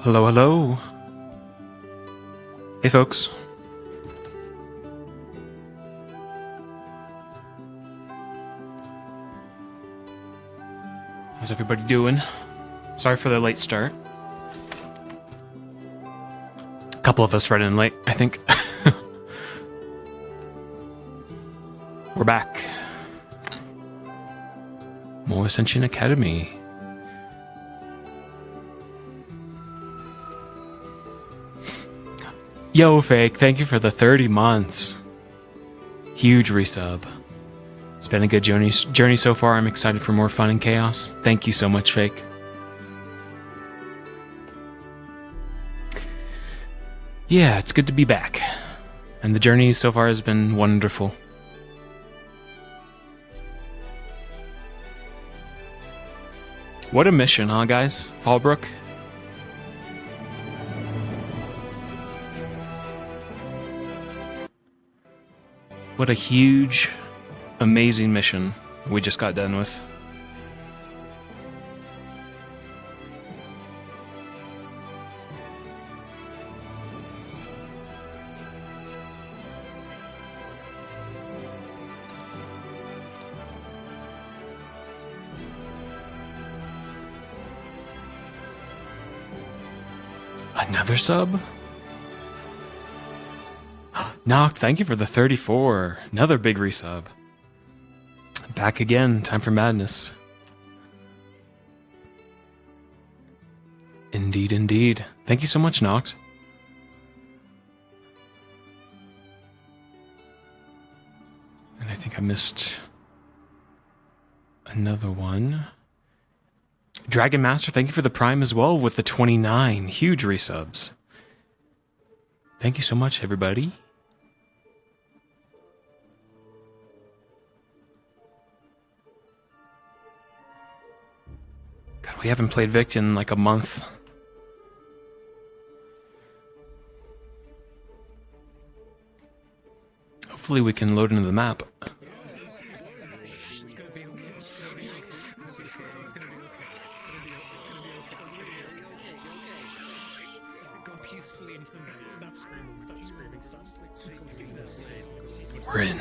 Hello, hello. Hey, folks. How's everybody doing? Sorry for the late start. A couple of us running late, I think. We're back. More Ascension Academy. Yo, Fake, thank you for the 30 months. Huge resub. It's been a good journey so far. I'm excited for more fun and chaos. Thank you so much, Fake. Yeah, it's good to be back. And the journey so far has been wonderful. What a mission, huh, guys? Fallbrook? What a huge, amazing mission we just got done with. Another sub? Knocked, thank you for the 34. Another big resub. Back again, time for madness. Indeed, indeed. Thank you so much, Knocked. And I think I missed another one. Dragon Master, thank you for the Prime as well with the 29. Huge resubs. Thank you so much, everybody. God, we haven't played Vic in like a month. Hopefully we can load into the map. We're in.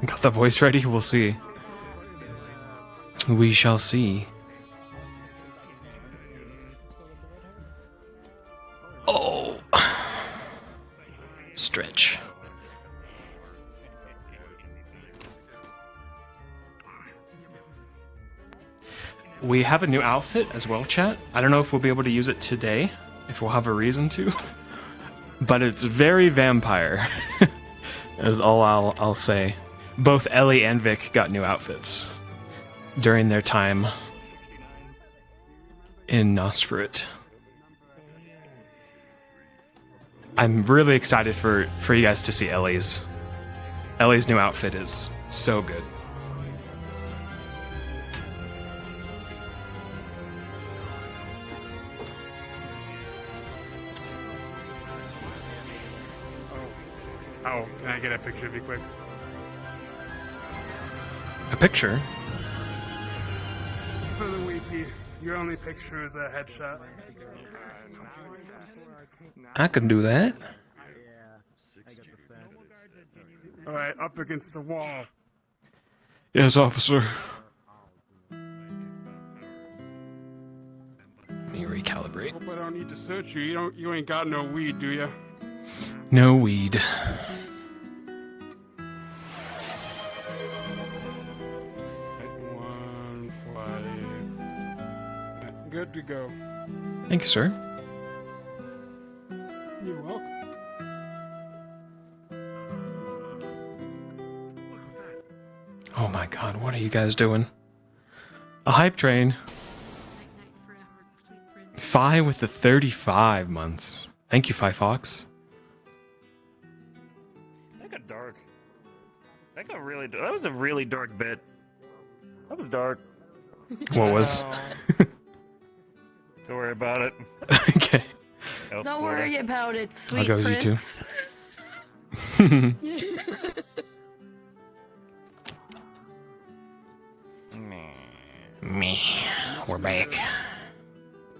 Got the voice ready? We'll see. We shall see. Oh. Stretch. We have a new outfit as well, chat. I don't know if we'll be able to use it today, if we'll have a reason to. But it's very vampire. Is all I'll say. Both Ellie and Vic got new outfits during their time in Nosferatu. I'm really excited for you guys to see Ellie's. Ellie's new outfit is so good. Oh, can I get a picture of you quick? A picture? For the wiki, your only picture is a headshot. I can do that. Alright, up against the wall. Yes, officer. Let me recalibrate. Hope I don't need to search you. You ain't got no weed, do ya? No weed. Good to go. Thank you, sir. You're welcome. Oh my god, what are you guys doing? A hype train. Fi with the 35 months. Thank you, Fi Fox. That got dark. That got really. That was a really dark bit. That was dark. What was? Don't worry about it. Okay. Oh, Don't worry about it, sweet I'll go with you prince. too. Me. We're back.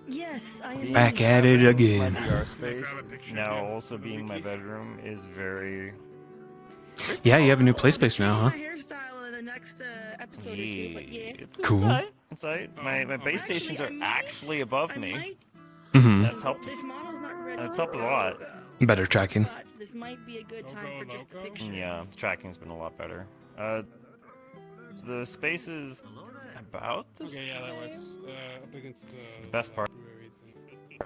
Yes, I am. Back at it again. My VR space, now also being my bedroom, is very... Yeah, you have a new play space now, huh? Hairstyle in the next episode or two, but yeah. It's Cool. It's alright. My base stations are actually above me. Mm-hmm. That's helped. This model's not ready. That's helped a lot. Better tracking. But this might be a good time for just a picture. Yeah, tracking's been a lot better. The space is about the Okay, yeah, that works. Up against The best part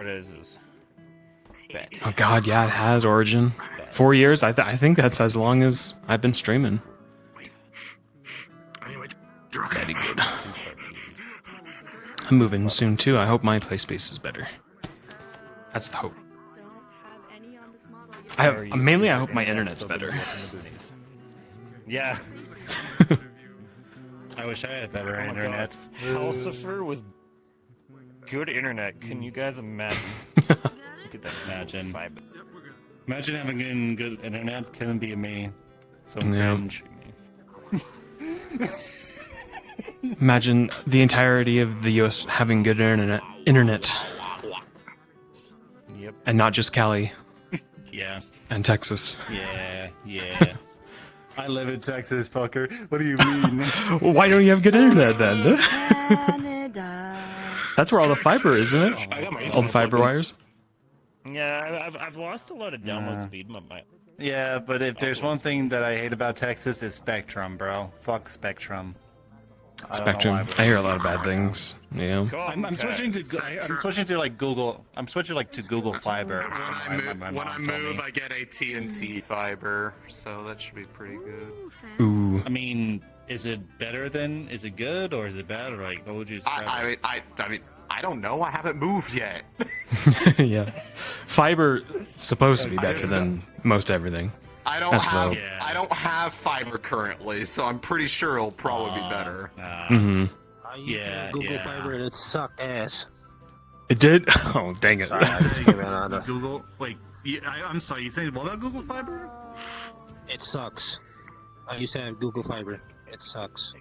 is bad. Oh god, yeah, it has Origin. 4 years. I think that's as long as I've been streaming. Very good. I'm moving soon too. I hope my play space is better. That's the hope. Don't have any on this model yet. I have mainly. I hope my internet's better. Yeah. I wish I had better Oh my internet. Halcifer with good internet. Can you guys imagine? Look at that. Imagine. Vibe. Imagine having good internet. Couldn't be me. So Yeah. cringe. Imagine the entirety of the US having good internet, Yep. and not just Cali Yeah. and Texas. Yeah. I live in Texas, fucker. What do you mean? Why don't you have good internet then? Canada. That's where all the fiber is, isn't it? I got my All the fiber wires. Yeah, I've lost a lot of download speed. Yeah, but if there's one thing that I hate about Texas, it's Spectrum, bro. Fuck Spectrum. I don't know Spectrum. why, but- I hear a lot of bad things. Yeah. I'm switching to I'm switching to like Google. I'm switching like to Google Fiber. When I move, I get AT&T fiber, so that should be pretty good. Ooh. I mean, is it better than? Is it good or is it bad? Or like, what would you describe? I mean, I don't know. I haven't moved yet. Yeah. Fiber supposed to be better than most everything. I don't That's have low. Yeah. I don't have fiber currently, so I'm pretty sure it'll probably be better. Mm-hmm. I used Yeah, Google yeah. Fiber and it sucked ass. It did? Oh, dang it. Sorry, I just came out of Google, like, I'm sorry. You saying what about Google Fiber? it sucks. I used to have Google Fiber. It sucks.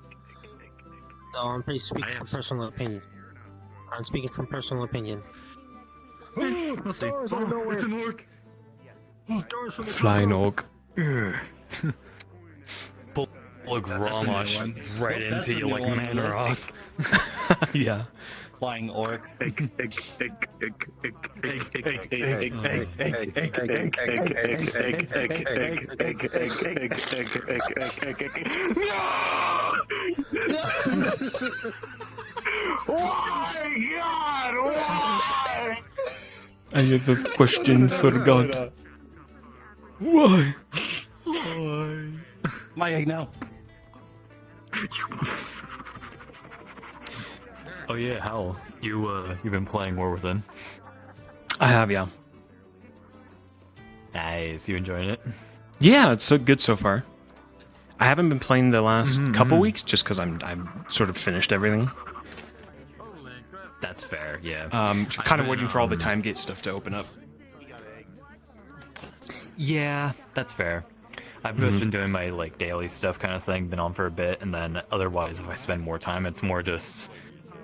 No, I'm pretty speaking from personal opinion. I'm speaking from personal opinion. Let's see. Oh, it's an orc. Flying orc. Like Ramash right That's into a you new like one. Manoroth. Yeah. Flying orc. Why, God? Why? I have a question for God. Why? My egg now. Oh yeah, Hal. You've been playing War Within. I have, yeah. Nice. You enjoying it? Yeah, it's so good so far. I haven't been playing the last couple weeks just because I'm sort of finished everything. That's fair. Yeah. Kind of waiting for all the time gate stuff to open up. Yeah, that's fair. I've just been doing my like daily stuff kind of thing, been on for a bit, and then otherwise, if I spend more time, it's more just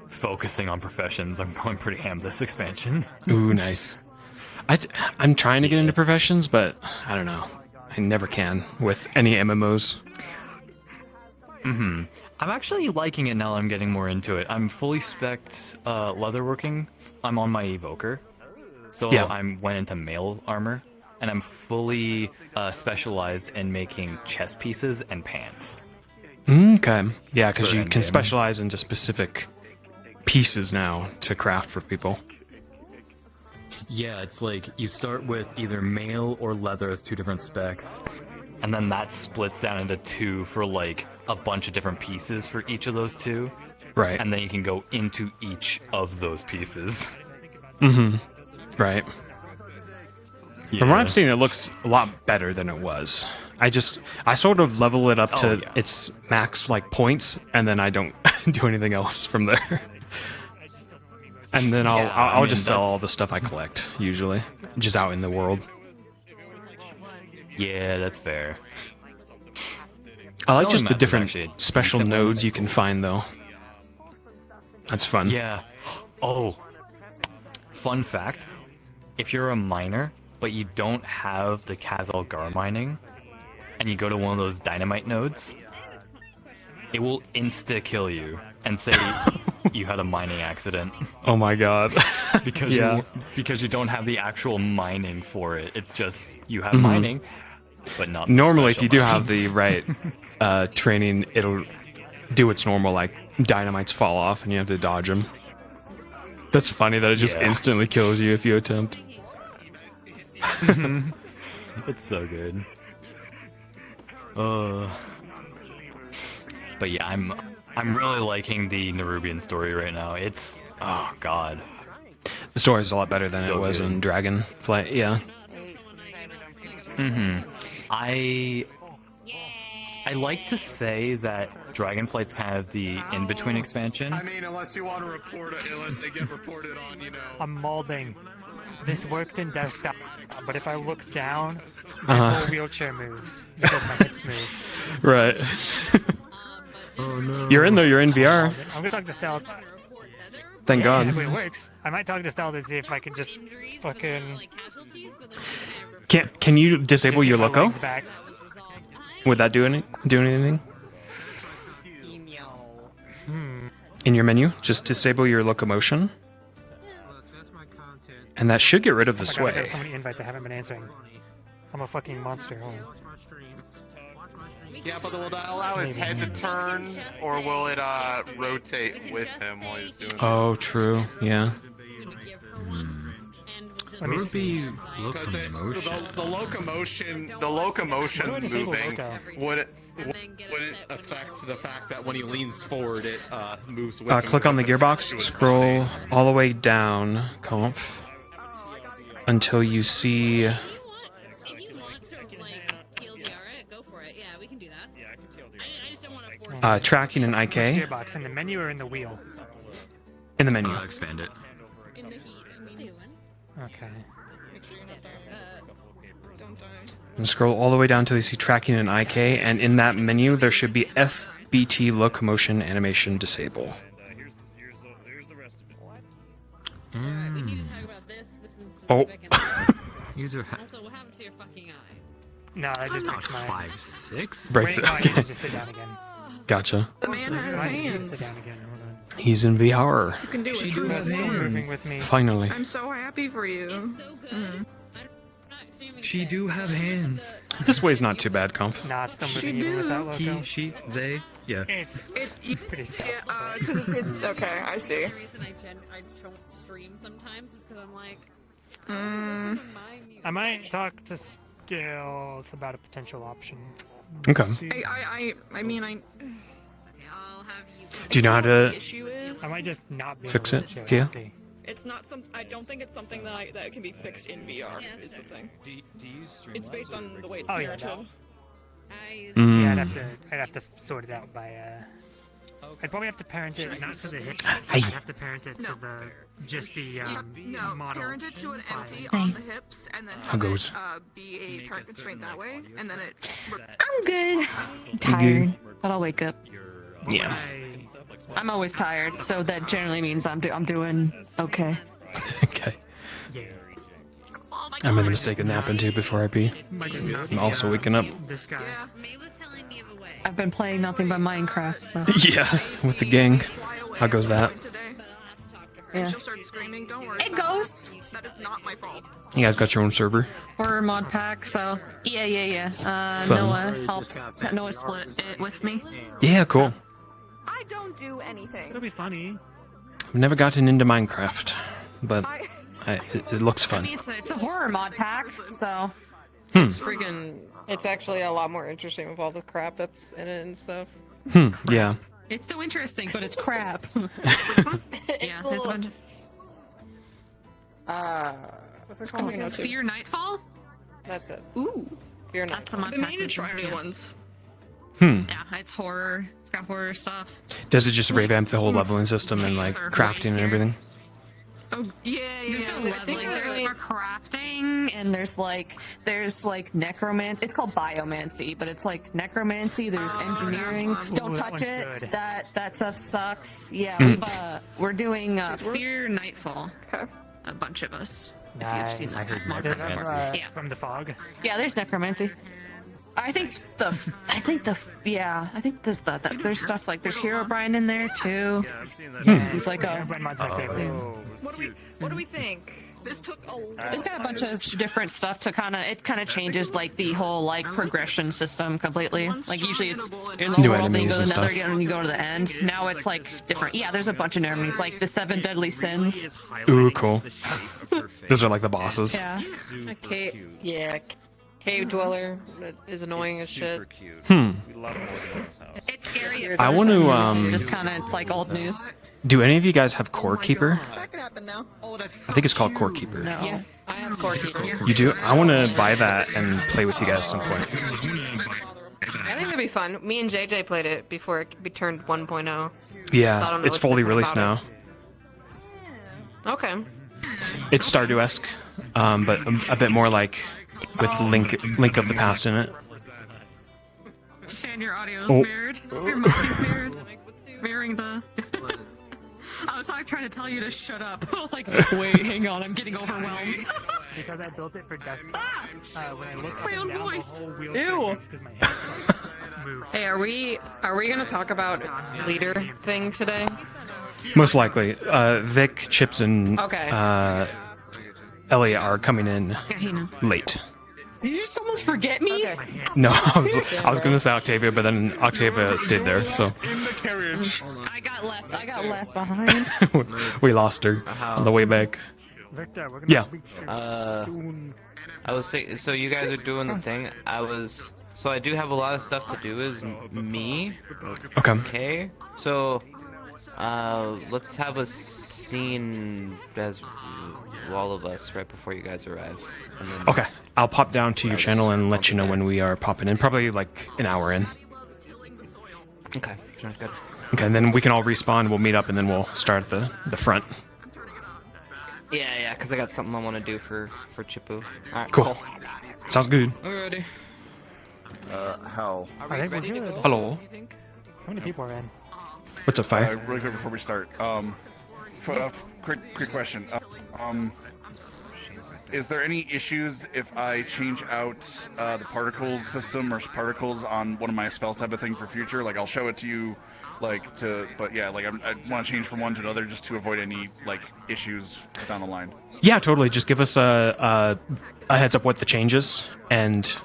focusing on professions. I'm going pretty ham this expansion. Ooh, nice. I'm trying to get into professions, but I don't know. I never can with any MMOs. I'm actually liking it now that I'm getting more into it. I'm fully spec'd leatherworking. I'm on my evoker. So Yeah. I went into mail armor, and I'm fully specialized in making chest pieces and pants. Okay. Yeah, because you Good can endgame. specialize into specific pieces now to craft for people. Yeah, it's like you start with either mail or leather as two different specs, and then that splits down into two for like a bunch of different pieces for each of those two, Right. and then you can go into each of those pieces. Right. From what I've seen, it looks a lot better than it was. I sort of level it up to yeah. its max like points, and then I don't do anything else from there. And then Yeah, I'll I mean, just sell all that's- the stuff I collect usually, just out in the world. Yeah, that's fair. I like Selling just the map is different actually a special decent one. nodes you can find though. That's fun. Yeah. Oh. Fun fact. If you're a miner, but you don't have the Kazal Gar mining, and you go to one of those dynamite nodes, it will insta-kill you and say you had a mining accident. Oh my god. Because Yeah. because you don't have the actual mining for it. It's just you have Mhm. mining, but not the Normally, if special you do mining. have the right training, it'll do its normal, like, dynamites fall off and you have to dodge them. That's funny that it just Yeah. instantly kills you if you attempt. It's so good. But yeah, I'm really liking the Nerubian story right now. It's oh god. The story is a lot better than it So was good. in Dragonflight, yeah. I like to say that Dragonflight's kind of the in-between expansion. I mean, unless you want to report it, unless they get reported on, you know. I'm molding. This worked in desktop, but if I look down, my Uh-huh. whole wheelchair moves because my hips move. Right. Oh no. You're in though, you're in VR. I'm gonna talk to Stella. Thank If God. it works, I might talk to Stella to see if I can just fucking Can you disable just your get my loco? legs back. Would that do anything? Hmm. In your menu? Just disable your locomotion. And that should get rid of the Oh my God, I got sway. so many invites I haven't been answering. I'm a fucking monster. Hold on. Yeah, but will that allow his head to turn, or will it rotate with him while he's doing Oh, true. Yeah. Let me see. Because the locomotion How do I disable moving loco? would affect the fact that when he leans forward, it moves with him. Click on the gearbox, scroll all the way down, conf, until you see If you want to like TLDR it, go for it. Yeah, we can do that. Yeah, I can TLDR. I just don't want to force it. tracking and Which IK gearbox, in the menu or in the wheel? in the menu. Expand it. In the heat. I mean, Okay. don't die. And scroll all the way down until you see tracking and IK, and in that menu there should be FBT locomotion animation disable. Alright, we need to talk about this. This is Oh. specific. User Also, what happened to your fucking eye? No, I just breaks my. 5'6". Breaks Wait, it. no, I need Okay. to just sit down again. Gotcha. The man has I need to hands. sit down again. Hold on. He's in VR. You can do it. She True. do have Still moving hands. with me. Finally. I'm so happy for you. It's so good. I'm not streaming She today. do have hands. This way's not too bad, conf. Nah, it's still She moving even with that do. logo. She, they, yeah. It's It's pretty stuff. yeah. It's okay. I see. The reason I don't stream sometimes is because I'm like, Mm, listen to my music. I might talk to Skill about a potential option. Okay. See. I mean, I. I'll have you. Do you know how The to? issue is, I might just not be Fix able it, to show Kia? see. it's not some. I don't think it's something that can be fixed in VR. Yes. Is the thing. It's based on the way it's Oh, yeah, parented. no. I use Mm. Yeah, I'd have to sort it out by I'd probably have to parent it not to the hip. Hey. I'd have to parent it to the just the No, model. parent it to an file. empty on the hips, and then How have goes? it be a parent constraint that way, and then it. I'm good. I'm tired, but I'll wake up. Yeah. I'm always tired, so that generally means I'm doing okay. Okay. Yeah. I made the mistake of napping too before I pee. Might just not I'm be, also waking up. This guy. Yeah. May was telling me of a way, I've been playing nothing but Minecraft, so Yeah, with the gang. How goes that? Today, but I'll have to talk to her. and Yeah. she'll start screaming. Don't worry. it about goes. That is not my fault. You guys got your own server? Horror mod pack, so yeah. Fun. Noah helped. Noah split it with me. Yeah, cool. I don't do anything. It'll be funny. I've never gotten into Minecraft, but it looks I mean, fun. it's a horror mod pack, so It's freaking. It's actually a lot more interesting with all the crap that's in it and stuff. Yeah. it's so interesting, but it's crap. yeah, there's a bunch of What's it called? Fear Nightfall. That's it. Ooh. Fear not. That's some I've been meaning to try new ones. Hmm. Yeah, it's horror. It's got horror stuff. Does it just revamp the whole leveling system and like crafting and everything? Oh yeah, There's no I think leveling. There's more crafting, and there's like necromancy. It's called biomancy, but it's like necromancy. There's engineering. Don't that touch one's it. good. That stuff sucks. Yeah, Mm. we're doing Fear Nightfall. Okay. A bunch of us. If you've Nice. seen I that heard mod necromancy. before. Yeah. From the fog. Yeah, there's necromancy. I think there's stuff like there's Herobrine in there too. He's like a. Herobrine mod's my favorite. What do we think? This took a lot. It's got a bunch of different stuff to kind of changes like the whole like progression system completely. Like usually it's in the New world, then you enemies go to and the nether stuff. and you go to the end. Now it's like different. Yeah, there's a bunch of enemies like the 7 deadly sins. Ooh, cool. Those are like the bosses. Yeah. A cave, yeah, cave dweller that is annoying as shit. Hmm. It's scary. I want to just kind of it's like old news. do any of you guys have Core Keeper? That could happen now. I think it's called Core Keeper. No. Yeah, I have Scorekeeper. You do? I want to buy that and play with you guys at some point. I think that'd be fun. Me and JJ played it before it turned 1.0. I Yeah, don't know it's what's fully different released about now. Okay. It's Stardew-esque, but a bit more like with Link of the Past in it. Shan, your audio is Oh. mirrored. Your mic is mirrored. Mirroring the. I was like trying to tell you to shut up. I was like, wait, hang on, I'm getting overwhelmed. Because I built it for Destiny. When I look My up own and down, voice. the whole wheelchair Ew. moves 'cause my hands move. Hey, are we gonna talk about leader thing today? Most likely. Vic, Chips, and Okay. Elliot are coming in Kahina. late. Did you just almost forget me? Okay. No, I was gonna say Octavia, but then Octavia stayed there, so I got left behind. we lost her on the way back. Victor, we're gonna Yeah. reach your soon. I was thinking, so you guys are doing the thing. So I do have a lot of stuff to do as me. Okay. Okay. So, let's have a scene as all of us right before you guys arrive. And then Okay. I'll pop down to your channel and let you know when we are popping in. Probably like an hour in. Okay. Sounds good. Okay, and then we can all respawn. We'll meet up, and then we'll start at the front. Yeah, because I got something I want to do for Chippu. All right. Cool. Sounds good. Alrighty. Hell. I think we're good. Hello. How many people are in? What's up, Fire? Really quick before we start. Quick question. Is there any issues if I change out the particles system or particles on one of my spells type of thing for future? Like I'll show it to you, but yeah, like I want to change from one to another just to avoid any like issues down the line. Yeah, totally. Just give us a heads up what the change is, and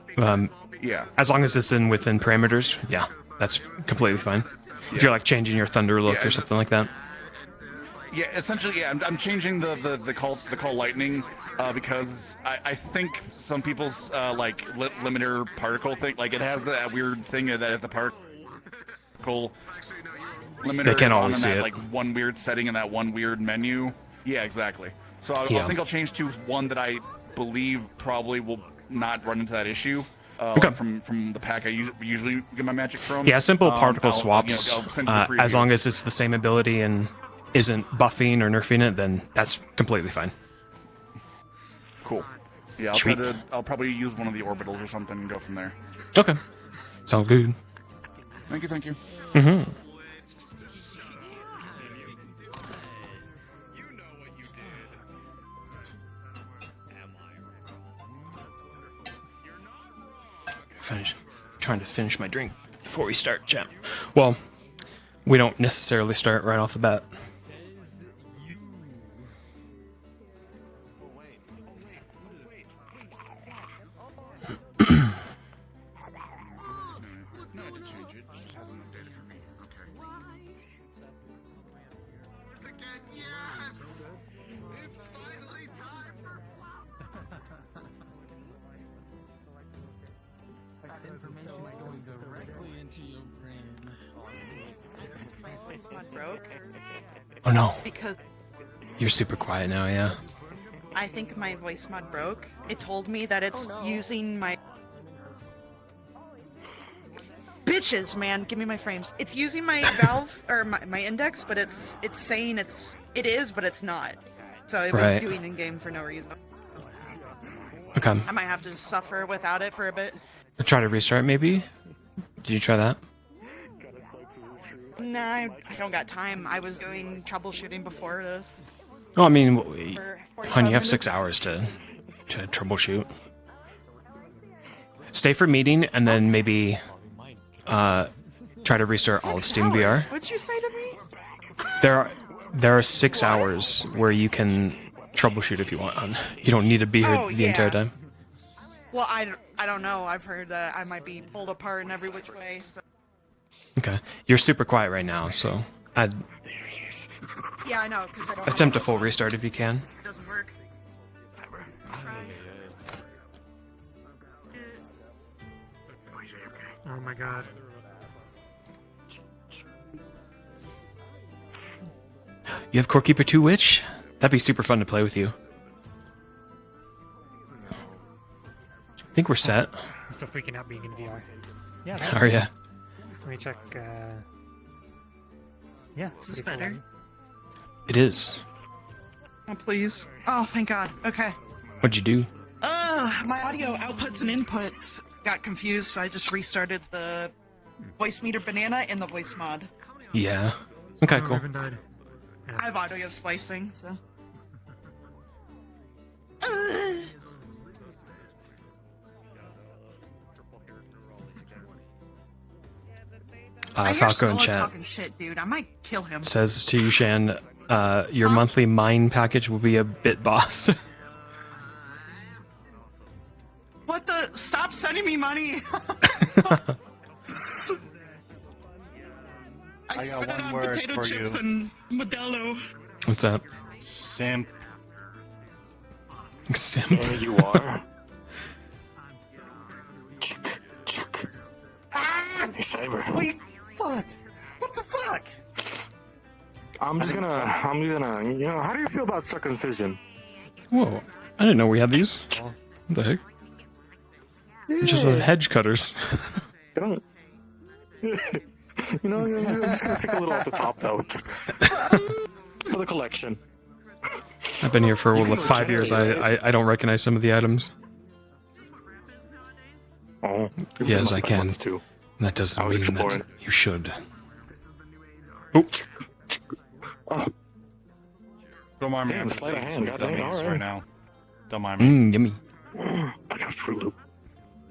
Yeah. as long as it's within parameters, yeah, that's completely fine. If you're like changing your thunder look Yeah, or something like that. Yeah, essentially, yeah. I'm changing the call lightning because I think some people's limiter particle thing, like it has that weird thing that if the particle limiter They can't is on always in see that, it. like one weird setting in that one weird menu. Yeah, exactly. So I Yeah. think I'll change to one that I believe probably will not run into that issue. Okay. From the pack I usually get my magic from. Yeah, simple particle I'll swaps. send you the As preview. long as it's the same ability and isn't buffing or nerfing it, then that's completely fine. Cool. Yeah, Sweet. I'll probably use one of the orbitals or something and go from there. Okay. Sounds good. Thank you. Mm-hmm. Trying to finish my drink before we start, chat. Well, we don't necessarily start right off the bat. Broke Oh no, because you're super quiet now, yeah. I think my voice mod broke. It told me that it's using my Bitches, man, give me my frames. It's using my valve or my index, but it's saying it is, but it's not. So it was Right. doing in game for no reason. Okay. I might have to suffer without it for a bit. Try to restart, maybe? Did you try that? Nah, I don't got time. I was doing troubleshooting before this. Oh, I mean, For hon, you have 45 6 hours to troubleshoot. Stay for meeting, and then maybe try to restart all of Steam VR. What'd you say to me? There are 6 hours where you can troubleshoot if you want, hon. You don't need to be here the entire time. Well, I don't know. I've heard that I might be pulled apart in every which way. So. Okay. You're super quiet right now, so I'd Yeah, I know. Cause I don't attempt a know full restart if you can. It doesn't work. Oh my god. You have Core Keeper 2 Witch? That'd be super fun to play with you. I think we're set. I'm still freaking out being in VR. Yeah. Are ya? Let me check. Yeah. This is pretty better. full. It is. Oh, please. Oh, thank God. Okay. What'd you do? My audio outputs and inputs got confused, so I just restarted the voice meter banana in the voice mod. Yeah. Okay, cool. Raven died. I have audio splicing, so. I hear Falco in Solo chat talking shit, dude. I might kill him. says to you, Shan, your monthly mine package will be a bit boss. What the? Stop sending me money! I spent it on potato chips and Modelo. What's up? Simp. Simp. Yeah, you are. Hey, Cyber. Wait, fuck! What the fuck? I'm just gonna, you know, how do you feel about circumcision? Whoa. I didn't know we had these. What the heck? It's just hedge cutters. You don't. You know, I'm just gonna take a little off the top though. For the collection. I've been here for You can go 5 years. Jerry, I don't recognize some of the items. Oh. Yes, I can. Too. That doesn't I was mean that exploring. you should. Oh. Oh. Don't mind me. Damn, I'm sleight of just hand, eating goddamn, gummies alright. right now. Don't mind me. Yummy. I got Fruit Loop.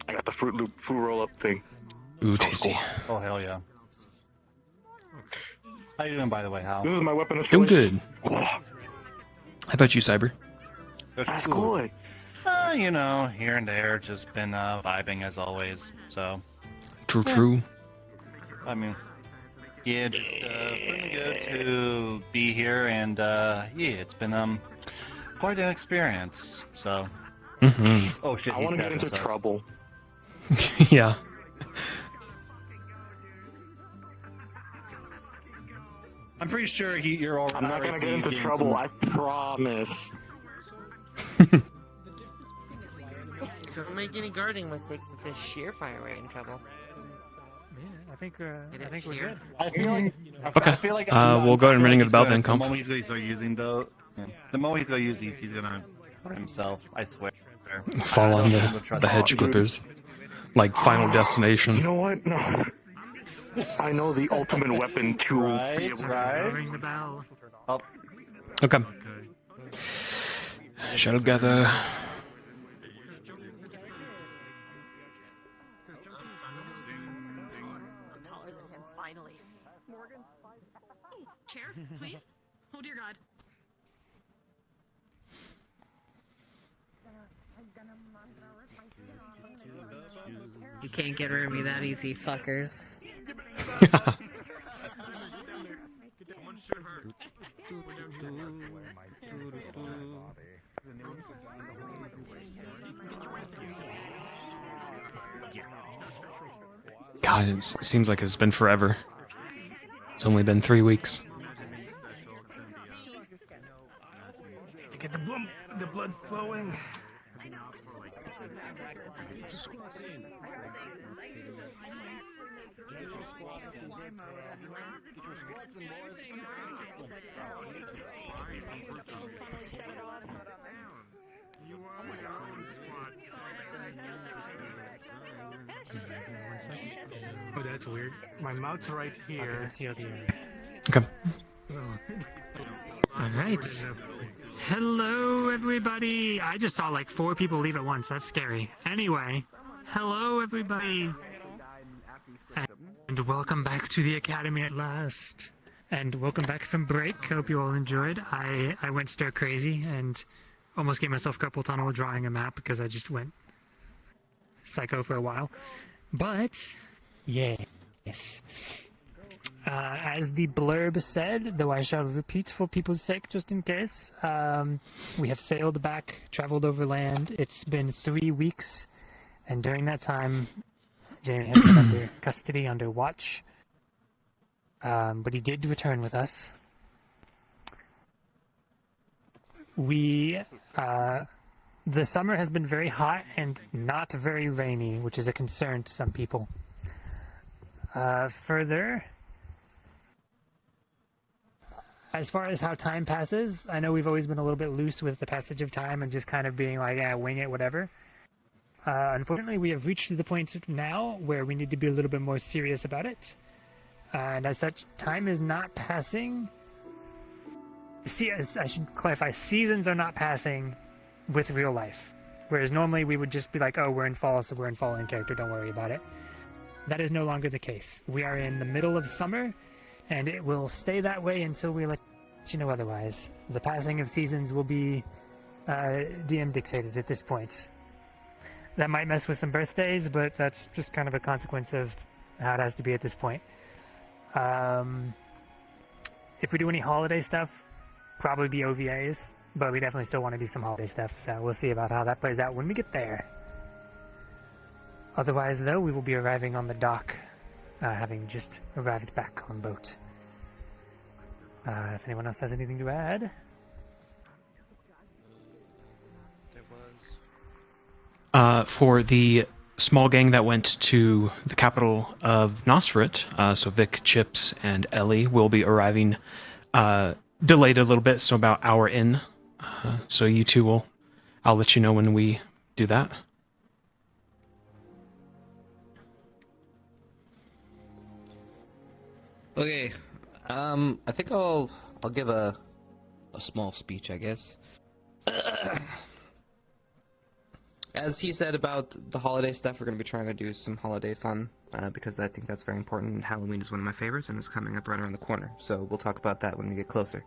I got the Fruit Loop fruit roll up thing. Ooh, tasty. Oh hell yeah. How you doing, by the way, Hal? This is my weapon of Doing choice. good. How about you, Cyber? That's good. You know, here and there, just been vibing as always. So. True, Yeah. true. I mean, yeah, just feeling good to be here, and yeah, it's been quite an experience. So. Mm-hmm. Oh shit! I he want to get stabbed into himself. trouble. Yeah. I'm pretty sure you're all. I'm not gonna get into trouble, I promise. Don't make any guarding mistakes with this sheer fire rate in trouble. Yeah, I think we're good. I feel like. Okay. I feel like We'll go ahead and ring the he's bell gonna- then, Comp. The moment he's gonna start using the moment he's gonna use these, he's gonna hurt himself. I swear. Fall I on don't think he'll trust the hedge me. clippers. Like Final You Destination. know what? No. I know the ultimate weapon to be Right, able to right. Ring the bell. Oh, Okay. Shuttle gather. Taller than him, finally. Morgan. Chair, please. Oh dear God. You can't get rid of me that easy, fuckers. God, it seems like it's been forever. It's only been 3 weeks. Get the blood flowing. Oh, that's weird. My mouth's right here. Okay. Alright. Hello, everybody. I just saw like 4 people leave at once. That's scary. Anyway, hello, everybody. And welcome back to the Academy at last. And welcome back from break. Hope you all enjoyed. I went stir crazy and almost gave myself carpal tunnel drawing a map because I just went psycho for a while. But, yes. As the blurb said, though I shall repeat for people's sake just in case, we have sailed back, traveled overland. It's been 3 weeks, and during that time, Jamie has been under custody, under watch. But he did return with us. The summer has been very hot and not very rainy, which is a concern to some people. Further, as far as how time passes, I know we've always been a little bit loose with the passage of time and just kind of being like, yeah, wing it, whatever. Unfortunately, we have reached to the point now where we need to be a little bit more serious about it. And as such, time is not passing. See, I should clarify, seasons are not passing with real life. Whereas normally we would just be like, oh, we're in fall, so we're in fall in character, don't worry about it. That is no longer the case. We are in the middle of summer, and it will stay that way until we let you know otherwise. The passing of seasons will be DM dictated at this point. That might mess with some birthdays, but that's just kind of a consequence of how it has to be at this point. If we do any holiday stuff, probably be OVAs, but we definitely still want to do some holiday stuff, so we'll see about how that plays out when we get there. Otherwise, though, we will be arriving on the dock, having just arrived back on boat. If anyone else has anything to add? For the small gang that went to the capital of Nosferat, so Vic, Chips, and Ellie will be arriving delayed a little bit, so about an hour in. So you two I'll let you know when we do that. Okay, I think I'll give a small speech, I guess. As he said about the holiday stuff, we're going to be trying to do some holiday fun, because I think that's very important. Halloween is one of my favorites, and it's coming up right around the corner, so we'll talk about that when we get closer.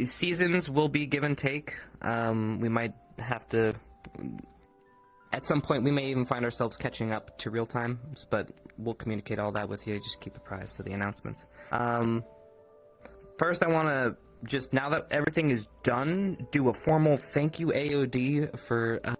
Seasons will be give and take. We might have to... At some point, we may even find ourselves catching up to real time, but we'll communicate all that with you. Just keep apprised to the announcements. First, I want to just, now that everything is done, do a formal thank you AOD for a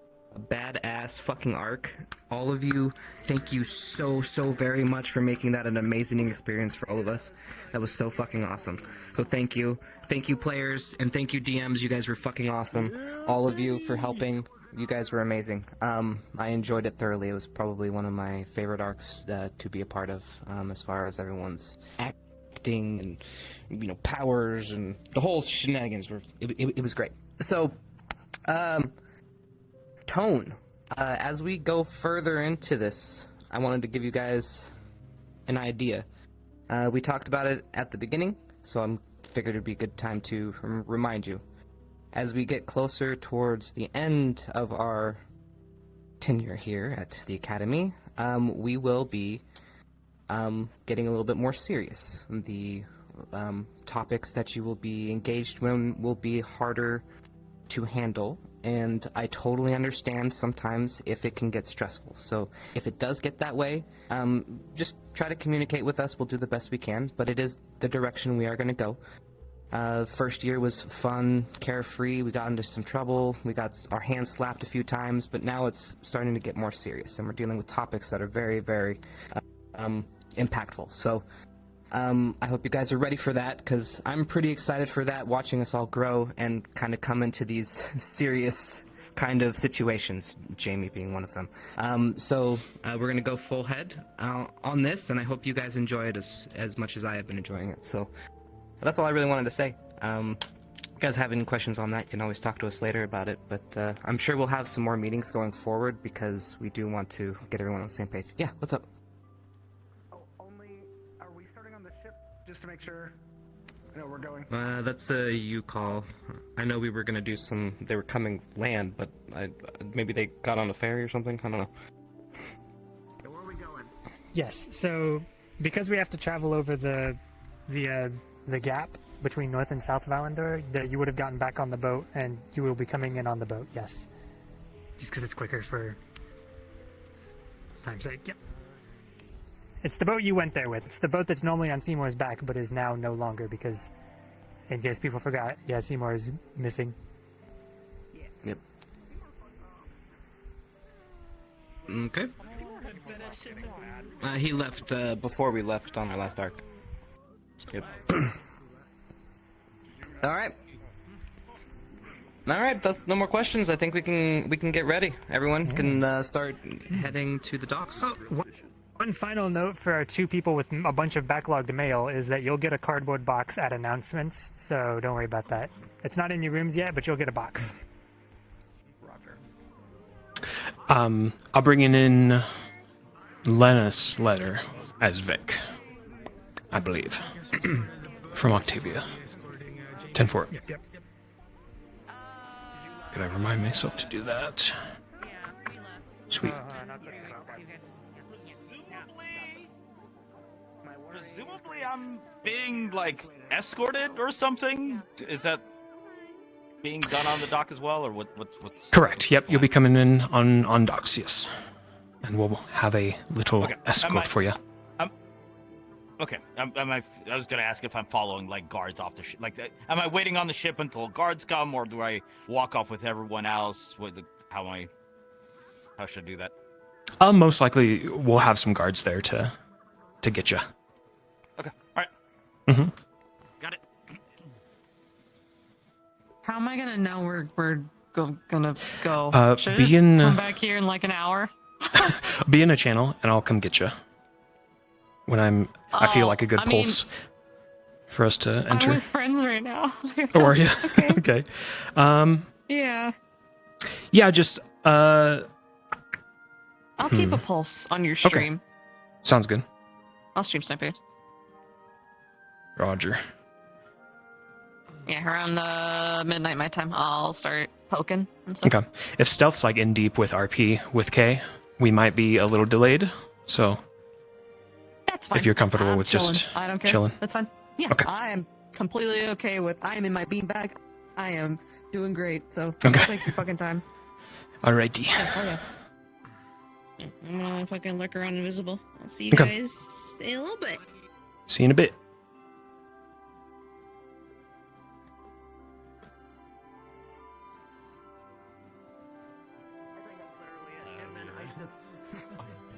badass fucking arc. All of you, thank you so very much for making that an amazing experience for all of us. That was so fucking awesome. So thank you. Thank you, players, and thank you, DMs. You guys were fucking awesome. All of you for helping. You guys were amazing. I enjoyed it thoroughly. It was probably one of my favorite arcs to be a part of, as far as everyone's acting and, powers and the whole shenanigans. It was great. So, tone. As we go further into this, I wanted to give you guys an idea. We talked about it at the beginning, so I figured it'd be a good time to remind you. As we get closer towards the end of our tenure here at the Academy, we will be getting a little bit more serious. The topics that you will be engaged in will be harder to handle, and I totally understand sometimes if it can get stressful. So if it does get that way, just try to communicate with us. We'll do the best we can, but it is the direction we are going to go. First year was fun, carefree. We got into some trouble. We got our hands slapped a few times, but now it's starting to get more serious, and we're dealing with topics that are very, very impactful. So I hope you guys are ready for that, because I'm pretty excited for that, watching us all grow and kind of come into these serious kind of situations, Jamie being one of them. So we're gonna go full head on this, and I hope you guys enjoy it as much as I have been enjoying it. So that's all I really wanted to say. If you guys have any questions on that, you can always talk to us later about it. But I'm sure we'll have some more meetings going forward because we do want to get everyone on the same page. Yeah, what's up? Are we starting on the ship just to make sure? I know we're going. That's a you call. I know we were gonna do some. They were coming land, but maybe they got on a ferry or something. I don't know. Where are we going? Yes. So because we have to travel over the gap between north and south of Alandor, that you would have gotten back on the boat, and you will be coming in on the boat. Yes. Just because it's quicker for time's sake. Yep. It's the boat you went there with. It's the boat that's normally on Seymour's back, but is now no longer because, in case people forgot, yeah, Seymour is missing. Yep. Okay. He left before we left on our last arc. Yep. All right. All right. That's no more questions. I think we can get ready. Everyone can start heading to the docks. One final note for our 2 people with a bunch of backlogged mail is that you'll get a cardboard box at announcements, so don't worry about that. It's not in your rooms yet, but you'll get a box. I'll bring in Lenna's letter as Vic, I believe, from Octavia. 10-4. Yep. Could I remind myself to do that? Sweet. Presumably I'm being, like, escorted or something? Is that being done on the dock as well, or what's... Correct, yep, you'll be coming in on docks, yes. And we'll have a little escort for you. Okay, I was gonna ask if I'm following, like, guards off the ship. Like, am I waiting on the ship until guards come, or do I walk off with everyone else? How should I do that? Most likely, we'll have some guards there to get you. Okay, alright. Mm-hmm. Got it. How am I gonna know we're gonna go? Should I be just in- come back here in like an hour? Be in a channel, and I'll come get you. When I feel like a good pulse for us to enter. I'm with friends right now. Oh, are you? Okay. Yeah. Yeah, just I'll keep a pulse on your Okay. stream. Sounds good. I'll stream sniper. Roger. Yeah, around midnight my time, I'll start poking and stuff. Okay. If stealth's like in deep with RP with K, we might be a little delayed. So That's fine. if you're comfortable I'm with chilling. just I don't care. chilling. That's fine. Yeah, Okay. I am completely okay with. I am in my beanbag. I am doing great. So Okay. take your fucking time. Alrighty. Oh yeah. I'm gonna fucking lurk around invisible. I'll see you Okay. guys in a little bit. See you in a bit.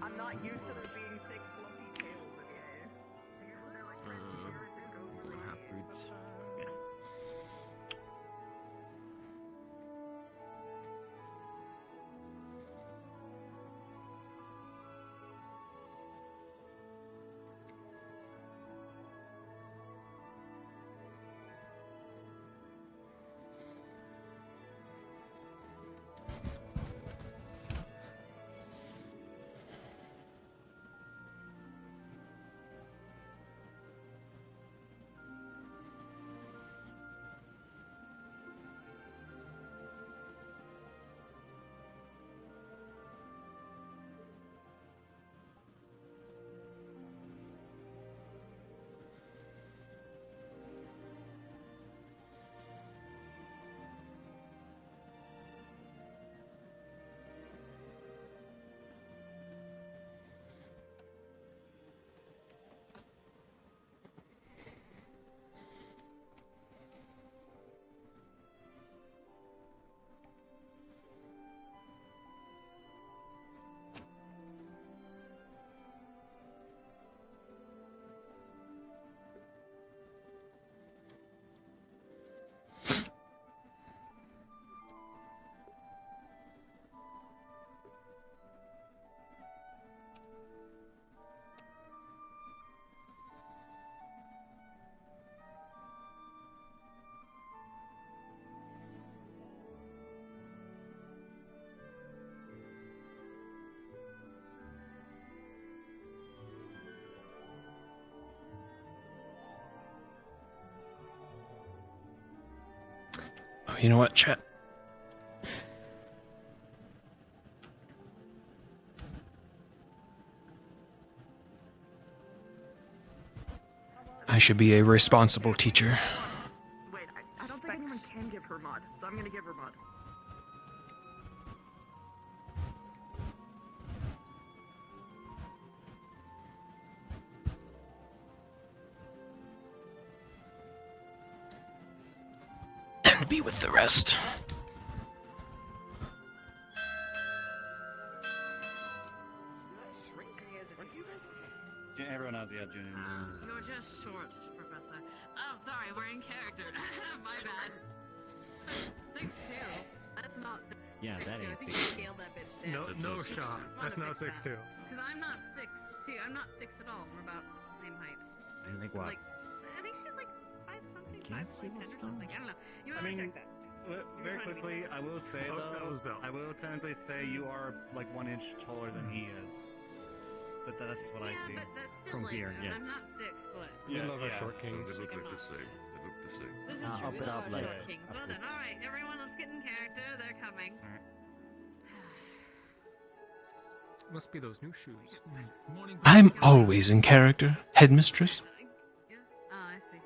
I'm not used to there being 6 fluffy tails in here. you know what, chat? I should be a responsible teacher. Wait, I don't think anyone can give her mod, so I'm gonna give her mod. And be with the rest. Everyone knows, yeah, Junior. You're just short, Professor. Oh, sorry, we're in character. My bad. 6'2". That's not 6'2". Yeah, that I ain't think you scaled that bitch down. No shot. That's not 6'2". Because I'm not 6'2". I'm not 6 at all. We're about the same height. I think what? Like, I think she's like 5 something, Can't 5 see like 10 or what's something. I don't know. You I want to mean, check that? very quickly, I will say though, I will technically say you are like 1 inch taller than he is. But that's what I see. But that's still From like, here, yes. I'm not 6 foot. We love our short kings. They look like the same. They look the same. This is I'll true. We put love up, our like, short kings. a Well done. fix. All right, everyone, let's get in character. They're coming. Must be those new shoes. I'm always in character, headmistress. Yeah. Oh, I see.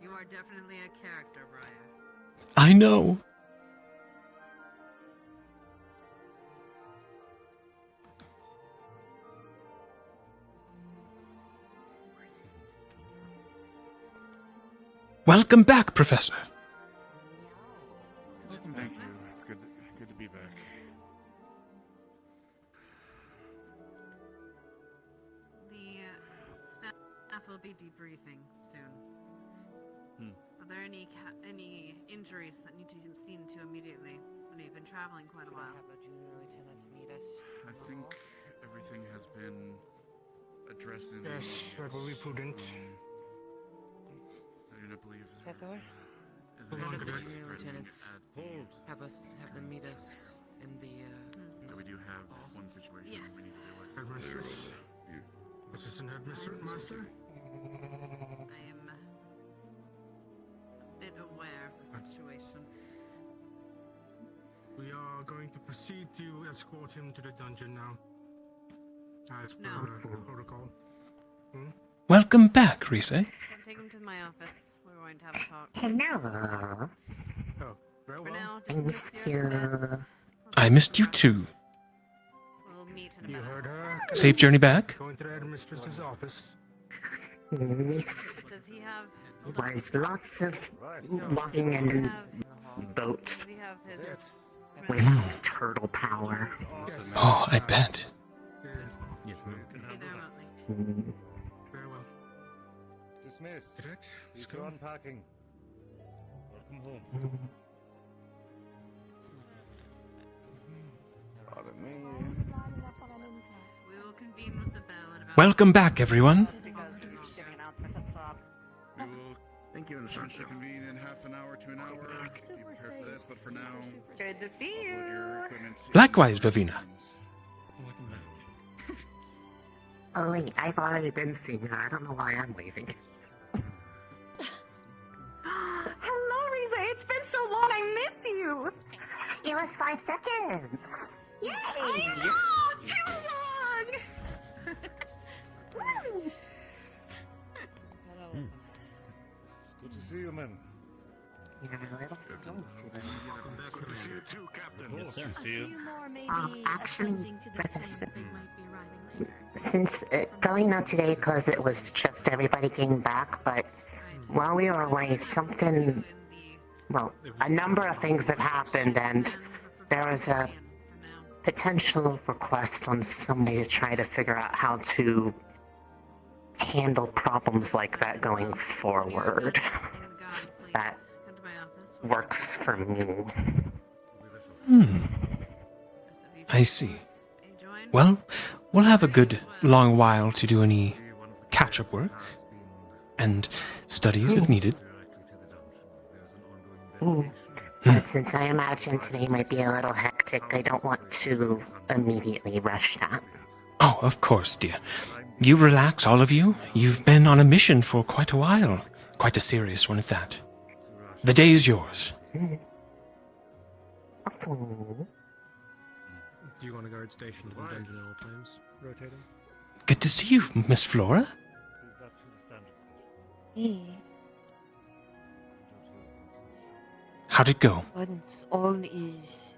You are definitely a character, Briar. I know. Welcome back, Professor. Thank you. It's good to be back. The staff will be debriefing soon. Are there any injuries that need to be seen to immediately? When you've been traveling quite a while. I think everything has been addressed in Yes, that will be prudent. I do not believe Hathor? is Hold on, anything Cadet. threatening Lieutenants, at the have them meet us in the that we do have one situation Yes. we need to deal with. Headmistress. Assistant headmistress, master. I am a bit aware of the situation. We are going to proceed to escort him to the dungeon now. As per No. protocol. Welcome back, Rise. Come take him to my office. We're going to have a talk. Hello. Oh, very For well. now, I just missed your you. best. I missed you too. We'll meet in a You minute. heard her. Safe journey back. Going to the headmistress's office. Yes. Does he have? Was lots of walking and boat Does he have his? with turtle power. Oh, I bet. Yes, Either remotely. Very well. Dismiss. Cadet, let's go. unpacking. Welcome home. Pardon me. We will convene with the bell in about. Welcome back, everyone. We will Thank you, essentially convene in half an hour to an hour. Be prepared for this, but for now, Good to see upload your equipment. Likewise, Vivina. Oh wait, I've already been seeing her. I don't know why I'm leaving. Hello, Riza. It's been so long. I miss you. It was 5 seconds. Yay! I know. Too long. Woo. Good to see you, man. You're a little slow today. Good to see you too, Captain. Yes, sir. See you. Actually, Professor, since probably not today because it was just everybody came back, but while we were away, a number of things have happened, and there was a potential request on somebody to try to figure out how to handle problems like that going forward. That works for me. I see. Well, we'll have a good long while to do any catch-up work and studies if needed. But since I imagine today might be a little hectic, I don't want to immediately rush that. Oh, of course, dear. You relax, all of you. You've been on a mission for quite a while. Quite a serious one at that. The day is yours. Do you want to guard station to the dungeon at all times? Rotating? Good to see you, Miss Flora. How'd it go? Once all is.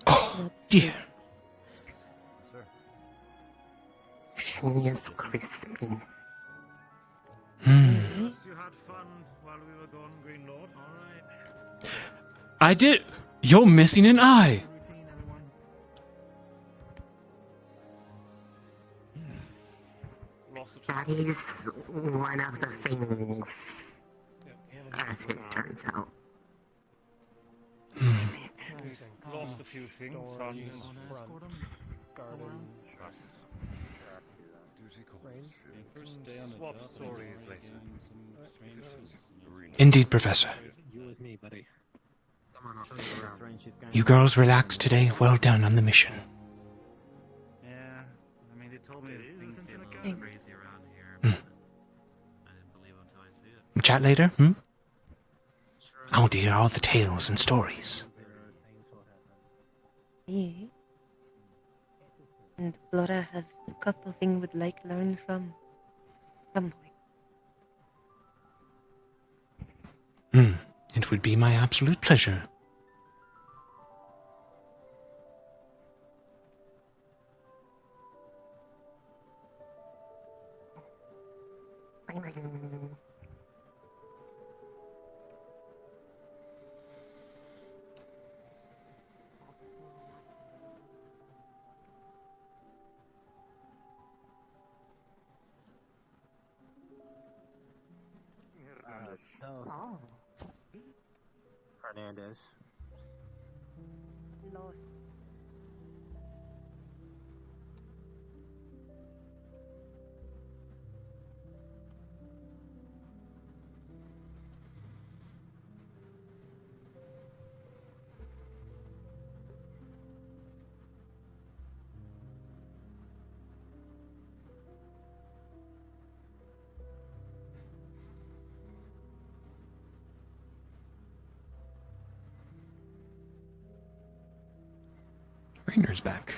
Oh, dear. She is crispy. You had fun while we were gone, Green Lord. Alright. I did. You're missing an eye. That is one of the things, as it turns out. Lost a few things. Swap stories later. Indeed, Professor. You with me, buddy. Come on, I'll show you around. You girls relaxed today. Well done on the mission. Yeah, I mean, they told me that things get a little crazy around here. Hmm. I didn't believe it until I see it. Chat later, hmm? I want to hear all the tales and stories. Yeah. And Flora have a couple things would like learn from some point. It would be my absolute pleasure. Oh. Hernandez. Rainer's back.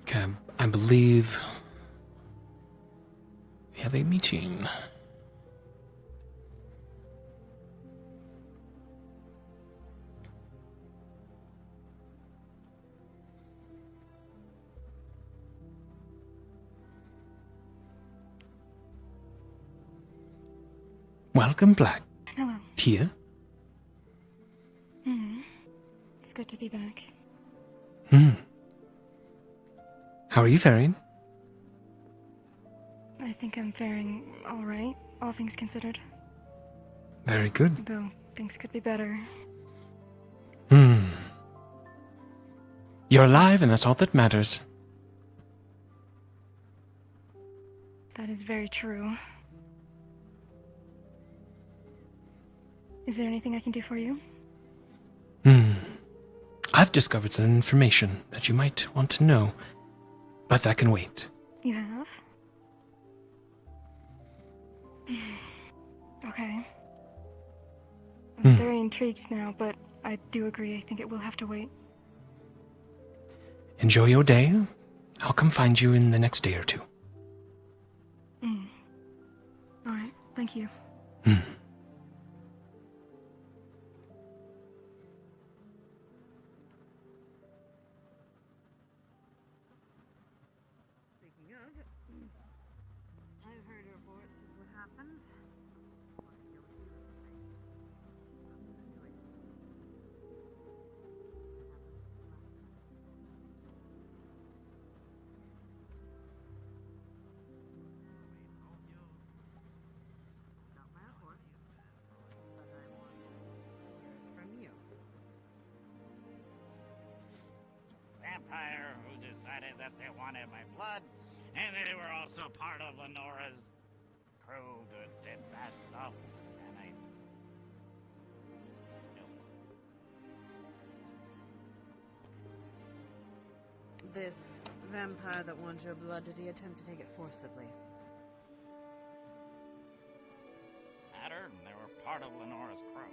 Okay, I believe we have a meeting. Welcome, Black. Hello. Tia. It's good to be back. How are you faring? I think I'm faring alright, all things considered. Very good. Though things could be better. You're alive, and that's all that matters. That is very true. Is there anything I can do for you? I've discovered some information that you might want to know, but that can wait. You have? Okay. I'm very intrigued now, but I do agree. I think it will have to wait. Enjoy your day. I'll come find you in the next day or two. Alright, thank you. I've heard reports of what happened. Not my horse, but I want to hear it from you. Vampire who decided that they wanted my blood, and they were also part of Lenora's crew did bad stuff, and I... This vampire that wants your blood, did he attempt to take it forcibly? Mattered, and they were part of Lenora's crew.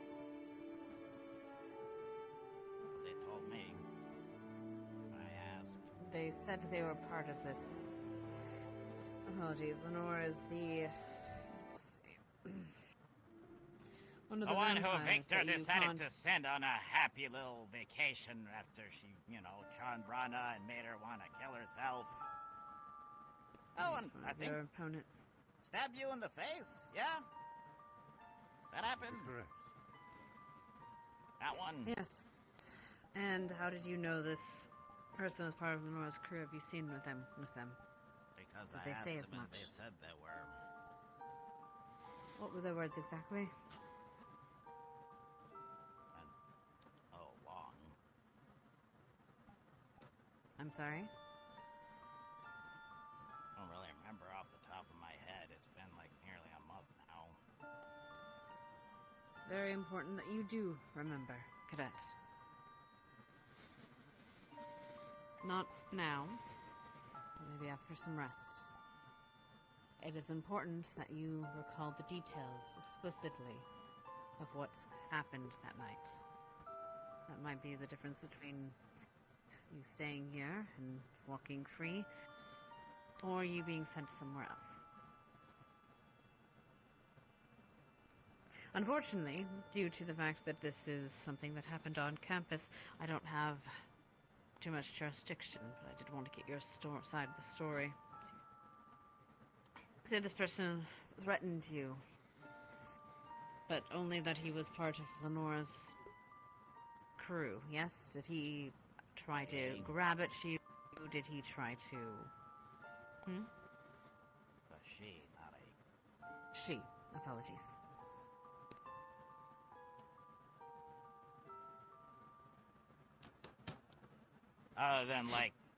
They told me. I asked. They said they were part of this. Apologies, Lenore is the. Let's see. One of The the one who vampires Victor that you decided to send on a happy little vacation after she, charmed Rana and made her want to kill herself. Oh, and I think Their opponents. stabbed you in the face, yeah? That happened? That one? Yes. And how did you know this person was part of Lenora's crew? Have you seen with them? Because Did I they asked say them as and much? they said they were. What were their words exactly? Oh, long. I'm sorry? I don't really remember off the top of my head. It's been like nearly a month now. It's very important that you do remember, Cadet. Not now. Maybe after some rest. It is important that you recall the details explicitly of what's happened that night. That might be the difference between you staying here and walking free, or you being sent somewhere else. Unfortunately, due to the fact that this is something that happened on campus, I don't have too much jurisdiction, but I did want to get your side of the story. Say this person threatened you, but only that he was part of Lenora's crew, yes? Did he try to grab at you? Did he try to... But she, not a... She. Apologies. Other than,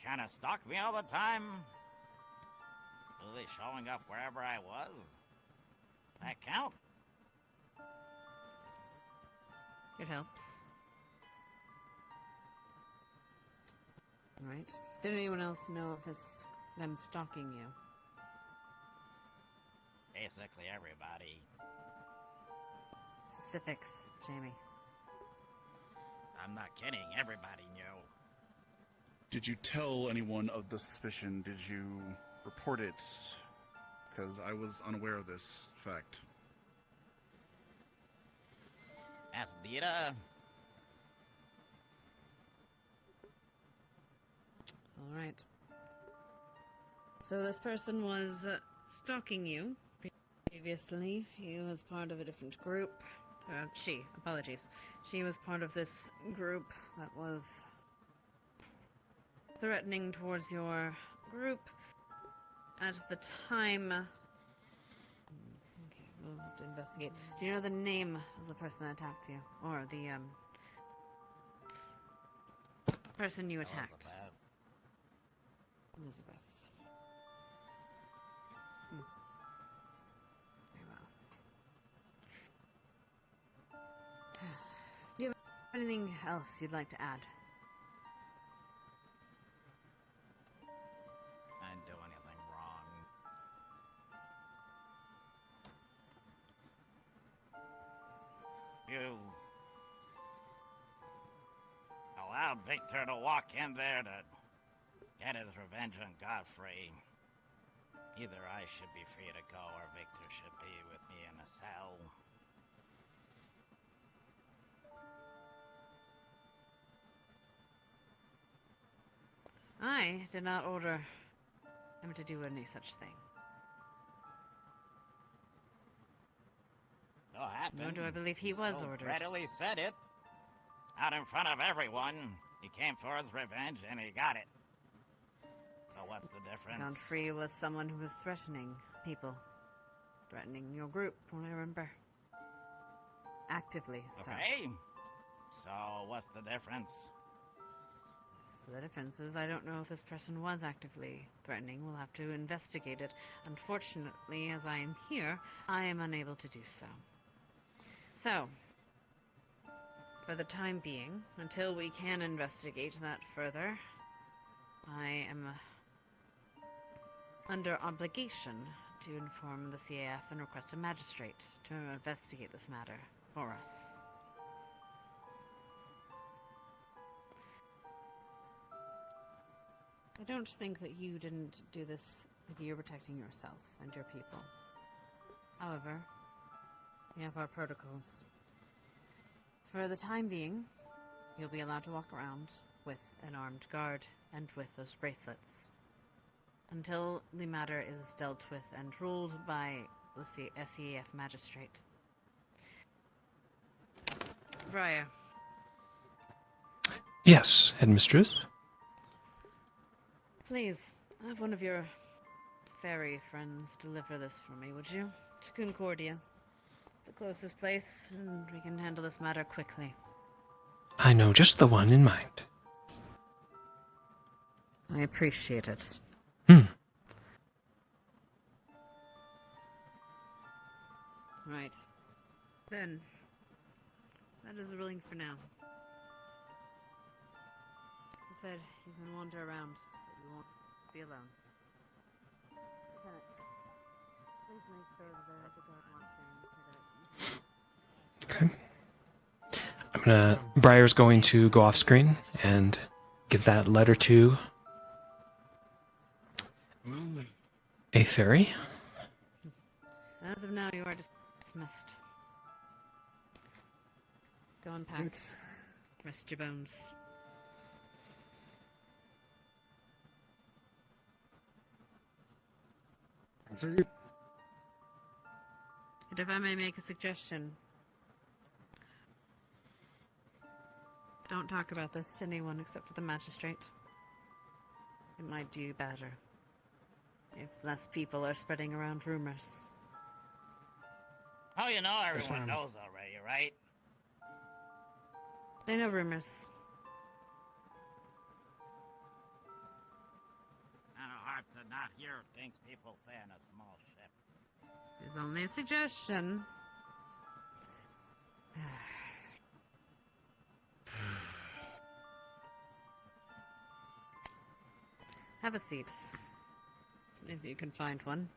kind of stalk me all the time? Really showing up wherever I was? That count? It helps. Alright. Did anyone else know of them stalking you? Basically everybody. Specifics, Jamie. I'm not kidding, everybody knew. Did you tell anyone of the suspicion? Did you report it? Because I was unaware of this fact. Ask Dita. Alright. So this person was stalking you previously. He was part of a different group. Apologies. She was part of this group that was threatening towards your group at the time. Okay, we'll have to investigate. Do you know the name of the person that attacked you? Or the, person you attacked? Elizabeth. Very well. Do you have anything else you'd like to add? I didn't do anything wrong. You allowed Victor to walk in there to get his revenge on Godfrey. Either I should be free to go or Victor should be with me in a cell. I did not order him to do any such thing. So happened. Nor do I believe he was so ordered. Readily said it. Out in front of everyone. He came for his revenge and he got it. So what's the difference? Godfrey was someone who was threatening people. Threatening your group, when I remember. Actively, so. Okay. So what's the difference? The difference is I don't know if this person was actively threatening. We'll have to investigate it. Unfortunately, as I am here, I am unable to do so. So, for the time being, until we can investigate that further, I am under obligation to inform the CAF and request a magistrate to investigate this matter for us. I don't think that you didn't do this if you're protecting yourself and your people. However, we have our protocols. For the time being, you'll be allowed to walk around with an armed guard and with those bracelets until the matter is dealt with and ruled by the SEAF magistrate. Briar. Yes, headmistress. Please, have one of your fairy friends deliver this for me, would you? To Concordia. It's the closest place, and we can handle this matter quickly. I know just the one in mind. I appreciate it. Right. Then, that is the ruling for now. I said you can wander around, but you won't be alone. Lieutenant, please make sure that the guard walks in. Briar's going to go off screen and give that letter to a fairy. As of now, you are dismissed. Go unpack. Rest your bones. And if I may make a suggestion, don't talk about this to anyone except for the magistrate. It might do you better if less people are spreading around rumors. Oh, you know Yes, everyone ma'am. knows already, right? They know rumors. Kind of hard to not hear things people say on a small ship. It's only a suggestion. Have a seat. If you can find one.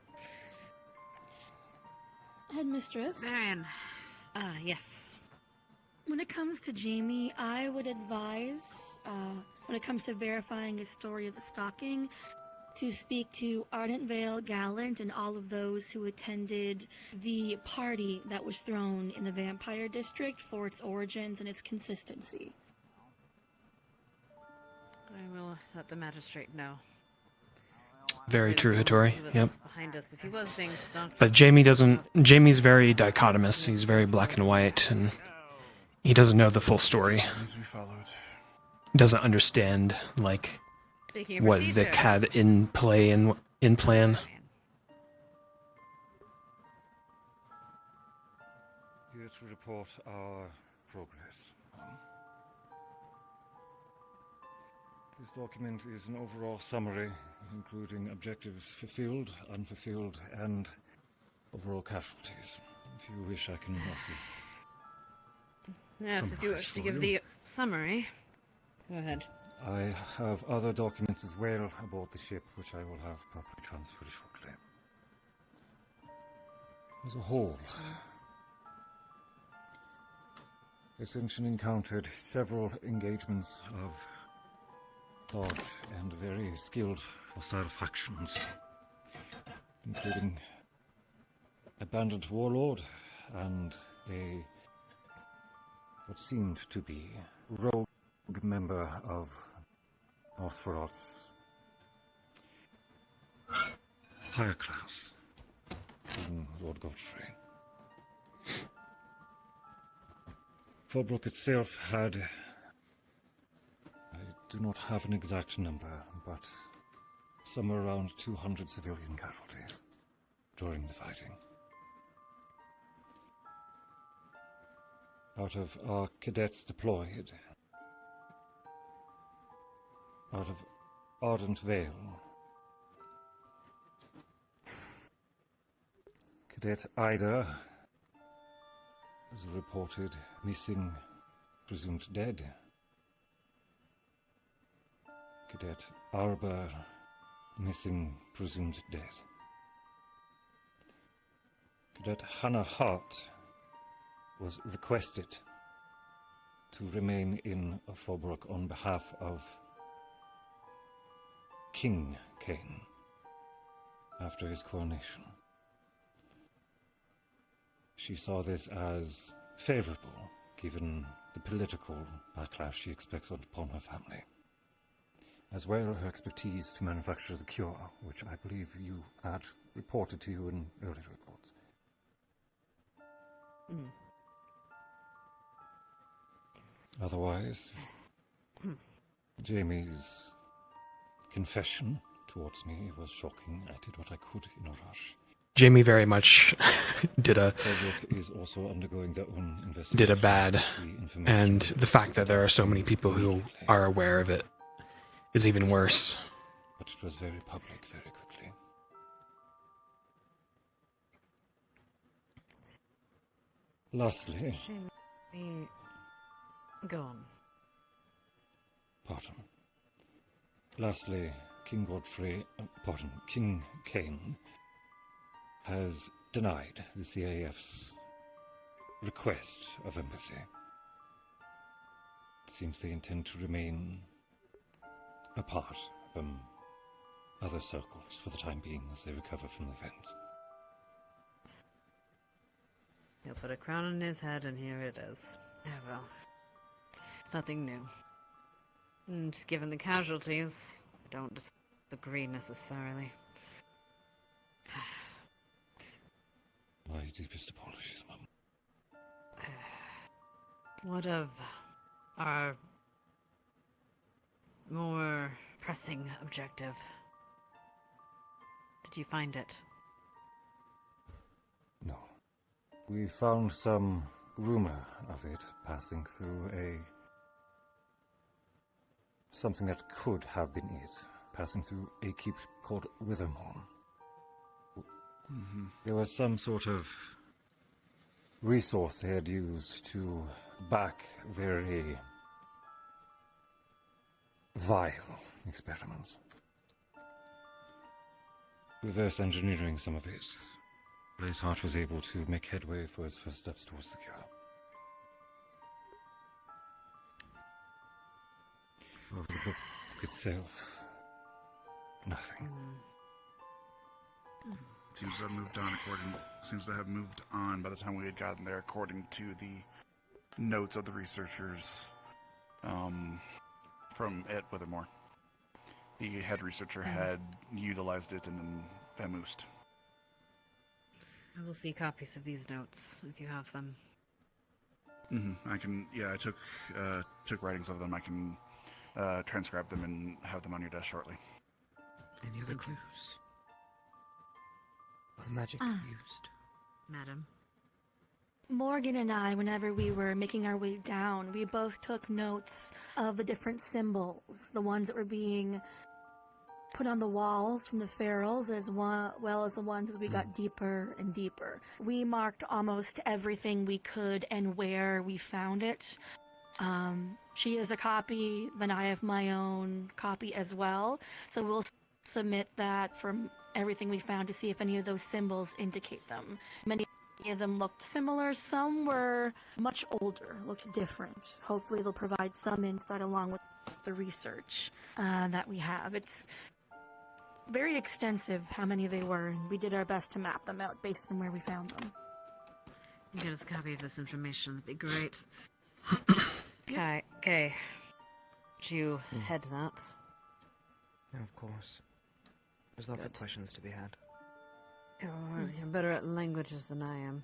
Headmistress. Marion. Yes. When it comes to Jamie, I would advise, when it comes to verifying his story of the stalking, to speak to Ardent Vale, Gallant, and all of those who attended the party that was thrown in the Vampire District for its origins and its consistency. I will let the magistrate know. Very true, Hattori. Yep. Behind us, if he was being stalked. But Jamie's very dichotomous. He's very black and white, and he doesn't know the full story. He doesn't understand, like, Speaking of what procedure. Vic had in play and in plan. Here to report our progress. This document is an overall summary, including objectives fulfilled, unfulfilled, and overall casualties. If you wish, I can also... Yes, if you wish to give the summary. Go ahead. I have other documents as well aboard the ship, which I will have properly transferred shortly. As a whole, Ascension encountered several engagements of large and very skilled hostile factions, including a bandit warlord and a what seemed to be rogue member of Nosferat's higher class, Lord Godfrey. Fallbrook itself had, I do not have an exact number, but somewhere around 200 civilian casualties during the fighting. Out of our cadets deployed, out of Ardent Vale. Cadet Ida is reported missing, presumed dead. Cadet Arbor missing, presumed dead. Cadet Hannah Hart was requested to remain in Fallbrook on behalf of King Kane after his coronation. She saw this as favorable, given the political backlash she expects upon her family, as well her expertise to manufacture the cure, which I believe you had reported to you in earlier reports. Otherwise, Jamie's confession towards me was shocking. I did what I could in a rush. Jamie very much did a is also undergoing their own investigation. did a bad, and the fact that there are so many people who are aware of it is even worse. But it was very public very quickly. Lastly, Go on. pardon. Lastly, King Kane has denied the CAF's request of embassy. It seems they intend to remain apart from other circles for the time being as they recover from the events. He'll put a crown on his head, and here it is. Oh well. It's nothing new. And just given the casualties, I don't disagree necessarily. My deepest apologies, Mum. What of our more pressing objective? Did you find it? No. We found some rumor of it passing through something that could have been it, passing through a keep called Withermorn. There was some sort of resource they had used to back very vile experiments. Reverse engineering some of it. Blazeheart was able to make headway for his first steps towards the cure. Over the book itself, nothing. Seems to have moved on by the time we had gotten there, according to the notes of the researchers from at Withermore. The head researcher had utilized it and then vamoosed. I will see copies of these notes if you have them. I can. Yeah, I took writings of them. I can transcribe them and have them on your desk shortly. Any other clues? What magic used? Madam. Morgan and I, whenever we were making our way down, we both took notes of the different symbols, the ones that were being put on the walls from the ferals, as well as the ones as we got deeper and deeper. We marked almost everything we could and where we found it. She has a copy, then I have my own copy as well. So we'll submit that from everything we found to see if any of those symbols indicate them. Many of them looked similar, some were much older, looked different. Hopefully they'll provide some insight along with the research that we have. It's very extensive how many they were, and we did our best to map them out based on where we found them. You get us a copy of this information, that'd be great. Okay. Did you head that? Yeah, of course. There's lots of questions to be had. You're better at languages than I am.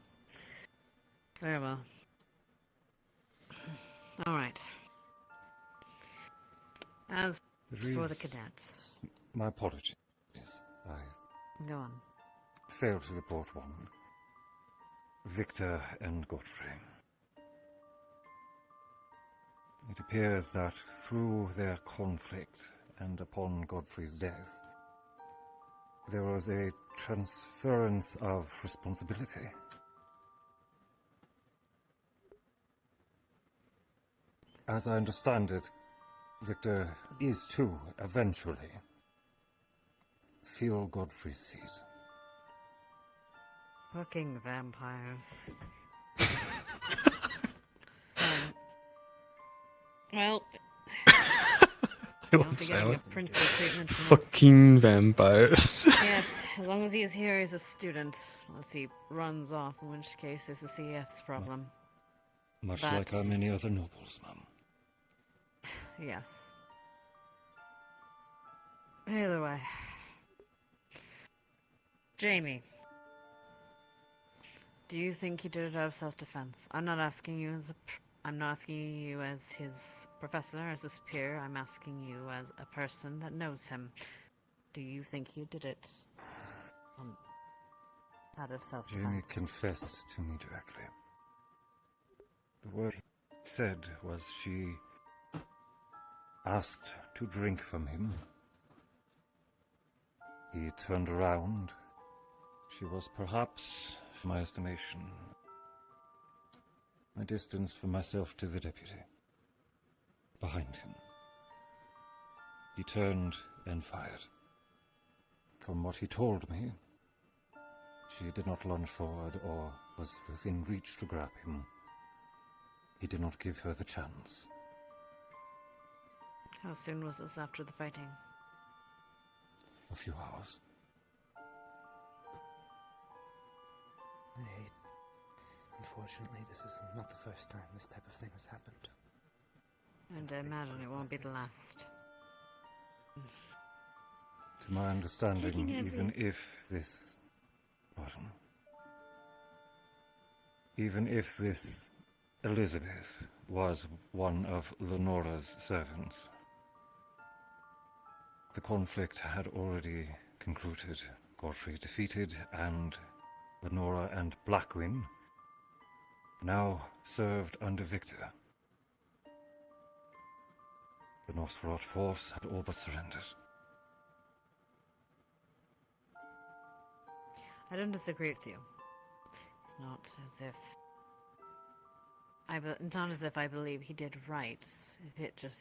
Very well. Alright. As for the cadets. My apologies. I Go on. failed to report one. Victor and Godfrey. It appears that through their conflict and upon Godfrey's death, there was a transference of responsibility. As I understand it, Victor is to, eventually, feel Godfrey's seat. Fucking vampires. Well, I won't say it. Fucking vampires. yes, as long as he is here, he's a student. Unless he runs off, in which case it's the CF's problem. Much like how many other nobles, Mum. Yes. Either way. Jamie. Do you think he did it out of self-defense? I'm not asking you as his professor, as his peer. I'm asking you as a person that knows him. Do you think he did it out of self-defense? Jamie confessed to me directly. The word he said was she asked to drink from him. He turned around. She was perhaps, in my estimation, my distance from myself to the deputy. Behind him. He turned and fired. From what he told me, she did not lunge forward or was within reach to grab him. He did not give her the chance. How soon was this after the fighting? A few hours. Unfortunately, this is not the first time this type of thing has happened. And I imagine it won't be the last. To my understanding, even if this... Pardon. Even if this Elizabeth was one of Lenora's servants, the conflict had already concluded. Godfrey defeated, and Lenora and Blackwing now served under Victor. The Nosferatu force had all but surrendered. I don't disagree with you. It's not as if it's not as if I believe he did right.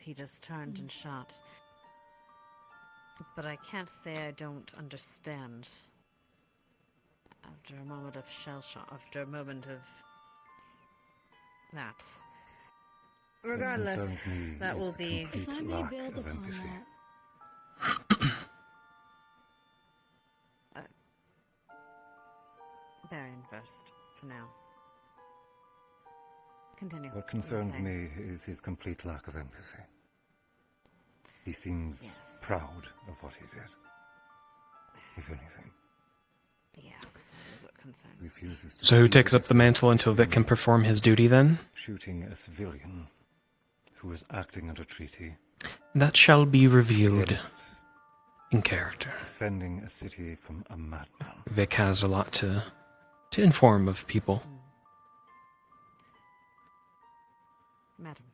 He just turned and shot. But I can't say I don't understand. After a moment of shell shock, after a moment of that. Regardless, that will be. If I may build upon that. Barian first, for now. Continue. What concerns me is his complete lack of empathy. He seems proud of what he did, if anything. Yes, that is what concerns me. Refuses to So who see takes the up the mantle until Vic can perform his duty then? Shooting a civilian who was acting under treaty. That shall be revealed in character. Defending a city from a madman. Vic has a lot to inform of people. Madam.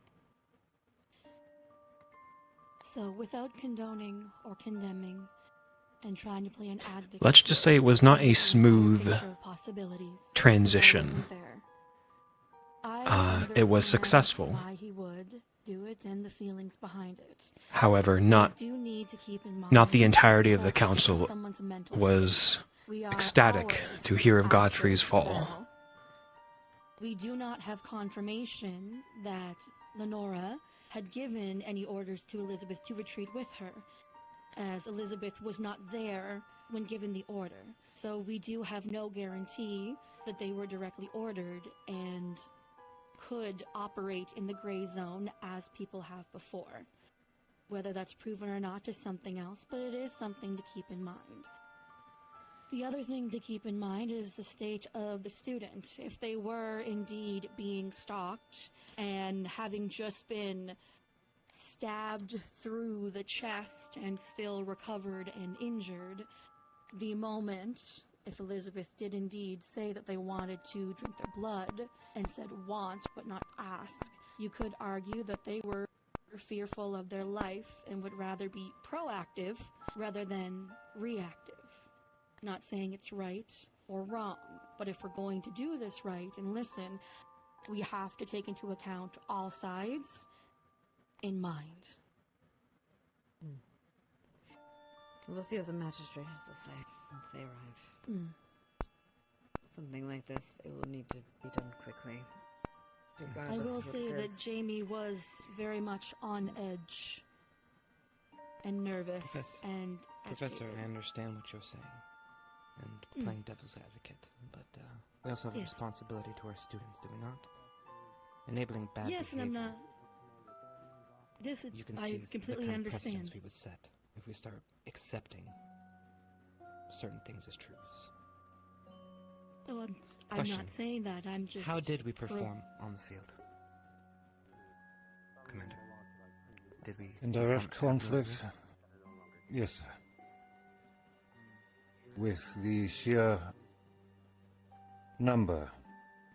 So, without condoning or condemning and trying to play an advocate, Let's just say it was not a smooth transition. It was successful. Why he would do it and the feelings behind it. However, not the entirety of the council was ecstatic to hear of Godfrey's fall. We do not have confirmation that Lenora had given any orders to Elizabeth to retreat with her, as Elizabeth was not there when given the order. So we do have no guarantee that they were directly ordered and could operate in the gray zone as people have before. Whether that's proven or not is something else, but it is something to keep in mind. The other thing to keep in mind is the state of the student. If they were indeed being stalked and having just been stabbed through the chest and still recovered and injured, the moment, if Elizabeth did indeed say that they wanted to drink their blood and said want but not ask, you could argue that they were fearful of their life and would rather be proactive rather than reactive. Not saying it's right or wrong, but if we're going to do this right and listen, we have to take into account all sides in mind. We'll see what the magistrate has to say once they arrive. Something like this, it will need to be done quickly. I will say that Jamie was very much on edge and nervous and Professor, agitated. I understand what you're saying, and playing devil's advocate, but we also have a Yes. responsibility to our students, do we not? Enabling bad Yes, behavior. and I'm not. This is, You can I see the completely kind of understand. precedents we would set if we start accepting certain things as truths. Oh, I'm Question. not saying that. I'm just. How did we perform on the field? Commander, did we In perform direct conflict? admirably? Yes, sir. With the sheer number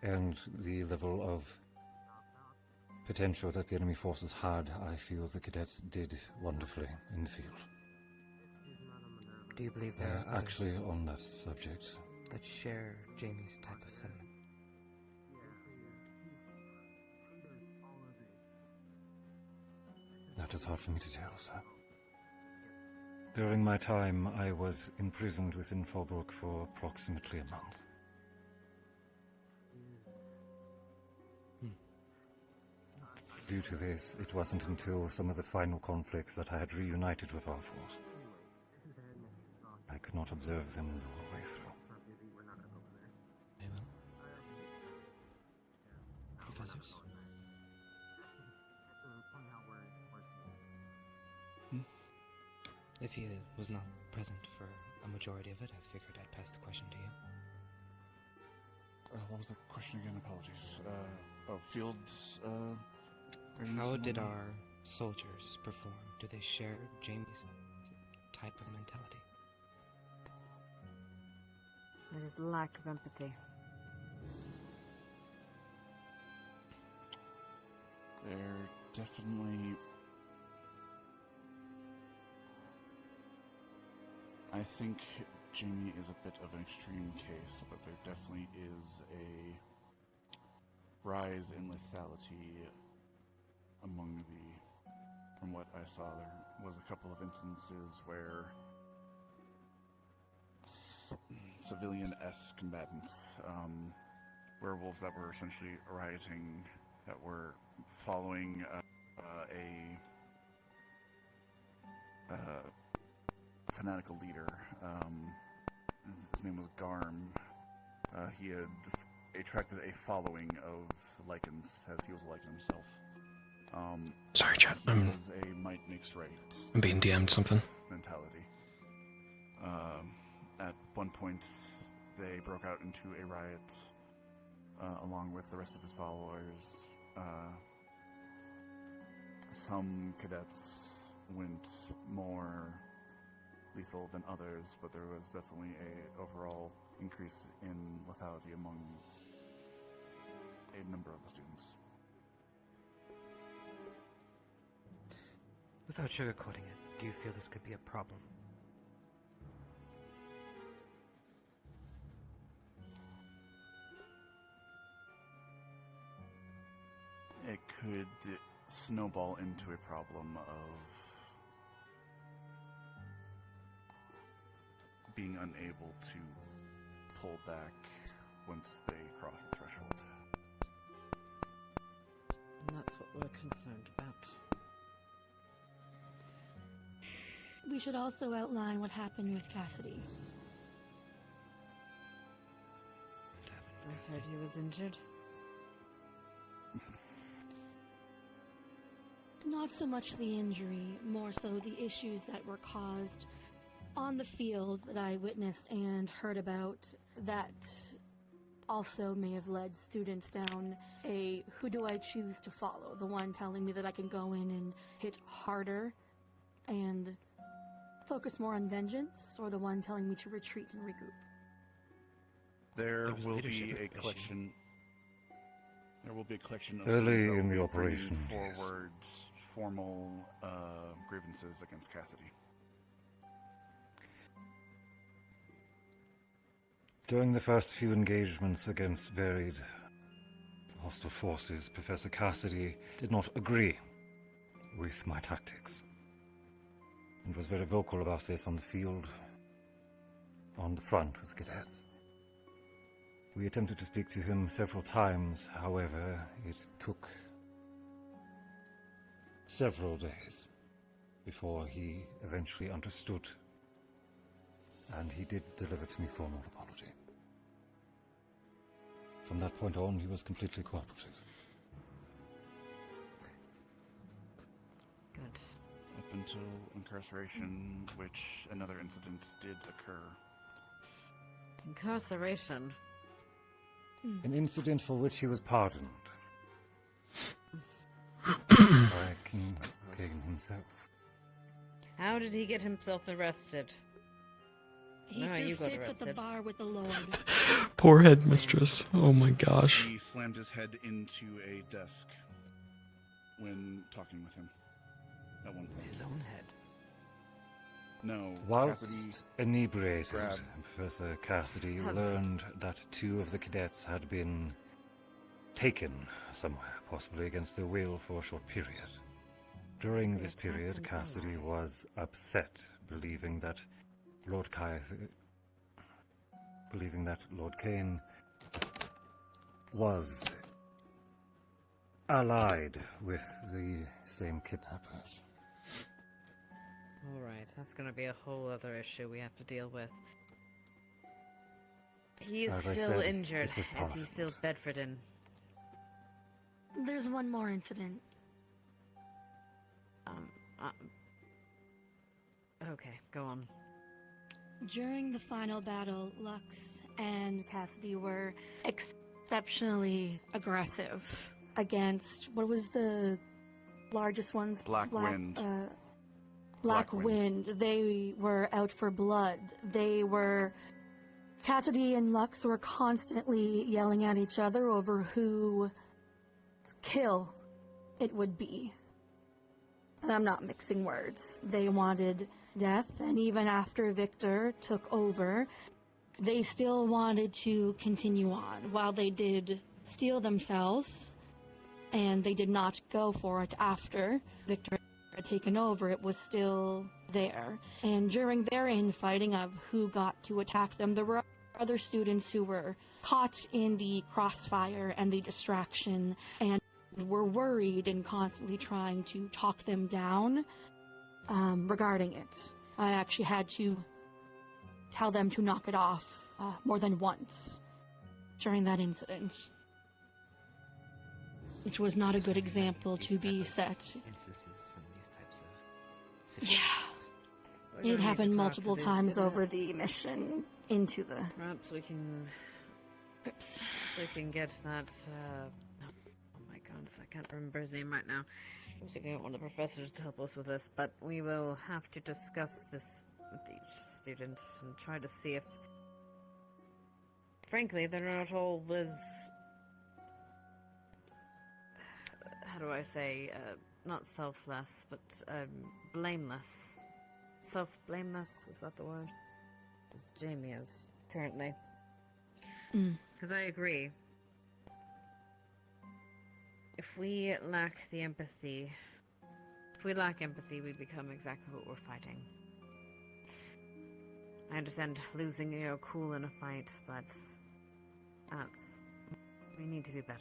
and the level of potential that the enemy forces had, I feel the cadets did wonderfully in the field. Do you believe there are Actually, others on that subject, that share Jamie's type of sentiment? that is hard for me to tell, sir. During my time, I was imprisoned within Fallbrook for approximately a month. Due to this, it wasn't until some of the final conflicts that I had reunited with our force. I could not observe them the whole way through. Very well. Professors? If he was not present for a majority of it, I figured I'd pass the question to you. What was the question again? Apologies. Fields. How did our soldiers perform? Do they share Jamie's type of mentality? There is lack of empathy. They're definitely. I think Jamie is a bit of an extreme case, but there definitely is a rise in lethality among the. From what I saw, there was a couple of instances where civilian-esque combatants, werewolves that were essentially rioting, that were following a fanatical leader. His name was Garm. He had attracted a following of Lycans, as he was a Lycan himself. Sorry, chat. He was a might makes right. I'm being DM'd something. Mentality. At one point, they broke out into a riot along with the rest of his followers. Some cadets went more lethal than others, but there was definitely a overall increase in lethality among a number of the students. Without sugarcoating it, do you feel this could be a problem? It could snowball into a problem of being unable to pull back once they cross the threshold. And that's what we're concerned about. We should also outline what happened with Cassidy. I heard he was injured. Not so much the injury, more so the issues that were caused on the field that I witnessed and heard about that also may have led students down a who do I choose to follow? The one telling me that I can go in and hit harder and focus more on vengeance, or the one telling me to retreat and regroup? There will be a collection. There will be a collection of Early students that in will the be bringing operation, yes. forward formal grievances against Cassidy. During the first few engagements against varied hostile forces, Professor Cassidy did not agree with my tactics, and was very vocal about this on the field, on the front with cadets. We attempted to speak to him several times, however, it took several days before he eventually understood, and he did deliver to me formal apology. From that point on, he was completely cooperative. Good. Up until incarceration, which another incident did occur. Incarceration. An incident for which he was pardoned. By King himself. How did he get himself arrested? He No, threw you got fits at the arrested. bar with the Lord. Poor headmistress. Oh my gosh. He slammed his head into a desk when talking with him at one point. His own head. No, Whilst Cassidy inebriated, grabbed- Professor Cassidy Has- learned that 2 of the cadets had been taken somewhere, possibly against their will for a short period. During this period, Cassidy was upset, believing that Lord Kane was allied with the same kidnappers. Alright, that's gonna be a whole other issue we have to deal with. He is As I still said, injured. it was Is he pardoned. still bedridden? There's one more incident. Okay, go on. During the final battle, Lux and Cassidy were exceptionally aggressive against what was the largest ones? Black Wind. Black Black Wind. They were out for blood. Cassidy and Lux were constantly yelling at each other over who kill it would be. And I'm not mixing words. They wanted death, and even after Victor took over, they still wanted to continue on. While they did steal themselves, and they did not go for it after Victor had taken over, it was still there. And during their infighting of who got to attack them, there were other students who were caught in the crossfire and the distraction and were worried and constantly trying to talk them down regarding it. I actually had to tell them to knock it off more than once during that incident. Which was not a good example to be set. Instances and these types of Yeah. We're gonna It need happened to talk multiple to these times over cadets. the mission into the Perhaps we can. crypts. So we can get that. Oh my god, I can't remember his name right now. I was thinking of one of the professors to help us with this, but we will have to discuss this with each student and try to see if. Frankly, they're not all as. How do I say? Not selfless, but blameless. Self-blameless, is that the word? As Jamie is currently. Mm. Because I agree. If we lack empathy, we become exactly what we're fighting. I understand losing your cool in a fight, but we need to be better.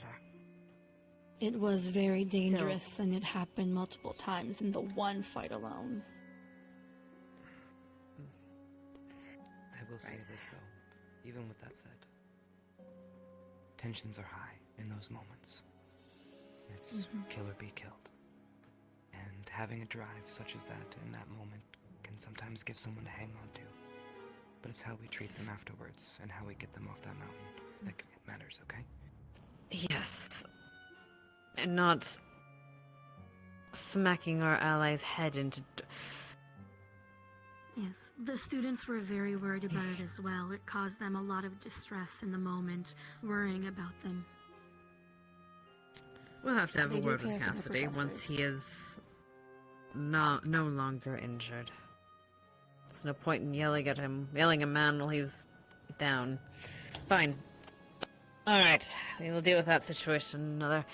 It was very dangerous, and it happened multiple times in the one fight alone. I will say this though, even with that said, tensions are high in those moments. It's kill or be killed. And having a drive such as that in that moment can sometimes give someone to hang on to. But it's how we treat them afterwards and how we get them off that mountain that matters, okay? Yes. And not smacking our allies' head into... Yes, the students were very worried about it as well. It caused them a lot of distress in the moment, worrying about them. We'll have to have They a do word care with for the Cassidy once professors. he is no longer injured. There's no point in yelling at a man while he's down. Fine. Alright, we will deal with that situation another.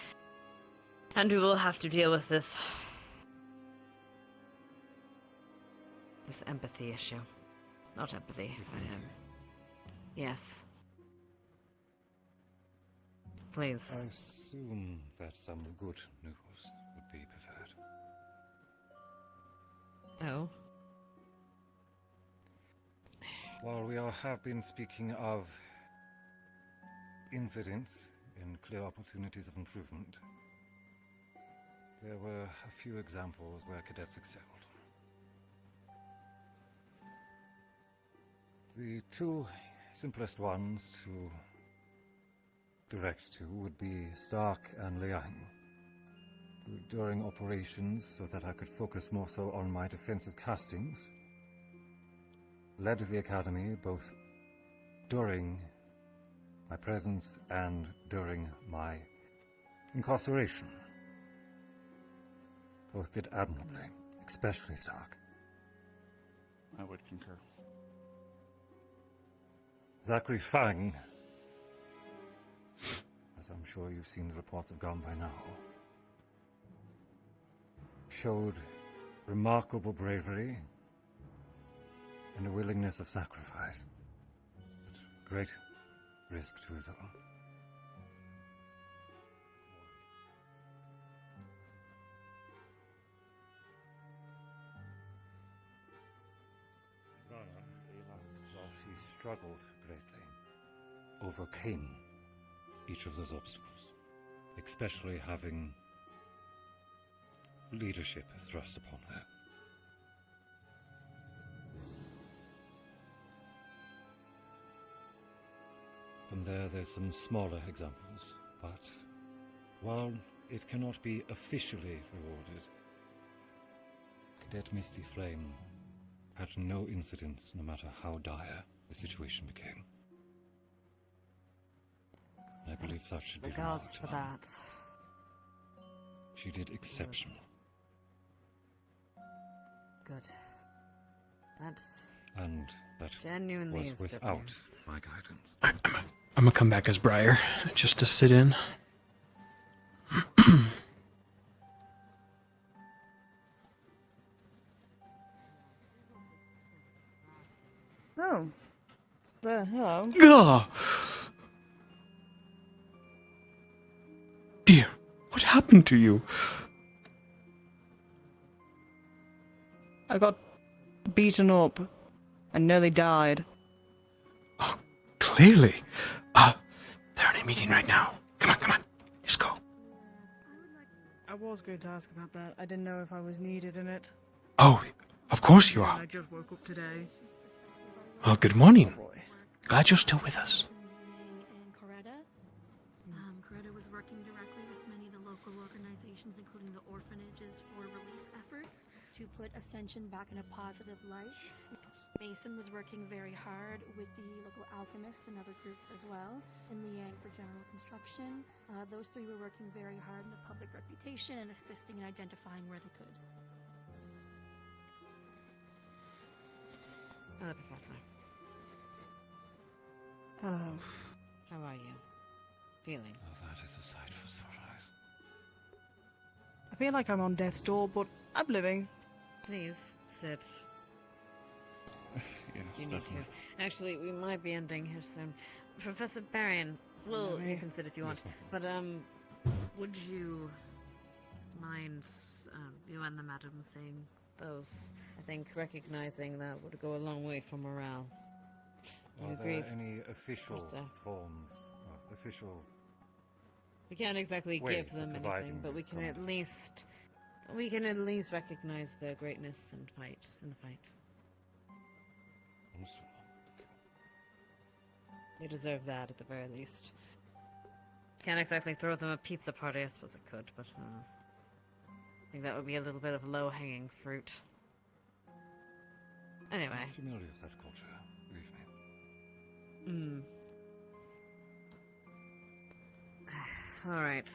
And we will have to deal with this empathy issue. Not empathy. Yes. Please. I assume that some good news would be preferred. Oh? While we have been speaking of incidents and clear opportunities of improvement, there were a few examples where cadets excelled. The two simplest ones to direct to would be Stark and Liang. During operations, so that I could focus more so on my defensive castings, led the Academy both during my presence and during my incarceration. Both did admirably, especially Stark. I would concur. Zachary Fang, as I'm sure you've seen the reports have gone by now, showed remarkable bravery and a willingness of sacrifice, but great risk to his own. While she struggled greatly, overcame each of those obstacles, especially having leadership thrust upon her. From there's some smaller examples, but while it cannot be officially rewarded, Cadet Misty Flame had no incidents, no matter how dire the situation became. I believe that should be Regards remarked for on. that. She did exceptional. Good. That's And that genuinely was is good without news. my guidance. I'm gonna come back as Briar, just to sit in. Oh. Hello. Gah! Dear, what happened to you? I got beaten up and nearly died. Clearly. They're in a meeting right now. Come on. Let's go. I was going to ask about that. I didn't know if I was needed in it. Oh, of course you are. I just woke up today. Well, good morning. Glad you're still with us. Coretta was working directly with many of the local organizations, including the orphanages, for relief efforts to put Ascension back in a positive light. Mason was working very hard with the local alchemists and other groups as well, and Liang for general construction. Those three were working very hard in the public reputation and assisting in identifying where they could. Hello, Professor. Hello. How are you? Feeling? Oh, that is a sight for sore eyes. I feel like I'm on death's door, but I'm living. Please, sit. Yes, You need definitely. to. Actually, we might be ending here soon. Professor Barian, well, you can sit if you want. But, would you mind, you and the madam saying those? I think recognizing that would go a long way for morale. Do you Are agree? there any official Professor? forms, official... We can't exactly ways give of them providing anything, but we this can at least recognize their greatness and fight in the fight. Understood. They deserve that at the very least. Can't exactly throw them a pizza party. I suppose I could, but I think that would be a little bit of low-hanging fruit. Anyway. I'm familiar with that culture, believe me. Alright.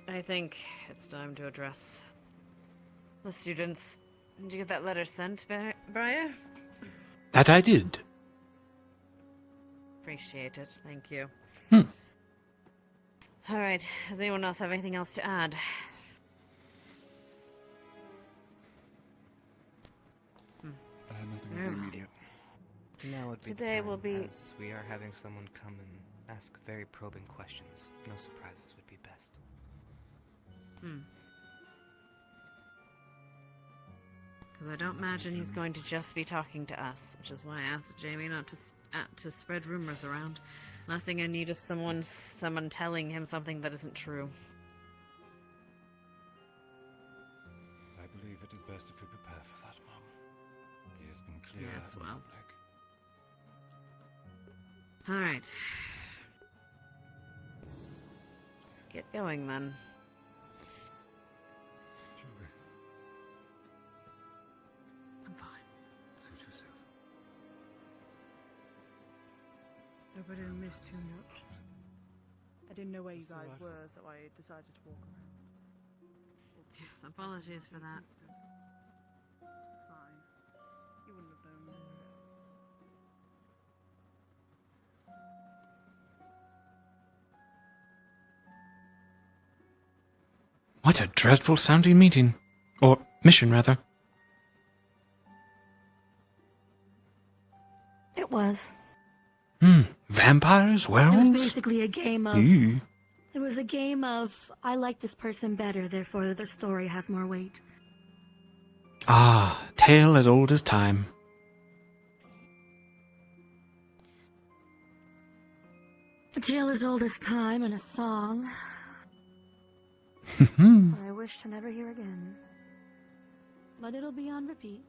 I think it's time to address The students. Did you get that letter sent, Briar? That I did. Appreciate it. Thank you. Hmm. Alright, does anyone else have anything else to add? I had nothing Yeah. in the immediate. Now would be the Today time, will be- as we are having someone come and ask very probing questions. No surprises would be best. Because I don't imagine he's going to just be talking to us, which is why I asked Jamie not to spread rumors around. Last thing I need is someone telling him something that isn't true. I believe it is best if we prepare for that, Mom. He has been clear. Yes, and well. public. Alright. Let's get going then. Shall we? I'm fine. Suit yourself. Hope I didn't miss too much. I didn't know where you guys were, so I decided to walk around. Yes, apologies for that. Fine. You wouldn't have known. What a dreadful sounding meeting. Or mission, rather. It was. Vampires? It was Werewolves? basically a game of. Ew. It was a game of I like this person better, therefore their story has more weight. Ah, tale as old as time. A tale as old as time and a song Hmm. I wish to never hear again. But it'll be on repeat.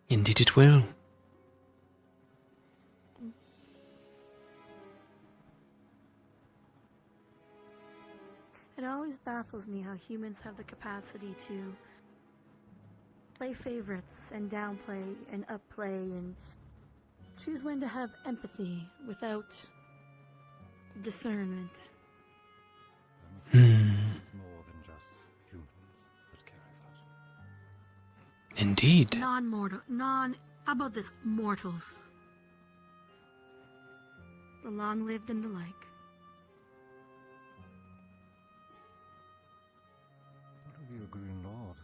Indeed it will. It always baffles me how humans have the capacity to play favorites and downplay and upplay and choose when to have empathy without discernment. I'm afraid it's more than just humans that carry that. Indeed. How about this? Mortals. The long-lived and the like. What of you, Green Lord?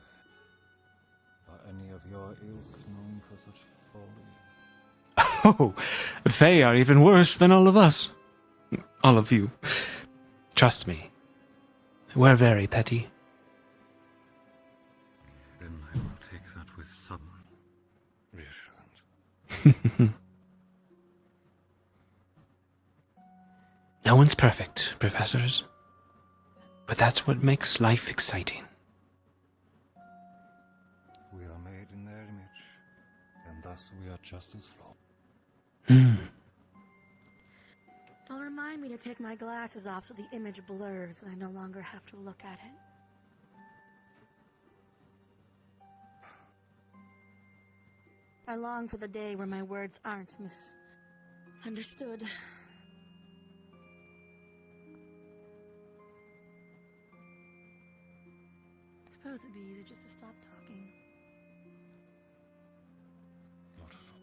Are any of your ilk known for such folly? Oh, they are even worse than all of us. All of you. Trust me. We're very petty. Then I will take that with some reassurance. No one's perfect, professors. But that's what makes life exciting. We are made in their image, and thus we are just as flawed. Well, remind me to take my glasses off so the image blurs and I no longer have to look at it. I long for the day where my words aren't misunderstood. I suppose it'd be easier just to stop talking. Not at all.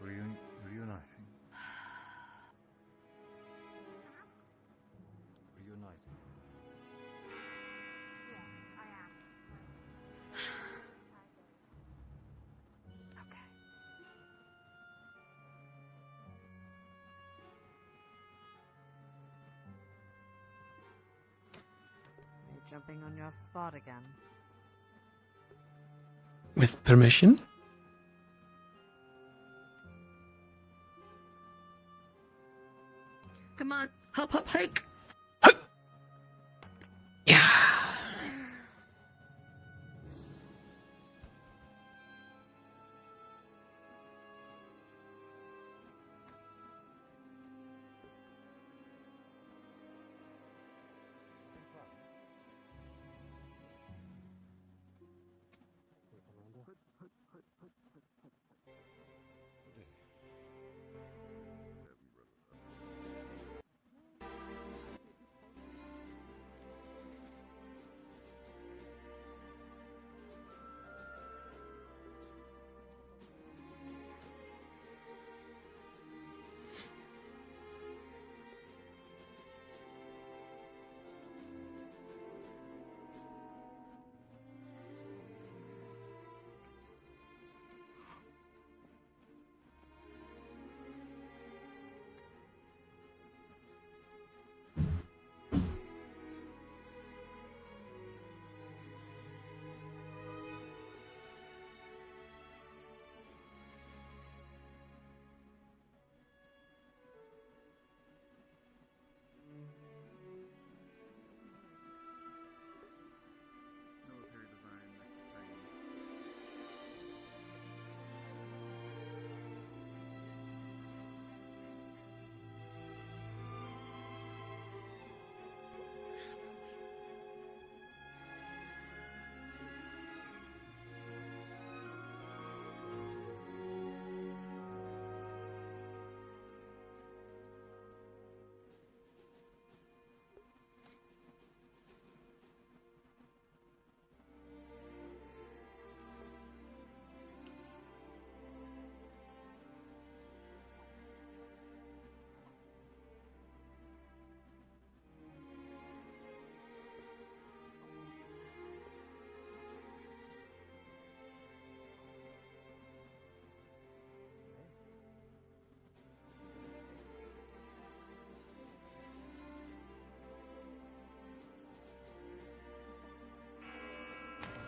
Reuniting. Reuniting. Are you jumping on your spot again? With permission? Come on, hop, hop, hike!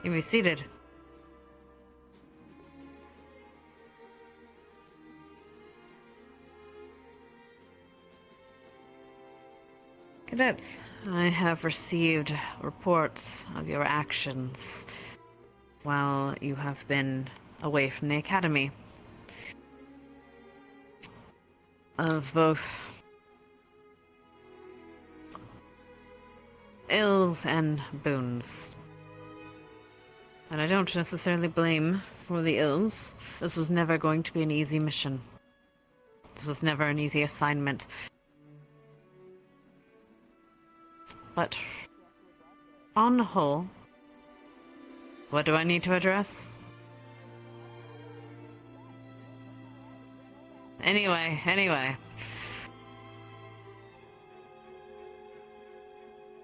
You may be seated. Cadets, I have received reports of your actions while you have been away from the academy. Of both ills and boons. And I don't necessarily blame for the ills. This was never going to be an easy mission. This was never an easy assignment. But on the whole, what do I need to address? Anyway.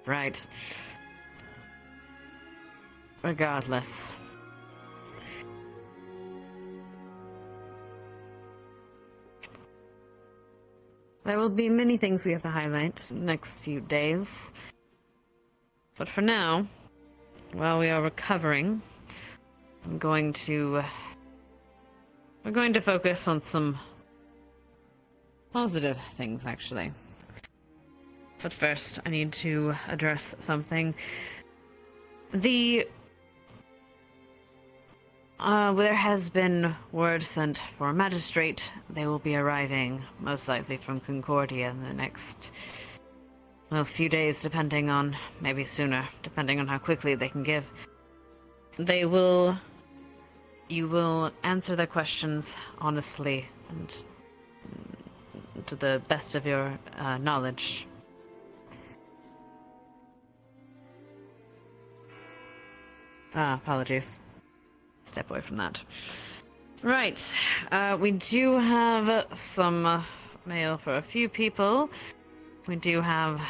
Right. Regardless. There will be many things we have to highlight in the next few days. But for now, while we are recovering, we're going to focus on some positive things, actually. But first, I need to address something. There has been word sent for a magistrate. They will be arriving, most likely from Concordia, in the next, few days, depending on, maybe sooner, depending on how quickly they can give. You will answer their questions honestly and to the best of your knowledge. Apologies. Step away from that. Right. We do have some mail for a few people. We do have...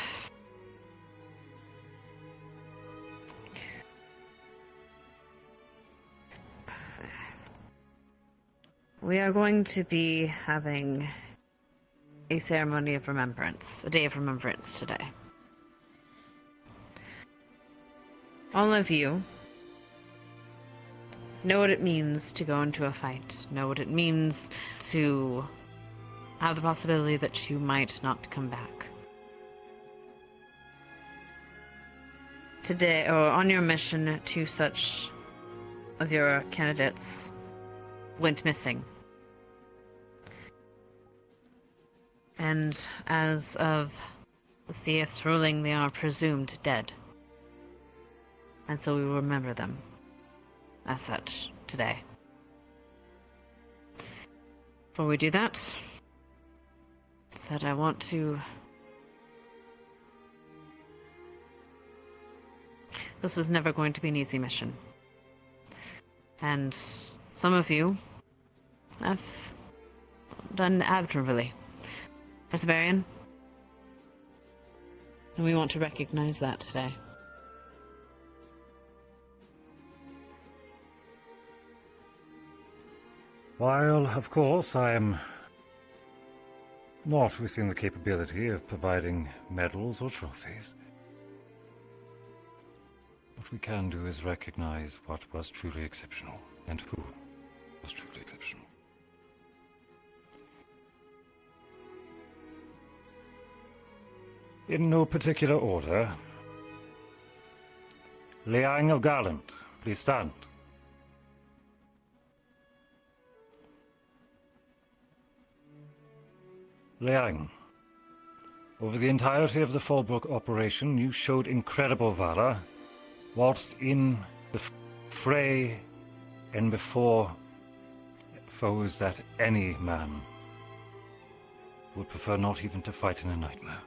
We are going to be having a ceremony of remembrance, a day of remembrance today. All of you know what it means to go into a fight, know what it means to have the possibility that you might not come back. Today, or on your mission, two such of your candidates went missing. And as of the CF's ruling, they are presumed dead. And so we will remember them as such today. Before we do that, I want to... This is never going to be an easy mission. And some of you have done admirably. Barbarian. And we want to recognize that today. While, of course, I am not within the capability of providing medals or trophies, what we can do is recognize what was truly exceptional and who was truly exceptional. In no particular order, Liang of Garland, please stand. Liang, over the entirety of the Fallbrook operation, you showed incredible valor, whilst in the fray and before foes that any man would prefer not even to fight in a nightmare,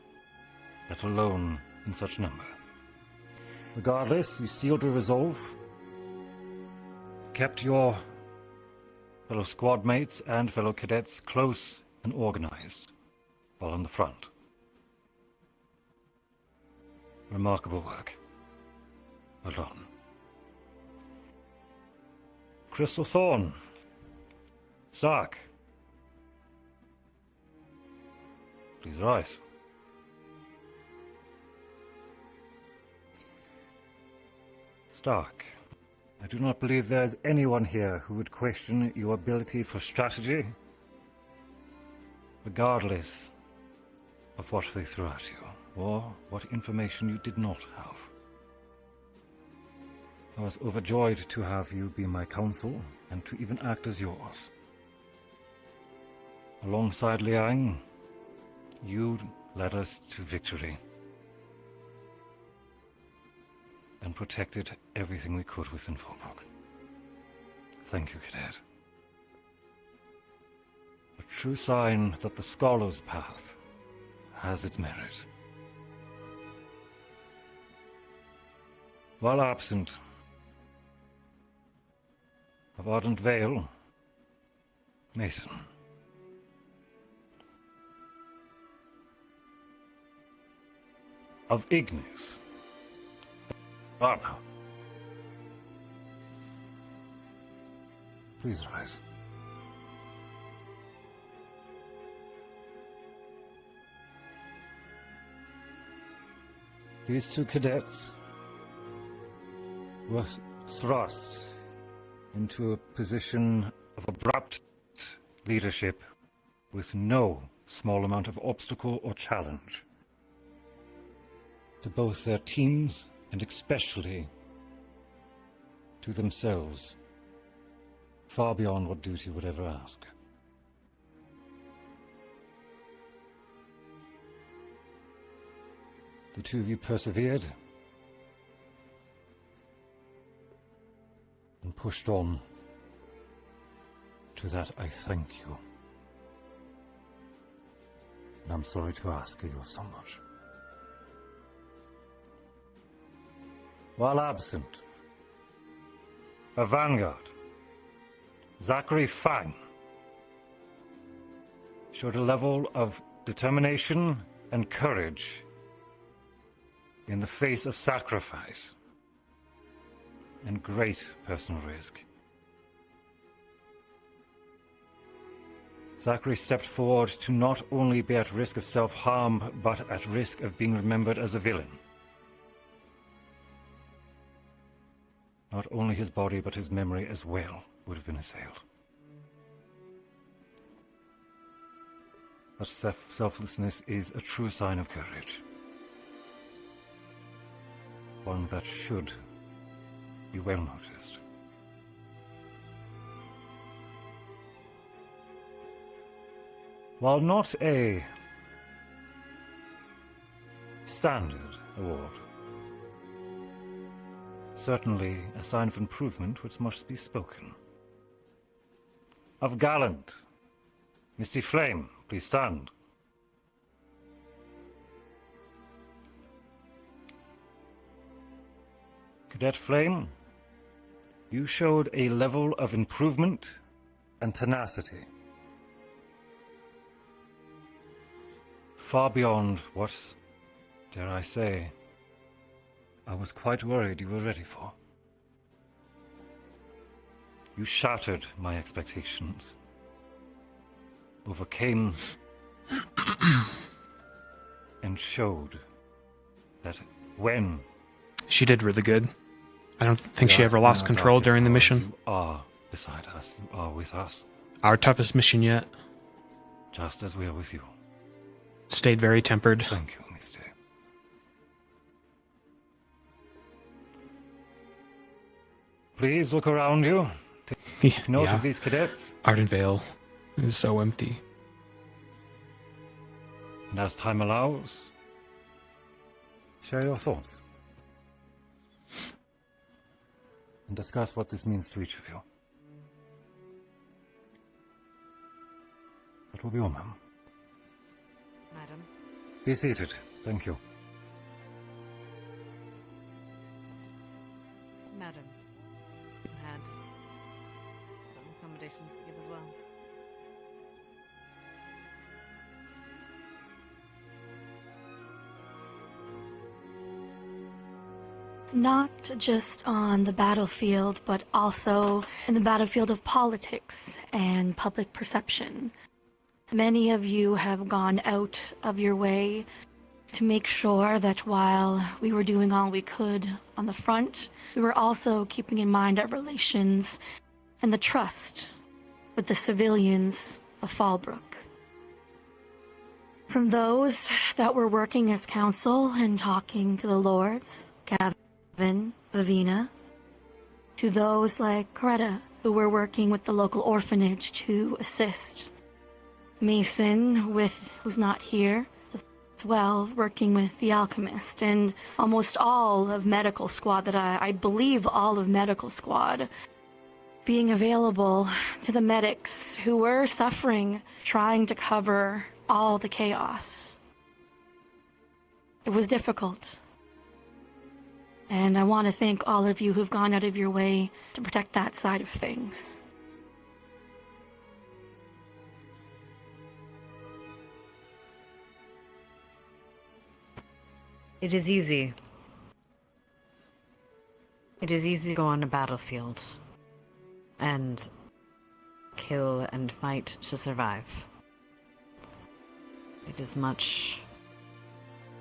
let alone in such number. Regardless, you steeled your resolve, kept your fellow squad mates and fellow cadets close and organized, while on the front. Remarkable work. Well done. Crystal Thorn. Stark. Please rise. Stark, I do not believe there is anyone here who would question your ability for strategy, regardless of what they threw at you, or what information you did not have. I was overjoyed to have you be my counsel, and to even act as yours. Alongside Liang, you led us to victory, and protected everything we could within Fallbrook. Thank you, Cadet. A true sign that the scholar's path has its merit. While absent of Ardent Vale, Mason. Of Ignis, Arna. Please rise. These two cadets were thrust into a position of abrupt leadership with no small amount of obstacle or challenge to both their teams and especially to themselves, far beyond what duty would ever ask. The two of you persevered and pushed on. To that I thank you. And I'm sorry to ask you of so much. While absent, a vanguard, Zachary Fang, showed a level of determination and courage in the face of sacrifice and great personal risk. Zachary stepped forward to not only be at risk of self-harm, but at risk of being remembered as a villain. Not only his body, but his memory as well would have been assailed. Such selflessness is a true sign of courage. One that should be well noticed. While not a standard award, certainly a sign of improvement which must be spoken. Of Gallant, Misty Flame, please stand. Cadet Flame, you showed a level of improvement and tenacity far beyond what, dare I say, I was quite worried you were ready for. You shattered my expectations, overcame and showed that when she did really good. I don't think she we are ever lost in our control darkest during the hour, mission. You are beside us. You are with us. Our toughest mission yet. Just as we are with you. Stayed very tempered. Thank you, Misty. Please look around you. Take note of these cadets. Arden Vale is so empty. And as time allows, share your thoughts. And discuss what this means to each of you. That will be all, ma'am. Madam. Be seated. Thank you. Madam, you had some accommodations to give as well. Not just on the battlefield, but also in the battlefield of politics and public perception. Many of you have gone out of your way to make sure that while we were doing all we could on the front, we were also keeping in mind our relations and the trust with the civilians of Fallbrook. From those that were working as counsel and talking to the lords, Gavin, Lavina, to those like Coretta, who were working with the local orphanage to assist. Mason, who's not here, as well, working with the alchemist, and almost all of medical squad I believe all of medical squad being available to the medics who were suffering, trying to cover all the chaos. It was difficult. And I want to thank all of you who've gone out of your way to protect that side of things. It is easy. It is easy to go on a battlefield and kill and fight to survive. It is much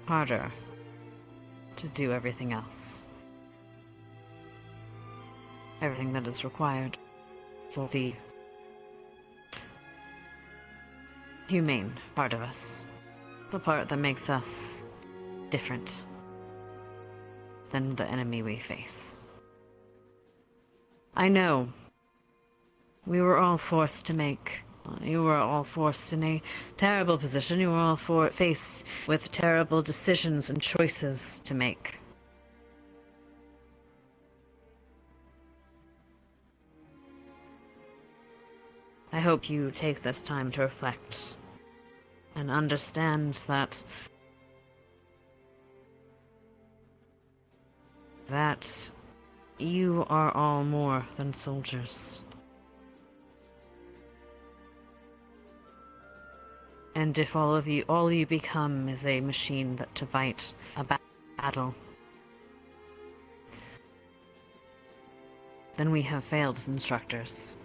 harder to do everything else. Everything that is required for the humane part of us. The part that makes us different than the enemy we face. I know we were all forced to make. You were all forced in a terrible position. You were all faced with terrible decisions and choices to make. I hope you take this time to reflect and understand that you are all more than soldiers. And if all you become is a machine to fight a battle, then we have failed as instructors.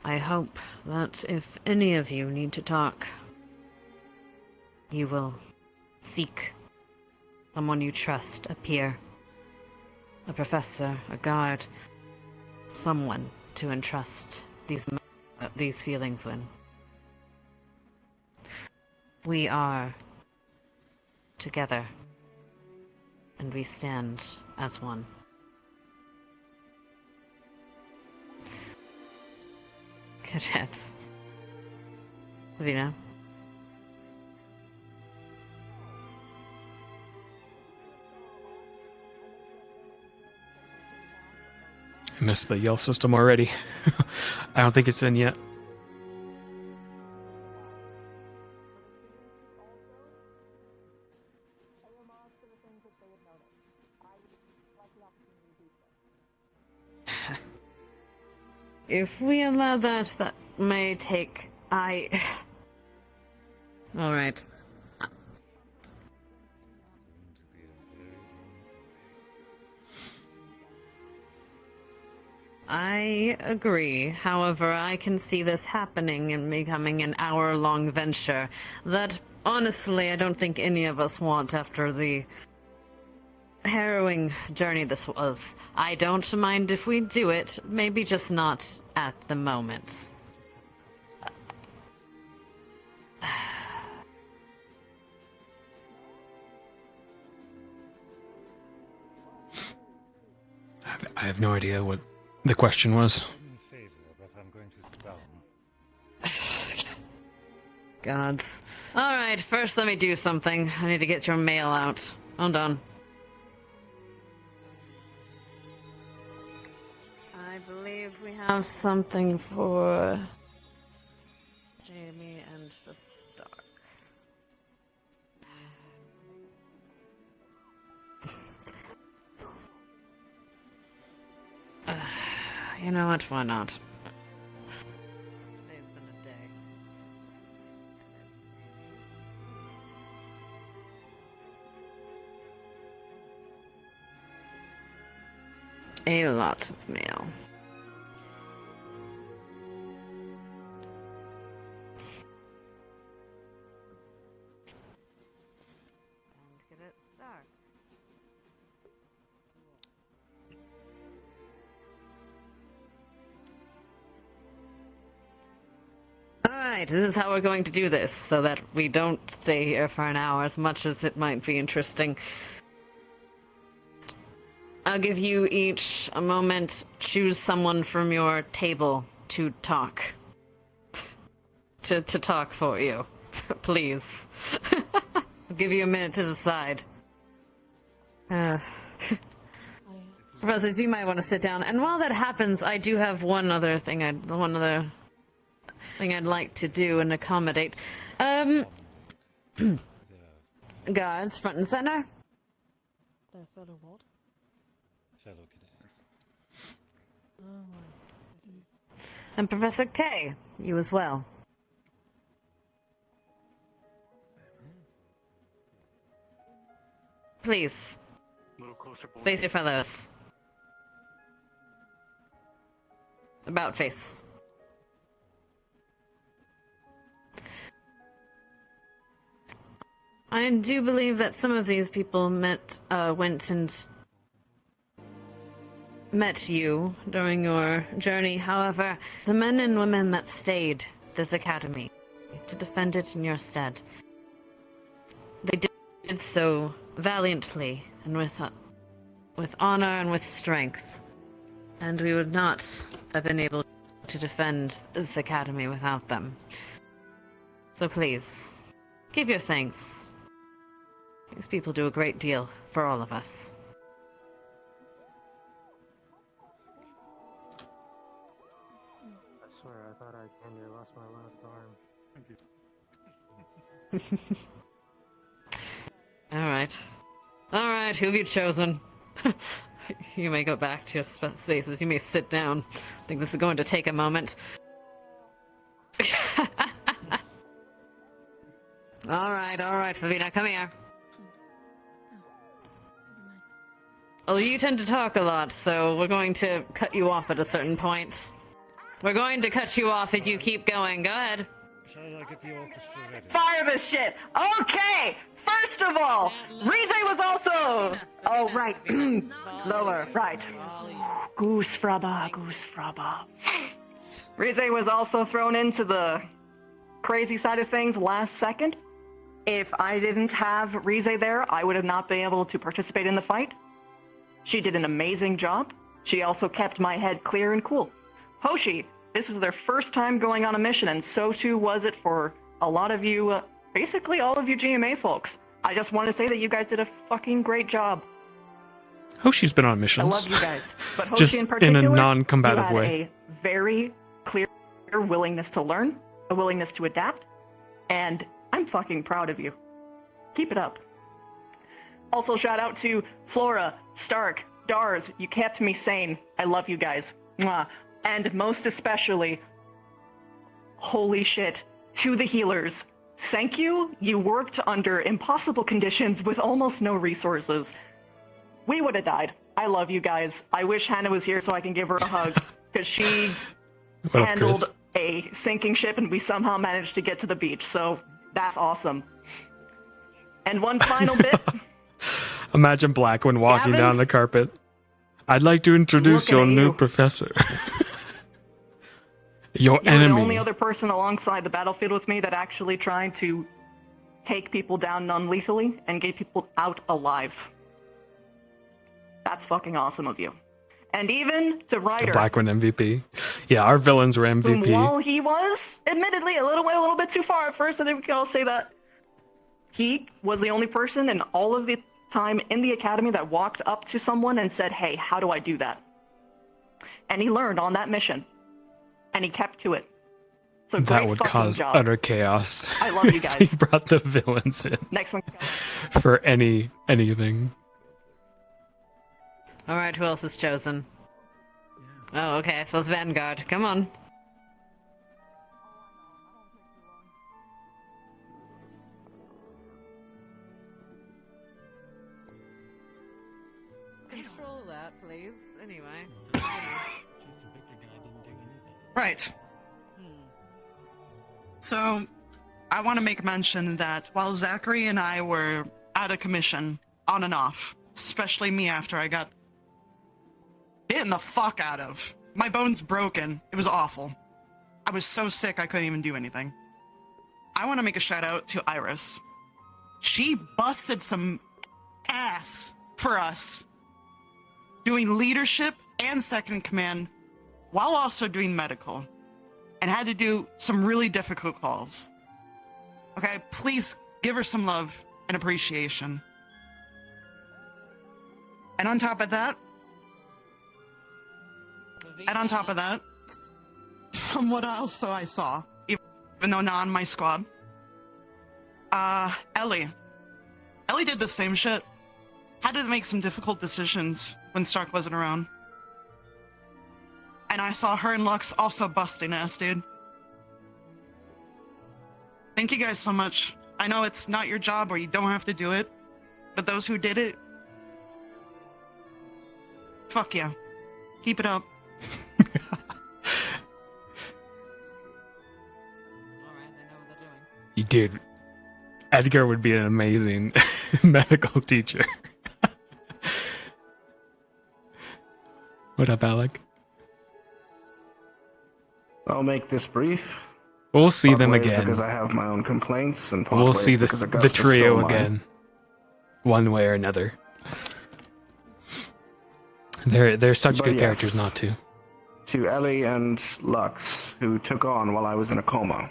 I hope that if any of you need to talk, you will seek someone you trust, a peer, a professor, a guard, someone to entrust these feelings in. We are together, and we stand as one. Cadets. Lavina. I missed the yell system already. I don't think it's in yet. If we allow that may take... Alright. I agree. However, I can see this happening and becoming an hour-long venture that, honestly, I don't think any of us want after the harrowing journey this was. I don't mind if we do it, maybe just not at the moment. I have no idea what the question was. Gods. Alright, first let me do something. I need to get your mail out. Hold on. I believe we have something for Jamie and the Stark. You know what? Why not? Today's been a day. A lot of mail. it, Stark. Alright, this is how we're going to do this, so that we don't stay here for an hour, as much as it might be interesting. I'll give you each a moment. Choose someone from your table to talk. To talk for you. Please. I'll give you a minute to decide. Professors, you might want to sit down. And while that happens, I do have one other thing I'd like to do and accommodate. Guards, front and center. The fellow what? Fellow cadets. Oh, I see. And Professor K, you as well. Please. Face your fellows. About face. I do believe that some of these people went and met you during your journey. However, the men and women that stayed this academy to defend it in your stead, they did so valiantly and with honor and with strength. And we would not have been able to defend this academy without them. So please, give your thanks. These people do a great deal for all of us. I swear, I thought I damn near lost my left arm. Thank you. Alright, who have you chosen? You may go back to your spaces. You may sit down. I think this is going to take a moment. Alright, Favina, come here. Well, you tend to talk a lot, so we're going to cut you off at a certain point. We're going to cut you off if you keep going. Go ahead. Shall I get the orchestra ready? Fire this shit! Okay! First of all, Rize was also... Oh, right. Lower, right. Goose fraba. Rize was also thrown into the crazy side of things last second. If I didn't have Rize there, I would have not been able to participate in the fight. She did an amazing job. She also kept my head clear and cool. Hoshi, this was their first time going on a mission, and so too was it for a lot of you, basically all of you GMA folks. I just want to say that you guys did a fucking great job. Hoshi's been on missions. I love you guys, but Hoshi Just in particular, in a non-combative you had way. a very clear willingness to learn, a willingness to adapt, and I'm fucking proud of you. Keep it up. Also, shout out to Flora, Stark, Dars. You kept me sane. I love you guys. Mwah. And most especially, holy shit, to the healers. Thank you. You worked under impossible conditions with almost no resources. We would have died. I love you guys. I wish Hannah was here so I can give her a hug, because she handled a sinking ship and we somehow managed to get to the beach, so that's awesome. And one final bit. Imagine Blackwind walking Gavin? down the carpet. I'd like to introduce Looking your at new you. professor. Your You're the only enemy. other person alongside the battlefield with me that actually tried to take people down non-lethally and get people out alive. That's fucking awesome of you. And even to Ryder, Blackwind MVP. Yeah, our villains were whom, MVP. while he was admittedly a little bit too far at first, I think we can all say that he was the only person in all of the time in the academy that walked up to someone and said, "Hey, how do I do that?" And he learned on that mission, and he kept to it. So That great would fucking cause job. utter chaos. I love you if guys. he brought the villains in Next one. for anything. Alright, who else is chosen? Oh, okay, so it's Vanguard. Come on. Control that, please. Anyway. Right. So, I want to make mention that while Zachary and I were out of commission, on and off. Especially me after I got bitten the fuck out of. My bone's broken. It was awful. I was so sick I couldn't even do anything. I want to make a shout out to Iris. She busted some ass for us, doing leadership and second command, while also doing medical, and had to do some really difficult calls. Okay, please give her some love and appreciation. And on top of that, from what else I saw, even though not on my squad, Ellie did the same shit. Had to make some difficult decisions when Stark wasn't around. And I saw her and Lux also busting ass, dude. Thank you guys so much. I know it's not your job or you don't have to do it, but those who did it, fuck yeah. Keep it up. Dude, Edgar would be an amazing medical teacher. What up, Alec? I'll make this brief. We'll see Part them ways again. Because I have my own complaints, and part We'll ways see the because Augustus trio stole mine. again, one way or another. They're such But good yes. characters not to. To Ellie and Lux, who took on while I was in a coma.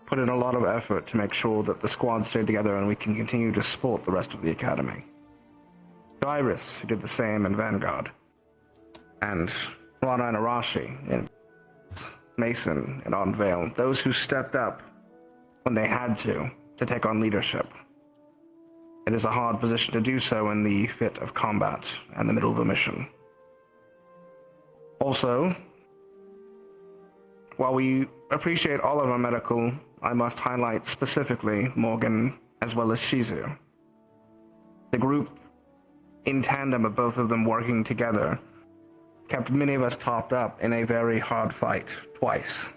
Put in a lot of effort to make sure that the squad stayed together and we can continue to support the rest of the academy. To Iris, who did the same in Vanguard. And Rana and Arashi, and Mason and on Vale, those who stepped up when they had to take on leadership. It is a hard position to do so in the fit of combat and the middle of a mission. Also, while we appreciate all of our medical, I must highlight specifically Morgan as well as Shizu. The group, in tandem of both of them working together, kept many of us topped up in a very hard fight twice.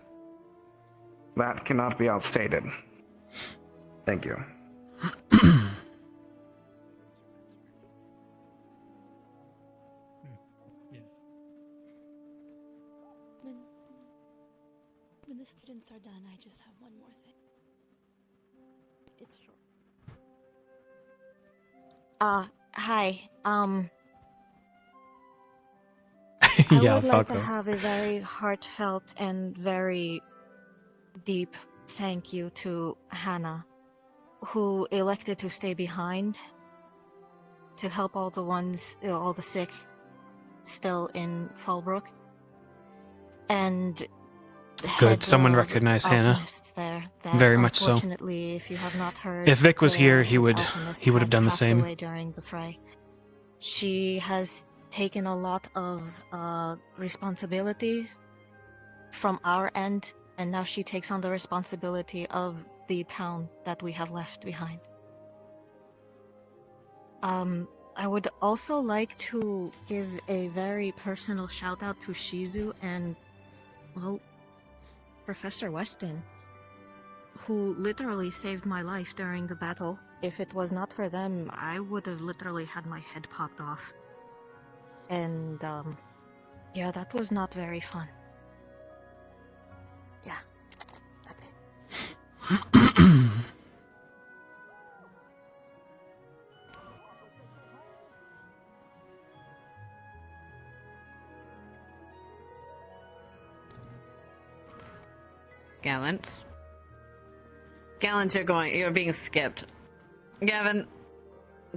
That cannot be outstated. Thank you. When the students are done, I just have one more thing. It's short. Hi. Yeah, I would like to Falco. have a very heartfelt and very deep thank you to Hannah, who elected to stay behind to help all the sick still in Fallbrook. And Good. Someone recognized Hannah. Very much so. Unfortunately, if you have not heard, If Vic was here, the he would alchemist have had done the passed same. away during the fray. She has taken a lot of responsibilities from our end, and now she takes on the responsibility of the town that we have left behind. I would also like to give a very personal shout out to Shizu and, well, Professor Weston, who literally saved my life during the battle. If it was not for them, I would have literally had my head popped off. And, yeah, that was not very fun. Yeah, that's it. Gallant, you're being skipped. Gavin,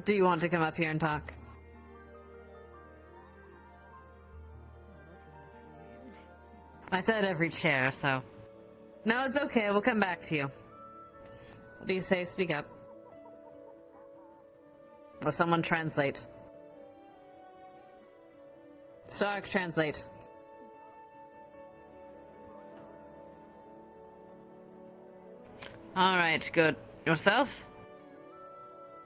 do you want to come up here and talk? I said every chair, so... No, it's okay, we'll come back to you. What do you say? Speak up. Or someone translate. Stark, translate. Alright, good. Yourself?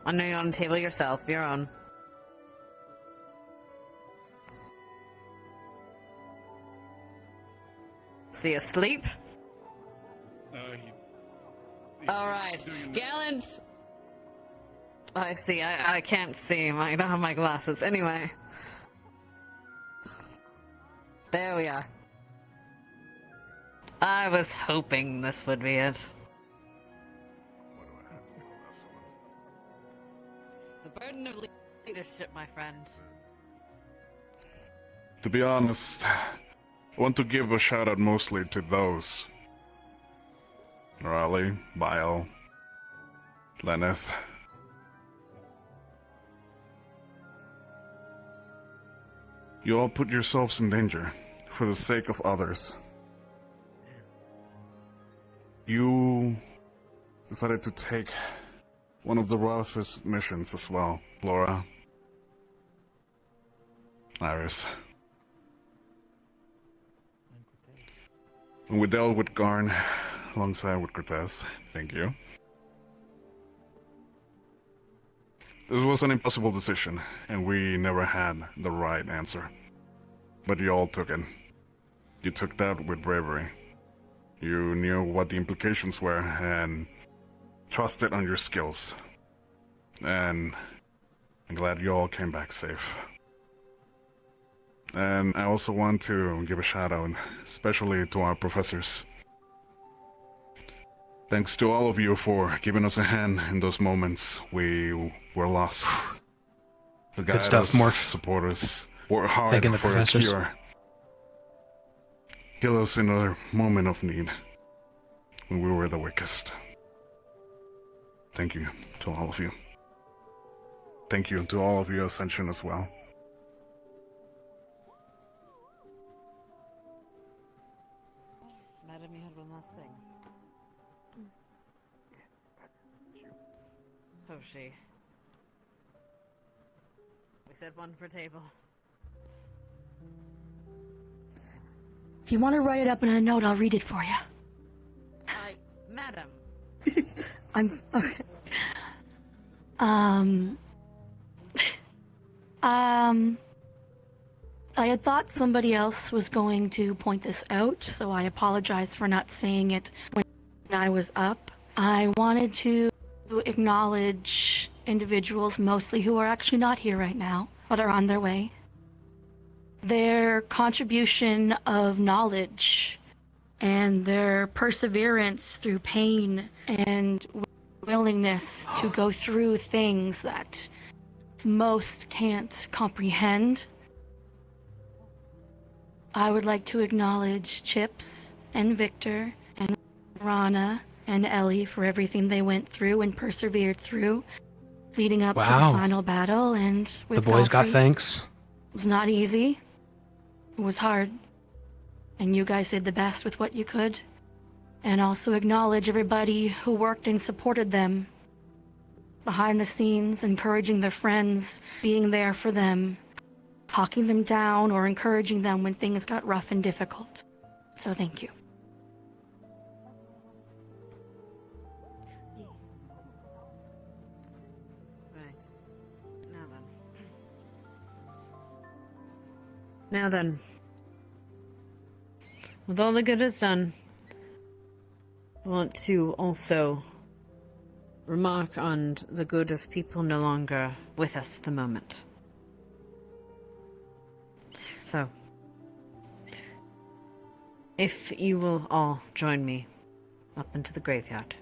I know you're on the table yourself, your own. See asleep? Alright. Gallant! I see. I can't see. I don't have my glasses. Anyway. There we are. I was hoping this would be it. The burden of leadership, my friend. To be honest, I want to give a shout out mostly to those. Raleigh, Bile, Lenneth. You all put yourselves in danger for the sake of others. You decided to take one of the roughest missions as well, Laura. Iris. And we dealt with Garn alongside with Cortez. Thank you. This was an impossible decision, and we never had the right answer. But you all took it. You took that with bravery. You knew what the implications were, and trusted on your skills. And I'm glad you all came back safe. And I also want to give a shout out, especially to our professors. Thanks to all of you for giving us a hand in those moments we were lost. To guide Good stuff, us, Morph. support us, work hard Thanking the for a professors. cure. Heal us in a moment of need, when we were the weakest. Thank you to all of you. Thank you to all of you, Ascension, as well. Madam, you had one last thing. Oh, she. We said one per table. If you want to write it up in a note, I'll read it for you. Madam. I'm okay. I had thought somebody else was going to point this out, so I apologize for not saying it when I was up. I wanted to acknowledge individuals mostly who are actually not here right now, but are on their way. Their contribution of knowledge and their perseverance through pain and willingness to go through things that most can't comprehend. I would like to acknowledge Chips and Victor and Rana and Ellie for everything they went through and persevered through, leading up to the final battle. And with The boys got Valkyrie, thanks. It was not easy. It was hard. And you guys did the best with what you could. And also acknowledge everybody who worked and supported them behind the scenes, encouraging their friends, being there for them, talking them down or encouraging them when things got rough and difficult. So thank you. Right. Now then. With all the good is done, I want to also remark on the good of people no longer with us at the moment. So, if you will all join me up into the graveyard.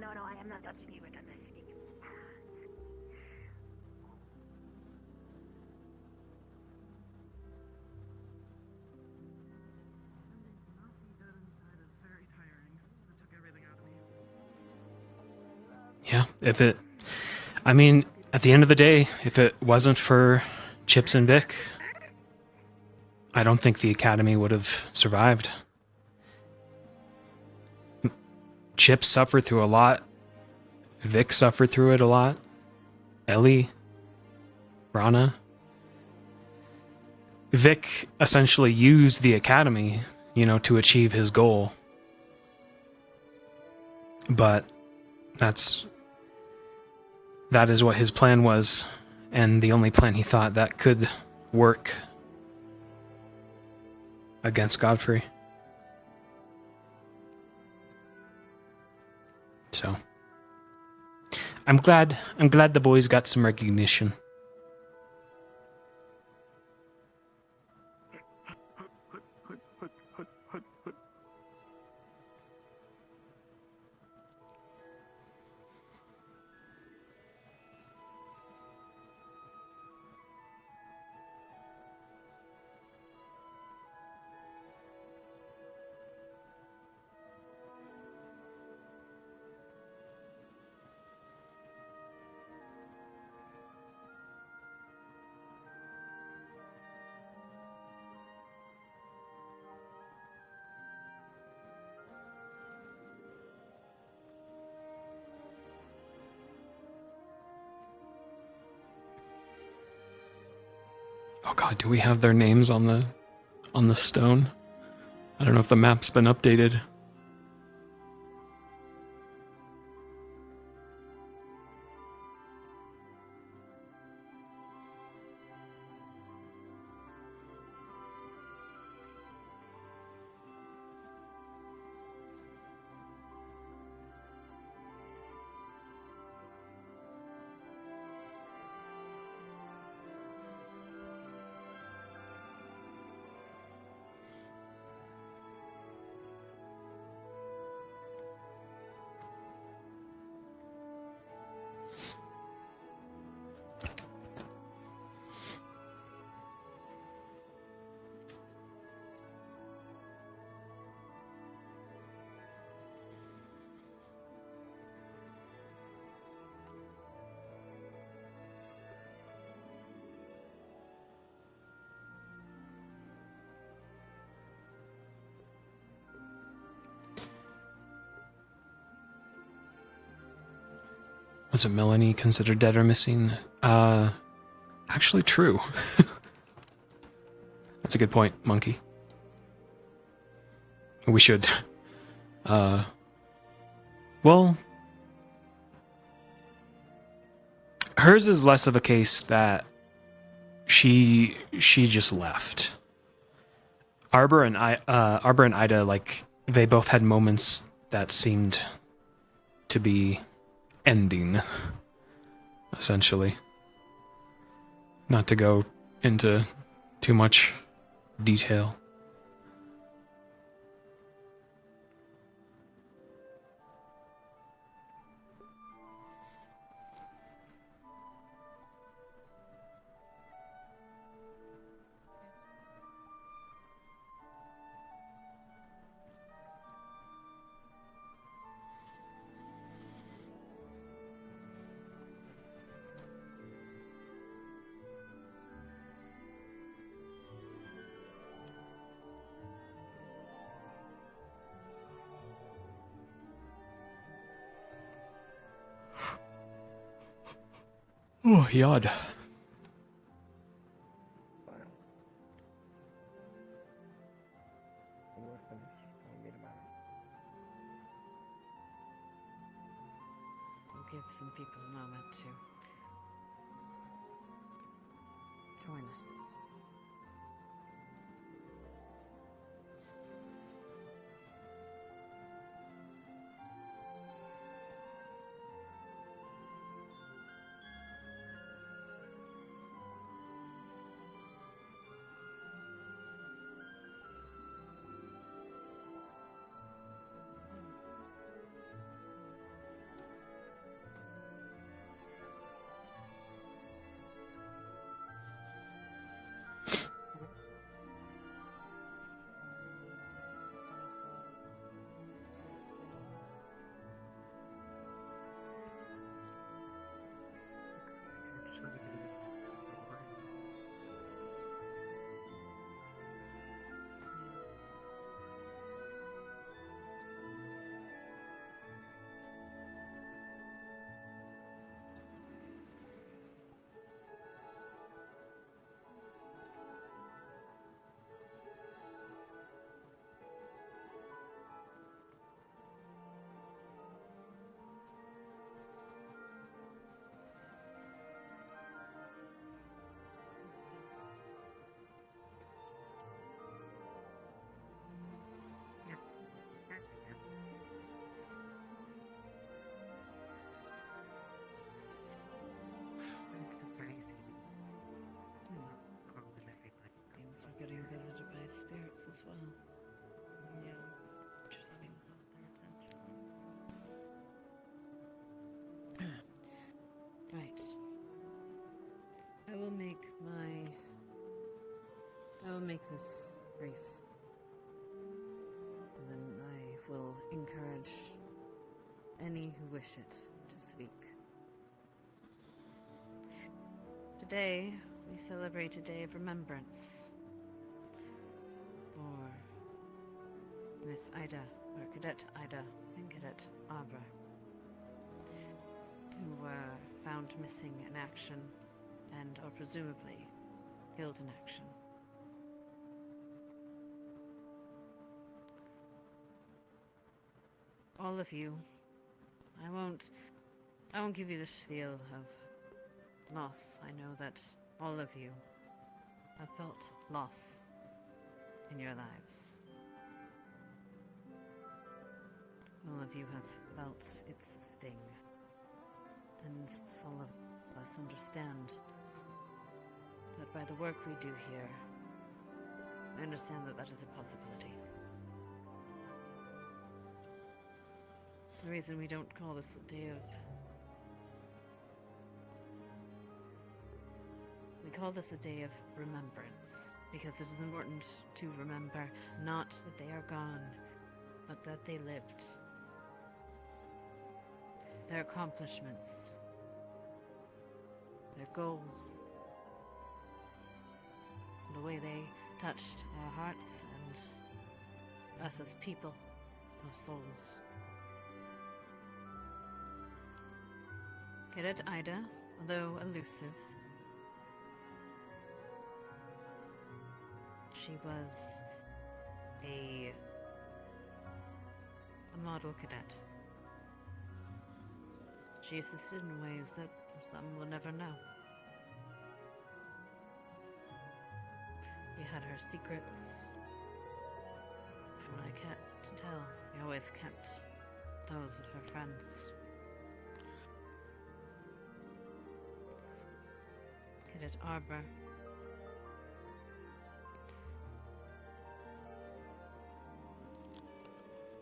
No, I am not touching you with this. Yeah, if it... I mean, at the end of the day, if it wasn't for Chips and Vic, I don't think the Academy would have survived. Chip suffered through a lot. Vic suffered through it a lot. Ellie. Rana. Vic essentially used the academy, to achieve his goal. But that is what his plan was, and the only plan he thought that could work against Godfrey. So I'm glad the boys got some recognition. Oh god, do we have their names on the stone? I don't know if the map's been updated. Was it Melanie considered dead or missing? Actually true. That's a good point, Monkey. We should. Well, hers is less of a case that she just left. Arbor and Ida, like, they both had moments that seemed to be ending, essentially. Not to go into too much detail. Oh, yod. We'll give some people a moment to join us. students are getting visited by spirits as well. Yeah. Interesting. Right. I will make this brief. And then I will encourage any who wish it to speak. Today, we celebrate a day of remembrance for Miss Ida, or Cadet Ida, and Cadet Arbor, who were found missing in action and are presumably killed in action. All of you, I won't give you the spiel of loss. I know that all of you have felt loss in your lives. All of you have felt its sting. And all of us understand that by the work we do here, we understand that that is a possibility. The reason we don't call this a day of... We call this a day of remembrance, because it is important to remember not that they are gone, but that they lived. Their accomplishments, their goals, the way they touched our hearts and us as people, our souls. Cadet Ida, although elusive, she was a model cadet. She assisted in ways that some will never know. She had her secrets. From what I kept to tell, she always kept those of her friends. Cadet Arbor.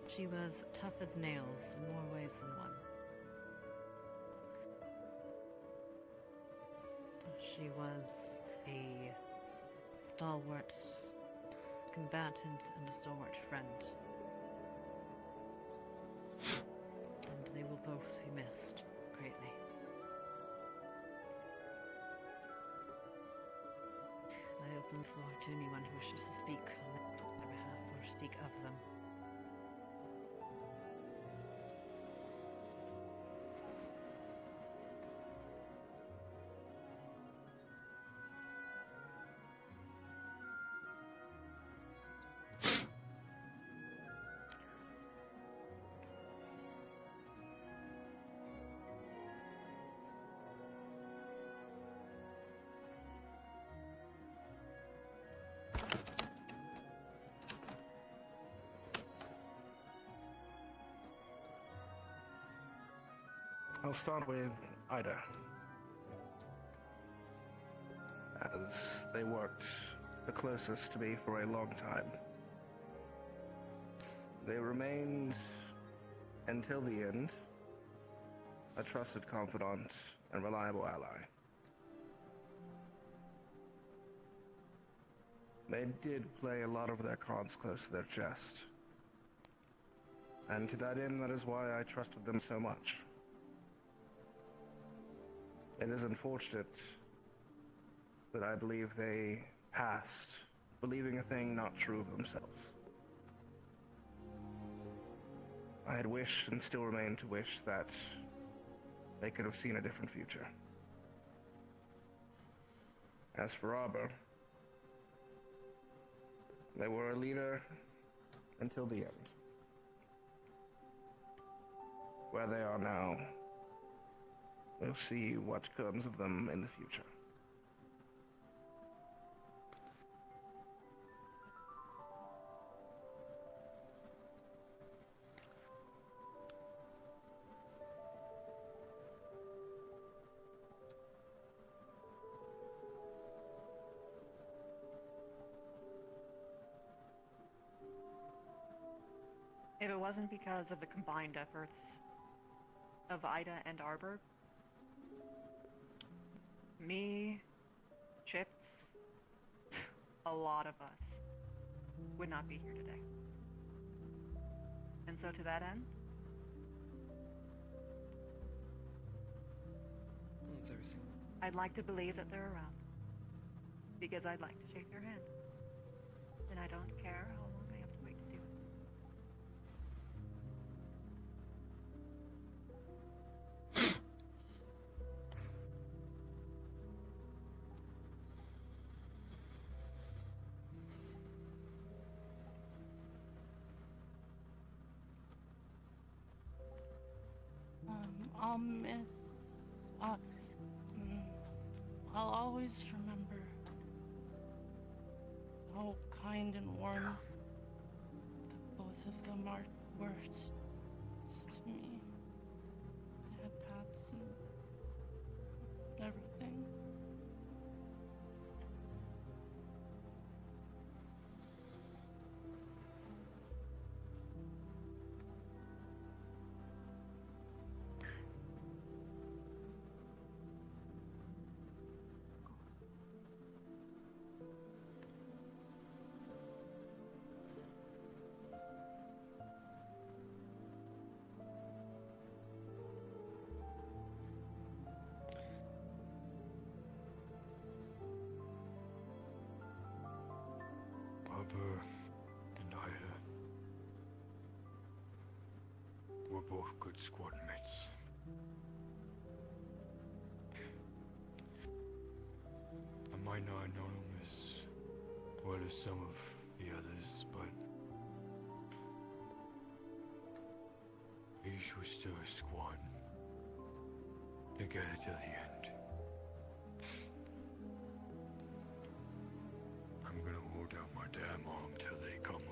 She was tough as nails in more ways than one. She was a stalwart combatant and a stalwart friend. And they will both be missed greatly. I open the floor to anyone who wishes to speak on their behalf or speak of them. I'll start with Ida. As they worked the closest to me for a long time. They remained, until the end, a trusted confidant and reliable ally. They did play a lot of their cards close to their chest. And to that end, that is why I trusted them so much. It is unfortunate that I believe they passed, believing a thing not true of themselves. I had wished and still remain to wish that they could have seen a different future. As for Arbor, they were a leader until the end. Where they are now, we'll see what comes of them in the future. If it wasn't because of the combined efforts of Ida and Arbor, me, Chips, a lot of us would not be here today. And so to that end, That's every single. I'd like to believe that they're around. Because I'd like to shake their hand. And I don't care how long I have to wait to do it. I'll miss. I'll always remember how kind and warm the both of them were to me. They had pats and everything. Barbara and Ida were both good squad mates. I might not have known them as well as some of the others, but each was still a squad, together till the end. I'm gonna hold out my damn arm till they come home.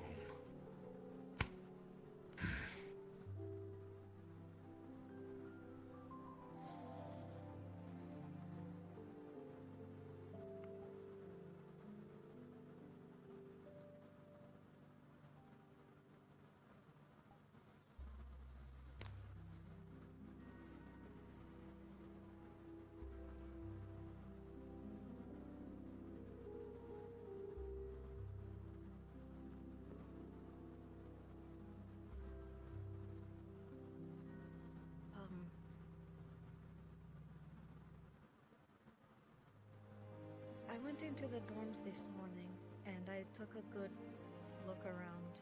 I went into the dorms this morning and I took a good look around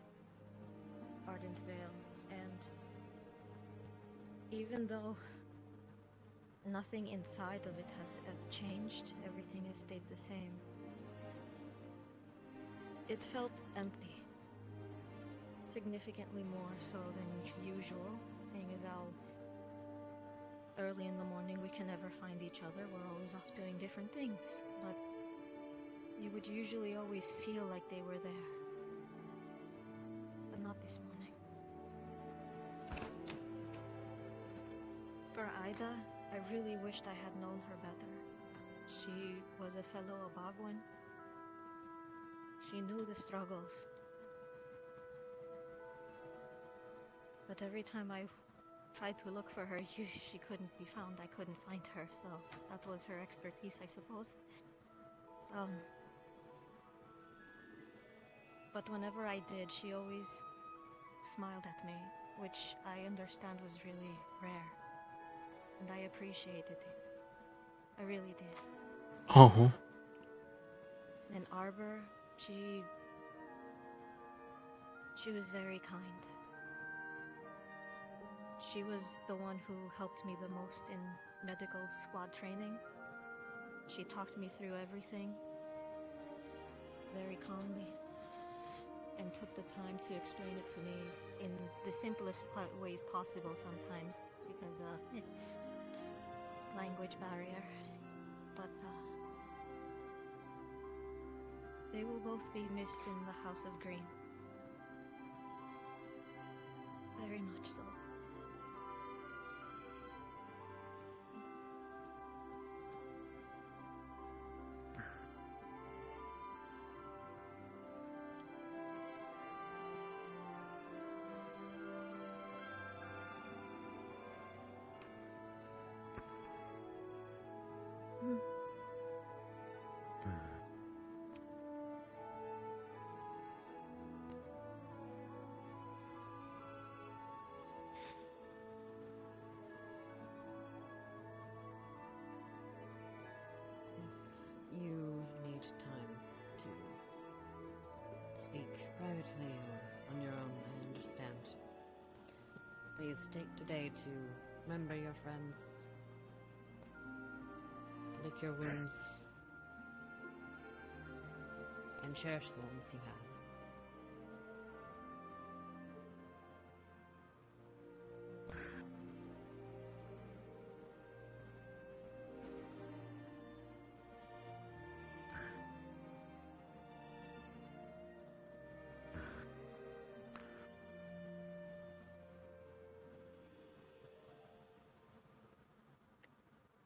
Ardent Vale, and even though nothing inside of it has changed, everything has stayed the same. It felt empty. Significantly more so than usual, seeing as how early in the morning we can never find each other. We're always off doing different things, but you would usually always feel like they were there. But not this morning. For Ida, I really wished I had known her better. She was a fellow Abagwan. She knew the struggles. But every time I tried to look for her, she couldn't be found. I couldn't find her, so that was her expertise, I suppose. But whenever I did, she always smiled at me, which I understand was really rare. And I appreciated it. I really did. Oh. And Arbor, she was very kind. She was the one who helped me the most in medical squad training. She talked me through everything very calmly and took the time to explain it to me in the simplest ways possible sometimes because language barrier. But they will both be missed in the House of Green. Very much so. speak privately or on your own, I understand. Please take today to remember your friends, lick your wounds, and cherish the ones you have.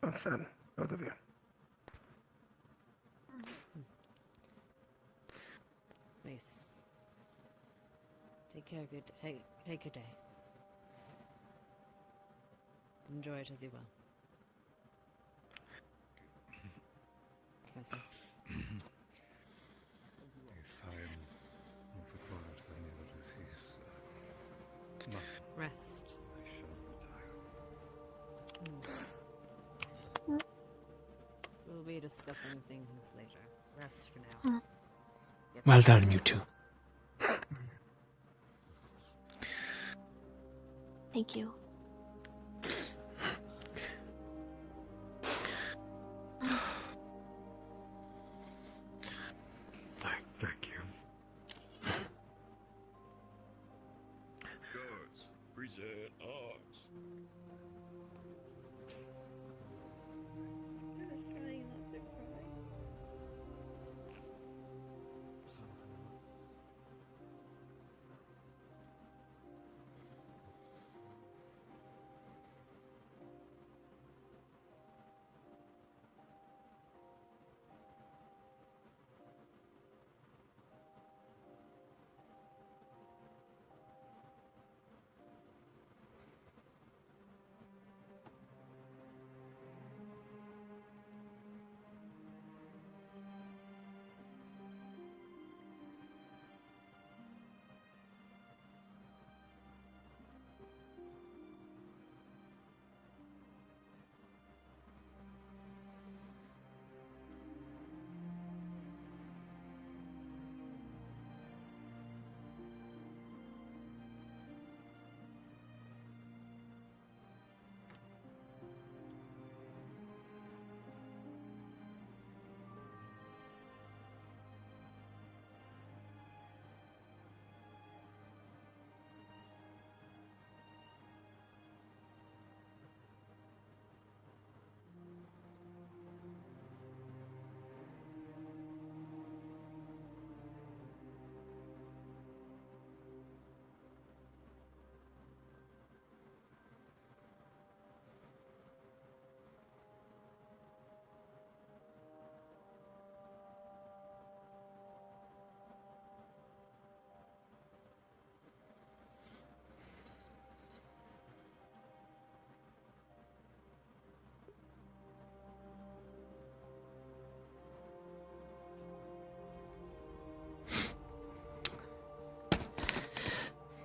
Well said, both of you. Please. Take care of your take your day. Enjoy it as you will. Professor. If I am not required for any other duties, Rest. I shall retire. We'll be discussing things later. Rest for now. Well done, you two. Thank you. Thank you. Guards, present arms.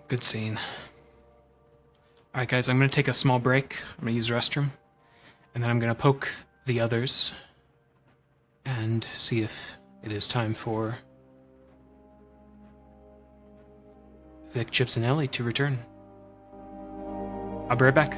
Good scene. Alright guys, I'm gonna take a small break. I'm gonna use the restroom. And then I'm gonna poke the others and see if it is time for Vic, Chips, and Ellie to return. I'll be right back.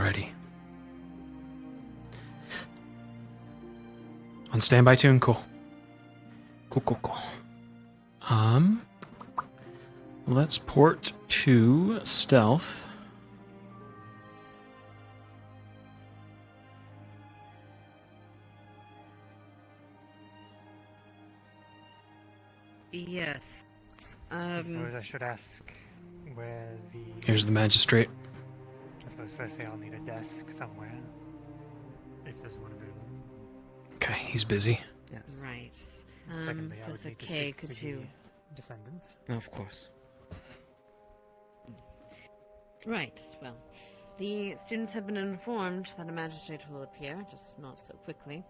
Alrighty. On standby tune, cool. Cool. Let's port to stealth. Yes. I suppose I should ask where the... Here's the magistrate. I suppose firstly I'll need a desk somewhere. If there's one available. Okay, he's busy. Yes. Right. Secondly, I would Professor need to K, speak could to you... the defendant. Of course. Right, well, the students have been informed that a magistrate will appear, just not so quickly.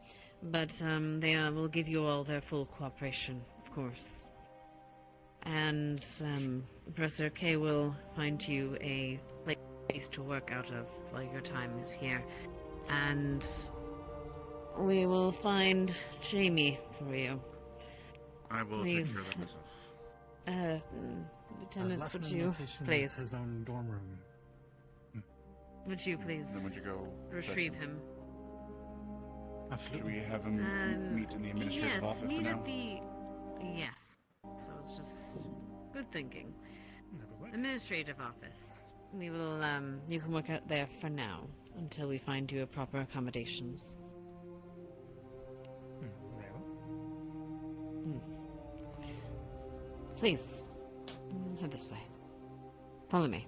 But they will give you all their full cooperation, of course. And Professor K will find you a place to work out of while your time is here. And we will find Jamie for you. I will take care of that myself. Lieutenants, would you please? His own dorm room. Would you please Then would you go retrieve fetch him? Should we have him meet in the administrative office meet for at now? the... Yes. So it's just good thinking. Administrative office. We will, you can work out there for now, until we find you a proper accommodations. Please, head this way. Follow me.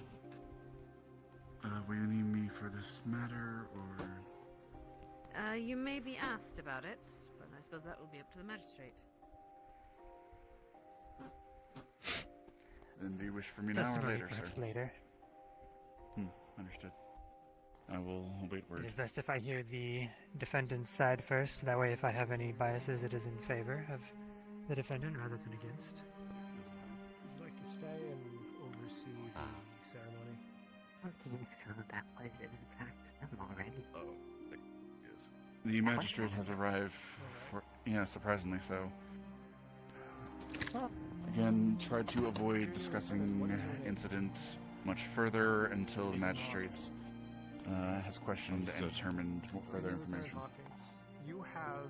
Will you need me for this matter, or...? You may be asked about it, but I suppose that will be up to the magistrate. Then do you wish for me now or Testimony later, perhaps sir? later. Understood. I will await word. It is best if I hear the defendant's side first. That way, if I have any biases, it is in favor of the defendant rather than against. Would you like to stay and oversee the ceremony? I think so. That was in fact done already. Oh, yes. The magistrate has arrived. Surprisingly so. Again, tried to avoid discussing incidents much further until the magistrate has questioned and determined further information. You have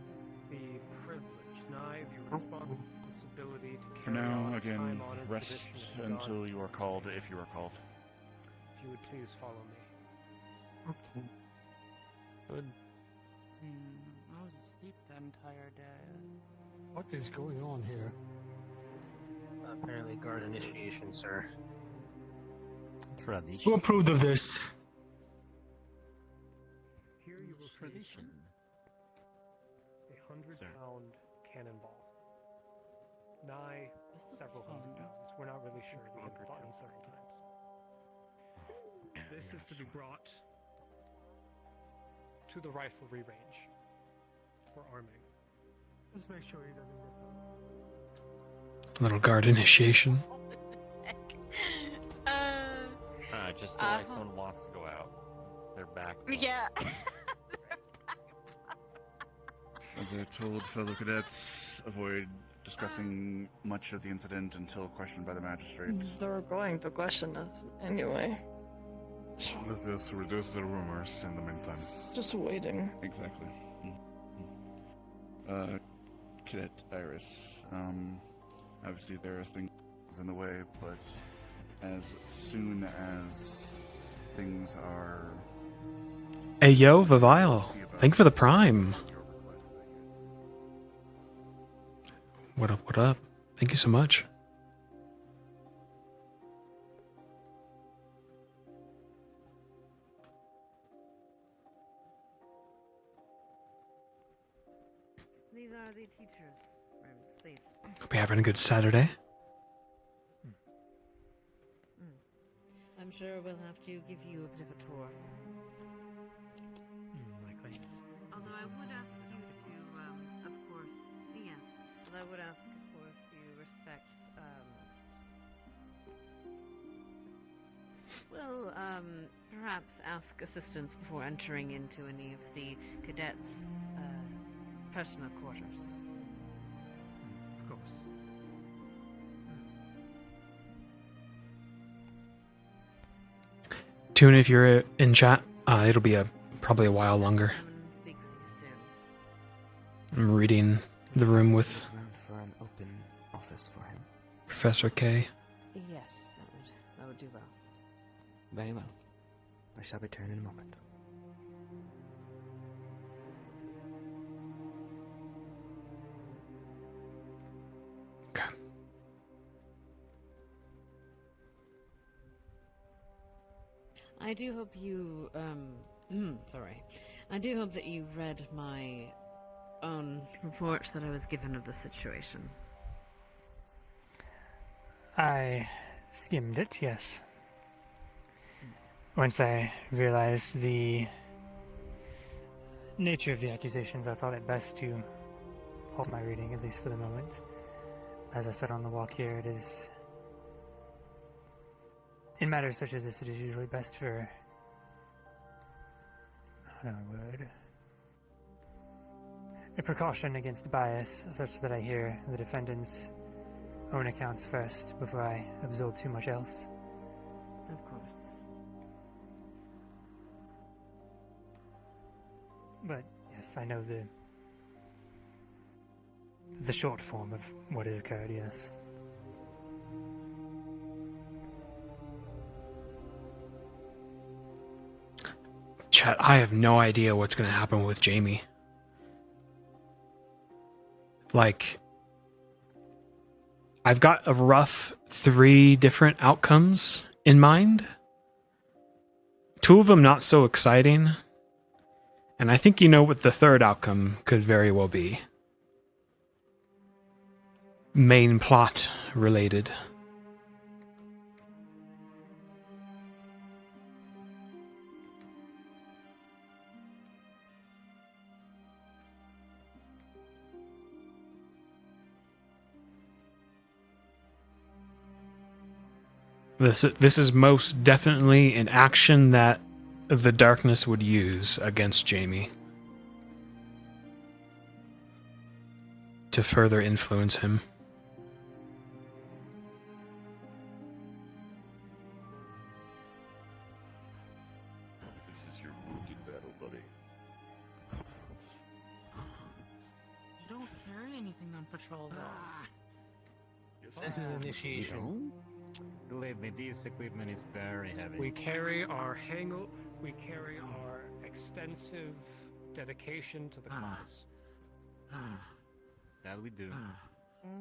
the privilege, nigh the responsibility to For carry now, out again, time-honored rest traditions of God. until you are called, if you are called. If you would please follow me. Okay. Good. I was asleep the entire day. What is going on here? Apparently guard initiation, sir. Tradition. Who approved of this? Here you will Tradition. a 100-pound cannonball. Nigh several hundred pounds. We're not really sure. We have fought him several times. This is to be brought to the riflery range for arming. Just make sure he doesn't get them. Little guard initiation. Just the way someone wants to go out. They're back. Yeah. As I told fellow cadets, avoid discussing much of the incident until questioned by the magistrate. They're going to question us anyway. Let's just reduce the rumors in the meantime. Just waiting. Exactly. Cadet Iris. Obviously there are things in the way, but as soon as things are... Hey yo, Vivile. Thank you for the prime. What up, what up? Thank you so much. These are the teachers' rooms, please. Hope you're having a good Saturday. I'm sure we'll have to give you a bit of a tour. Likely. Although I would ask you to, of course, yeah. Although I would ask, of course, you respect, perhaps ask assistance before entering into any of the cadets' personal quarters. Of course. Tune, if you're in chat, It'll be probably a while longer. Speak with you soon. I'm reading the room with Around for an open office for him. Professor K. Yes, that would do well. Very well. I shall return in a moment. Okay. I do hope you, sorry. I do hope that you read my own reports that I was given of the situation. I skimmed it, yes. Once I realized the nature of the accusations, I thought it best to halt my reading, at least for the moment. As I said on the walk here, it is... in matters such as this, it is usually best for... I don't know a word. A precaution against bias, such that I hear the defendant's own accounts first, before I absorb too much else. Of course. But, yes, I know the short form of what has occurred, yes. Chat, I have no idea what's going to happen with Jamie. Like, I've got a rough 3 different outcomes in mind. 2 of them not so exciting. And I think you know what the third outcome could very well be. Main plot related. This is most definitely an action that the darkness would use against Jamie to further influence him. This is your wounded battle, buddy. You don't carry anything on patrol, though. This is initiation. Believe me, this equipment is very heavy. We carry our we carry our extensive dedication to the cause. That we do.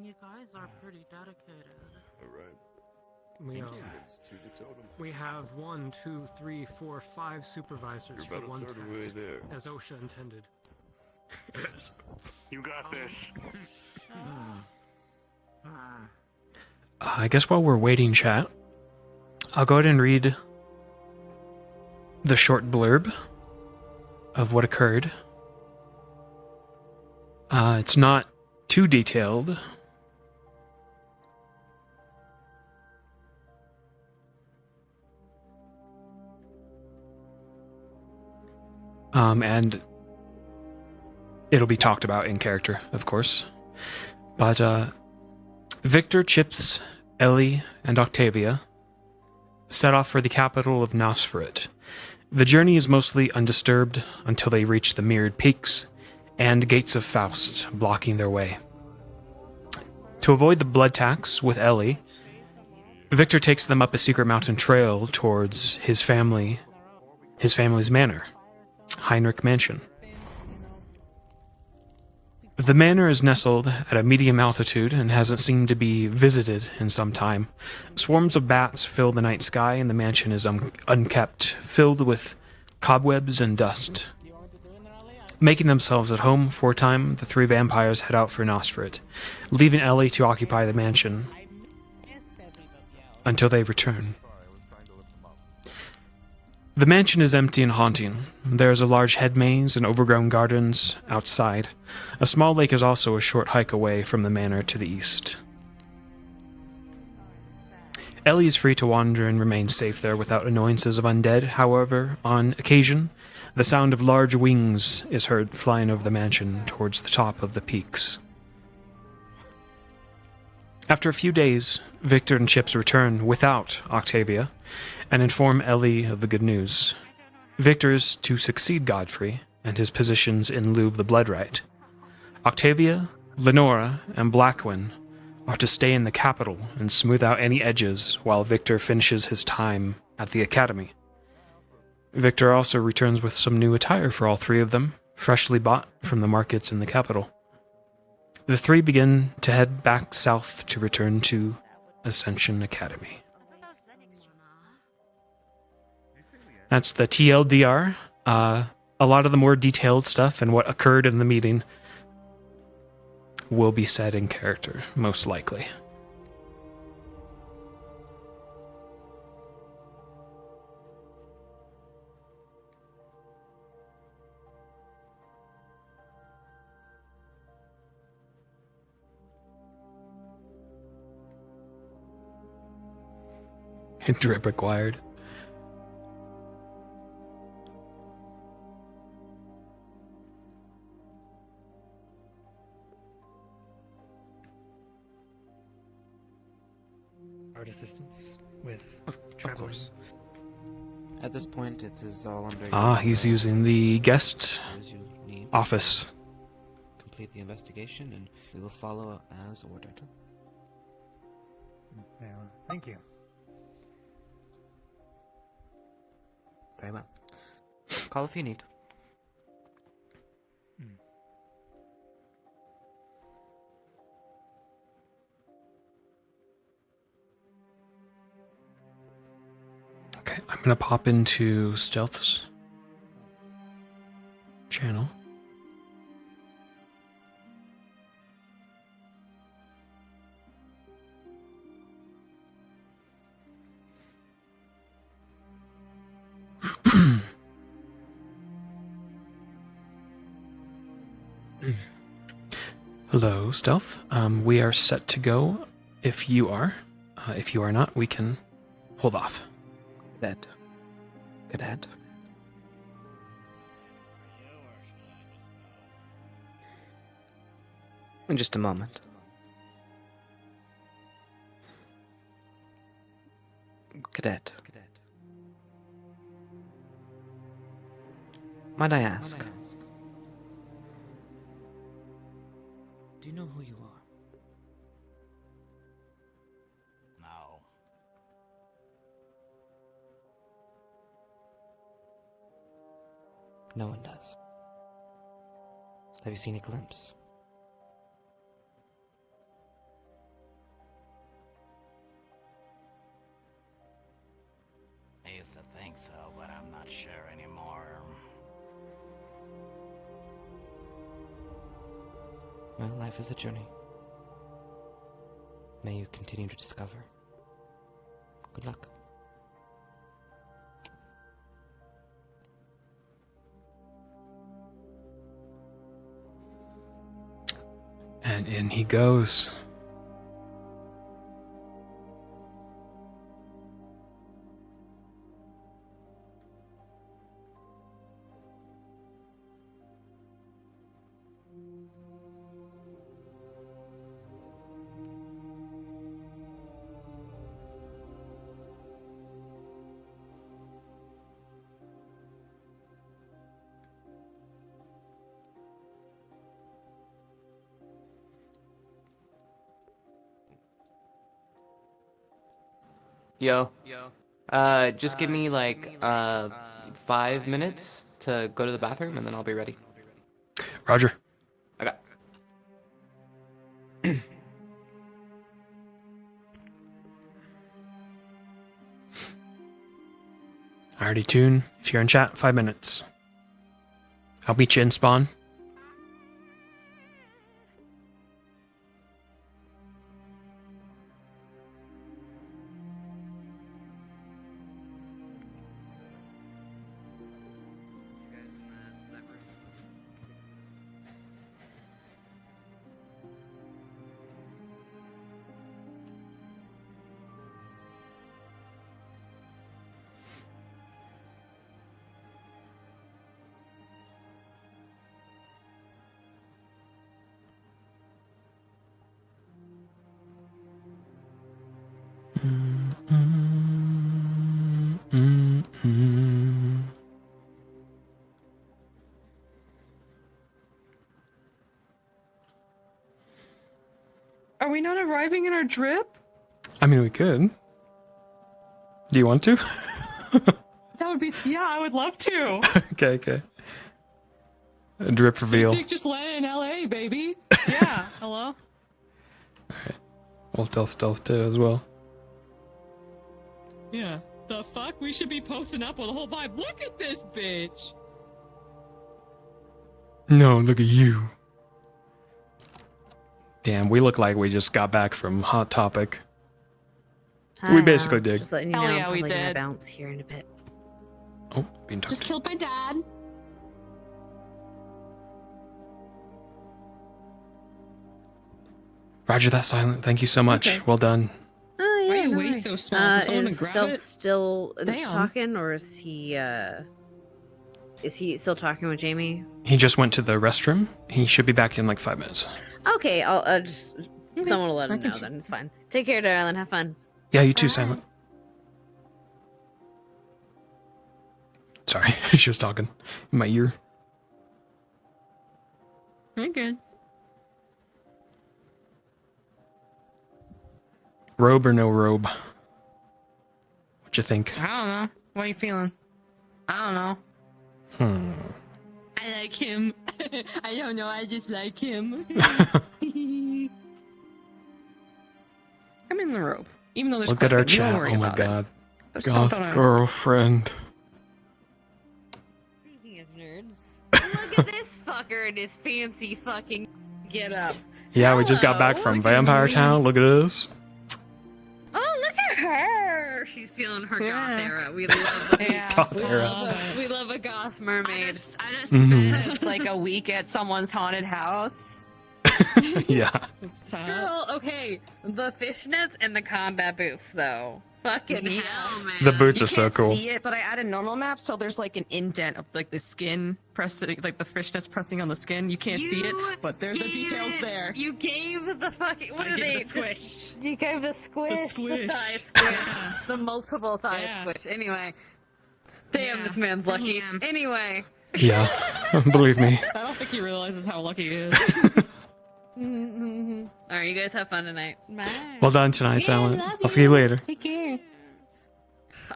You guys are pretty dedicated. Alright. We have 1, 2, 3, 4, 5 supervisors You're about for one a third of the way task, there. as OSHA intended. Yes. You got this. I guess while we're waiting, chat, I'll go ahead and read the short blurb of what occurred. It's not too detailed. And it'll be talked about in character, of course. But, Victor, Chips, Ellie, and Octavia set off for the capital of Nosferat. The journey is mostly undisturbed until they reach the mirrored peaks and gates of Faust blocking their way. To avoid the blood tax with Ellie, Victor takes them up a secret mountain trail towards his family's manor, Heinrich Mansion. The manor is nestled at a medium altitude and hasn't seemed to be visited in some time. Swarms of bats fill the night sky, and the mansion is unkept, filled with cobwebs and dust. Making themselves at home for a time, the 3 vampires head out for Nosferat, leaving Ellie to occupy the mansion until they return. The mansion is empty and haunting. There is a large head maze and overgrown gardens outside. A small lake is also a short hike away from the manor to the east. Ellie is free to wander and remain safe there without annoyances of undead. However, on occasion, the sound of large wings is heard flying over the mansion towards the top of the peaks. After a few days, Victor and Chips return without Octavia and inform Ellie of the good news. Victor is to succeed Godfrey and his positions in lieu of the blood right. Octavia, Lenora, and Blackwin are to stay in the capital and smooth out any edges while Victor finishes his time at the academy. Victor also returns with some new attire for all three of them, freshly bought from the markets in the capital. The three begin to head back south to return to Ascension Academy. That's the TLDR. A lot of the more detailed stuff and what occurred in the meeting will be said in character, most likely. Drip required. Art assistance with Of course. At this point, it is all under. He's using the guest as you need. office. Complete the investigation, and we will follow as ordered. Yeah, thank you. Very well. Call if you need. Okay, I'm gonna pop into Stealth's channel. Hello, Stealth. We are set to go if you are. If you are not, we can hold off. Cadet. Cadet. In just a moment. Cadet. Might I ask? Do you know who you are? No. No one does. Have you seen a glimpse? I used to think so, but I'm not sure anymore. Well, life is a journey. May you continue to discover. Good luck. And in he goes. Yo. Just give me like 5 minutes to go to the bathroom and then I'll be ready. Roger. Okay. Alrighty, Tune. If you're in chat, 5 minutes. I'll meet you in spawn. Are we not arriving in our drip? I mean, we could. Do you want to? That would be. Yeah, I would love to. Okay. A drip reveal. Dick just landed in LA, baby. Yeah. Hello. We'll tell Stealth too as well. Yeah. The fuck? We should be posting up with a whole vibe. Look at this bitch. No, look at you. Damn, we look like we just got back from Hot Topic. We basically did. Just letting you Hell know, yeah, I'm we probably gonna did. bounce here in a bit. Oh, being Just talked. killed my dad. Roger that, Silent. Thank you so much. Okay. Well done. Oh yeah. Why are your no waist worries. so small? Can someone Is grab Stealth it? still Damn. talking, or is he still talking with Jamie? He just went to the restroom. He should be back in like 5 minutes. Okay, I'll just someone will let him know then. It's fine. Take care, darling. Have fun. Yeah, you too, Silent. Sorry, she was talking in my ear. You're good. Robe or no robe? What you think? I don't know. What are you feeling? I don't know. I like him. I don't know. I just like him. I'm in the robe. Even though there's Look at our carpet, you don't chat. worry Oh my about it. god. There's something Goth on- girlfriend. Speaking of nerds, look at this fucker in his fancy fucking get up. Yeah, we just got back from Vampire Town. Look at this. Oh, look at her! She's feeling her goth era. We love Goth era. we love a goth mermaid. I just Mhm. spent like a week at someone's haunted house. Yeah. It's tough. Girl, okay, the fishnets and the combat boots, though. Fucking hell, man. The boots You are so can't cool. see it, but I added normal map, so there's like an indent of like the skin pressing, like the fishnets pressing on the skin. You can't see it, but there's the details there. You gave the fucking what I are gave they? the squish. You gave the squish. The squish. thigh squish. The multiple thigh Yeah. squish. Anyway. Damn, Yeah. this man's lucky. Damn. Anyway. Yeah, believe me. I don't think he realizes how lucky he is. Alright, you guys have fun tonight. Bye. Well done tonight, Silent. I'll see you later. Take care.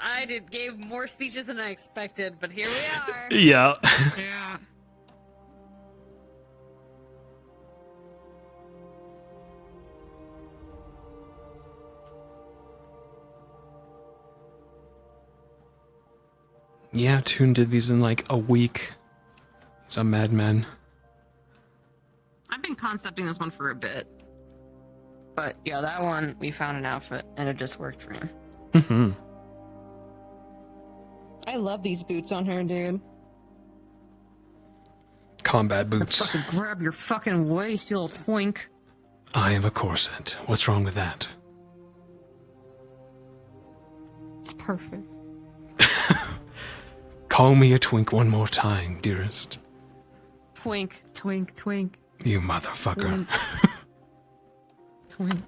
I gave more speeches than I expected, but here we are. Yeah. Yeah. Yeah, Toon did these in like a week. He's a madman. I've been concepting this one for a bit. But yeah, that one, we found an outfit and it just worked for him. Mm-hmm. I love these boots on her, dude. Combat boots. Fucking grab your fucking waist, you little twink. I have a corset. What's wrong with that? It's perfect. Call me a twink one more time, dearest. Twink, twink, twink, You motherfucker. twink.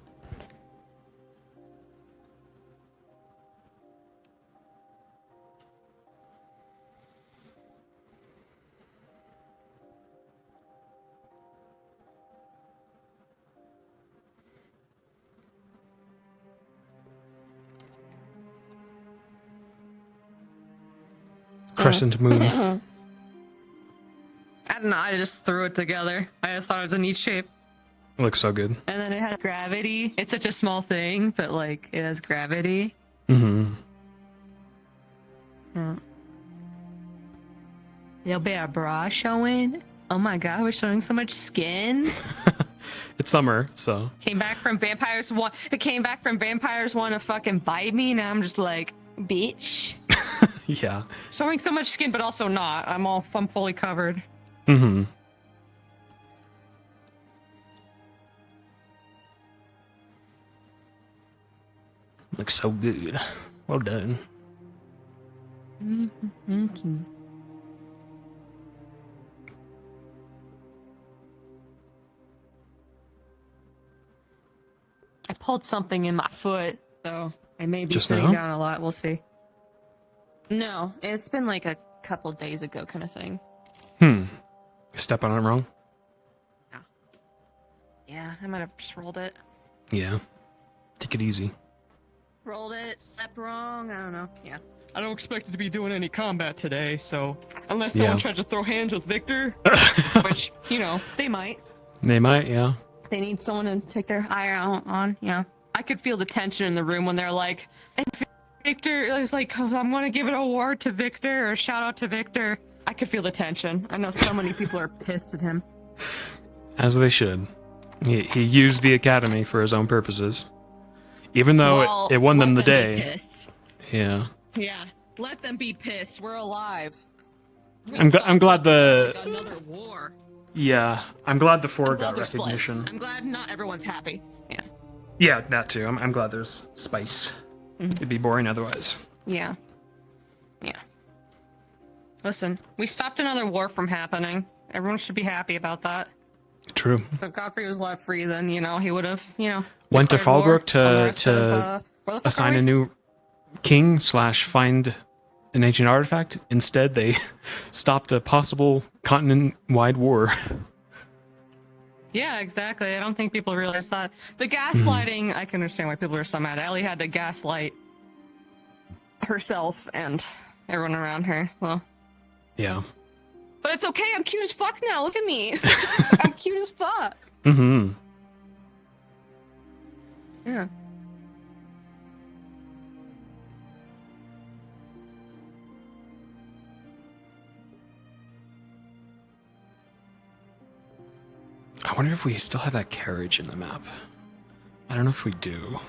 Crescent moon. I don't know, I just threw it together. I just thought it was a neat shape. Looks so good. And then it has gravity. It's such a small thing, but like, it has gravity. Mm-hmm. Yeah. There'll be a bra showing. Oh my god, we're showing so much skin. It's summer, so. Came back from Vampires 1. It came back from Vampires 1 to fucking bite me, and I'm just like, bitch. Yeah. Showing so much skin, but also not. I'm fully covered. Mm-hmm. Looks so good. Well done. Thank you. I pulled something in my foot, so I may be Just sitting now? down a lot. We'll see. No, it's been like a couple days ago, kind of thing. Step on it wrong? Yeah, I might have just rolled it. Yeah. Take it easy. Rolled it, stepped wrong, I don't know. Yeah. I don't expect to be doing any combat today, so unless someone tries to throw hands with Victor, which, you know, they might. They might, yeah. They need someone to take their eye out on, yeah. I could feel the tension in the room when they're like, and Victor is like, oh, I'm gonna give an award to Victor or shout out to Victor. I could feel the tension. I know so many people are pissed at him. As they should. He used the academy for his own purposes. Even though it won them the day. Pissed. Yeah. Yeah. Let them be pissed. We're alive. I'm glad the Like another war. Yeah, I'm glad the four I'm glad got they're split. recognition. I'm glad not everyone's happy. Yeah. Yeah, that too. I'm glad there's spice. It'd be boring otherwise. Yeah. Yeah. Listen, we stopped another war from happening. Everyone should be happy about that. True. So if Godfrey was left free, then, you know, he would have, you know... Went to declared war Fallbrook on the rest of, to where the fuck assign are a we? new king / find an ancient artifact. Instead, they stopped a possible continent-wide war. Yeah, exactly. I don't think people realize that. The gaslighting, I can understand why people are so mad. Ellie had to gaslight herself and everyone around her. Well, Yeah. but it's okay. I'm cute as fuck now. Look at me. I'm cute as fuck. Mm-hmm. Yeah. I wonder if we still have that carriage in the map. I don't know if we do.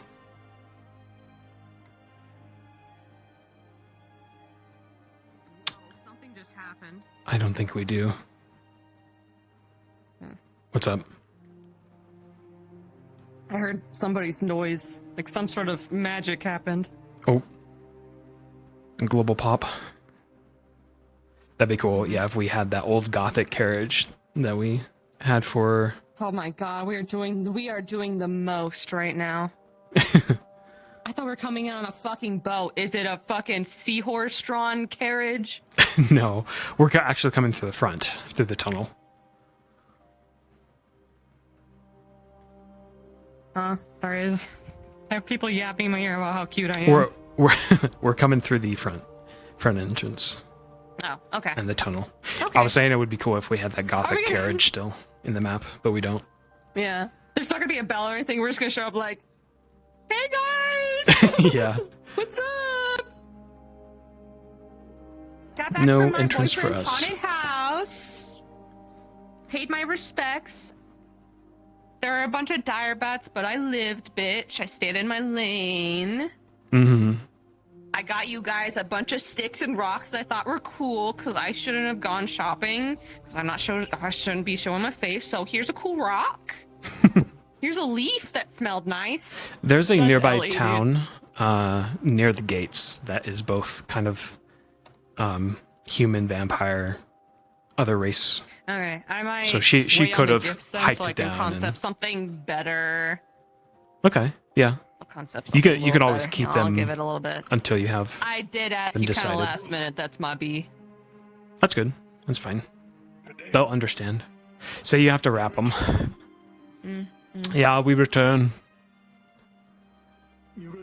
Something just happened. I don't think we do. What's up? I heard somebody's noise. Like some sort of magic happened. Oh. Global pop. That'd be cool. Yeah, if we had that old gothic carriage that we had for... Oh my god, we are doing the most right now. I thought we were coming in on a fucking boat. Is it a fucking seahorse-drawn carriage? No, we're actually coming through the front, through the tunnel. Sorry, I have people yapping in my ear about how cute I am. We're coming through the front entrance Oh, okay. and the tunnel. Okay. I was saying it would be cool if we had that we gothic gonna- carriage still in the map, but we don't. Yeah. There's not gonna be a bell or anything. We're just gonna show up like, hey guys! Yeah. What's up? Got back No from my entrance for boyfriend's us. haunted house. Paid my respects. There are a bunch of dire bats, but I lived, bitch. I stayed in my lane. Mm-hmm. I got you guys a bunch of sticks and rocks that I thought were cool because I shouldn't have gone shopping because I shouldn't be showing my face. So here's a cool rock. Here's a leaf that smelled nice. There's a That's nearby Ellie, dude. town near the gates that is both kind of human, vampire, other race. Okay, I might. So she wait on could the have gifts then hiked so I it can down concept and- something better. Okay, yeah. I'll concept You something could a you could little always better. keep I'll them give it a little bit. until you have. I did ask them you kind decided. of last minute. That's my B. That's good. That's fine. They'll understand. Say you have to wrap them. Yeah, we return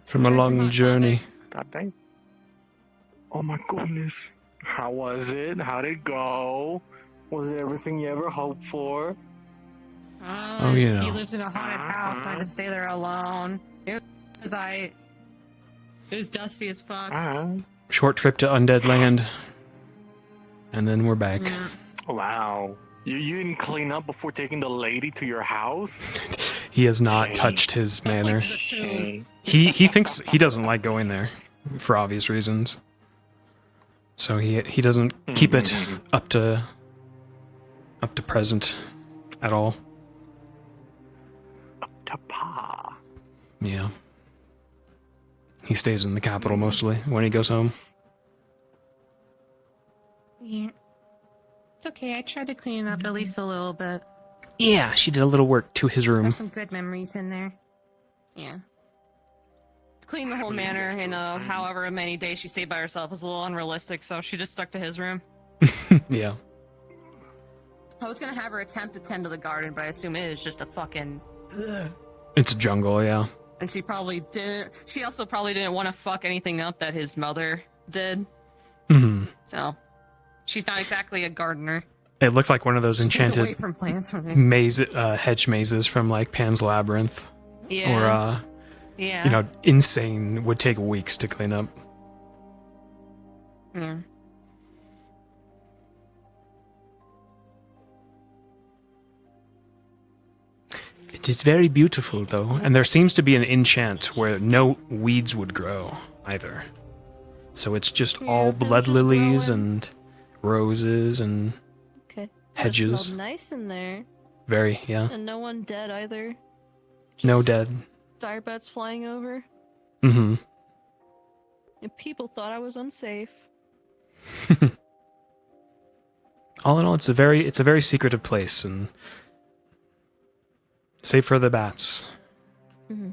from a long journey. God dang. Oh my goodness. How was it? How'd it go? Was it everything you ever hoped for? Oh, yeah. He lives in a haunted house. I had to stay there alone. It was dusty as fuck. Short trip to undead land, and then we're back. Wow. You didn't clean up before taking the lady to your house? He has not touched his manor. Shame. He thinks he doesn't like going there, for obvious reasons. So he doesn't keep it up to present at all. To pa. Yeah. He stays in the capital mostly when he goes home. Yeah. It's okay. I tried to clean it up at least a little bit. Yeah, she did a little work to his room. There's some good memories in there. Yeah. Clean the whole manor in however many days she stayed by herself is a little unrealistic, so she just stuck to his room. Yeah. I was gonna have her attempt to tend to the garden, but I assume it is just a fucking It's a jungle, yeah. And she also probably didn't want to fuck anything up that his mother did. Hmm. So, she's not exactly a gardener. It looks like one of those She stays away enchanted from plants. hedge mazes from like Pan's Labyrinth. Yeah. Or, Yeah. insane would take weeks to clean up. Yeah. It is very beautiful, though, and there seems to be an enchant where no weeds would grow either. So it's just all blood lilies and roses and Okay. hedges. That smelled nice in there. Very, yeah. And no one dead either. No dead. Dire bats flying over. Mm-hmm. And people thought I was unsafe. All in all, it's a very secretive place, and save for the bats, Mm-hmm.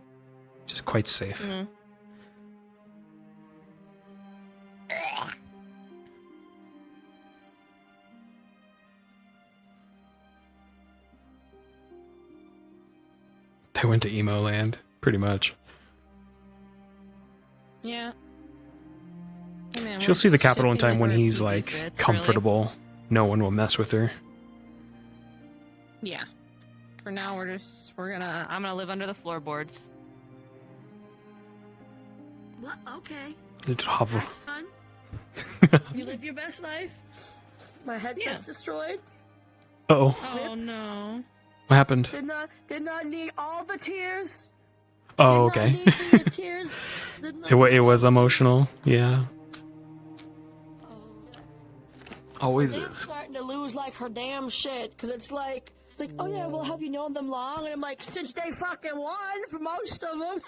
just quite safe. Mm-hmm. They went to emo land, pretty much. Yeah. Hey, man, She'll we're see the just capital in shifting time when over he's PG like bits, really. comfortable. No one will mess with her. Yeah. For now, I'm gonna live under the floorboards. What? Okay. It's hover. That's fun. You live your best life. My headset's destroyed. Uh-oh. Oh no. What happened? Did not need all the tears. Oh, Did not okay. need the tears. Did not It was emotional. Yeah. Always Nate's is. starting to lose like her damn shit because it's like oh yeah, well, have you known them long? And I'm like, since day fucking one for most of them.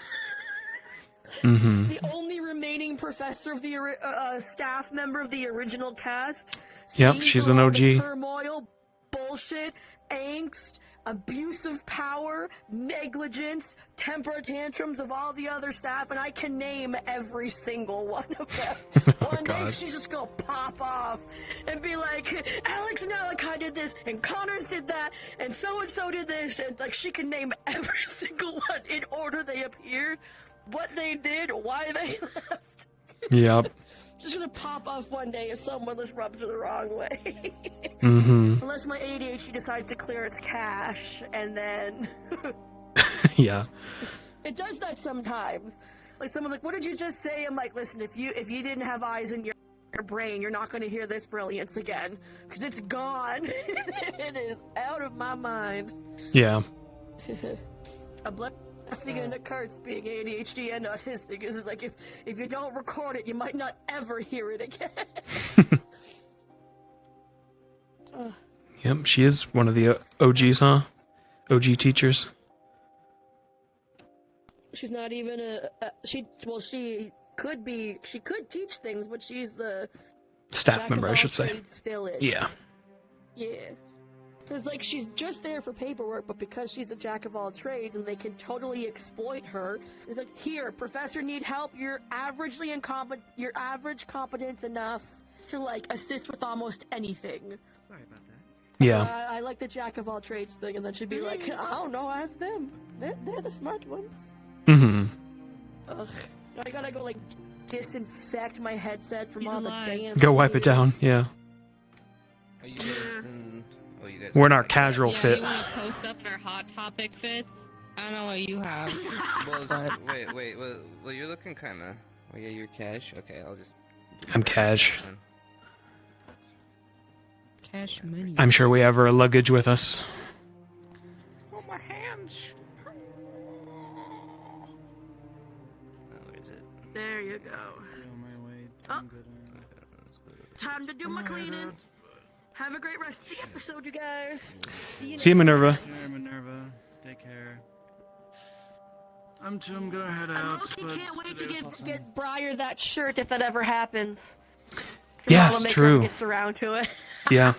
Mm-hmm. The only remaining professor of the staff member of the original cast. Yep, Seeing she's through an all the OG. turmoil, bullshit, angst, abuse of power, negligence, temper tantrums of all the other staff, and I can name every single one of them. One day God. she's just gonna pop off and be like, Alex and Alakai did this, and Connors did that, and so did this, and like she can name every single one in order they appeared, what they did, why they left. Yep. Just gonna pop off one day if someone just rubs her the wrong way. Mm-hmm. Unless my ADHD decides to clear its cache, and then Yeah. it does that sometimes. Like someone's like, "What did you just say?" I'm like, "Listen, if you didn't have eyes in your brain, you're not gonna hear this brilliance again because it's gone. It is out of my mind." Yeah. A blessing and a curse being ADHD and autistic is like if you don't record it, you might not ever hear it again. Yep, she is one of the OGs, huh? OG teachers. She's not even she could teach things, but she's the Staff jack member, of I all should say. trades village. Yeah. Yeah. Because, like, she's just there for paperwork, but because she's a jack of all trades and they can totally exploit her, it's like, here, professor need help, you're average competence enough to, like, assist with almost anything. Sorry about that. Yeah. So I like the jack of all trades thing, and then she'd be like, I don't know, ask them. They're the smart ones. Mm-hmm. Ugh. I gotta go, like, disinfect my headset from He's all alive. the damn Go wipe it down, yeah. Are you guys in... Oh, you guys We're in our casual Yeah, fit. you want to post up our hot topic fits? I don't know what you have. Wait, well, you're looking kinda... Oh yeah, you're cash? Okay, I'll just... I'm cash. Cash money. I'm sure we have our luggage with us. Oh, my hands! There you go. Oh. Time to do my cleaning. Have a great rest of the episode, you guys. See you, Minerva. Yeah, Minerva. Take care. I'm too. I'm gonna head I out. low-key but can't wait to today was awesome. get Briar that shirt if that ever happens. Yes, Make true. Gets around to it. Yeah.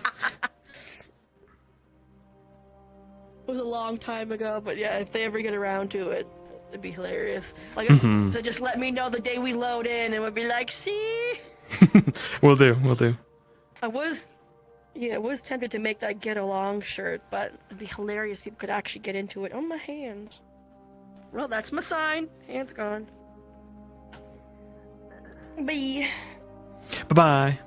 It was a long time ago, but yeah, if they ever get around to it, it'd be hilarious. Like, Mhm. so just let me know the day we load in, and we'll be like, see. We'll do. I was tempted to make that get along shirt, but it'd be hilarious. People could actually get into it. Oh, my hands. Well, that's my sign. Hand's gone. Bye. Bye-bye.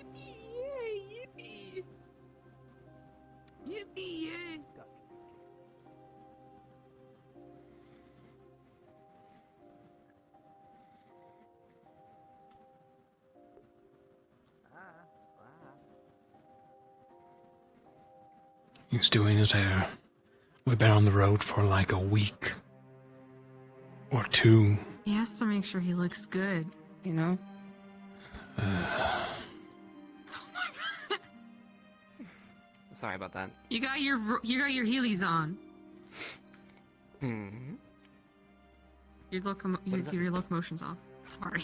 Yippee! Yippee! Yay! He's doing his hair. We've been on the road for like a week. Or 2. He has to make sure he looks good, you know? Sorry about that. You got your Heelys on. Hmm. Your locomotion's off. Sorry.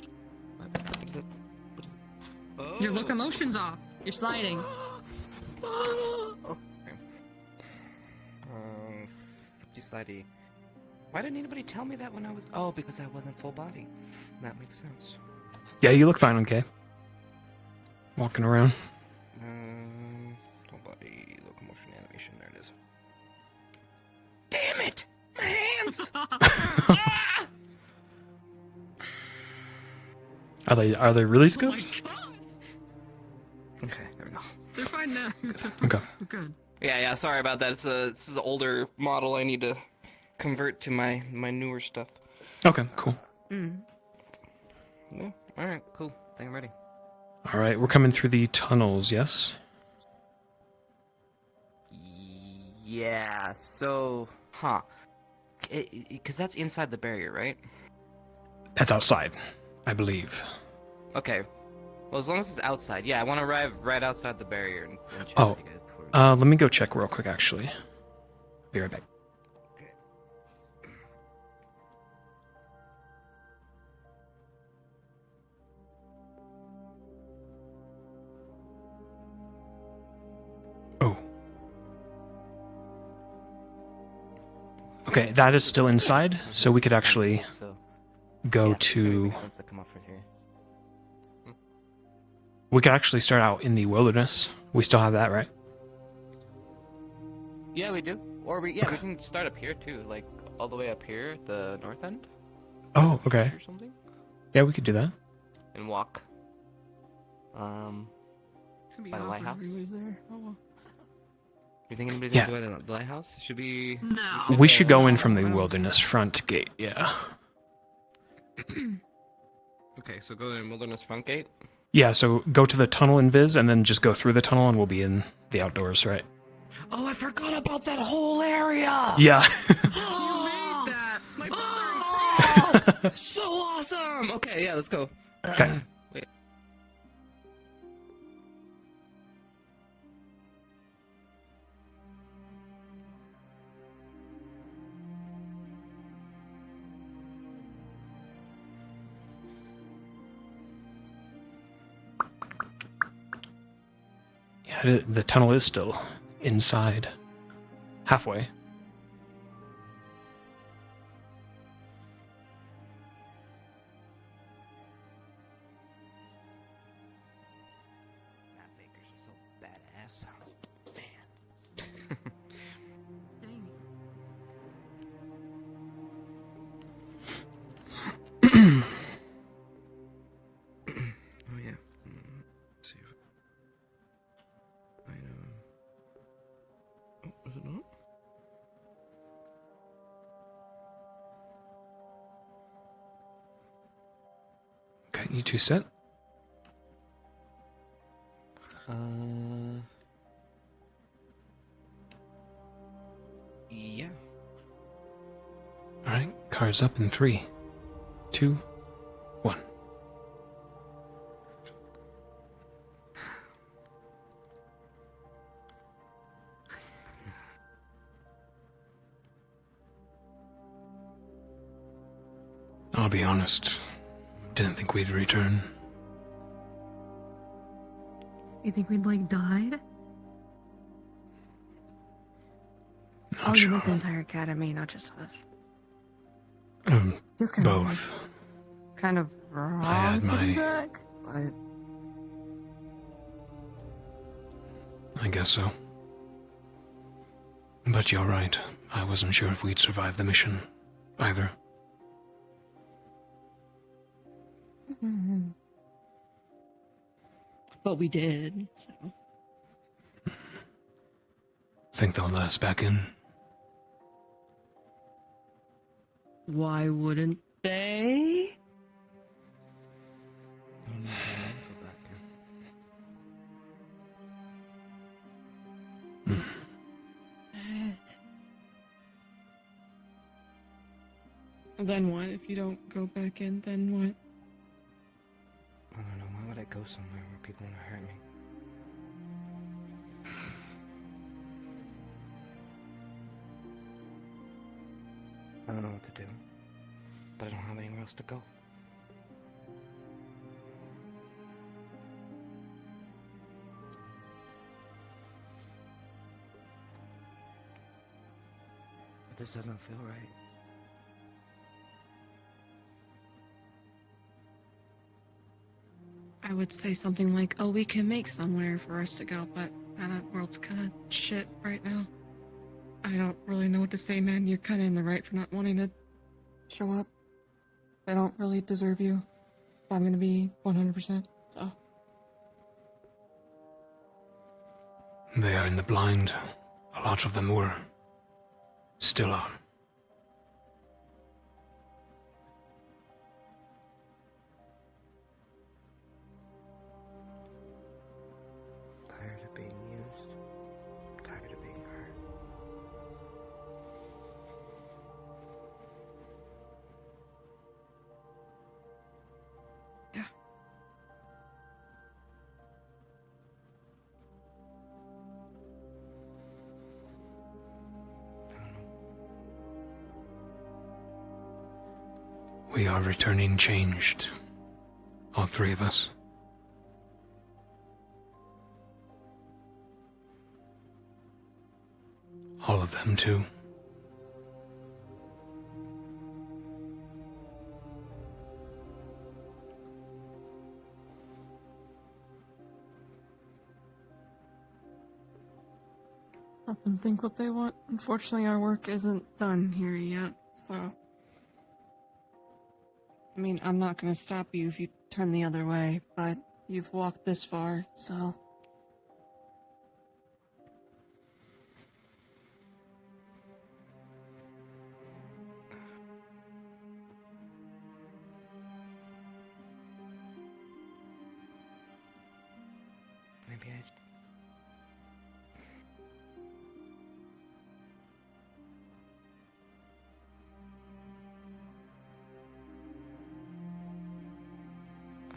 Oh. Your locomotion's off. You're sliding. Slipty slidey. Why didn't anybody tell me that when I was? Oh, because I wasn't full body. That makes sense. Yeah, you look fine, okay? Walking around. Full body locomotion animation. There it is. Damn it! My hands! Are they really Oh my scuffed? god! Okay, there we go. They're fine now. Okay. We're good. Yeah. Sorry about that. This is an older model. I need to convert to my newer stuff. Okay, cool. Mm. Yeah. All right. Cool. I think I'm ready. All right, we're coming through the tunnels, yes? Yeah. So, because that's inside the barrier, right? That's outside, I believe. Okay. Well, as long as it's outside. Yeah, I want to arrive right outside the barrier and check Oh, with you guys before we... let me go check real quick, actually. Be right back. Oh. Okay, that is still inside, so we could actually go to... We could actually start out in the wilderness. We still have that, right? Yeah, we do. Or we can start up here too, like all the way up here at the north end. Oh, okay. Or something. Yeah, we could do that. And walk. It's gonna be By the awkward lighthouse. if everybody's there. Oh, well. You think anybody's Yeah. gonna go by the lighthouse? Should we? No. We should go in from the wilderness front gate, yeah. Okay, so go to the wilderness front gate. Yeah, so go to the tunnel invis and then just go through the tunnel and we'll be in the outdoors, right? Oh, I forgot about that whole area. Yeah. You made that. My Oh, so awesome. Okay, yeah, let's go. Okay. Wait. Yeah, the tunnel is still inside. Halfway. Bakers are so badass. Oh yeah. Let's see if item. Oh, is it not? Okay, you two set? Yeah. Alright, cards up in 3, 2, 1. I'll be honest, didn't think we'd return. You think we'd like died? Oh, you meant the entire academy, not just us. Feels kind Both. of kind of wrong I had to be my- back, but I guess so. But you're right. I wasn't sure if we'd survive the mission, either. But we did, so. Think they'll let us back in? Why wouldn't they? I don't know if I want to go back Then what? If you don't go back in, then what? I don't know. Why would I go somewhere where people want to hurt me? I don't know what to do, but I don't have anywhere else to go. But this doesn't feel right. I would say something like, oh, we can make somewhere for us to go, but that world's kind of shit right now. I don't really know what to say, man. You're kind of in the right for not wanting to show up. I don't really deserve you. I'm gonna be 100%, so. They are in the blind. A lot of them were. Still are. Tired of being used. Tired of being hurt. Yeah. We are returning changed. All three of us. All of them, too. Let them think what they want. Unfortunately, our work isn't done here yet, so. I mean, I'm not gonna stop you if you turn the other way, but you've walked this far, so. Maybe I...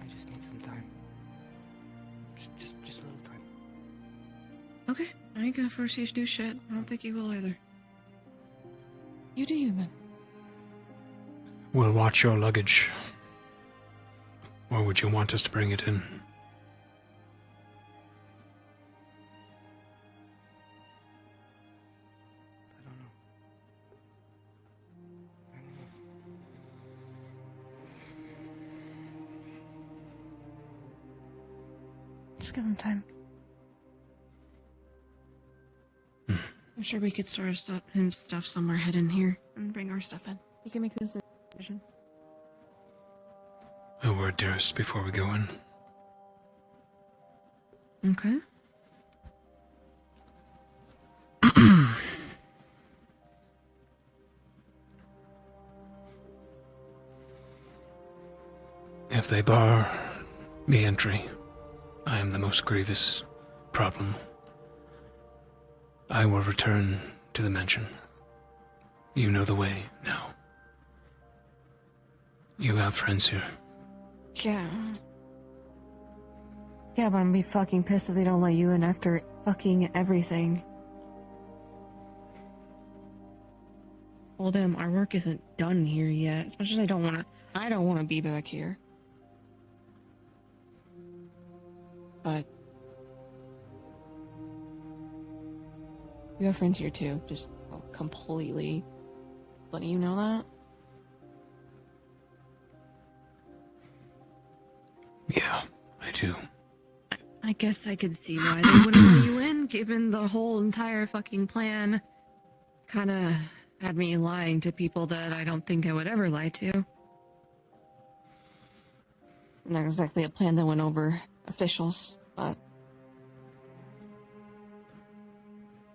I just need some time. Just a little time. Okay, I ain't gonna force you to do shit. I don't think you will either. You do you, man. We'll watch your luggage. Or would you want us to bring it in? just give him time. I'm sure we could store him stuff somewhere hidden here and bring our stuff in. He can make this decision. A word, dearest, before we go in. Okay. If they bar me entry, I am the most grievous problem. I will return to the mansion. You know the way now. You have friends here. Yeah. Yeah, but I'm gonna be fucking pissed if they don't let you in after fucking everything. Well, damn, our work isn't done here yet. As much as I don't wanna be back here. But you have friends here too. Just completely. But you know that? Yeah, I do. I guess I could see why they wouldn't let you in, given the whole entire fucking plan kind of had me lying to people that I don't think I would ever lie to. Not exactly a plan that went over officials, but...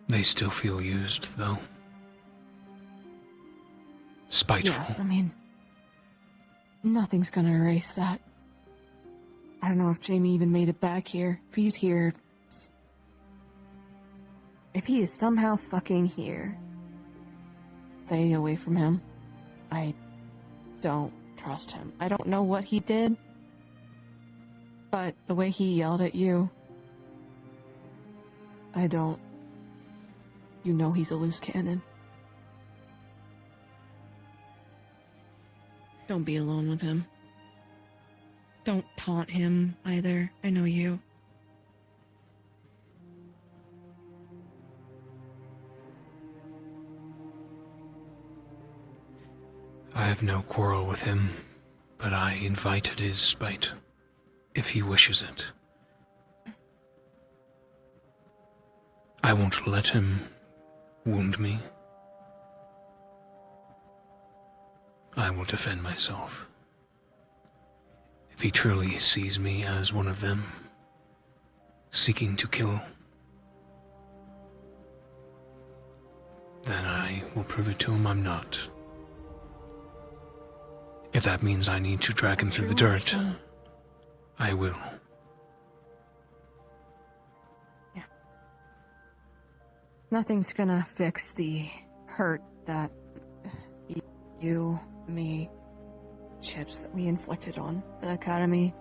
They still feel used, though. Spiteful. Yeah, I mean, nothing's gonna erase that. I don't know if Jamie even made it back here. If he's here... If he is somehow fucking here, stay away from him. I don't trust him. I don't know what he did, but the way he yelled at you, I don't... You know he's a loose cannon. Don't be alone with him. Don't taunt him either. I know you. I have no quarrel with him, but I invited his spite, if he wishes it. I won't let him wound me. I will defend myself. If he truly sees me as one of them, seeking to kill, then I will prove it to him I'm not. If that means I need to drag him through the dirt, I will. Yeah. Nothing's gonna fix the hurt that you, me, Chips that we inflicted on the Academy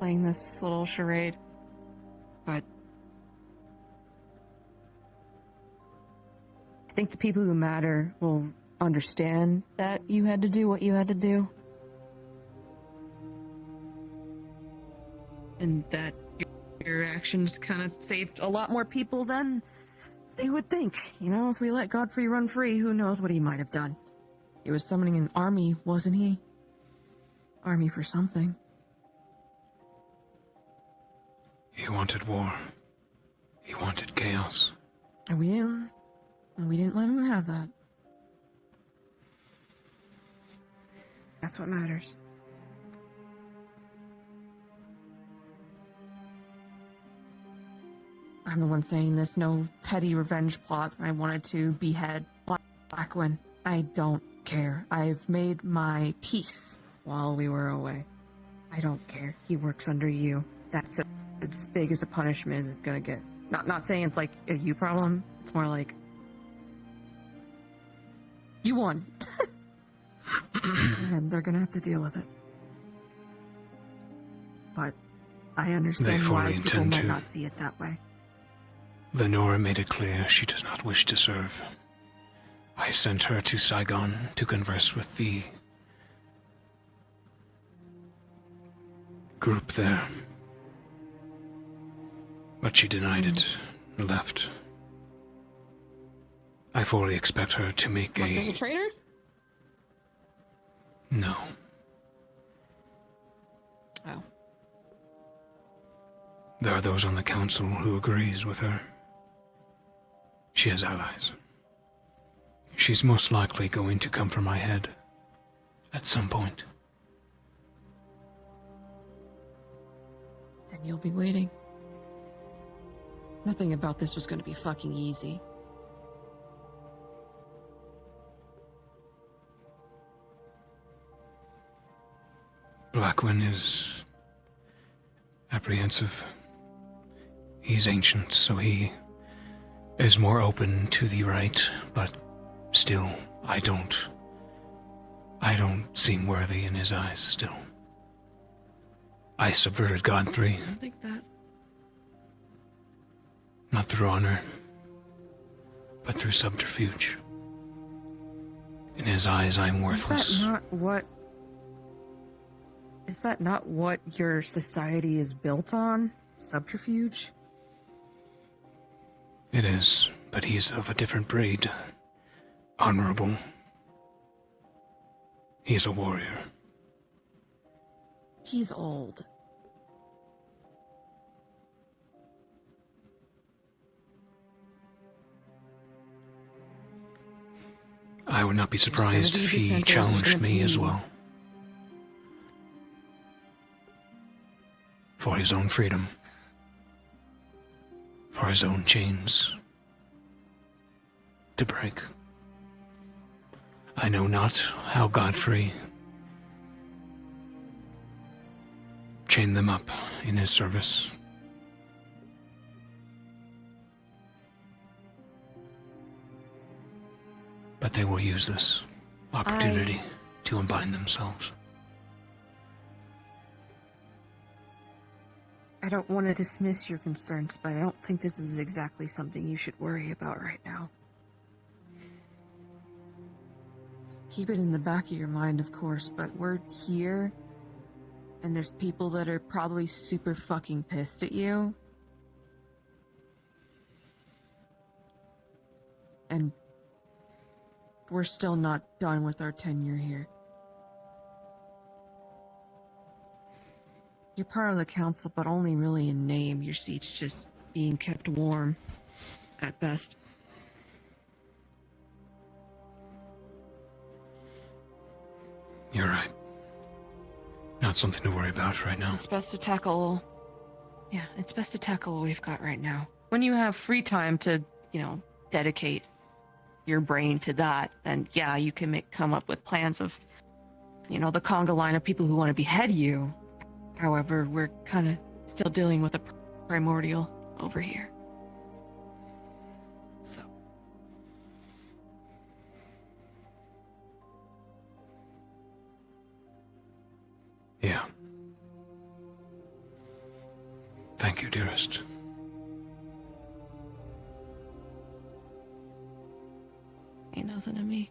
playing this little charade. But I think the people who matter will understand that you had to do what you had to do. And that your actions kind of saved a lot more people than they would think. You know, if we let Godfrey run free, who knows what he might have done. He was summoning an army, wasn't he? Army for something. He wanted war. He wanted chaos. And we didn't let him have that. That's what matters. I'm the one saying this, no petty revenge plot. I wanted to behead Blackwin. I don't care. I've made my peace while we were away. I don't care. He works under you. That's as big as a punishment as it's gonna get. Not saying it's like a you problem. It's more like you won. And they're gonna have to deal with it. But I understand why people might not see it that way. Lenora made it clear she does not wish to serve. I sent her to Saigon to converse with the group there. But she denied it, left. I fully expect her to make As a traitor? No. Oh. There are those on the council who agrees with her. She has allies. She's most likely going to come for my head at some point. Then you'll be waiting. Nothing about this was going to be fucking easy. Blackwin is apprehensive. He's ancient, so he is more open to the right, but still, I don't seem worthy in his eyes still. I subverted Godfrey. I don't think that. Not through honor, but through subterfuge. In his eyes, I'm worthless. Is that not what your society is built on? Subterfuge? It is, but he's of a different breed. honorable. He's a warrior. He's old. I would not be surprised if he challenged me as well. For his own freedom. For his own chains to break. I know not how Godfrey chained them up in his service. But they will use this opportunity to unbind themselves. I don't want to dismiss your concerns, but I don't think this is exactly something you should worry about right now. Keep it in the back of your mind, of course, but we're here, and there's people that are probably super fucking pissed at you. And we're still not done with our tenure here. You're part of the council, but only really in name. Your seat's just being kept warm, at best. You're right. Not something to worry about right now. It's best to tackle... Yeah, it's best to tackle what we've got right now. When you have free time to, dedicate your brain to that, then yeah, you can come up with plans of, the conga line of people who want to behead you. However, we're kind of still dealing with a primordial over here. So. Yeah. Thank you, dearest. Ain't nothing to me.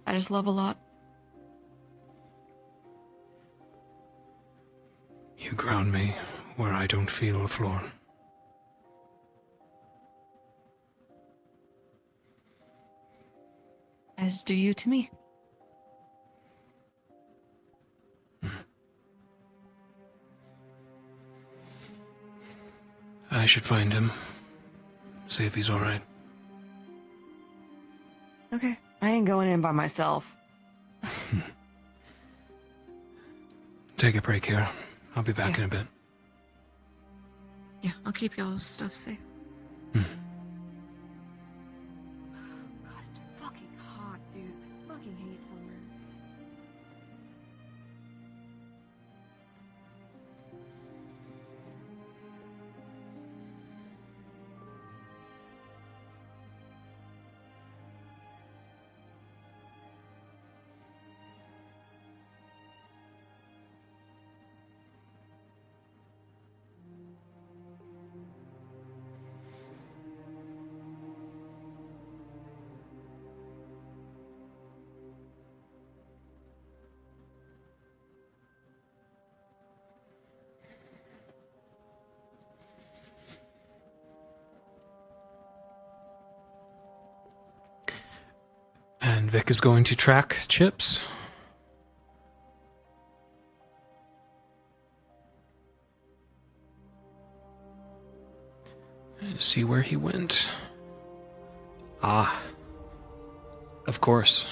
I just love a lot. You ground me where I don't feel a floor. As do you to me. I should find him. See if he's alright. Okay. I ain't going in by myself. Take a break here. I'll be back in a bit. Yeah, I'll keep y'all's stuff safe. Hmm. God, it's fucking hot, dude. I fucking hate summer. And Vic is going to track Chips. See where he went. Ah. Of course.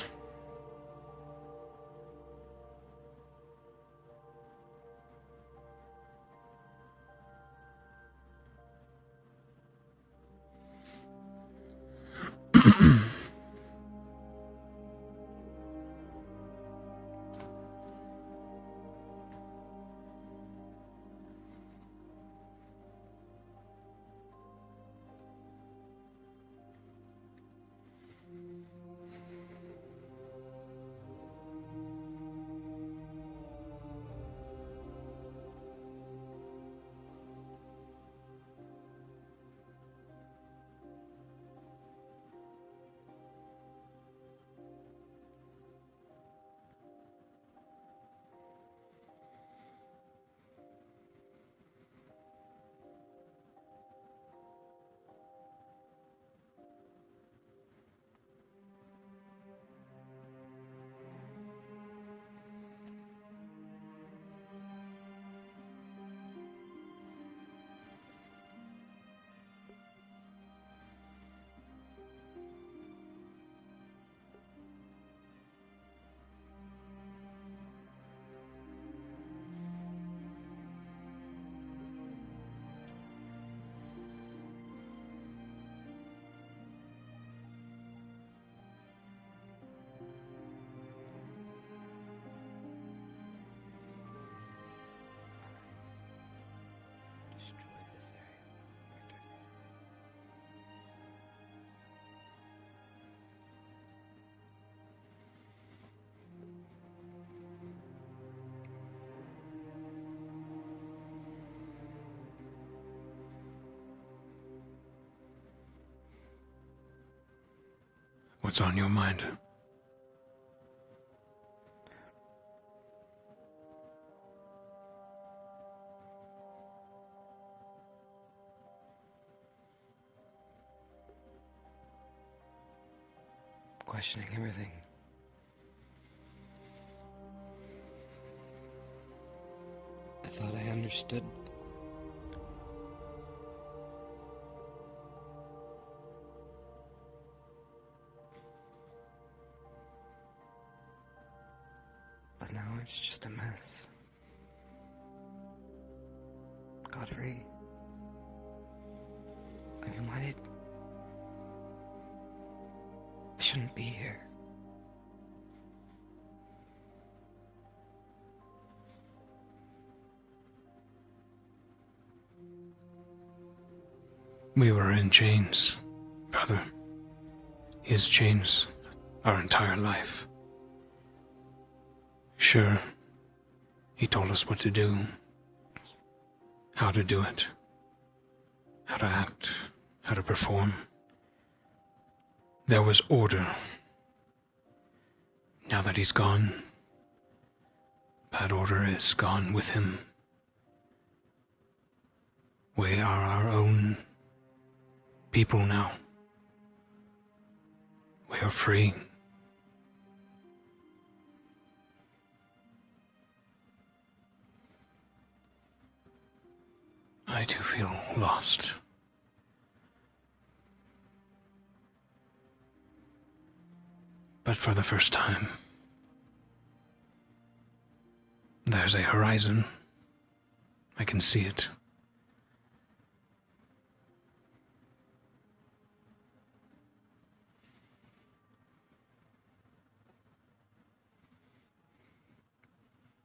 What's on your mind? Questioning everything. I thought I understood. But now it's just a mess. Godfrey. I mean, why did... I shouldn't be here. We were in chains, brother. His chains, our entire life. Sure, he told us what to do, how to do it, how to act, how to perform. There was order. Now that he's gone, that order is gone with him. We are our own people now. We are free. I too feel lost. But for the first time, there's a horizon. I can see it.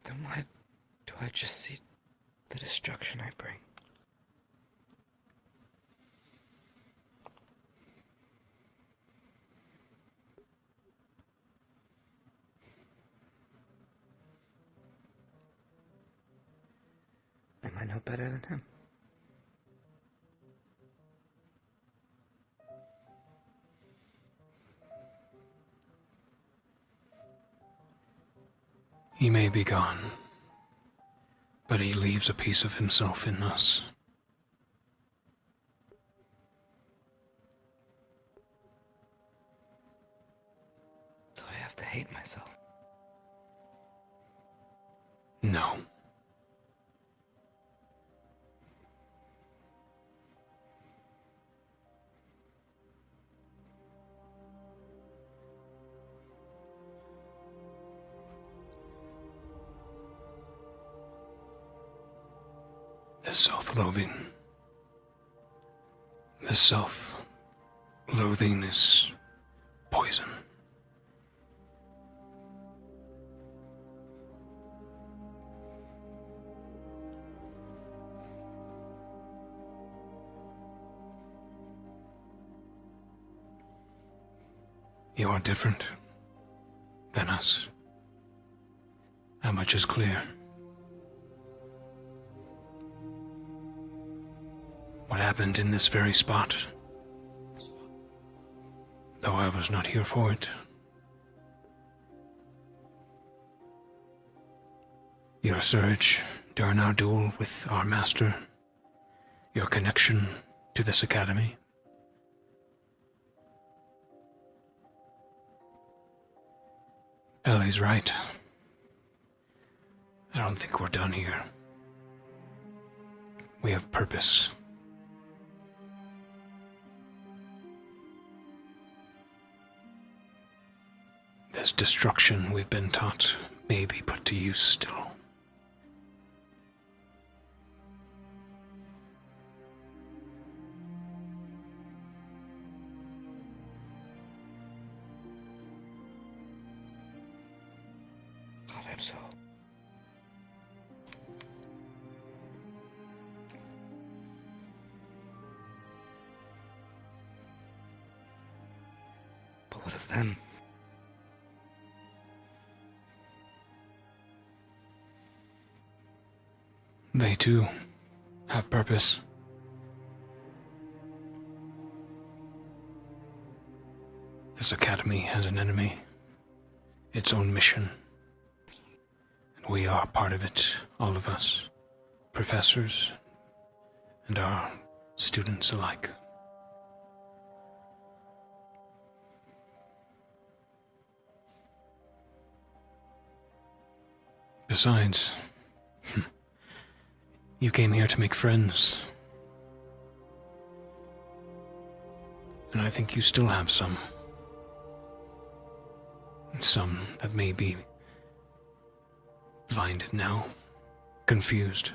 Then why do I just see the destruction I bring? Am I no better than him? He may be gone, but he leaves a piece of himself in us. So I have to hate myself. No. The self-loathing. The self-loathing is poison. You are different than us. That much is clear. What happened in this very spot, though I was not here for it. Your surge during our duel with our master, your connection to this academy. Ellie's right. I don't think we're done here. We have purpose. This destruction we've been taught may be put to use still. I hope so. But what of them? They too have purpose. The This academy has an enemy, its own mission. And we are part of it, all of us, professors and our students alike. Besides, you came here to make friends. And I think you still have some. Some that may be blinded now, confused.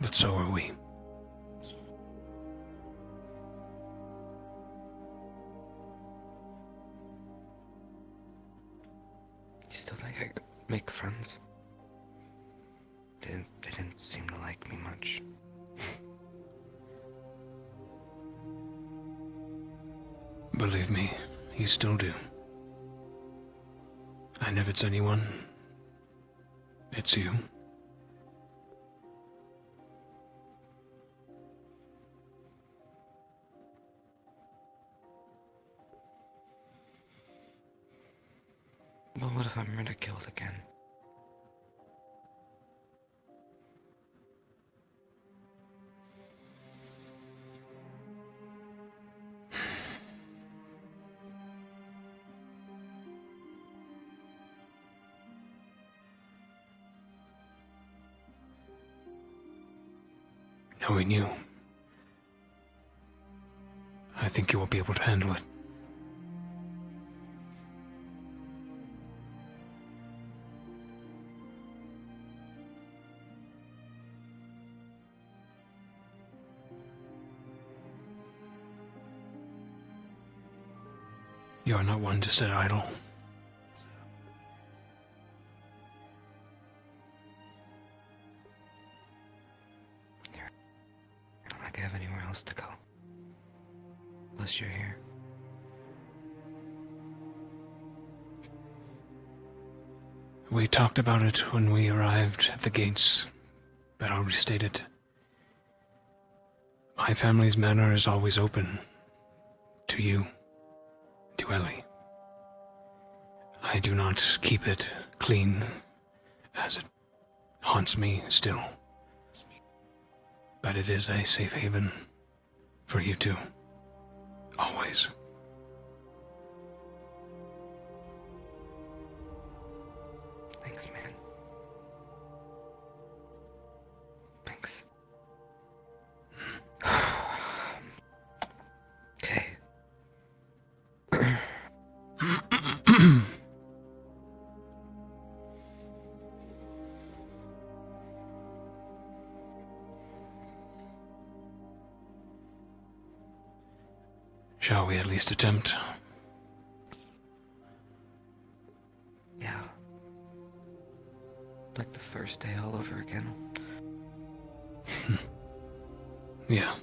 But so are we. You still think I could make friends? They didn't seem to like me much. Believe me, you still do. And if it's anyone, it's you. But what if I'm ridiculed again? Knowing you, I think you will be able to handle it. You are not one to sit idle. I don't think I have anywhere else to go. Unless you're here. We talked about it when we arrived at the gates, but I'll restate it. My family's manor is always open. To you, to Ellie. I do not keep it clean, as it haunts me still. But it is a safe haven for you two. Always. Thanks, man. Thanks. Okay. Shall we at least attempt? Yeah. Like the first day all over again. Yeah.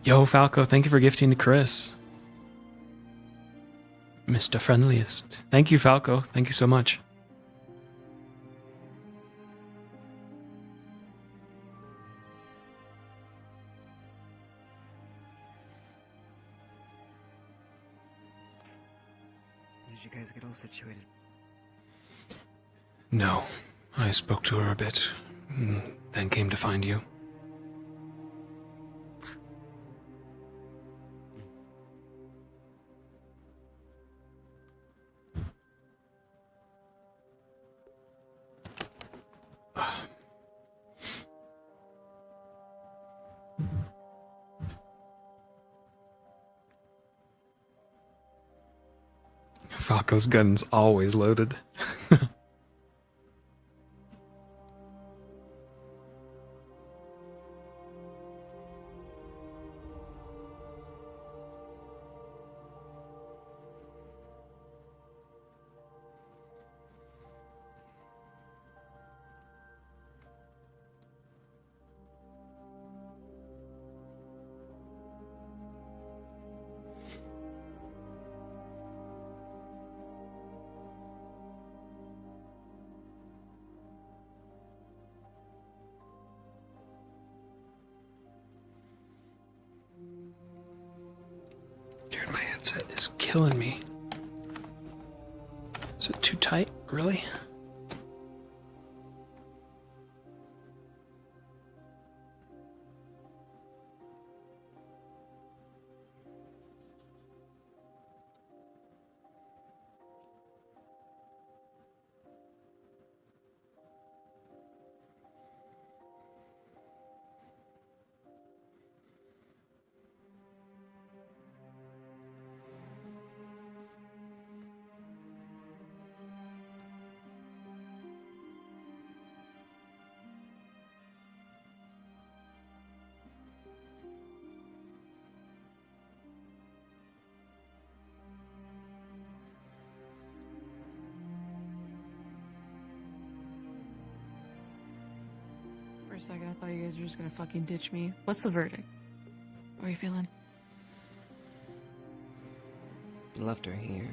Yo, Falco, thank you for gifting to Chris. Mr. Friendliest. Thank you, Falco. Thank you so much. Did you guys get all situated? No. I spoke to her a bit, then came to find you. Falco's gun's always loaded. Dude, my headset is killing me. Is it too tight? Really? For a second, I thought you guys were just gonna fucking ditch me. What's the verdict? How are you feeling? You left her here.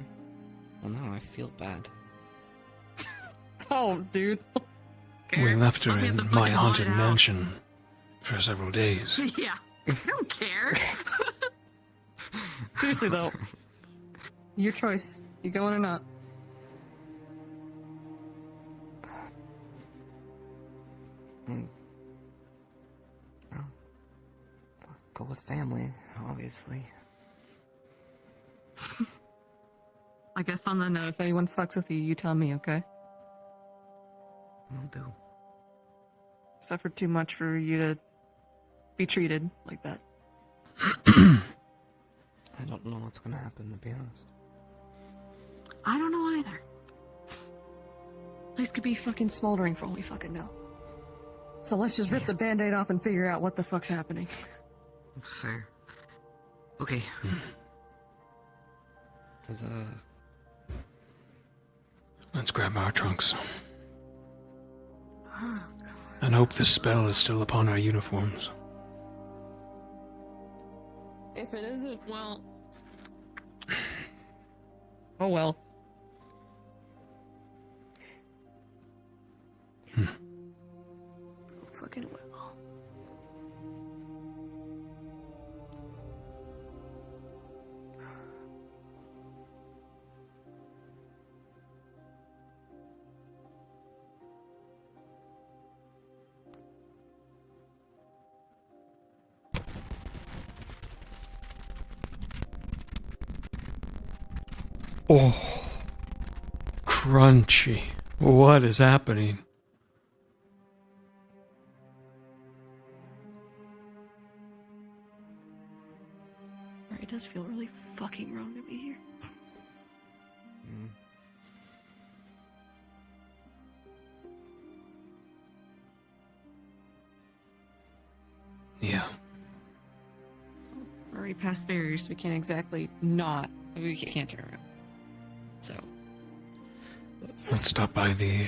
Well, now I feel bad. Don't, dude. We left her I'll be at in the my fucking haunted haunted house. mansion for several days. Yeah. I don't care. Seriously though, your choice. You going or not? Go with family, obviously. I guess on the note, if anyone fucks with you, you tell me, okay? Will do. Suffered too much for you to be treated like that. I don't know what's gonna happen, to be honest. I don't know either. Place could be fucking smoldering for all we fucking know. So let's just rip the band-aid off and figure out what the fuck's happening. Fair. Okay. Does, Let's grab our trunks. And hope the spell is still upon our uniforms. If it isn't, well... Oh well. Fucking well. Oh, crunchy. What is happening? It does feel really fucking wrong to be here. Yeah. We're already past barriers, we can't exactly not. We can't turn around. So. Let's stop by the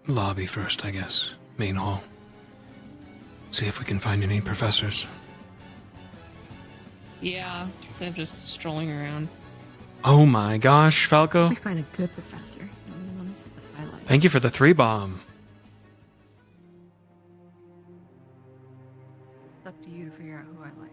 lobby first, I guess. Main hall. See if we can find any professors. Yeah, instead of just strolling around. Oh my gosh, Falco. We find a good professor. The ones that I like. Thank you for the 3-bomb. It's up to you to figure out who I like.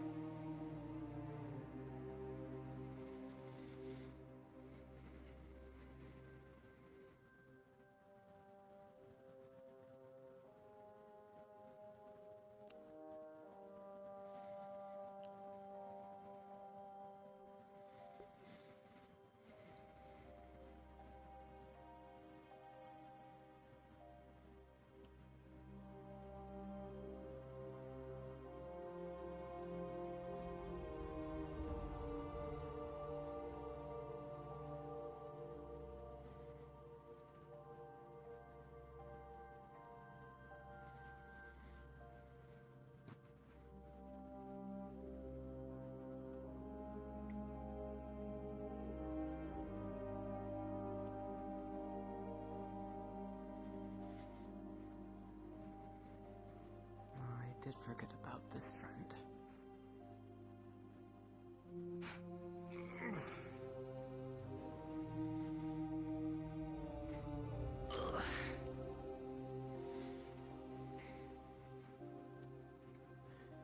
did forget about this friend.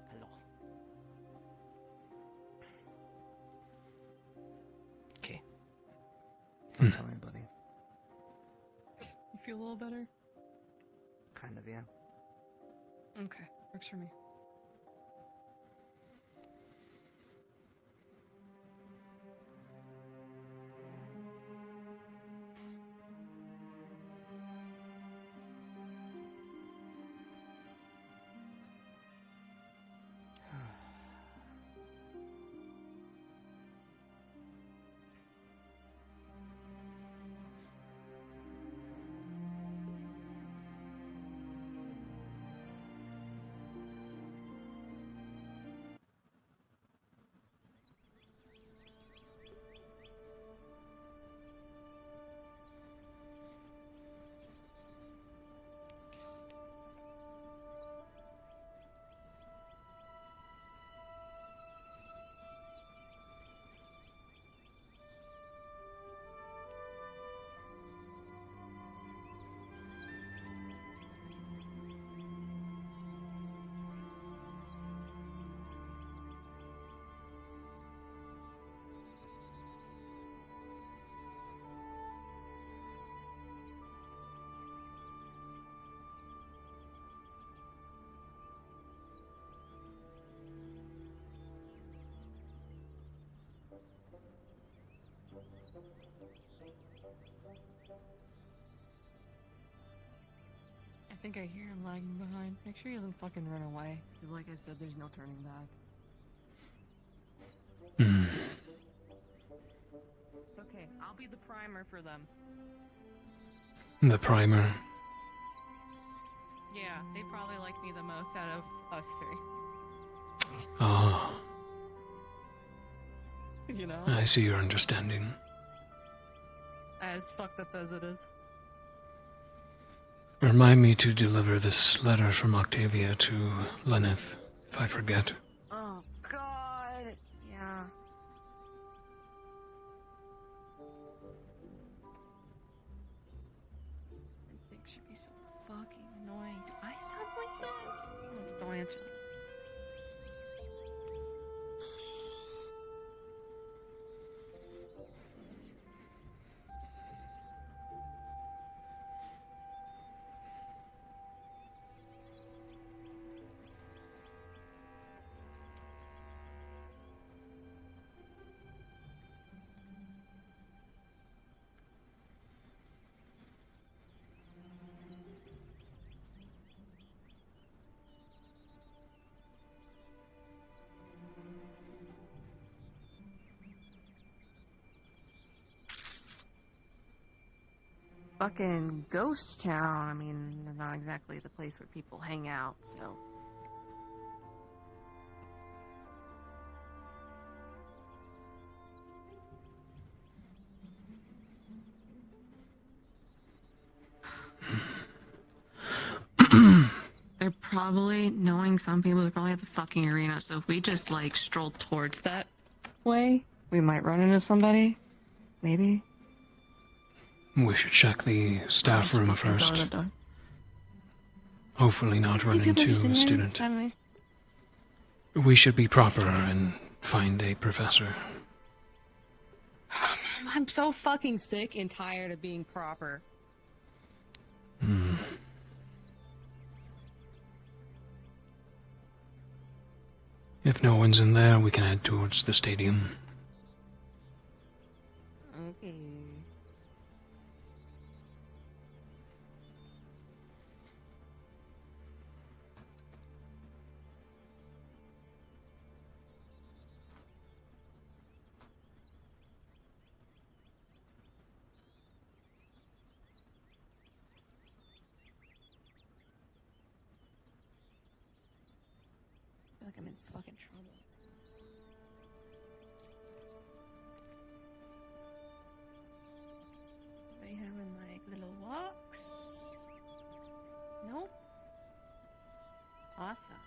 Hello. Okay. Don't tell anybody. You feel a little better? Kind of, yeah. Okay, works for me. I think I hear him lagging behind. Make sure he doesn't fucking run away. 'Cause like I said, there's no turning back. It's okay. I'll be the primer for them. The primer. Yeah, they probably like me the most out of us three. Ah, You know? I see your understanding. As fucked up as it is. Remind me to deliver this letter from Octavia to Lenneth, if I forget. Oh, God. Yeah. Everything should be so fucking annoying. Do I sound like that? Oh, don't answer that. Fucking ghost town. I mean, not exactly the place where people hang out, so. They're probably, knowing some people, they're probably at the fucking arena, so if we just, like, stroll towards that way, we might run into somebody. Maybe. We should check the staff room first. Hopefully not run into a student. We should be proper and find a professor. I'm so fucking sick and tired of being proper. If no one's in there, we can head towards the stadium. Okay. I feel like I'm in fucking trouble. Are they having like little walks? Nope. Awesome.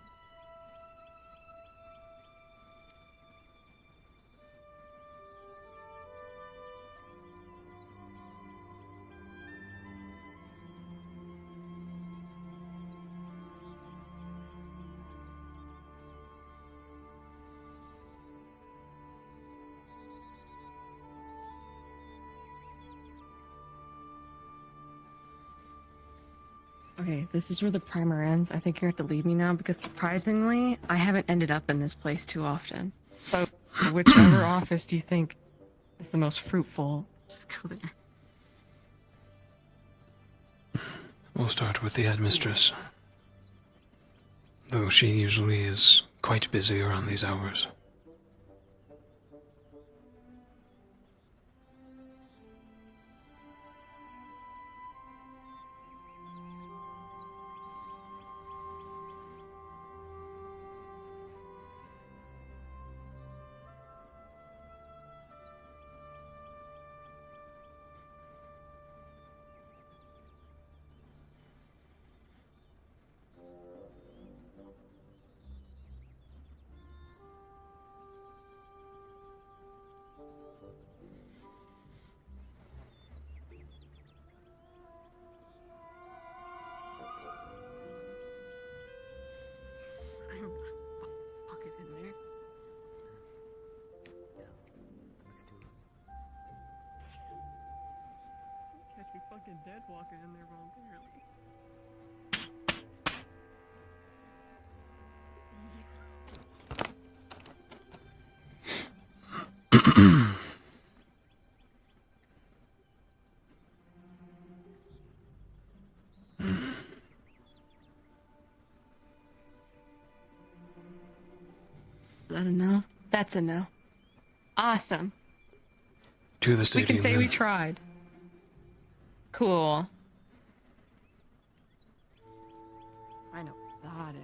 Okay, this is where the primer ends. I think you have to leave me now because surprisingly, I haven't ended up in this place too often. So, whichever office do you think is the most fruitful? Just go there. We'll start with the headmistress. Though she usually is quite busy around these hours. I don't fuck it in there. Catch me fucking dead walking in there voluntarily. Is that a no? That's a no. Awesome. To the We stadium, can say then. we tried. Cool. I know what that is.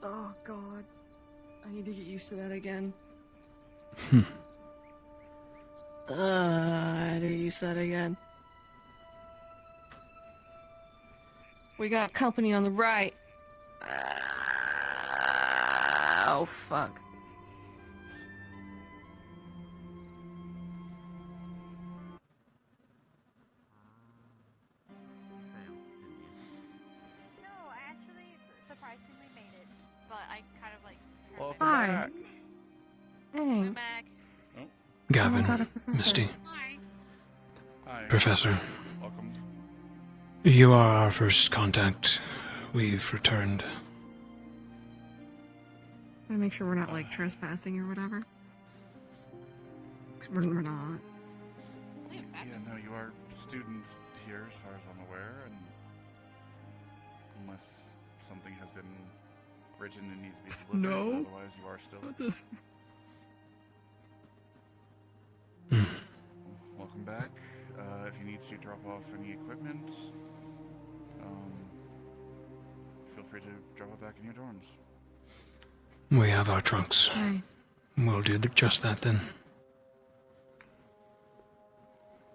Oh god. I need to get used to that again. I need to get used to that again. We got company on the right. Oh fuck. No, I actually surprisingly made it, but I kind of like. Welcome Hi. back. Thanks. Back. Gavin, Oh my God, a professor. Misty, Hi. Professor. Welcome. You are our first contact. We've returned. Gotta make sure we're not like trespassing or whatever. 'Cause we're not. Yeah, no, you are students here, as far as I'm aware, and unless something has been written and needs to be delivered, No. otherwise you are still. What the- Welcome back. If you need to drop off any equipment, feel free to drop it back in your dorms. We have our trunks. Nice. We'll do just that then.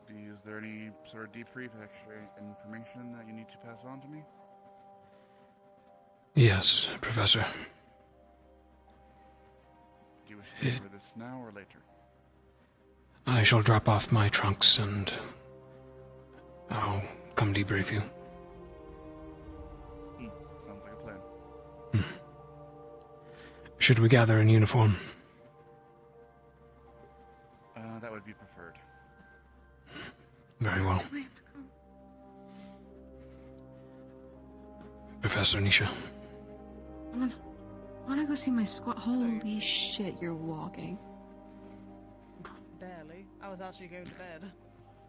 Is there any sort of debrief, extra information that you need to pass on to me? Yes, Professor. Do you wish to cover this now or later? I shall drop off my trunks and I'll come debrief you. Sounds like a plan. Should we gather in uniform? Very well. Professor Nisha. I wanna go see my squad. Holy shit, you're walking. Barely. I was actually going to bed.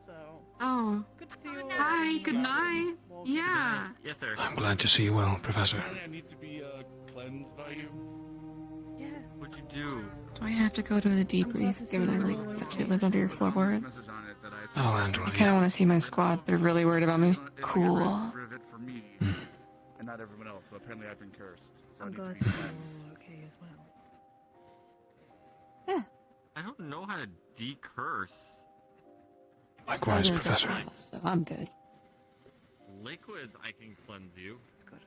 So. Oh. Good to see you all. Hi, good night. Yeah. Yes, sir. I'm glad to see you well, Professor. I need to be cleansed by you. Yeah. What'd you do? Do I have to go to the debrief, given I like essentially lived under your floorboards? I'll handle I it. kind of want to see my squad. They're really worried about me. Cool. For me, and not everyone else. So apparently, I've been cursed. So I'm I need glad to be you're all okay as well. I don't know how to decurse. Likewise, Professor. So I'm good. Liquids, I can cleanse you. It's good.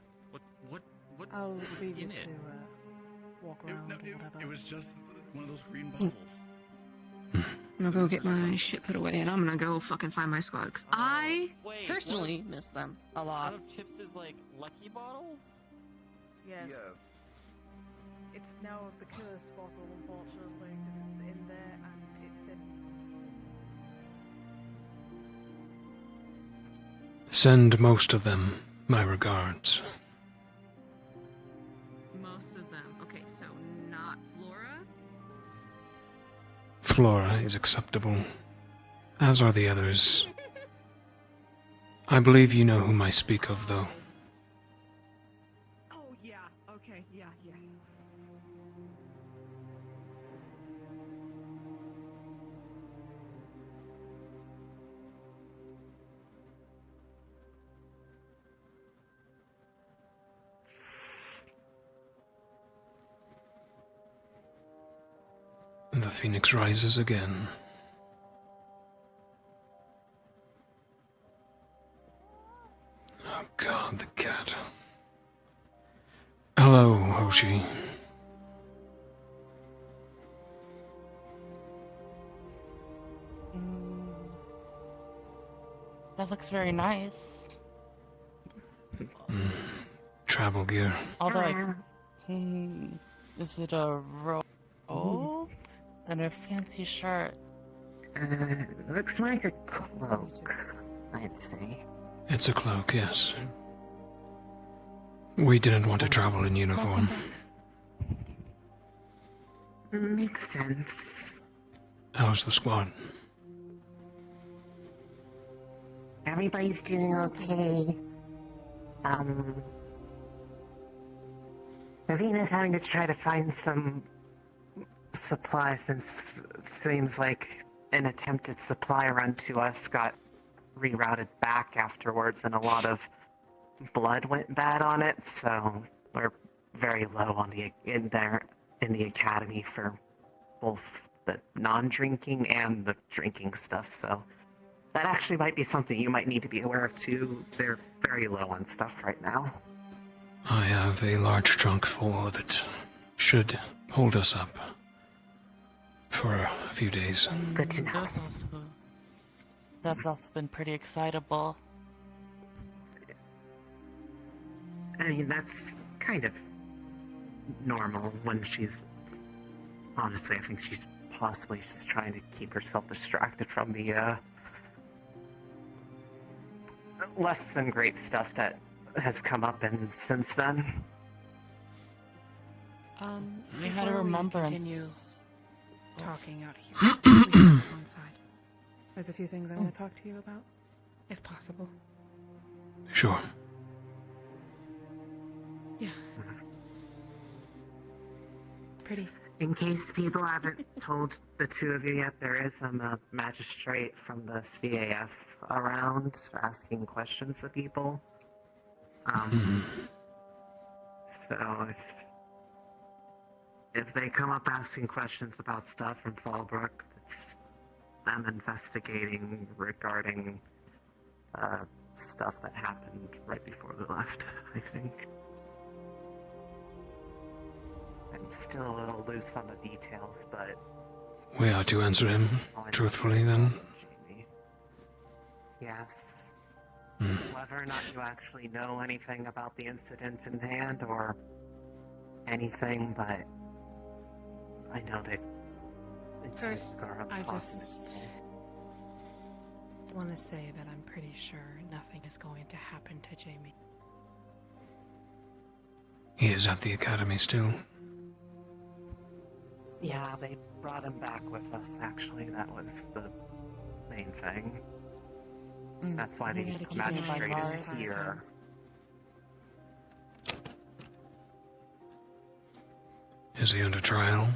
What I'll leave you in to it? walk around or whatever. It was just one of those green bottles. I'm gonna go get my shit put away, and I'm gonna go fucking find my squad, because I Wait, personally miss them a lot. One of Chips' like lucky bottles? Yes. It's now the cursed bottle, unfortunately, because it's in there and it's been. Send most of them my regards. Most of them. Okay, so not Flora? Flora is acceptable, as are the others. I believe you know whom I speak of, though. Oh, yeah. Okay, yeah. The phoenix rises again. Oh God, the cat. Hello, Hoshi. That looks very nice. Travel gear. Although, is it a robe and a fancy shirt? Looks like a cloak, I'd say. It's a cloak, yes. We didn't want to travel in uniform. Makes sense. How's the squad? Everybody's doing okay. Ravina's having to try to find some supplies since it seems like an attempted supply run to us got rerouted back afterwards and a lot of blood went bad on it, so we're very low on in the academy for both the non-drinking and the drinking stuff, so that actually might be something you might need to be aware of too. They're very low on stuff right now. I have a large trunk full of it. Should hold us up for a few days. Good to know. That's also been pretty excitable. I mean, that's kind of normal when she's... Honestly, I think she's possibly just trying to keep herself distracted from the, less than great stuff that has come up and since then. We had a remembrance. Continue talking out here. We can go inside. There's a few things I want to talk to you about, if possible. Sure. Yeah. Pretty. In case people haven't told the two of you yet, there is a magistrate from the CAF around asking questions of people. So if they come up asking questions about stuff from Fallbrook, it's them investigating regarding stuff that happened right before we left, I think. I'm still a little loose on the details, but... We are to answer him truthfully, then? Yes. Whether or not you actually know anything about the incident in hand or anything, but I know they First, I just want to say that I'm pretty sure nothing is going to happen to Jamie. He is at the academy still. Yeah, they brought him back with us, actually. That was the main thing. That's why We the gotta keep him in magistrate mind. is here. Is he under trial?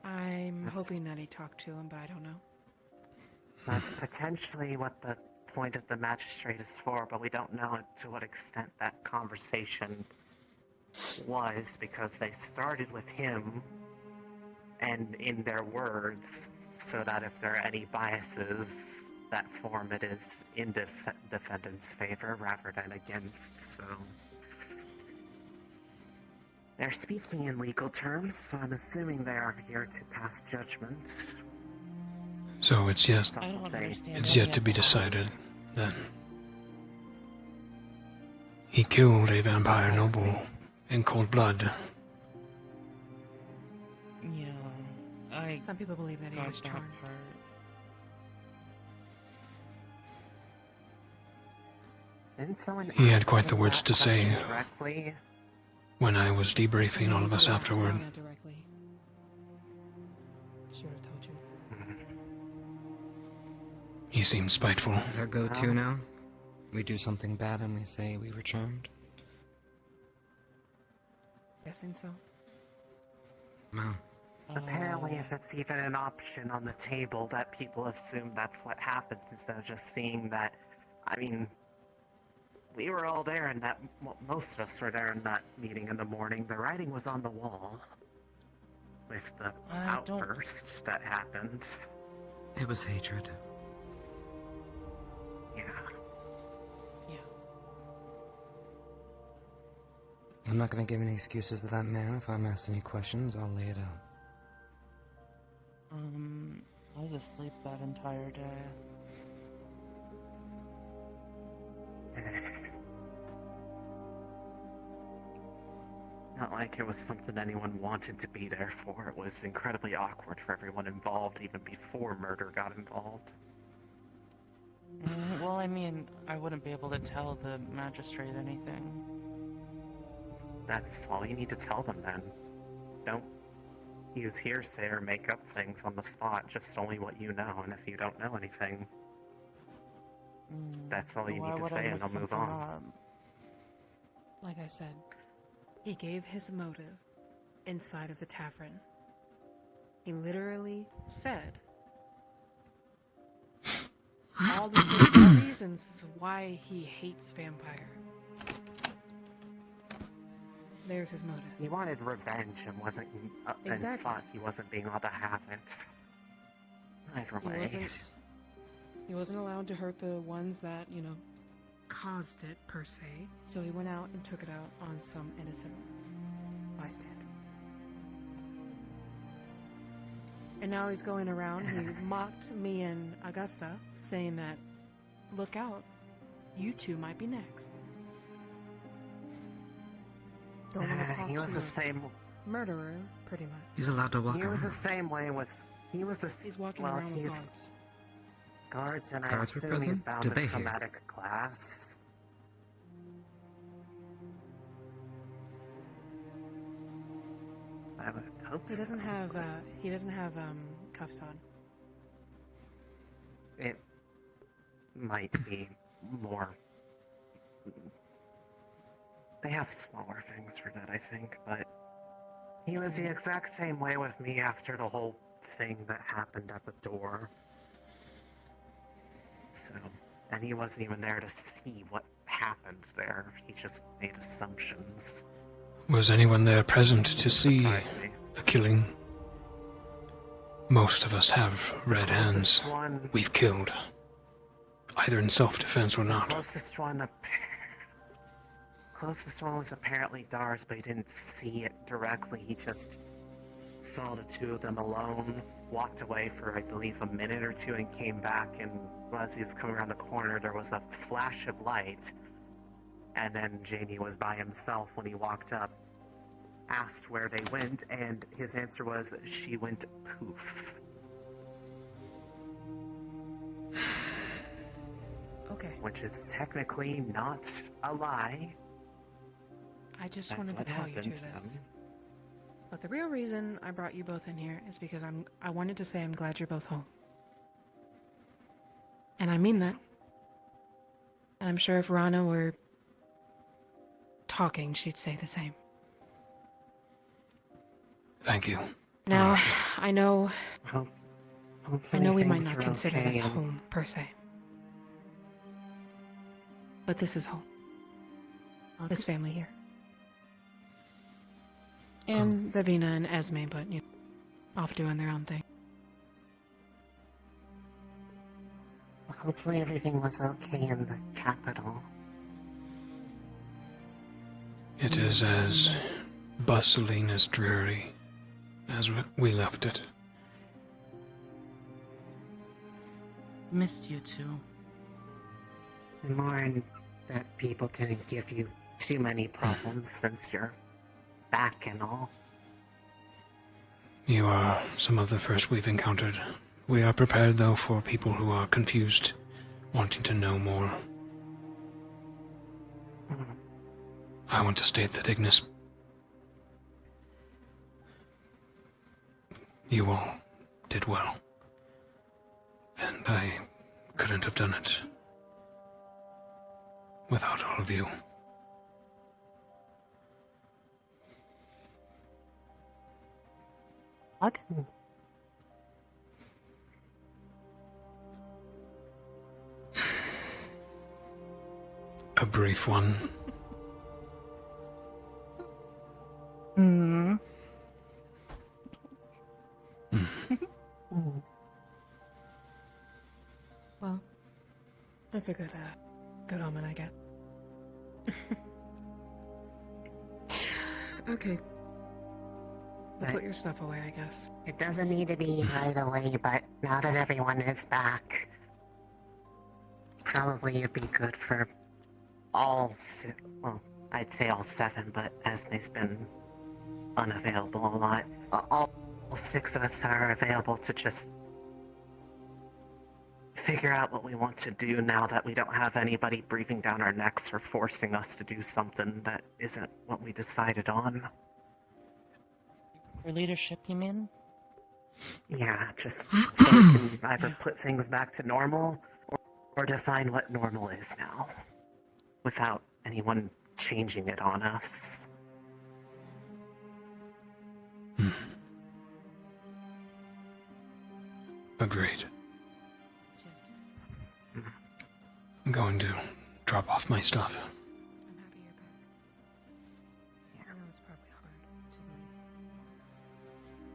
I'm hoping that he talked to him, but I don't know. That's potentially what the point of the magistrate is for, but we don't know to what extent that conversation was, because they started with him and in their words, so that if there are any biases that form it is in defendant's favor rather than against, so... They're speaking in legal terms, so I'm assuming they are here to pass judgment. So it's yet, I don't understand it's that yet to be decided, then. He killed a vampire noble in cold blood. Yeah, some people believe that he was charged. Didn't someone He had ask quite the him words that to say question directly? when I was debriefing all of us afterward. Directly. Should have told you. He seemed spiteful. Is it our go-to now? We do something bad and we say we were charmed? Guessing so. No. Apparently, if it's even an option on the table, that people assume that's what happens instead of just seeing that. I mean, we were all there, and that most of us were there in that meeting in the morning. The writing was on the wall with the outburst that happened. It was hatred. Yeah. I'm not gonna give any excuses to that man. If I'm asked any questions, I'll lay it out. I was asleep that entire day. Not like it was something anyone wanted to be there for. It was incredibly awkward for everyone involved, even before murder got involved. Well, I mean, I wouldn't be able to tell the magistrate anything. That's all you need to tell them then. Don't use hearsay or make up things on the spot, just only what you know, and if you don't know anything, that's all you Why need to would I say and make they'll move something on. up? Like I said, he gave his motive inside of the tavern. He literally said all the reasons why he hates vampire. There's his motive. He wanted revenge and wasn't and Exactly. thought he wasn't being allowed to have it. Either way. He wasn't allowed to hurt the ones that, caused it, per se. So he went out and took it out on some innocent bystander. And now he's going around, he mocked me and Augusta, saying that, look out, you two might be next. Don't want to talk He was to the a same. murderer, pretty much. He's allowed to walk He was the around. same way with. He's walking around with guards. Guards, and I Guards were assume he's present? bound Did to they come hear? out of class. I would hope He doesn't so. have cuffs on. It might be more. They have smaller things for that, I think, but he was the exact same way with me after the whole thing that happened at the door. So, and he wasn't even there to see what happened there. He just made assumptions. Was anyone there present to see Surprised me. the killing? Most of us have red hands. one- We've killed. Either in self-defense or not. Closest one was apparently Dars, but he didn't see it directly. He just saw the two of them alone, walked away for, I believe, a minute or two, and came back, and as he was coming around the corner, there was a flash of light, and then Jamie was by himself when he walked up, asked where they went, and his answer was, she went poof. which is technically not a lie. I just That's wanted what to tell you two happened this. to him. But the real reason I brought you both in here is because I wanted to say I'm glad you're both home. And I mean that. And I'm sure if Rana were talking, she'd say the same. Thank you. Now, I know Hopefully we might things not are consider okay this and- home, per se. But this is home. This family here. And Davina and Esme, but, you know, off doing their own thing. Hopefully everything was okay in the capital. It is as bustling as dreary as we left it. Missed you too. And Lauren, that people didn't give you too many problems since you're back and all. You are some of the first we've encountered. We are prepared, though, for people who are confused, wanting to know more. I want to state that Ignis... You all did well. And I couldn't have done it without all of you. What? A brief one. Hmm. Well, that's a good omen, I get. Okay. But Put your stuff away, I guess. it doesn't need to be right away, but now that everyone is back, probably it'd be good for well, I'd say all 7, but Esme's been unavailable a lot. All 6 of us are available to just figure out what we want to do now that we don't have anybody breathing down our necks or forcing us to do something that isn't what we decided on. For leadership, you mean? Yeah, just so we can either put things back to normal or define what normal is now without anyone changing it on us. Agreed. I'm going to drop off my stuff. I know it's probably hard to believe,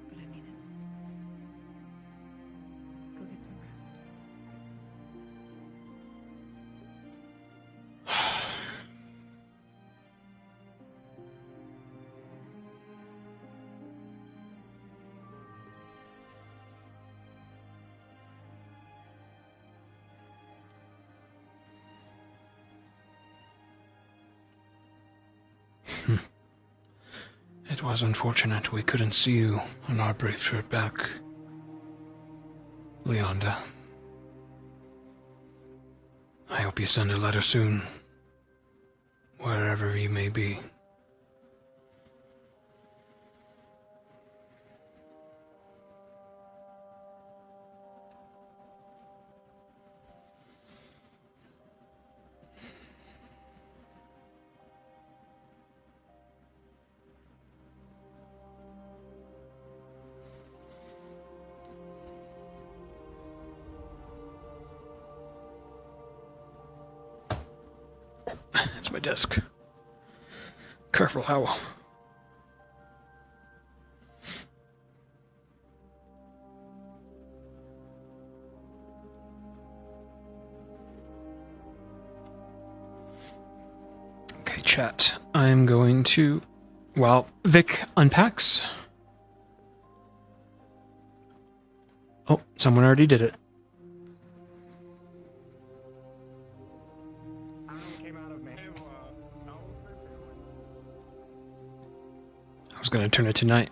but I mean it. Go get some rest. It was unfortunate we couldn't see you on our brief trip back, Leonda. I hope you send a letter soon, wherever you may be. It's my desk. Careful, Howell. Okay, chat. I'm going to... While Vic unpacks... Oh, someone already did it. I was going to turn it to night.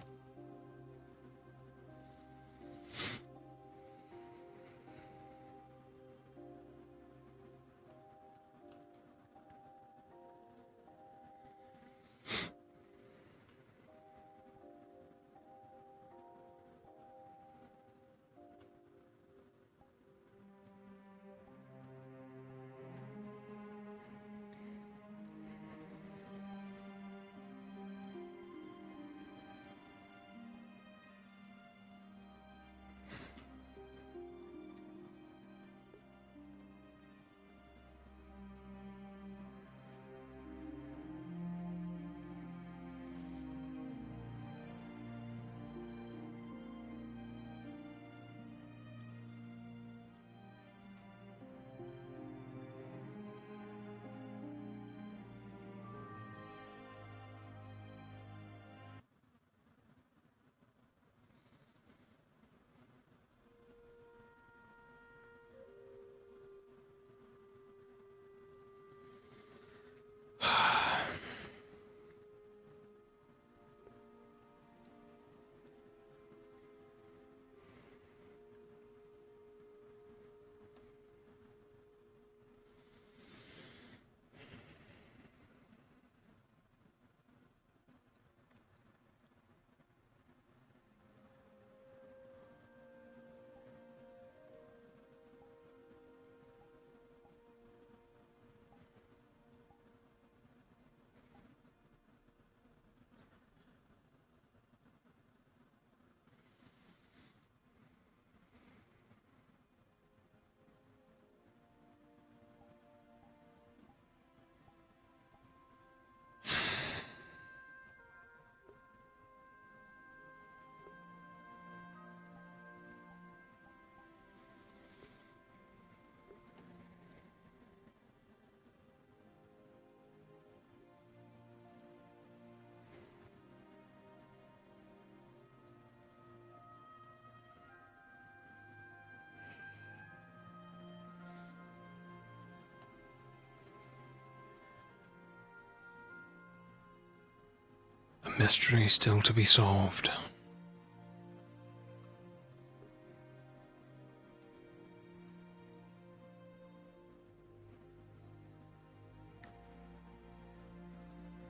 mystery still to be solved.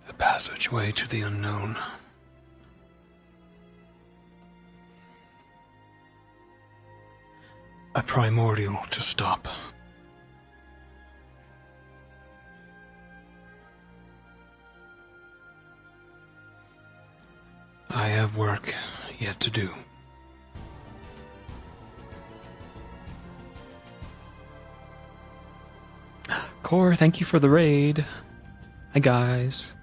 A passageway to the unknown. A primordial to stop. I have work yet to do. Core, thank you for the raid. Hi guys.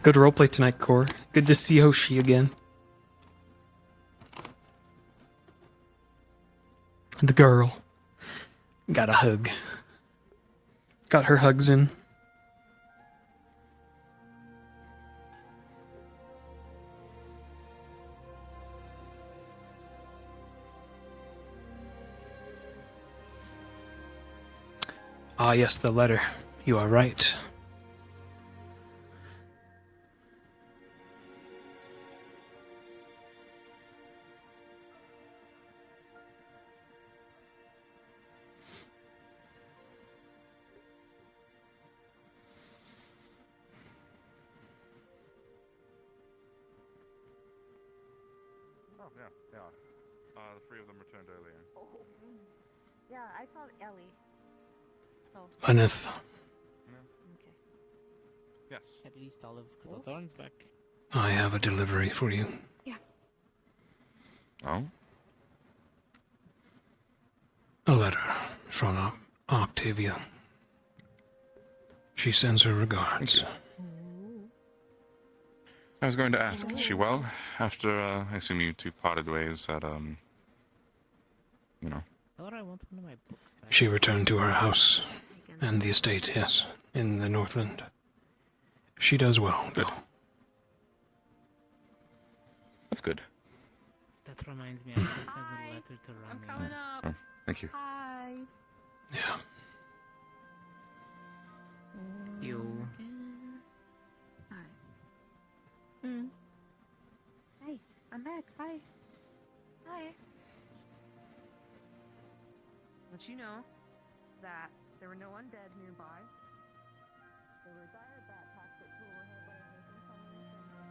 Good roleplay tonight, Core. Good to see Hoshi again. The girl. Got a hug. Got her hugs in. Ah, yes, the letter. You are right. Oh, yeah. The three of them returned earlier. Oh. Yeah, I saw Ellie. Oh. Lyneth, Okay. Yes. At least all of Clothorn's back. I have a delivery for you. Yeah. Oh? A letter from Octavia. She sends her regards. I was going to ask, is she well? After, I assume you two parted ways at, you know. I thought I want one of my books back. She returned to her house and the estate, yes, in the Northland. She does well, though. That's good. That reminds me, I just sent a letter to Rami. I'm coming up. Oh, thank you. Hi. Yeah. You. Hey, I'm back. Hi. Hi. Let you know that there were no undead nearby. There were dire backpacks that flew overhead, but I heard them coming from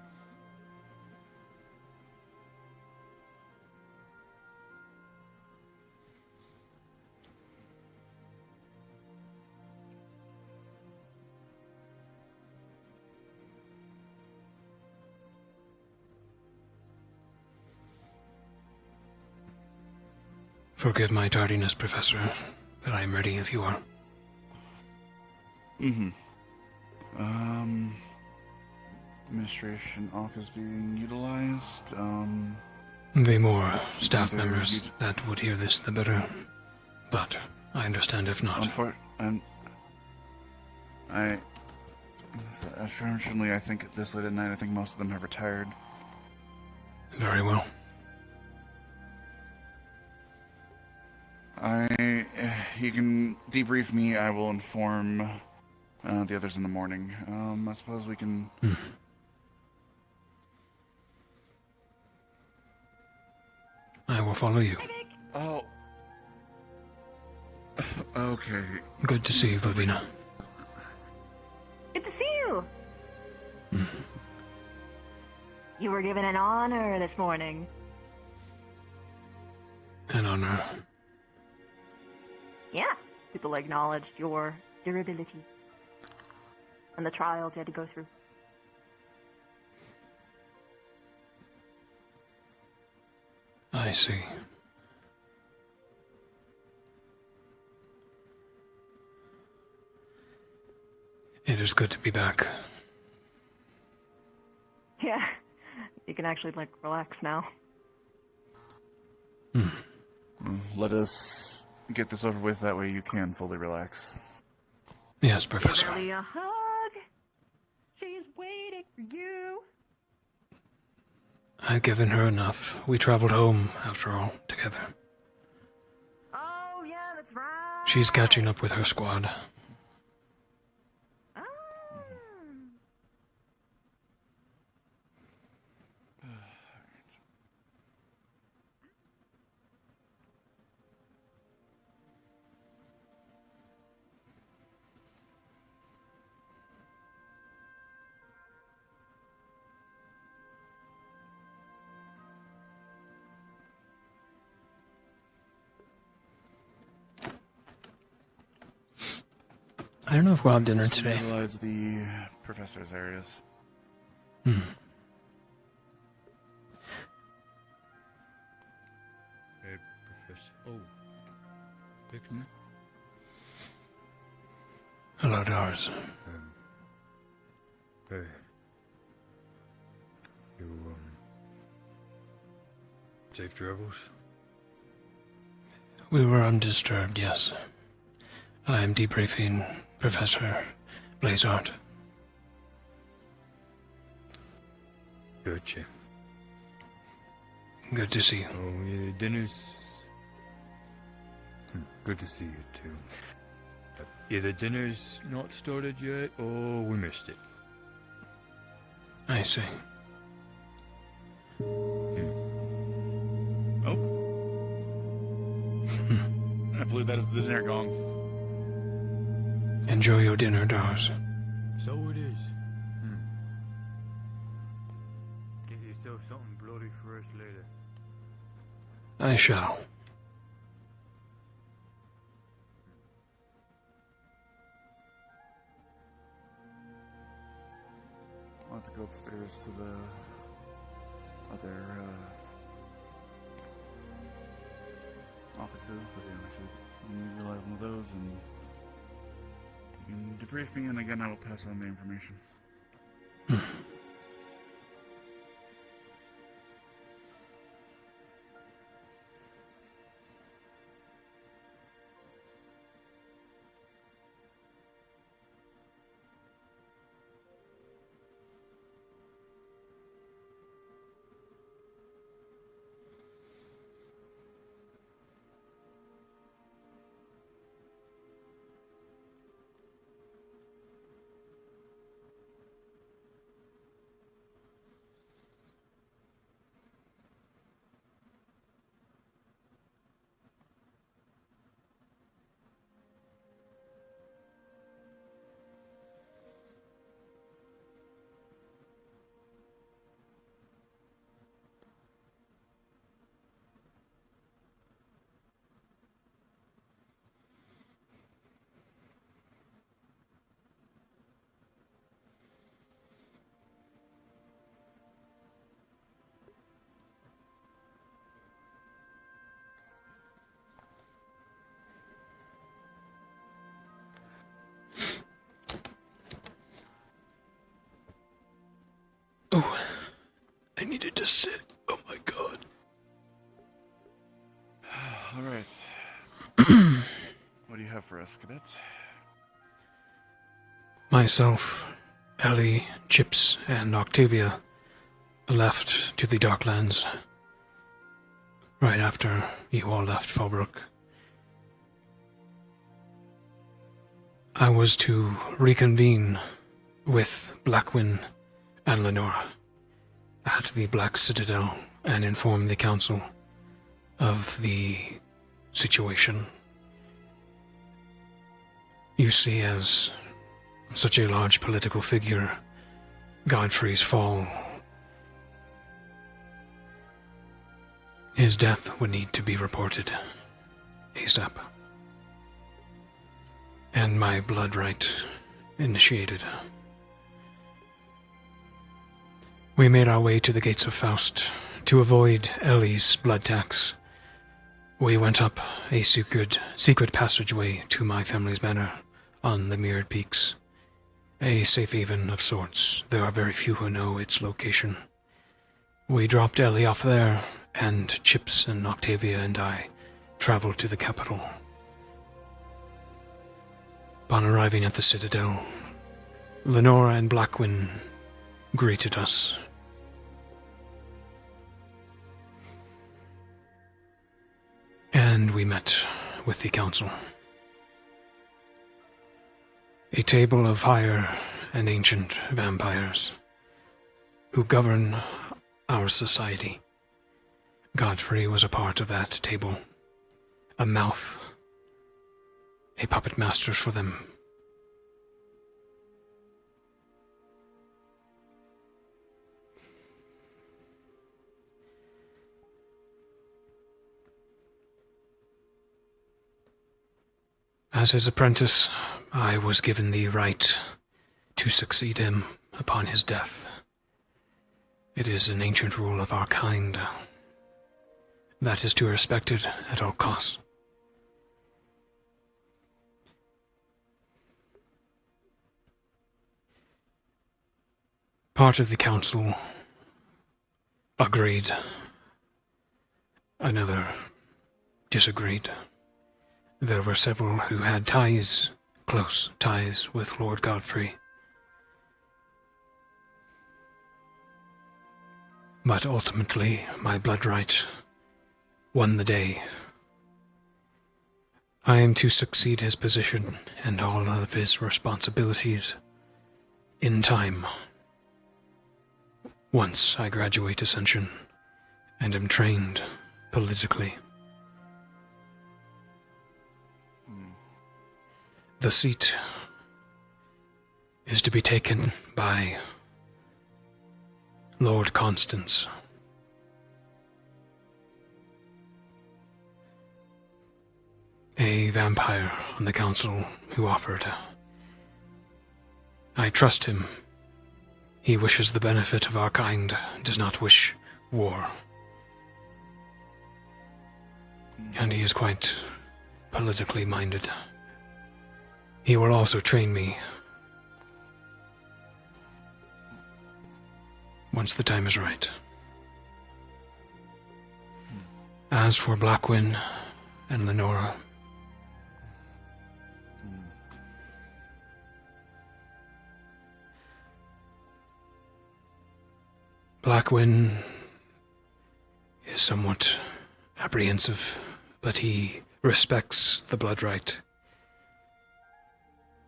Forgive my tardiness, Professor, but I am ready if you are. Mm-hmm. Administration office being utilized, The more staff members that would hear this, the better. But I understand if not. Unfortunately, I think this late at night, I think most of them have retired. Very well. You can debrief me. I will inform the others in the morning. I suppose we can. I will follow you. Oh. Okay. Good to see you, Vavina. Good to see you! You were given an honor this morning. An honor. Yeah. People acknowledged your durability and the trials you had to go through. I see. It is good to be back. Yeah. You can actually, relax now. Let us get this over with. That way you can fully relax. Yes, Professor. Give Ellie a hug. She's waiting for you. I've given her enough. We traveled home, after all, together. Oh, yeah, that's right. She's catching up with her squad. I don't know if we'll have dinner today. Utilize the professor's areas. Hmm. Hey, Professor. Oh. Victor? Hello, Doris. Hey. You, safe travels? We were undisturbed, yes. I am debriefing Professor Blazart. Gotcha. Good to see you. Oh, yeah, dinner's... Good to see you, too. Either dinner's not started yet, or we missed it. I see. Oh. I believe that is the dinner gong. Enjoy your dinner, Doris. So it is. Get yourself something bloody for us later. I shall. I'll have to go upstairs to the other offices, but yeah, we should utilize one of those and you can debrief me, and again I will pass on the information. Oh, I needed to sit. Oh my god. Alright. What do you have for us, cadets? Myself, Ellie, Chips, and Octavia left to the Darklands right after you all left Fallbrook. I was to reconvene with Blackwyn and Lenora at the Black Citadel and inform the Council of the situation. You see, as such a large political figure, Godfrey's fall, his death would need to be reported ASAP. And my blood right initiated. We made our way to the Gates of Faust to avoid Ellie's blood tax. We went up a secret passageway to my family's manor on the Mirrored Peaks. A safe haven of sorts. There are very few who know its location. We dropped Ellie off there, and Chips and Octavia and I traveled to the capital. Upon arriving at the Citadel, Lenora and Blackwyn greeted us. And we met with the Council. A table of higher and ancient vampires who govern our society. Godfrey was a part of that table. A mouth, a puppet master for them. As his apprentice, I was given the right to succeed him upon his death. It is an ancient rule of our kind that is to be respected at all costs. Part of the council agreed. Another disagreed. There were several who had ties, close ties, with Lord Godfrey. But ultimately, my blood right won the day. I am to succeed his position and all of his responsibilities in time. Once I graduate Ascension and am trained politically. The seat is to be taken by Lord Constance. A vampire on the council who offered. I trust him. He wishes the benefit of our kind, does not wish war. And he is quite politically minded. He will also train me once the time is right. As for Blackwyn and Lenora, Blackwyn is somewhat apprehensive, but he respects the blood right.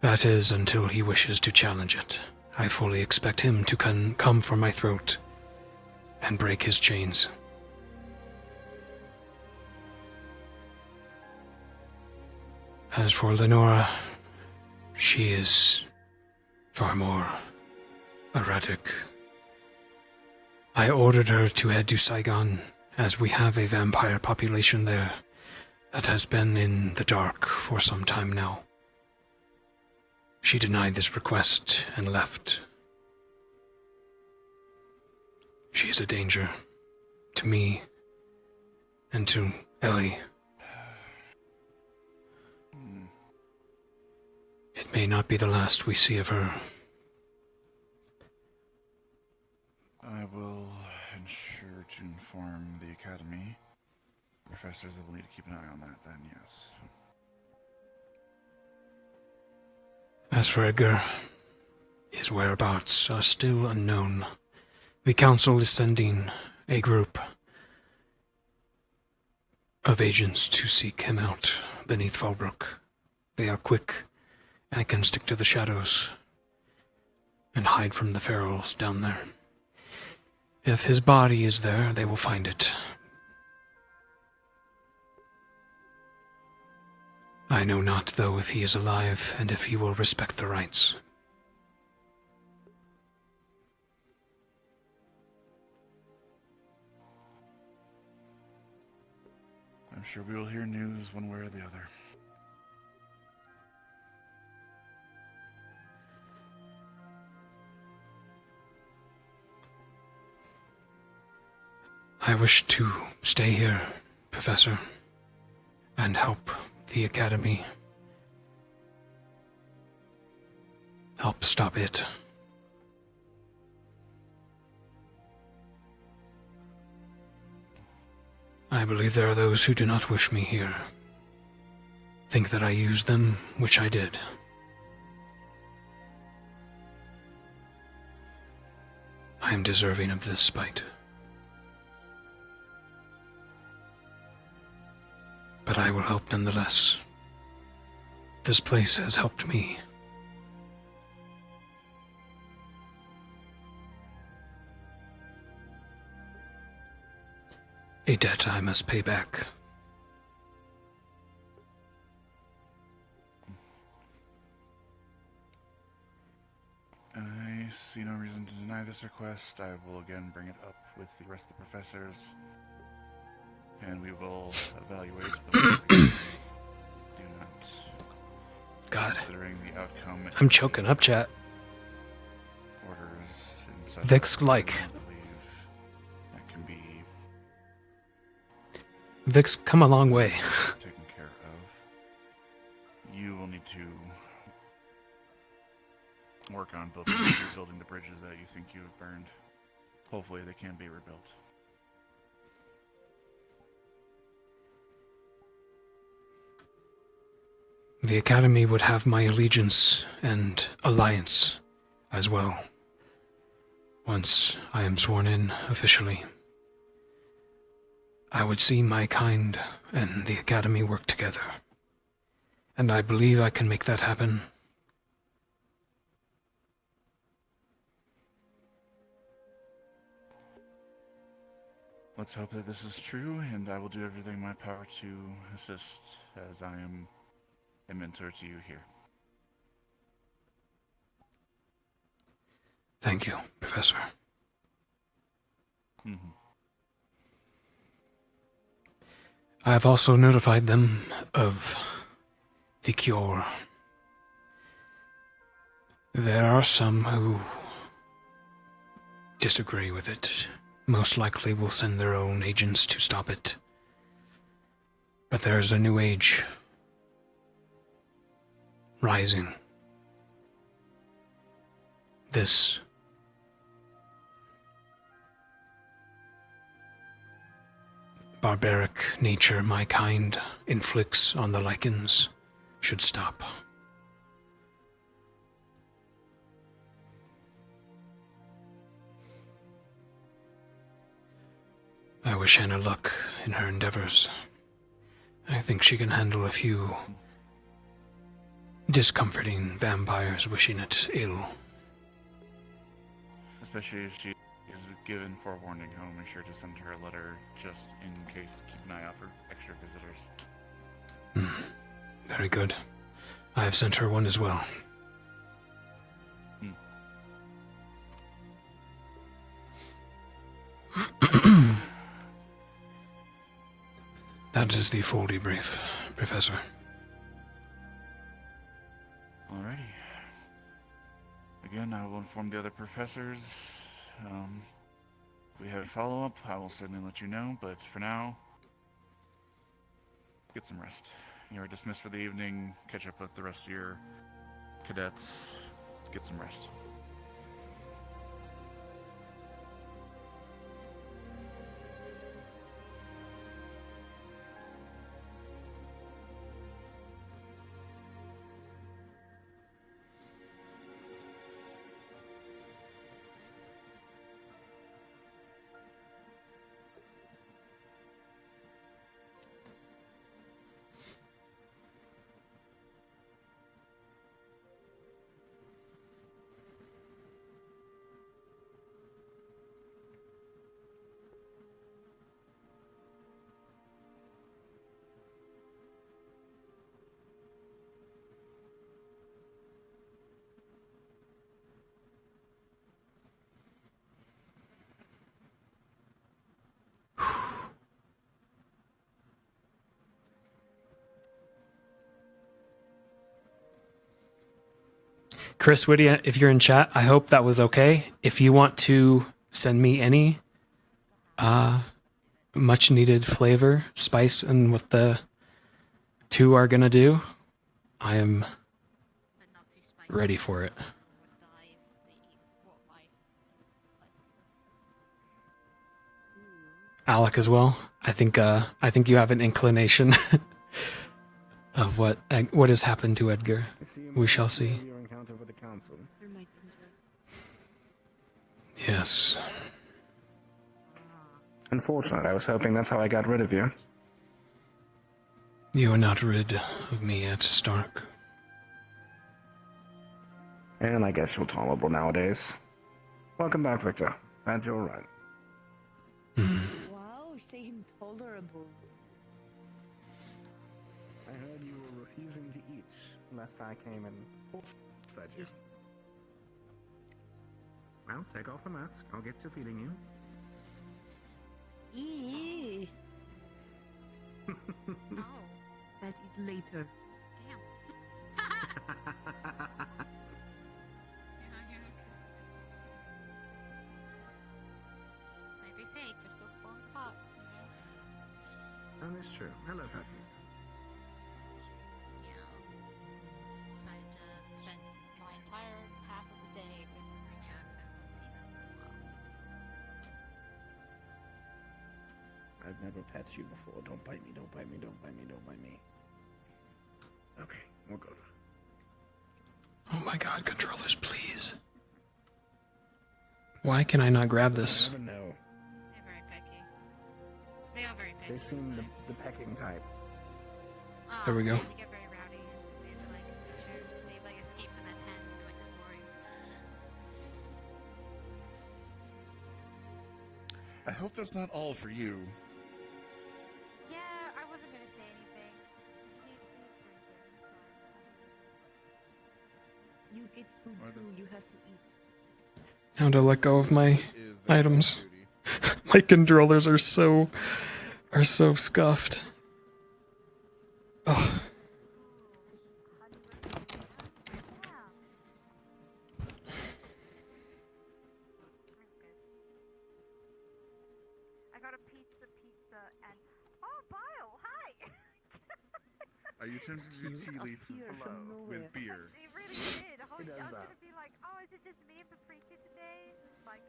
That is, until he wishes to challenge it. I fully expect him to come for my throat and break his chains. As for Lenora, she is far more erratic. I ordered her to head to Saigon, as we have a vampire population there that has been in the dark for some time now. She denied this request and left. She is a danger to me and to Ellie. It may not be the last we see of her. I will ensure to inform the Academy. Professors will need to keep an eye on that then, yes. As for Edgar, his whereabouts are still unknown. The Council is sending a group of agents to seek him out beneath Fallbrook. They are quick and can stick to the shadows and hide from the ferals down there. If his body is there, they will find it. I know not, though, if he is alive and if he will respect the rites. I'm sure we will hear news one way or the other. I wish to stay here, Professor, and help the Academy. Help stop it. I believe there are those who do not wish me here. Think that I used them, which I did. I am deserving of this spite. But I will help nonetheless. This place has helped me. A debt I must pay back. I see no reason to deny this request. I will again bring it up with the rest of the professors, and we will evaluate. But do not outcome. I'm choking up, chat. Orders and such. Vic's like. I believe that can be Vic's come a long way. taken care of. You will need to work on rebuilding the bridges that you think you have burned. Hopefully they can be rebuilt. The Academy would have my allegiance and alliance as well, once I am sworn in officially. I would see my kind and the Academy work together, and I believe I can make that happen. Let's hope that this is true, and I will do everything in my power to assist, as I am a mentor to you here. Thank you, Professor. I have also notified them of the cure. There are some who disagree with it. Most likely will send their own agents to stop it. But there is a new age rising. This barbaric nature my kind inflicts on the Lycans should stop. I wish Hannah luck in her endeavors. I think she can handle a few discomforting vampires wishing it ill. Especially if she is given forewarning, I will make sure to send her a letter just in case. Keep an eye out for extra visitors. Very good. I have sent her one as well. That is the full debrief, Professor. Alrighty. Again, I will inform the other professors. If we have a follow-up, I will certainly let you know, but for now, get some rest. You are dismissed for the evening. Catch up with the rest of your cadets. Get some rest. Chris Whitty, if you're in chat, I hope that was okay. If you want to send me any much needed flavor, spice, and what the two are gonna do, I am ready for it. Alec as well. I think you have an inclination of what has happened to Edgar. We shall see. Yes. Unfortunate. I was hoping that's how I got rid of you. You are not rid of me yet, Stark. And I guess you're tolerable nowadays. Welcome back, Victor. Glad you're alright. Wow, seem tolerable. I heard you were refusing to eat, lest I came and fed you. Well, take off the mask. I'll get to feeding you. Eee. Oh. That is later. Damn. is true. Hello, Peppy. Decided to spend my entire half of the day with Mariax and see them as well. I've never pet you before. Don't bite me, don't bite me, don't bite me, don't bite me. Okay, we'll go. Oh my god, controllers, please. Why can I not grab this? I never know. They're very pecky. They are very pecky. They seem the pecking type. There we go. They get very rowdy. They like escape from that pen and go exploring. I hope that's not all for you. Yeah, I wasn't gonna say anything. You get food too, you have to eat. Now to let go of my items. My controllers are so scuffed. Oh. I got a pizza, and oh, Bile, hi. Are you tempted to do tea leaf with beer? It really did. I was does that? gonna be like, oh, is it just me and Paprika today? Like,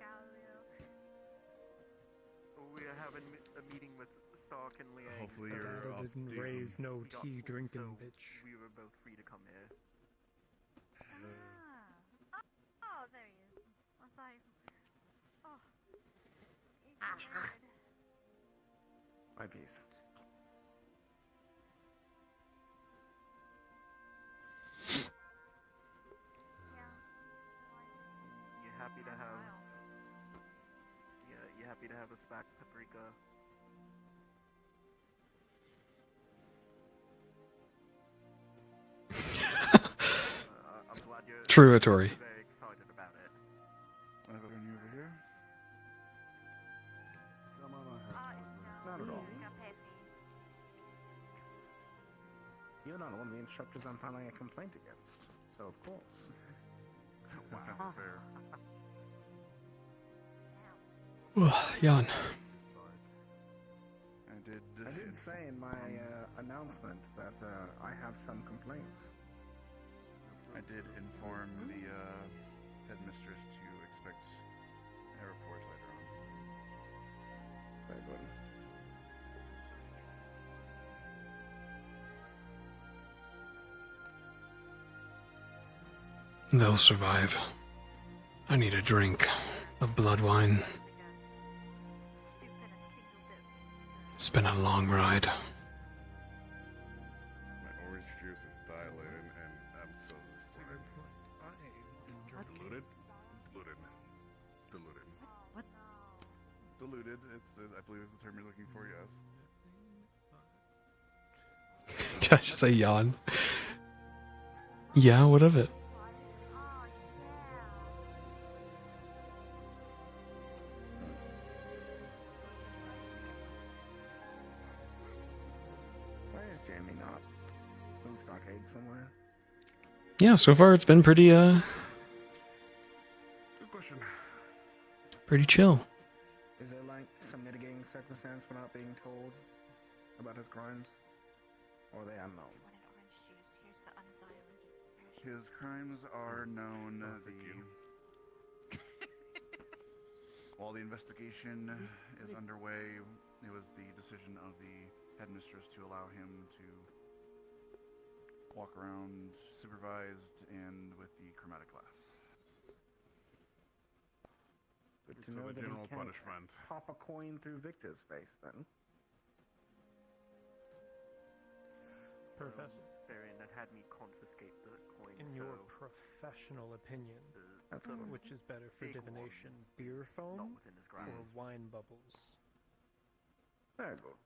We are having a meeting with Stark and Liang. Hopefully you're up didn't to- raise no We got tea full, drinking so bitch. We were both free to come here. oh, there he is. I thought, oh, he's so weird. My piece. You happy to have? Yeah, you happy to have us back, Paprika? I'm glad you're Truatory. very excited about it. Are you over here? Not at all. You're not one of the instructors I'm filing a complaint against. So of course. Wow, fair. Yawn. I did say in my announcement that I have some complaints. I did inform the headmistress to expect a report later on. Very good. They'll survive. I need a drink of blood wine. It's been a long ride. My orange juice is dilated, and I'm so disappointed. Diluted? Diluted. What? Diluted. It's, I believe, is the term you're looking for. Yes. Did I just say yawn? Yeah, what of it? Why is Jamie not in Stockade somewhere? Yeah, so far it's been pretty Good question. pretty chill. Is there like some mitigating circumstance for not being told about his crimes? Or are they unknown? His crimes are known. While the investigation is underway, it was the decision of the headmistress to allow him to walk around supervised and with the chromatic glass. Good to So know the that he general can punishment. pop a coin through Victor's face then. Professor, Varian that had me confiscate the coin. in your professional opinion, That's good. which is better for big divination, one, beer foam not within his grasp. or wine bubbles? Very good.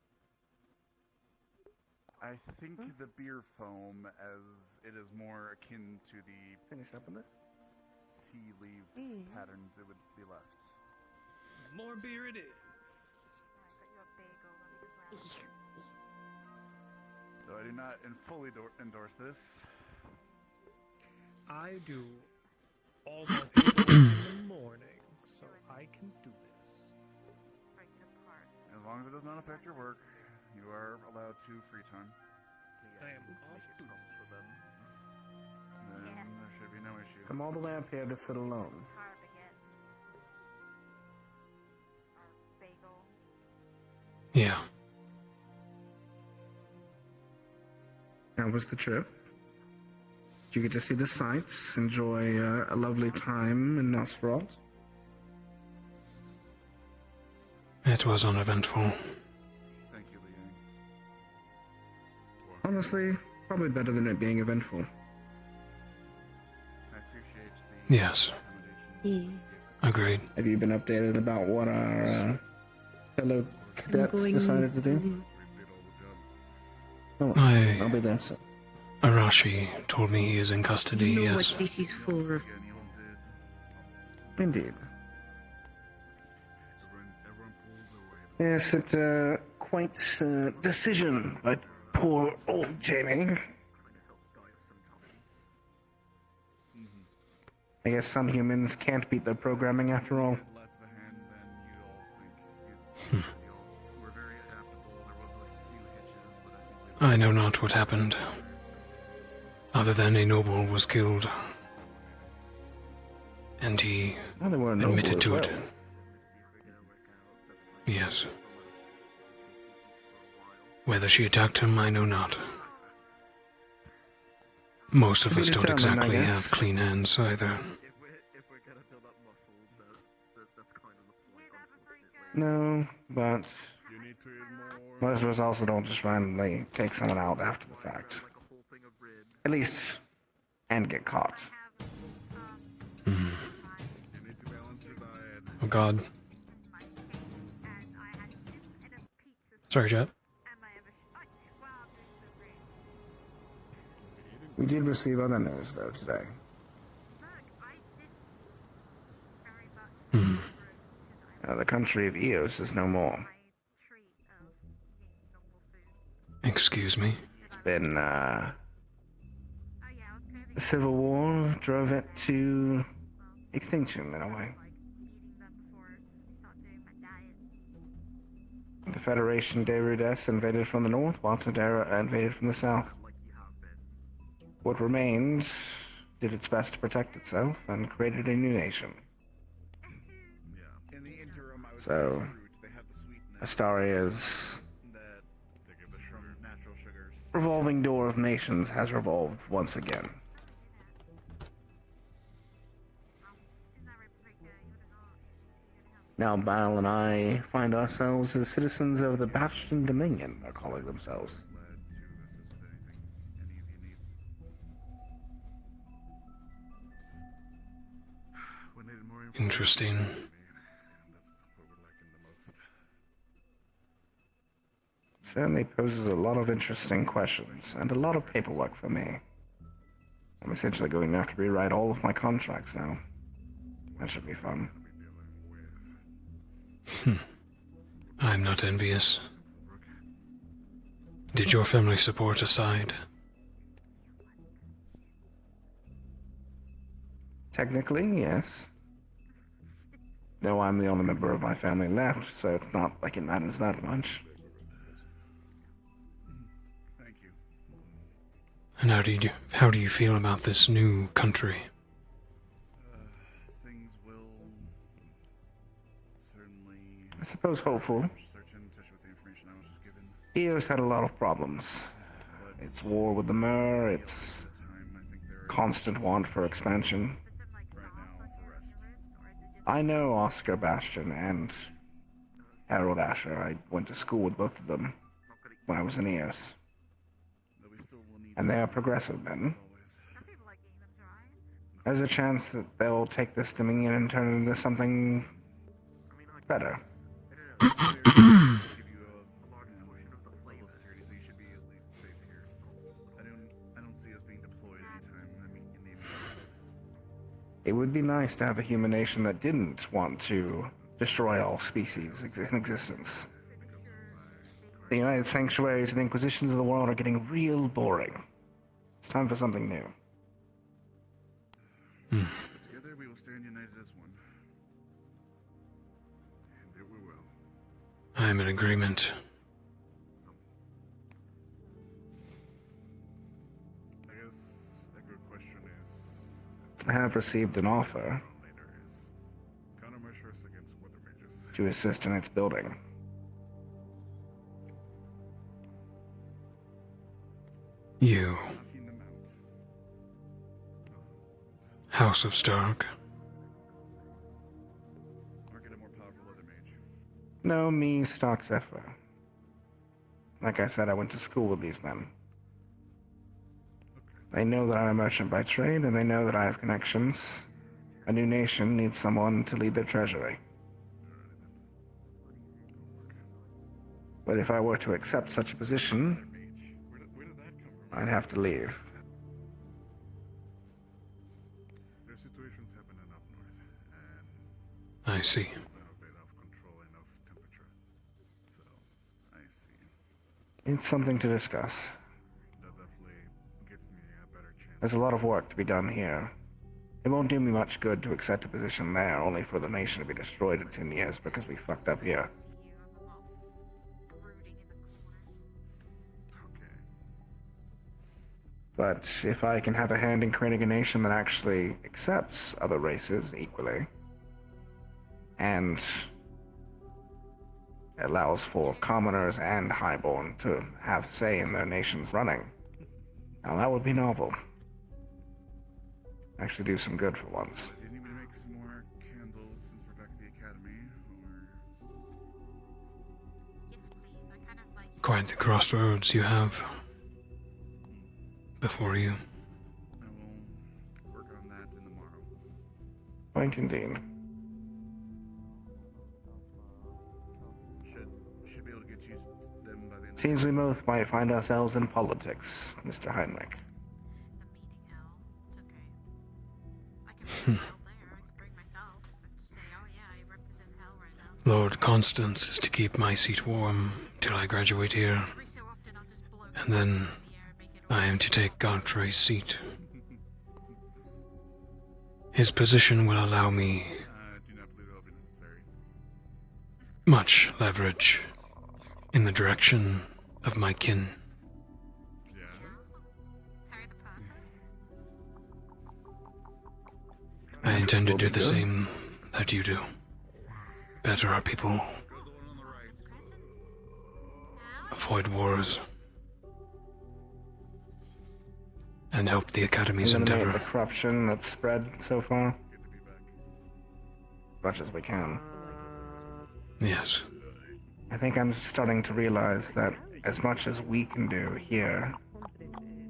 I think the beer foam, as it is more akin to the Finish up on this. tea leaf patterns, it would be left. More beer it is. So I do not fully endorse this. I do all my paperwork in the morning, so I can do this. As long as it does not affect your work. You are allowed 2 free time. I am off to. Then there should be no issue. Come all the way up here to sit alone. Yeah. How was the trip? Did you get to see the sights, enjoy a lovely time in Nosferatu? It was uneventful. Thank you, Liang. Honestly, probably better than it being eventful. I appreciate the Yes. Agreed. Have you been updated about what our fellow cadets decided to do? Oh, I'll be there soon. Arashi told me he is in custody, You know yes. what this is for. Indeed. Yes, it's quite a decision by poor old Jamie. I guess some humans can't beat their programming after all. I know not what happened, other than a noble was killed, and he Well, they were a noble admitted as to well. it. Yes. Whether she attacked him, I know not. Most of To be us don't determined, I exactly guess. have clean hands either. No, but most of us also don't just randomly take someone out after the fact. At least, and get caught. Oh God. Sorry, Jet. We did receive other news, though, today. The country of Eos is no more. Excuse me? It's been, the Civil War drove it to extinction, in a way. The Federation de Rudess invaded from the north, while Tadera invaded from the south. What remained did its best to protect itself and created a new nation. So, Astaria's revolving door of nations has revolved once again. Now Bal and I find ourselves as citizens of the Bastion Dominion, are calling themselves. Interesting. Certainly poses a lot of interesting questions, and a lot of paperwork for me. I'm essentially going to have to rewrite all of my contracts now. That should be fun. I'm not envious. Did your family support a side? Technically, yes. Though I'm the only member of my family left, so it's not like it matters that much. And how do you feel about this new country? Things will certainly I suppose hopeful. search and touch with the information I was just given. Eos had a lot of problems. Its war with the Mer, its constant want for expansion. I know Oscar Bastion and Harold Asher. I went to school with both of them when I was in Eos. And they are progressive men. There's a chance that they'll take this Dominion and turn it into something better. It would be nice to have a human nation that didn't want to destroy all species in existence. The United Sanctuaries and Inquisitions of the world are getting real boring. It's time for something new. Together we will stand united as one. And it we will. I'm in agreement. I have received an offer to assist in its building. You. House of Stark. No, me, Stark Zephyr. Like I said, I went to school with these men. They know that I'm a merchant by trade, and they know that I have connections. A new nation needs someone to lead their treasury. But if I were to accept such a position, I'd have to leave. I see. It's something to discuss. There's a lot of work to be done here. It won't do me much good to accept a position there, only for the nation to be destroyed in 10 years because we fucked up here. But if I can have a hand in creating a nation that actually accepts other races equally, and allows for commoners and highborn to have say in their nation's running, now that would be novel. Actually do some good for once. Do you need me to make some more candles since we're back at the academy, or? Quite the crossroads you have before you. I will work on that in the morrow. Quite indeed. Should be able to get you them by the end. Seems we both might find ourselves in politics, Mr. Heinrich. Lord Constance is to keep my seat warm till I graduate here, and then I am to take Godfrey's seat. His position will allow me much leverage in the direction of my kin. I intend to do the same that you do. Better our people. Avoid wars. And help the Academy's Eliminate endeavor. the corruption that's spread so far. As much as we can. Yes. I think I'm starting to realize that as much as we can do here,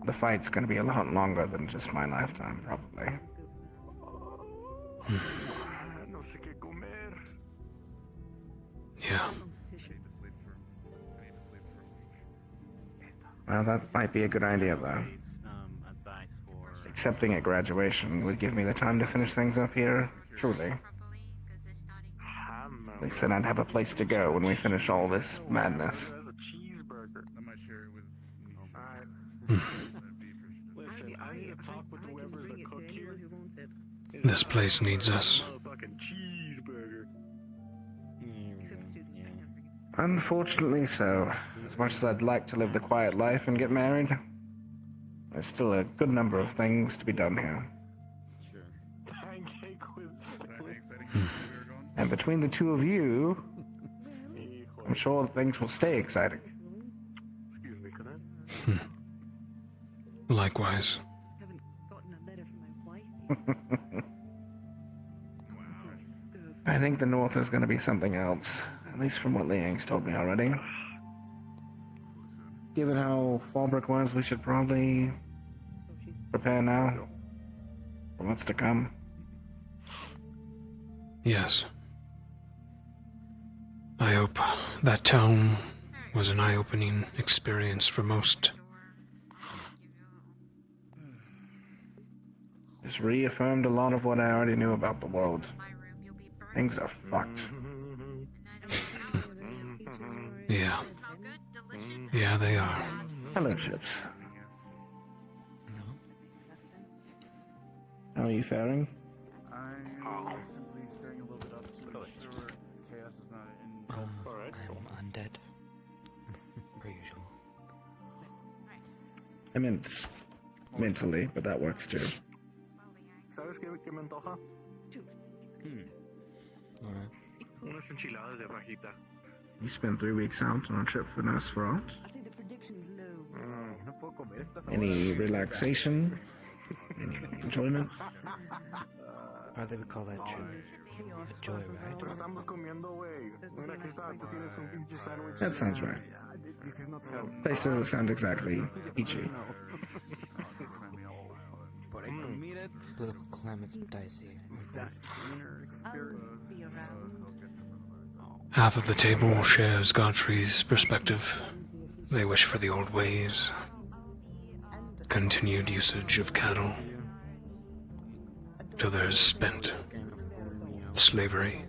the fight's gonna be a lot longer than just my lifetime, probably. Yeah. Well, that might be a good idea, though. Accepting at graduation would give me the time to finish things up here, truly. They said I'd have a place to go when we finish all this madness. This place needs us. Unfortunately so. As much as I'd like to live the quiet life and get married, there's still a good number of things to be done here. And between the two of you, I'm sure things will stay exciting. Likewise. I think the North is going to be something else, at least from what Liang's told me already. Given how Fallbrook was, we should probably prepare now for what's to come. Yes. I hope that town was an eye-opening experience for most. Just reaffirmed a lot of what I already knew about the world. Things are fucked. Yeah. Yeah, they are. Hello, Chips. How are you faring? I'm simply staring a little bit up to make sure chaos is not in. I'm undead. Per usual. I meant mentally, but that works too. ¿Sabes qué me antoja? Alright. Unas enchiladas de fajita. You spent 3 weeks out on a trip for Nosferatu? Any relaxation? Any enjoyment? Or they would call that trip a joyride. Pero estamos comiendo, güey. Mira, aquí está, tú tienes un pinche sándwich. That sounds right. Place doesn't sound exactly peachy. Political climate's dicey. Half of the table shares Godfrey's perspective. They wish for the old ways, continued usage of cattle, till there is spent slavery.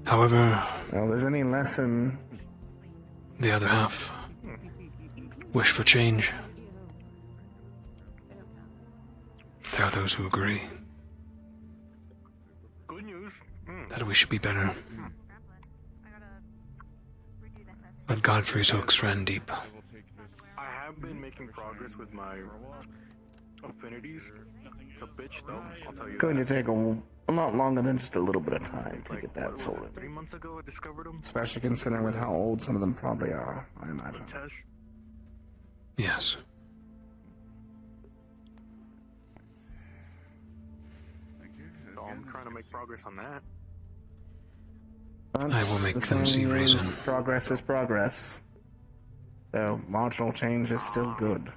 However, well, there's any lesson. The other half wish for change. There are those who agree Good news. that we should be better. But Godfrey's hooks ran deep. I have been making progress with my affinities. It's a bitch, though. I'll tell you. It's going to take a lot longer than just a little bit of time to get that sorted. 3 months ago, I discovered them. Especially considering with how old some of them probably are, I imagine. Yes. So I'm trying to make progress on that. But I will make the them see thing is, reason. Progress is progress. So marginal change is still good.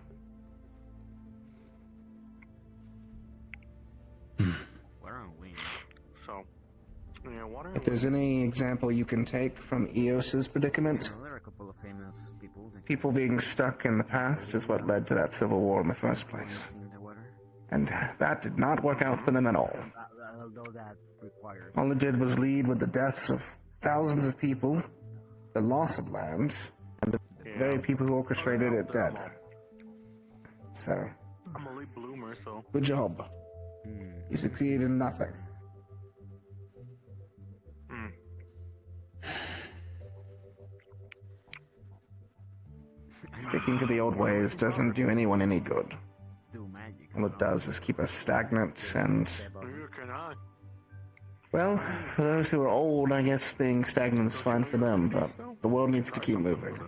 Where are we? So, yeah, what are If there's any example you can take from Eos's predicament, There are a couple of famous people that people being stuck in the past is what led to that civil war in the first place. in the water. And that did not work out for them at all. Although that requires All it did was lead with the deaths of thousands of people, the loss of land, and the very people who orchestrated it dead. So, I'm a late bloomer, so. good job. You succeeded in nothing. Sticking to the old ways doesn't do anyone any good. All it does is keep us stagnant and, Neither can I. well, for those who are old, I guess being stagnant is fine for them, but the world needs to keep moving.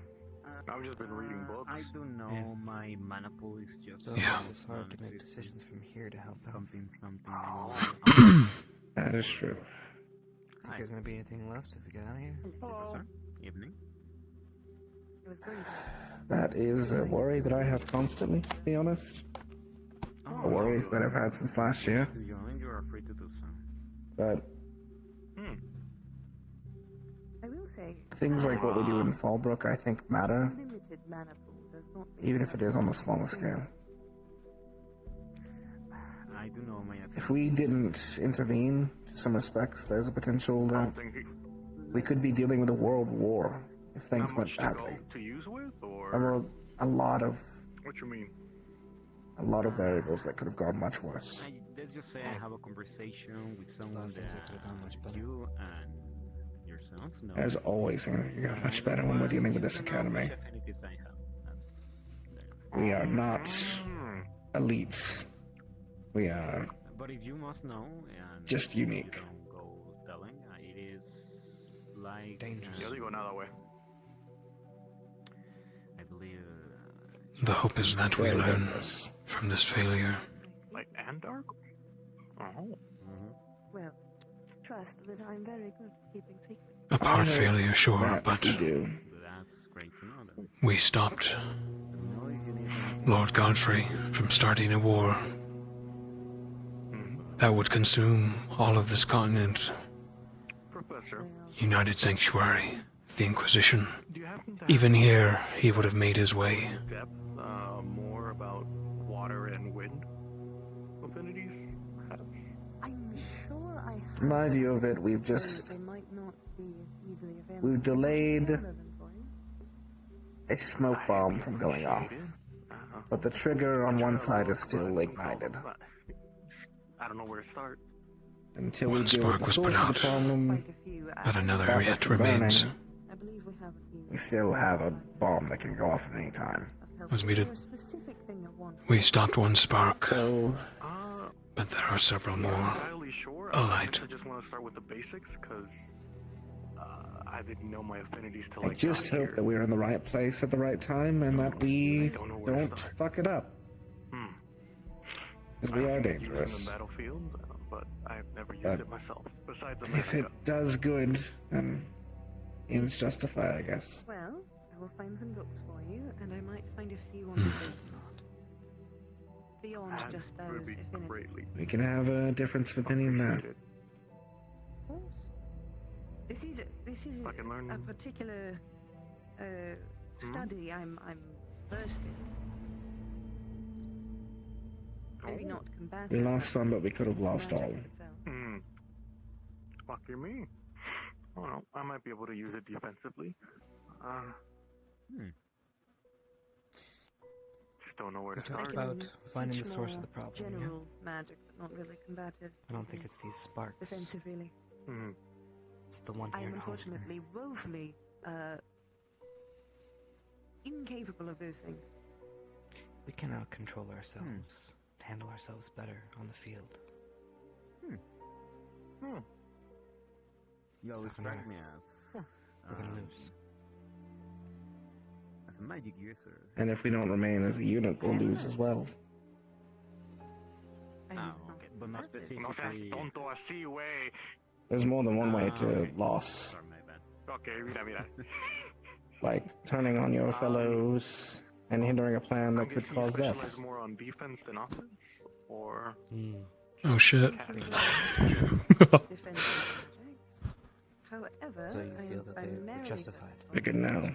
I've just been reading books. I don't know. My mana pool is just It's hard to make decisions from here to help out. something. That is true. Think there's gonna be anything left if we get out of here? Professor, evening. That is a worry that I have constantly, to be honest. A worry that I've had since last year. To join, you are free to do so. But I will say, things like what we do in Fallbrook, I think, matter, limited mana pool does not mean even if it is on the smaller scale. I do know my If we didn't intervene, to some respects, there's a potential that we could be dealing with a world war if things went badly. To use with, or There were a lot of what you mean? variables that could have gone much worse. Let's just say I have a conversation with someone that you and yourself know. There's always going to get much better when we're dealing with this academy. Affinities I have. We are not elites. We are But if you must know, and just unique. you don't go telling, it is like dangerous. Yeah, they go now that way. I believe. The hope is that we learn from this failure. Like Andark? Oh. well, trust that I'm very good at keeping secrets. A part failure, sure, That but we do. That's great to know. Then. we stopped Lord Godfrey from starting a war that would consume all of this continent. Professor, United Sanctuary, the Inquisition. do you happen to Even here, he would have made his way. have depth more about water and wind affinities? Perhaps? I'm sure I have. In my view of it, we've Though just they might not be as easily available. we've delayed Relevant for you. a smoke bomb from going off, but the trigger on one side is still ignited. I don't know where to start. Until One we deal with spark the was put source of out, the problem, but another stop it yet from burning, remains. I believe we have a few. we still have a bomb that can go off at any time. Was needed. A specific thing I want. We stopped one spark, So, but there are several more Entirely sure. alight. I just want to start with the basics because I didn't know my affinities till I I just got hope here. that we're in the right place at the right time and that we don't fuck it up. Because we are Used it in dangerous. the battlefield, but I've never used But it myself. Besides the If it does good, then it's justified, I guess. Well, I will find some books for you, and I might find a few on the basics. Beyond That just those would be affinities. greatly. We can have a difference of opinion there. Of course. This is I can learn- a particular study I'm versed in. Maybe not combative. We lost some, but we could have lost all. Lucky me. I don't know. I might be able to use it defensively. Just don't know where to We talked start. about finding the Teach source of more the problem. Yeah? General magic, but not really combative. I don't think it's these sparks. Defensive, really. It's the one I here am in Holzner. unfortunately woefully incapable of those things. We cannot control ourselves, handle ourselves better on the field. You always Doesn't strike matter. me as We're gonna lose. as a magic user. And if we don't remain as a unit, we'll lose as well. Okay, but not No seas specifically. tonto así, güey. There's more than one way to loss. Okay, mira. Like turning on your fellows and hindering a plan that could cause death. Specialize more on defense than offense, or Oh shit. However, So you I feel am that they were primarily justified? We could know.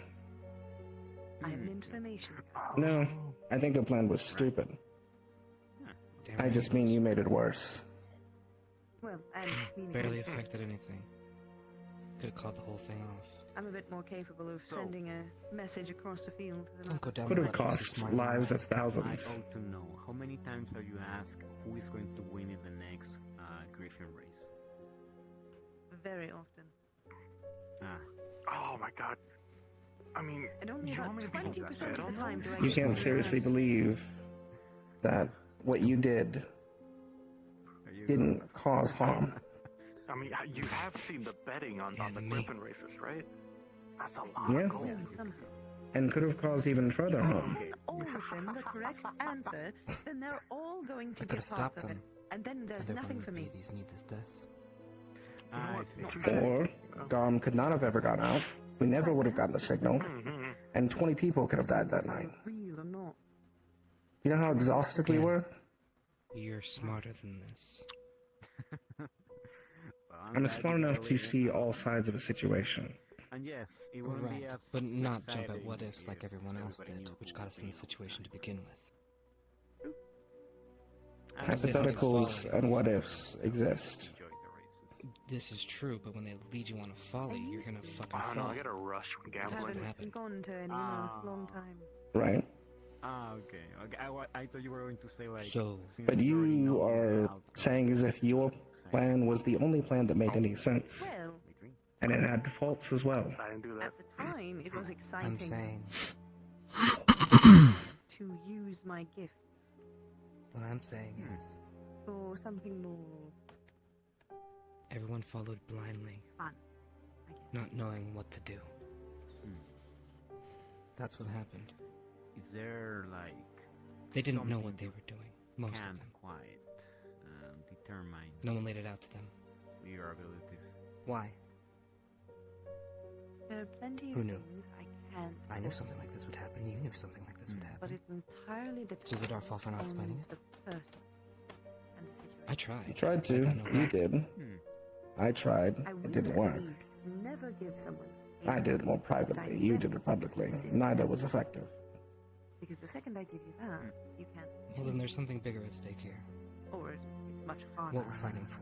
I am an information. No, I think the plan was stupid. Damn I right just it mean was. you made it worse. Well, and Barely affected anything. Could have called the whole thing off. I'm a bit more capable of sending a message across the field than Don't go down Could the have road of cost smart lives of I thousands. ought to know. How many times have you asked who is going to win in the next Griffin race? very often. Oh my god. I mean, And only you know about how many people 20% got of the time do I You get can't the seriously words. believe that what you did didn't cause harm. I mean, you have seen the betting on the Griffin races, right? That's a lot Yeah. of gold. Somehow. And could have caused even further harm. All of them the correct answer, then they're all going to I be could have parts stopped of it. them. And then there's There nothing wouldn't for be me. these needless deaths. I see. Or Gom could not have ever gone out. We never would have gotten the signal. And 20 people could have died that night. Real or not. You know how exhausted we were? You're smarter than this. I'm smart enough to see all sides of a situation. And yes, it wouldn't be Right, as but not jump at exciting what ifs like if everyone else everybody did, knew which who got was us in the being situation to begin with. Hypotheticals and what ifs exist. This is true, but when they lead you on a folly, you're gonna fucking I don't know, fall. I get a rush from That's gambling. what happened. Gone to in a long time. Right? Okay. I thought you were going to say like. So, since But you already you know the are outcome. saying as if your plan was the only plan that made any sense. Well, And it had faults as well. I didn't do that. at the time, it was exciting I'm saying, to use my gifts what I'm saying is, for something more everyone followed blindly, fun. not knowing what to do. That's what happened. Is there like? They didn't know something what they were doing, most of can't them. quite determine No one laid it out to them. your abilities. Why? There are plenty of Who knew? things I can't. I knew foresee, something like this would happen. You knew something like this would but happen. it entirely depends So is it our fault for not on explaining it? the person and the situation. I tried. You tried I to. got no You back. did. I tried. I It would didn't at work. least never give someone I did it more privately. You did it publicly. Neither was effective. because the second I give you that, you can't. Well, then there's something bigger at stake here. Or it's much harder. What we're fighting for.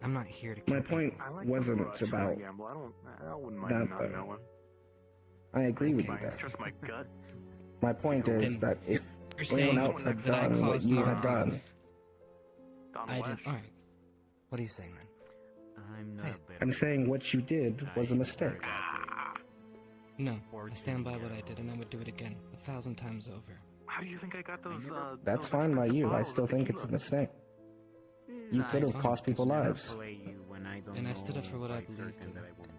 I'm not here to My kill point people. I like the wasn't rush when I about gamble. I wouldn't mind that, not though. knowing. I agree with you I there. trust my gut. My point is that if anyone else had that I done what caused you more had harm. done, I didn't. Alright. What are you saying then? I'm not Hey, a better I'm saying what you did was a mistake. No, I stand by what I did, and I would do it again 1,000 times over. How do you think I got those? That's those fine by expensive you. I bottles still of think it's a tequila? mistake. You Nah, could it's have fine, cost people because lives. And I stood up for what I believed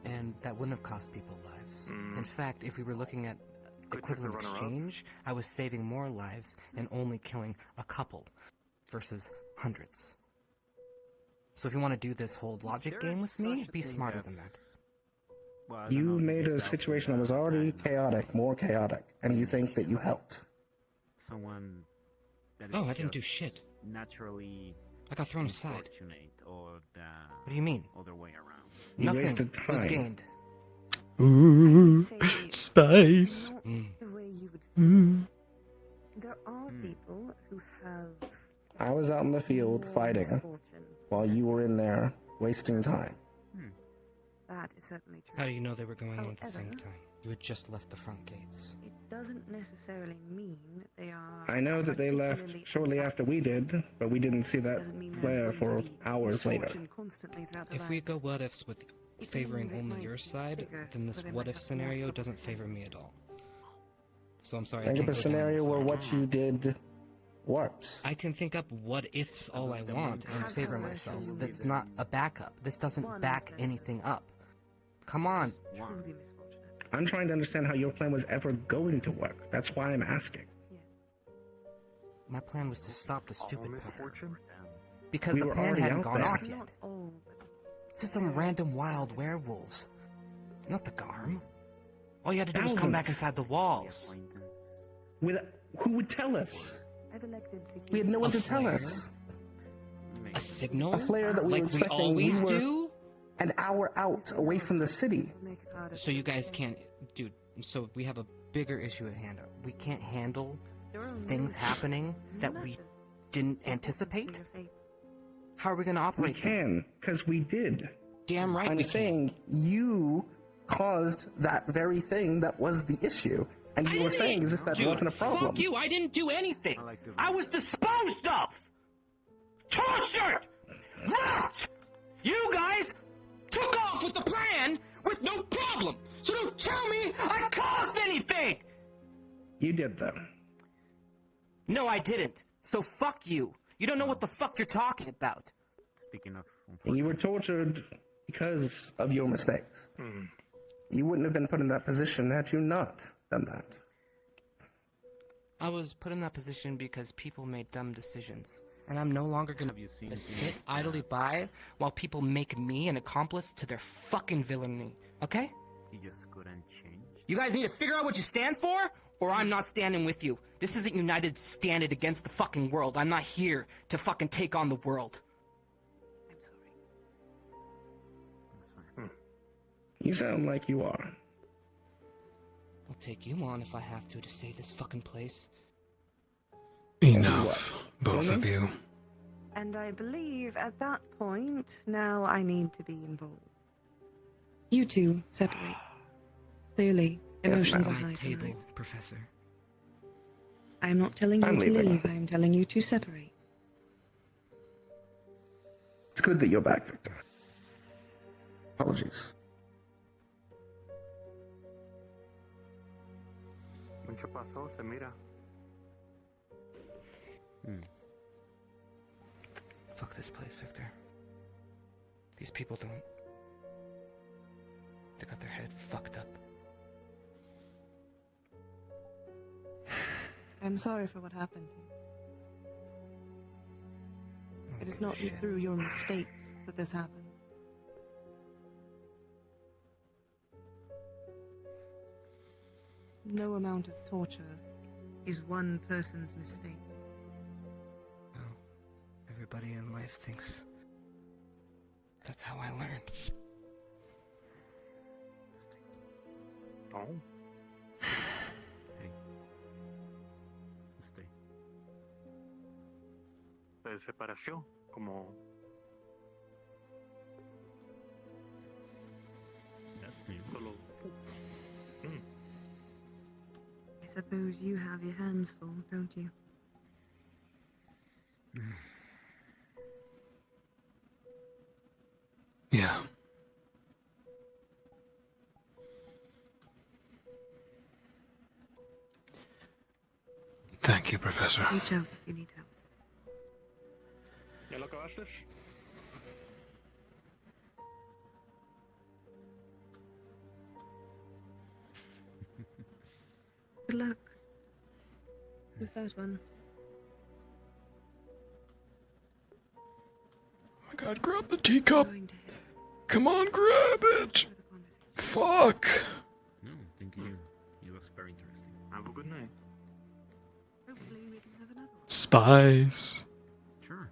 in, and that wouldn't have cost people lives. In fact, if we were looking at equivalent exchange, I was saving more lives and only killing a couple versus hundreds. So if you want to do this whole logic game with me, be smarter than that. You made a situation that was already chaotic more chaotic, and you think that you helped. Someone that is Oh, I didn't do just shit. Naturally I got thrown aside. unfortunate, or the What do you mean? other way around. You Nothing wasted was time. gained. Ooh, spice. Not the way you would Mm. There are people who have I was out in the field fighting misfortune. while you were in there wasting time. That is certainly true. How do you know they were going in at the same However, time? You had just left the front gates. It doesn't necessarily mean they are. I know that they left particularly shortly after we did, but we didn't see that Doesn't mean there's flare going for to be hours later. misfortune constantly throughout their If we lives. go what ifs with It favoring means it only might your be side, bigger, then this so they what might if have more scenario trouble doesn't protecting favor me at all. So I'm sorry. Think I of can't a go down scenario this where road. what you did works. I can think up what ifs all I want and favor myself. That's not a backup. This doesn't back anything up. Come on. Truly misfortunate. I'm trying to understand how your plan was ever going to work. That's why I'm asking. My plan was to stop the stupid plan. Misfortune? Because We the were plan already hadn't out gone there. off yet. It's just some random wild werewolves. Not the Garm. All you had to do was come back Thousands. inside the walls. Who would tell us? I've elected to keep We had no one A to tell flare? us. A signal? A flare that we like were we expecting. always we were do? an hour out away from the city. So you guys can't... Dude, so we have a bigger issue at hand. We can't handle things happening that we didn't anticipate? How are we going to We operate? can, because we did. Damn right I'm we saying you caused that very thing that was the issue. And you were saying as if that Dude, wasn't a problem. Fuck you, I didn't do anything. I was disposed of. Tortured. Left. You guys took off with the plan with no problem. So don't tell me I caused anything. You did, though. No, I didn't. So fuck you. You don't know what the fuck you're talking about. Speaking of, And you were tortured because of your mistakes. You wouldn't have been put in that position had you not done that. I was put in that position because people made dumb decisions. And I'm no longer gonna sit idly by while people make me an accomplice to their fucking villainy. Okay? he just couldn't change. You guys need to figure out what you stand for, or I'm not standing with you. This isn't United Standing against the fucking world. I'm not here to fucking take on the world. You sound like you are. I'll take you on if I have to save this fucking place. Enough, both of you. And I believe at that point, now I need to be involved. You two separate. Clearly, emotions are My high table, tonight. Professor. I am not telling you I'm to leaving. leave. I am telling you to separate. It's good that you're back, Victor. Apologies. Mucho pasó, se mira. Fuck this place, Victor. These people don't... They got their head fucked up. I'm sorry for what happened. It is not through your mistakes that this happened. No amount of torture is one person's mistake. Well, everybody in life thinks that's how I learn. Oh. Hey. Stay. Se separación, como... That's new. Solo... I suppose you have your hands full, don't you? Yeah. Thank you, Professor. Reach out if you need help. ¿Ya lo acabaste? Good luck with that one. Oh my god, grab the teacup! Come on, grab it! Fuck! No, thank you. It was very interesting. Have a good night. Hopefully we can have another one. Spies. Sure.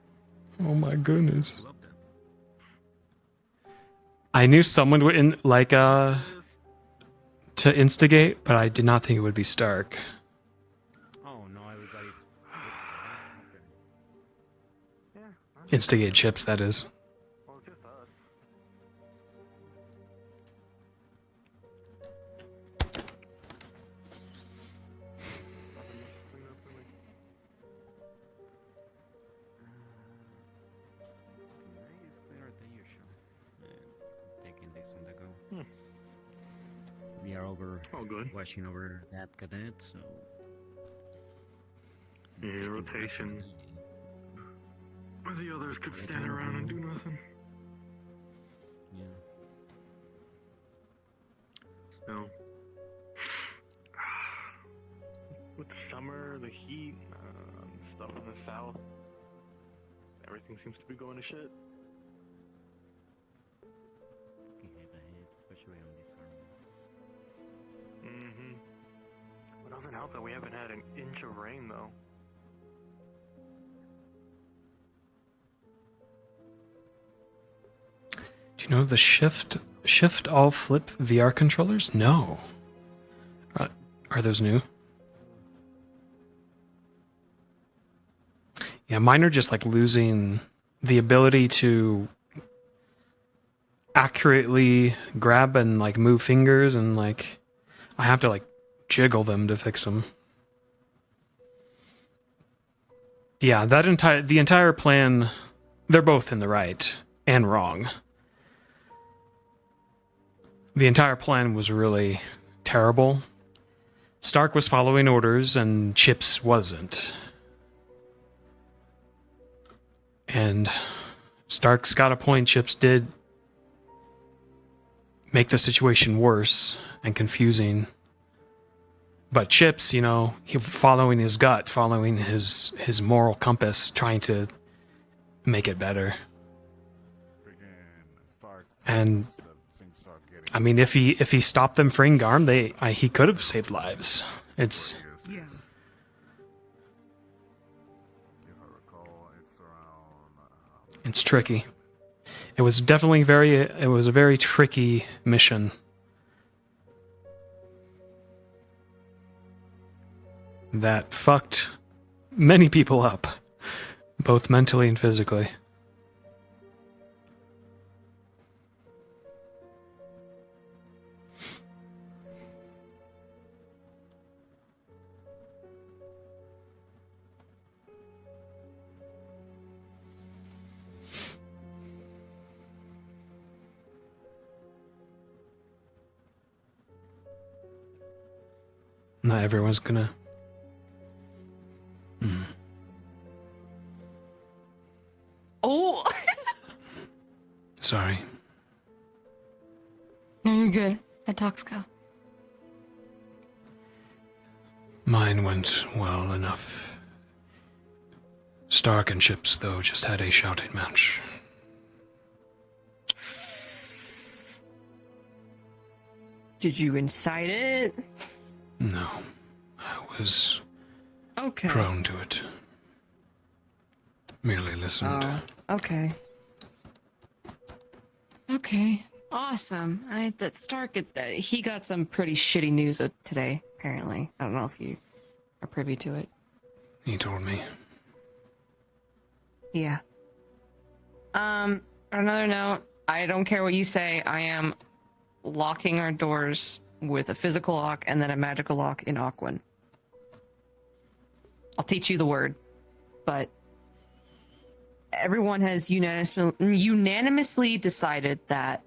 Oh my goodness. Love that. I knew someone would to instigate, but I did not think it would be Stark. Oh no, everybody. Instigate Chips, that is. Well, just us. Taking this on the go. We are over watching over that cadet, so Yeah, rotation. Where the others could stand around and do nothing. Yeah. So, with the summer, the heat, stuff in the south, everything seems to be going to shit. Especially on this arm. Mm-hmm. It doesn't help that we haven't had an inch of rain, though. Do you know the shift all flip VR controllers? No. Are those new? Yeah, mine are just like losing the ability to accurately grab and like move fingers, and like I have to like jiggle them to fix them. Yeah, the entire plan, they're both in the right and wrong. The entire plan was really terrible. Stark was following orders and Chips wasn't. And Stark's got a point. Chips did make the situation worse and confusing. But Chips, he following his gut, following his moral compass, trying to make it better. And I mean, if he stopped them freeing Garm, he could have saved lives. It's tricky. It was definitely a very tricky mission. That fucked many people up, both mentally and physically. Not everyone's gonna. Oh! Sorry. No, you're good. That talks go. Mine went well enough. Stark and Chips, though, just had a shouting match. Did you incite it? No. I was prone to it. Merely listened. Okay. Okay. Awesome. That Stark, he got some pretty shitty news today, apparently. I don't know if you are privy to it. He told me. Yeah. On another note, I don't care what you say, I am locking our doors with a physical lock and then a magical lock in Aquan. I'll teach you the word, but everyone has unanimously decided that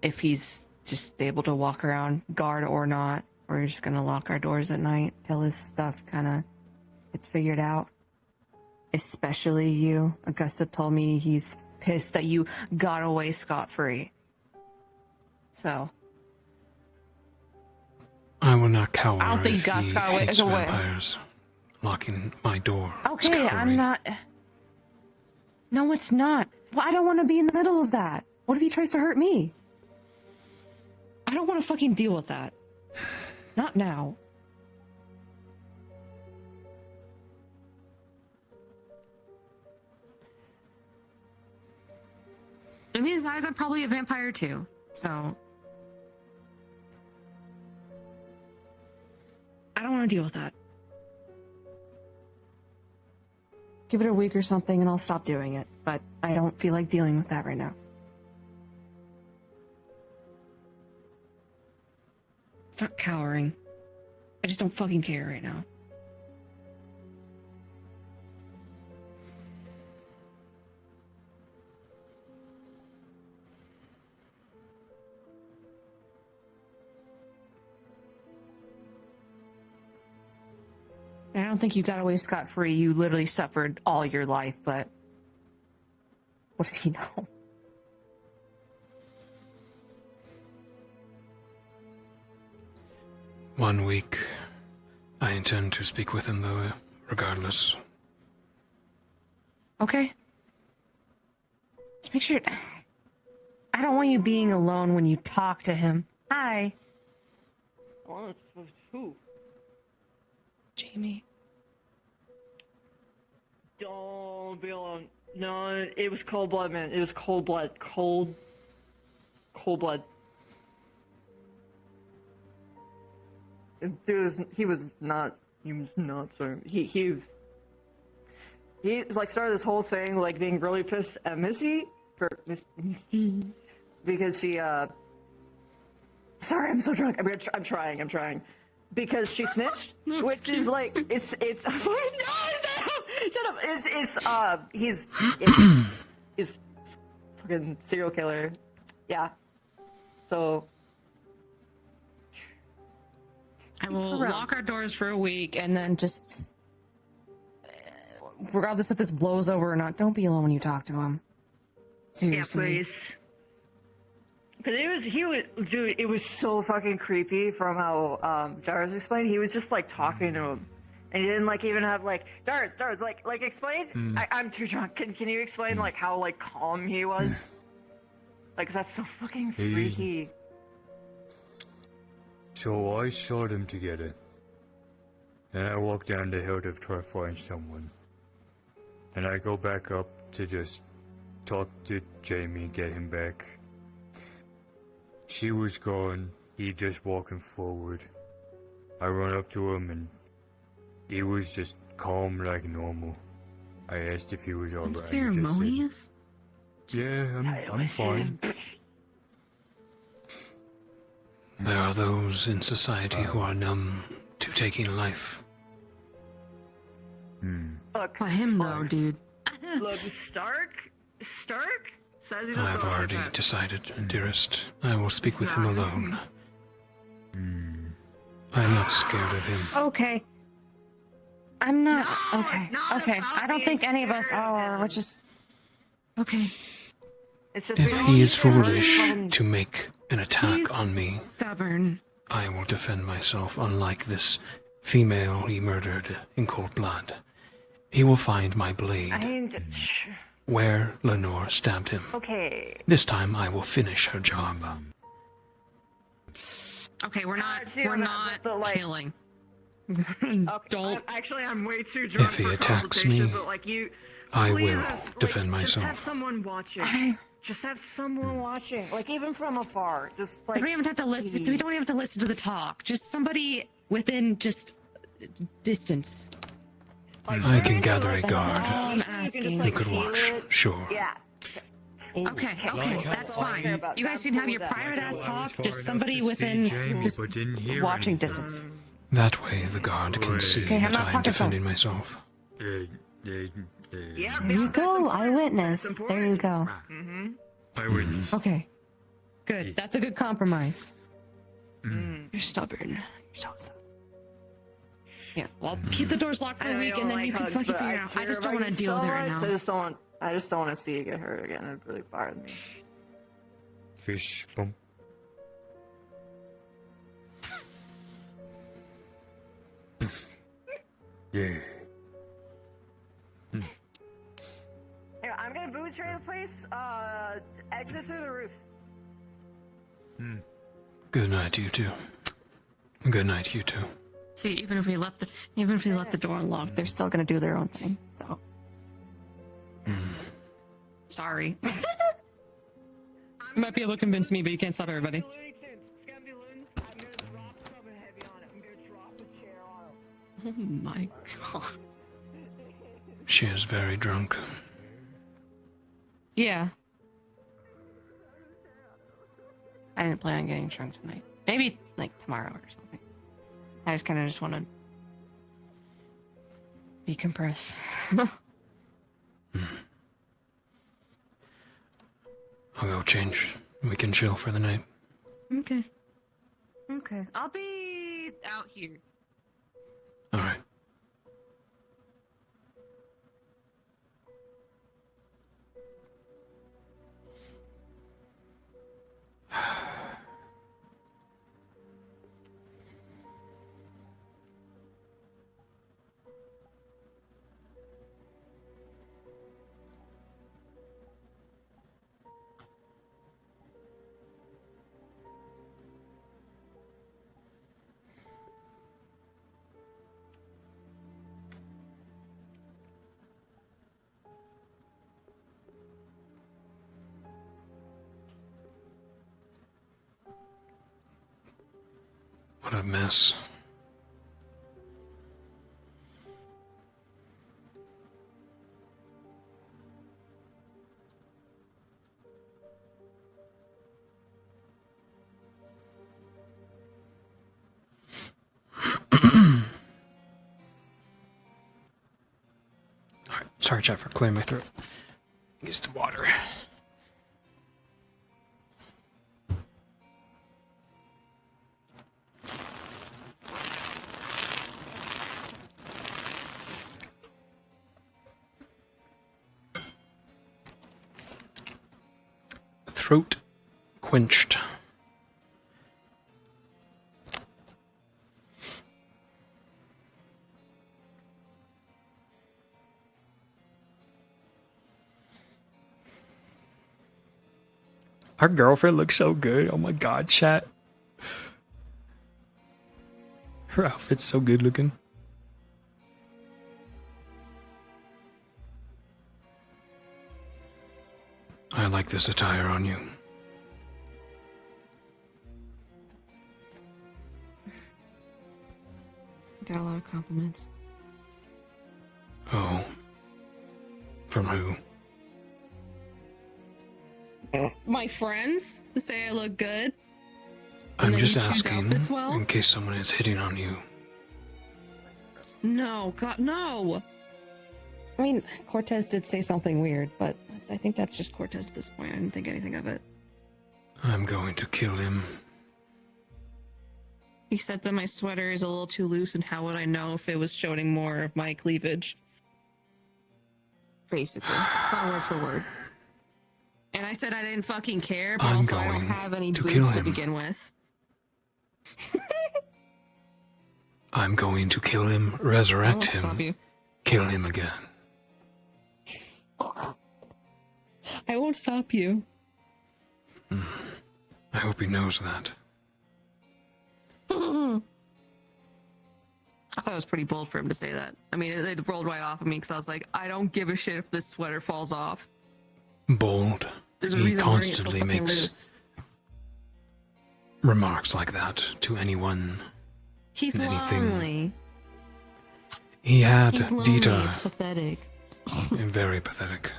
if he's just able to walk around, guard or not, we're just gonna lock our doors at night till his stuff kind of it's figured out. Especially you. Augusta told me he's pissed that you got away scot-free. So. I will not cower I don't think if you got he scot away. hates Away. vampires. Locking my door. is Okay, I'm cowering. not. No, it's not. Well, I don't want to be in the middle of that. What if he tries to hurt me? I don't want to fucking deal with that. Not now. In his eyes, I'm probably a vampire too. So. I don't want to deal with that. Give it a week or something and I'll stop doing it. But I don't feel like dealing with that right now. It's not cowering. I just don't fucking care right now. I don't think you got away scot-free. You literally suffered all your life, but what does he know? One week. I intend to speak with him, though, regardless. Okay. Just make sure. I don't want you being alone when you talk to him. Hi. Who? Jamie. Don't be alone. No, it was cold blood, man. It was cold blood. Cold blood. He was not sorry. He like started this whole thing like being really pissed at Missy because she sorry, I'm so drunk. I'm trying. Because she snitched, which is like it's shut up. He's fucking serial killer. Yeah. So I will lock our doors for a week and then just regardless if this blows over or not, don't be alone when you talk to him. Seriously. Yeah, please. Because dude, it was so fucking creepy from how Dars explained. He was just like talking to him, and he didn't like even have like Dars, like explain. I'm too drunk. Can you explain like how like calm he was? Like, 'cause that's so fucking freaky. So I saw them together. Then I walk down the hill to try to find someone. And I go back up to just talk to Jamie and get him back. She was gone, he just walking forward. I run up to him and he was just calm like normal. I asked if he was alright. Ceremonious? Yeah, I'm fine. There are those in society who are numb to taking life. Look, by him though, dude. Look, Stark says he I doesn't have like already that. decided, dearest. I will speak with him alone. I am not scared of him. Okay. I'm not. Okay. I don't think any of us are. We're just. Okay. It's just If he is foolish to make an attack on me, stubborn. I will defend myself, unlike this female he murdered in cold blood. He will find my blade where Lenore stabbed him. Okay. This time I will finish her job. Okay, we're not killing. Don't. Actually, I'm way too drunk. If he for attacks me, but, like, I please will defend Just have myself. someone watching. Just have someone watching, like even from afar. Just like We don't even have to listen. We don't even have to listen to the talk. Just somebody within just distance. I can gather a That's all guard. I'm asking. You could watch, sure. Yeah. Okay, that's fine. You guys can have your private ass talk. Just somebody within just watching distance. That way the guard can see Okay, I'm that not I am talking defending myself. There you go, eyewitness. There you go. Eyewitness. Okay, good. That's a good compromise. You're stubborn. You're so stubborn. Yeah, well, keep the doors locked for a week, and then you can fucking figure it out. I just don't want to deal with it right now. I just don't want to see you get hurt again. It really bothered me. Fish bump. Yeah. Here, I'm gonna boot train the place. Exit through the roof. Good night, you two. Good night, you two. See, even if we left the door unlocked, they're still gonna do their own thing. So, sorry. You might be able to convince me, but you can't stop everybody. Oh my god. She is very drunk. Yeah. I didn't plan on getting drunk tonight. Maybe like tomorrow or something. I just kind of want to decompress. I'll go change. We can chill for the night. Okay. Okay. I'll be out here. All right. What a mess. Alright, sorry, chat, for clearing my throat. Needs the water. Throat quenched. Our girlfriend looks so good. Oh my god, chat. Her outfit's so good looking. I like this attire on you. Got a lot of compliments. Oh. From who? My friends say I look good. I'm that just you choose asking outfits well? in case someone is hitting on you. No, God, no. I mean, Cortez did say something weird, but I think that's just Cortez at this point. I didn't think anything of it. I'm going to kill him. He said that my sweater is a little too loose, and how would I know if it was showing more of my cleavage? Basically, not word for word. And I said I didn't fucking care, but also I don't have any boobs to begin with. I'm going to kill him, resurrect Stop him, you. kill him again. I won't stop you. I hope he knows that. I thought it was pretty bold for him to say that. I mean, it rolled right off of me because I was like, I don't give a shit if this sweater falls off. Bold. There's a He reason I'm wearing it so constantly fucking makes loose. remarks like that to anyone. He's and anything. lonely. He had He's lonely. It's Dita. pathetic. Very pathetic.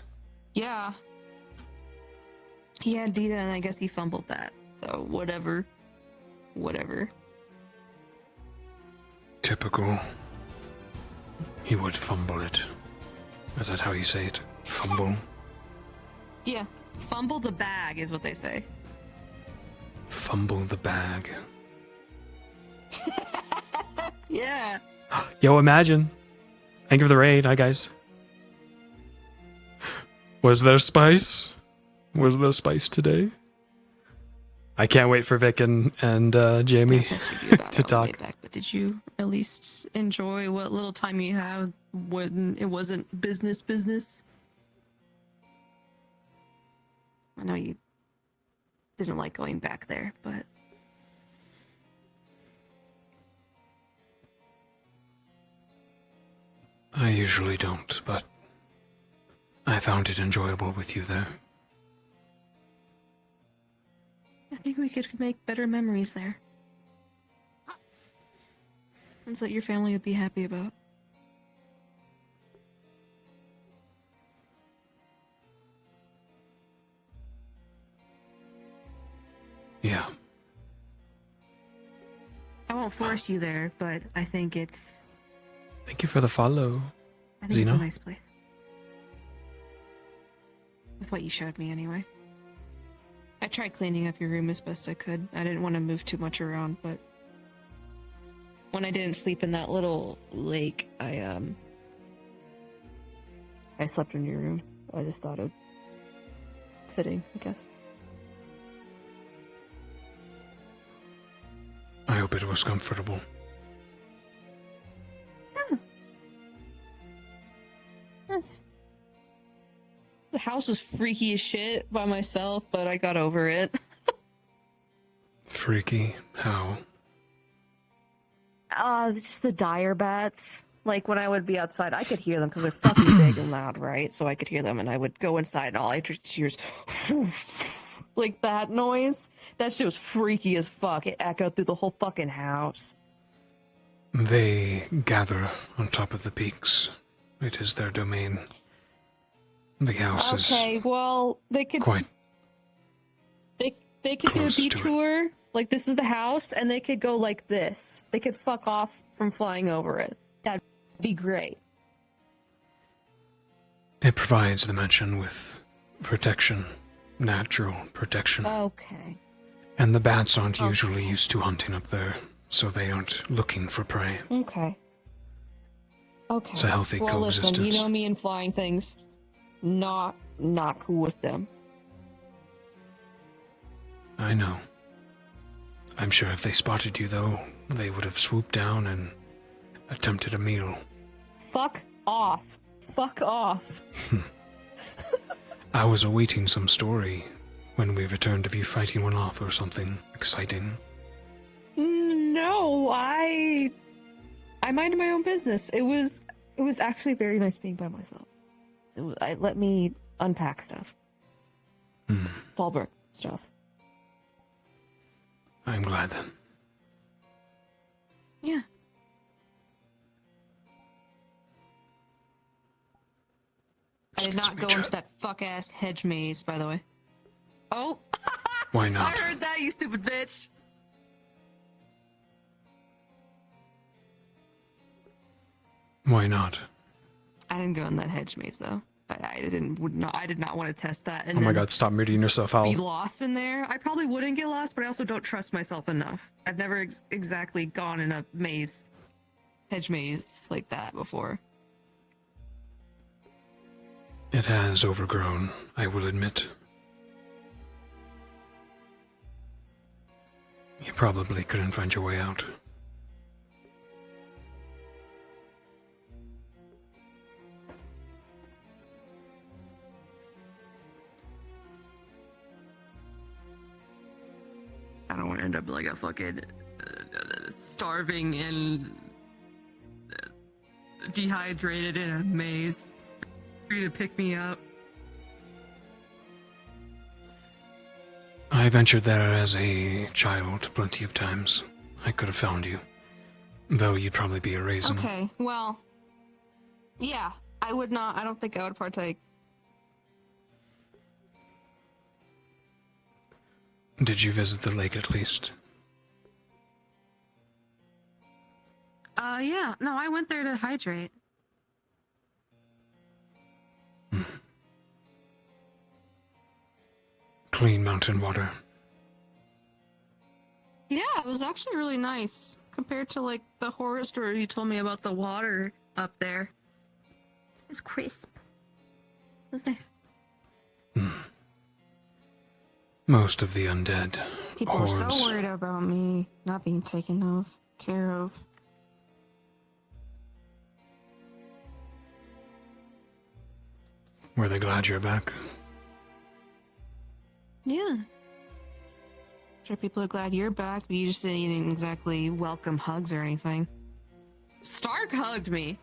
Yeah. He had Dita, and I guess he fumbled that. So, whatever. Whatever. Typical. He would fumble it. Is that how you say it? Fumble? Yeah. Fumble the bag is what they say. Fumble the bag. Yeah. Yo, imagine. Thank you for the raid. Hi, guys. Was there spice? Was there spice today? I can't wait for Vic and Jamie to talk. Back, but did you at least enjoy what little time you had when it wasn't business? I know you didn't like going back there, but I usually don't, but I found it enjoyable with you there. I think we could make better memories there. Ones that your family would be happy about. Yeah. I won't force you there, but I think it's... Thank you for the follow, I think Zeno. it's a nice place. With what you showed me, anyway. I tried cleaning up your room as best I could. I didn't want to move too much around, but... when I didn't sleep in that little lake, I slept in your room. I just thought it fitting, I guess. I hope it was comfortable. Yes. The house was freaky as shit by myself, but I got over it. Freaky? How? Just the dire bats. Like, when I would be outside, I could hear them because they're fucking big and loud, right? So I could hear them, and I would go inside, and all I just hear is like that noise. That shit was freaky as fuck. It echoed through the whole fucking house. They gather on top of the peaks. It is their domain. The house is Okay, well, they could quite they could do a close to it. detour. Like, this is the house, and they could go like this. They could fuck off from flying over it. That'd be great. It provides the mansion with protection, natural protection. Okay. And the bats aren't usually used to hunting up there, so they aren't looking for prey. Okay. Okay. It's a healthy well, coexistence. Listen, you know me and flying things. Not cool with them. I know. I'm sure if they spotted you, though, they would have swooped down and attempted a meal. Fuck off. Fuck off. I was awaiting some story when we returned of you fighting one off or something exciting. No, I minded my own business. It was actually very nice being by myself. It let me unpack stuff. Fallbrook stuff. I'm glad then. Yeah. I did not go into that fuck-ass hedge maze, by the way. Oh! Why not? I heard that, you stupid bitch! Why not? I didn't go in that hedge maze, though. I did not want to test that. And Oh my then god, stop muting yourself, be Al. lost in there. I probably wouldn't get lost, but I also don't trust myself enough. I've never exactly gone in a maze, hedge maze like that before. It has overgrown, I will admit. You probably couldn't find your way out. I don't want to end up like a fucking starving and dehydrated in a maze for you to pick me up. I ventured there as a child plenty of times. I could have found you. Though you'd probably be a raisin. Okay, well, yeah, I don't think I would partake. Did you visit the lake at least? Yeah, no, I went there to hydrate. Clean mountain water. Yeah, it was actually really nice compared to like the horror story you told me about the water up there. It was crisp. It was nice. Most of the undead People hordes. are so worried about me not being taken care of. Were they glad you're back? Yeah. Sure, people are glad you're back, but you just didn't exactly welcome hugs or anything. Stark hugged me.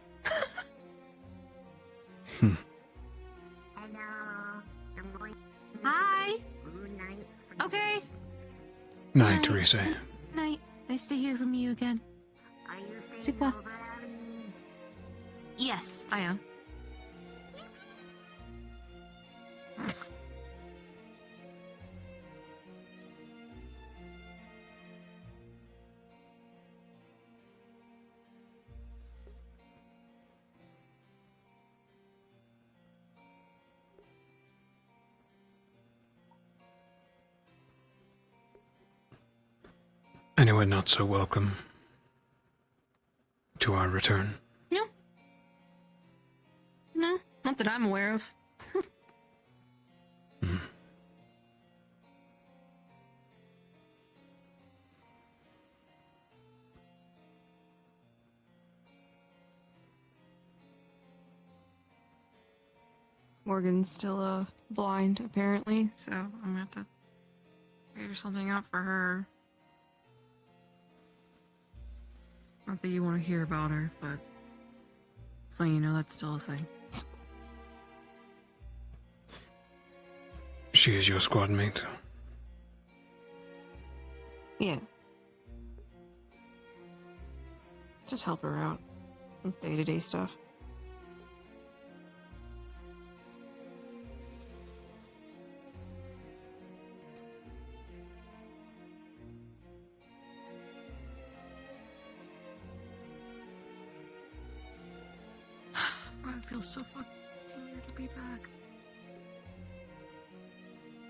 Hi. Okay. Night, Teresa. Night. Nice to hear from you again. C'est quoi? Yes, I am. Anyone not so welcome to our return? No. No, not that I'm aware of. Morgan's still blind, apparently, so I'm gonna have to figure something out for her. Not that you want to hear about her, but so you know that's still a thing. She is your squad mate. Yeah. Just help her out with day-to-day stuff. God, it feels so fucking weird to be back.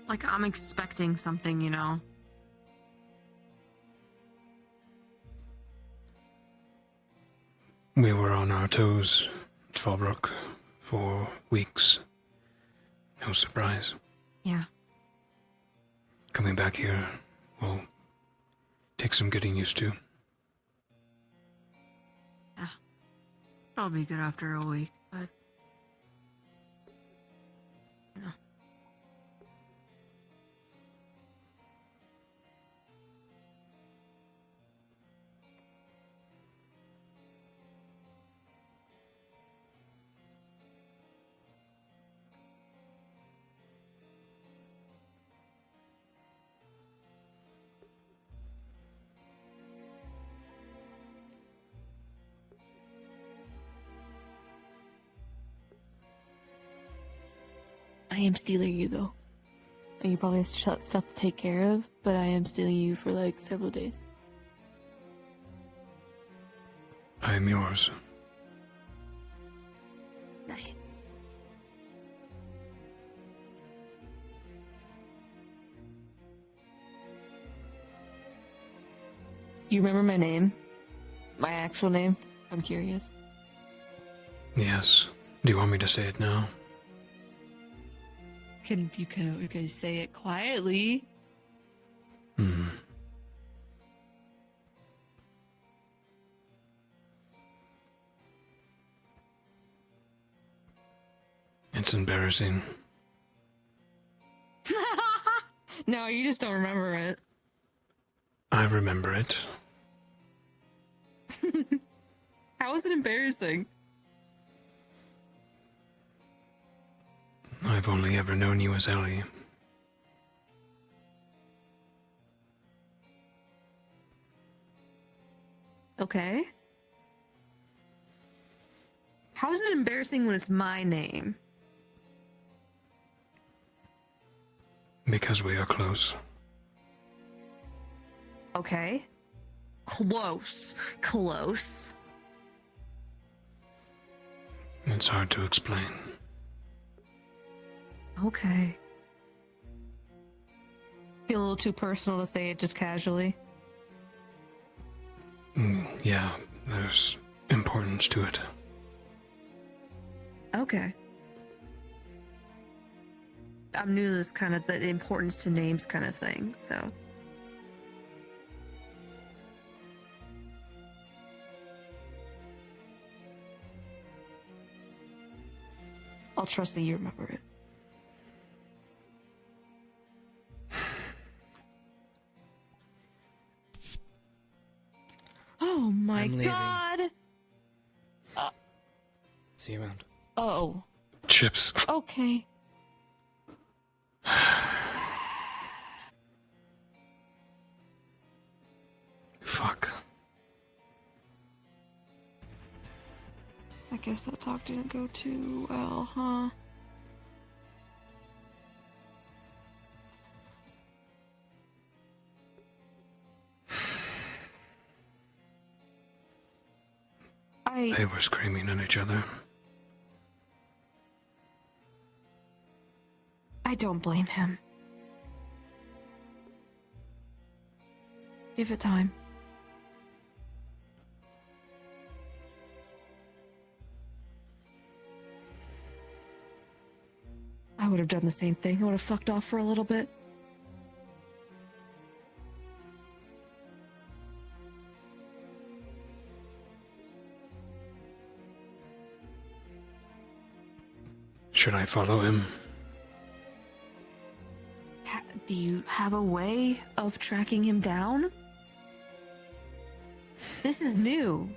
Like I'm expecting something, you know? We were on our toes at Fallbrook for weeks. No surprise. Yeah. Coming back here will take some getting used to. Yeah. It'll be good after a week, but... You know. I am stealing you, though. And you probably have stuff to take care of, but I am stealing you for, like, several days. I am yours. Nice. You remember my name? My actual name? I'm curious. Yes. Do you want me to say it now? You can say it quietly. It's embarrassing. No, you just don't remember it. I remember it. How is it embarrassing? I've only ever known you as Ellie. Okay. How is it embarrassing when it's my name? Because we are close. Okay. Close. Close. It's hard to explain. Okay. Feel a little too personal to say it just casually. Yeah, there's importance to it. Okay. I'm new to this kind of the importance to names kind of thing, so. I'll trust that you remember it. Oh my I'm leaving. god! See you around. Oh. Chips. Okay. Fuck. I guess that talk didn't go too well, huh? They were screaming at each other. I don't blame him. Give it time. I would have done the same thing. I would have fucked off for a little bit. Should I follow him? Do you have a way of tracking him down? This is new.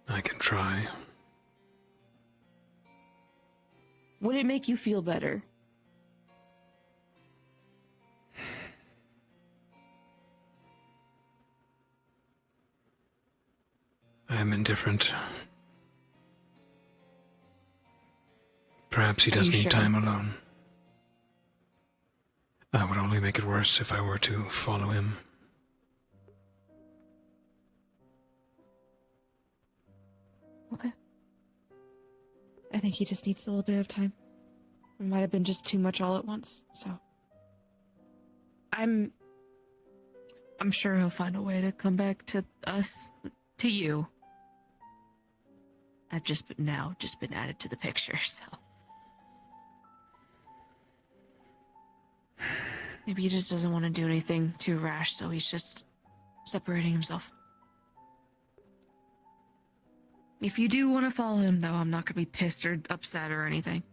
I can try. Would it make you feel better? I am indifferent. Perhaps he does need time alone. I would only make it worse if I were to follow him. Okay. I think he just needs a little bit of time. It might have been just too much all at once, so. I'm sure he'll find a way to come back to us, to you. I've just been added to the picture, so. Maybe he just doesn't want to do anything too rash, so he's just separating himself. If you do want to follow him, though, I'm not going to be pissed or upset or anything.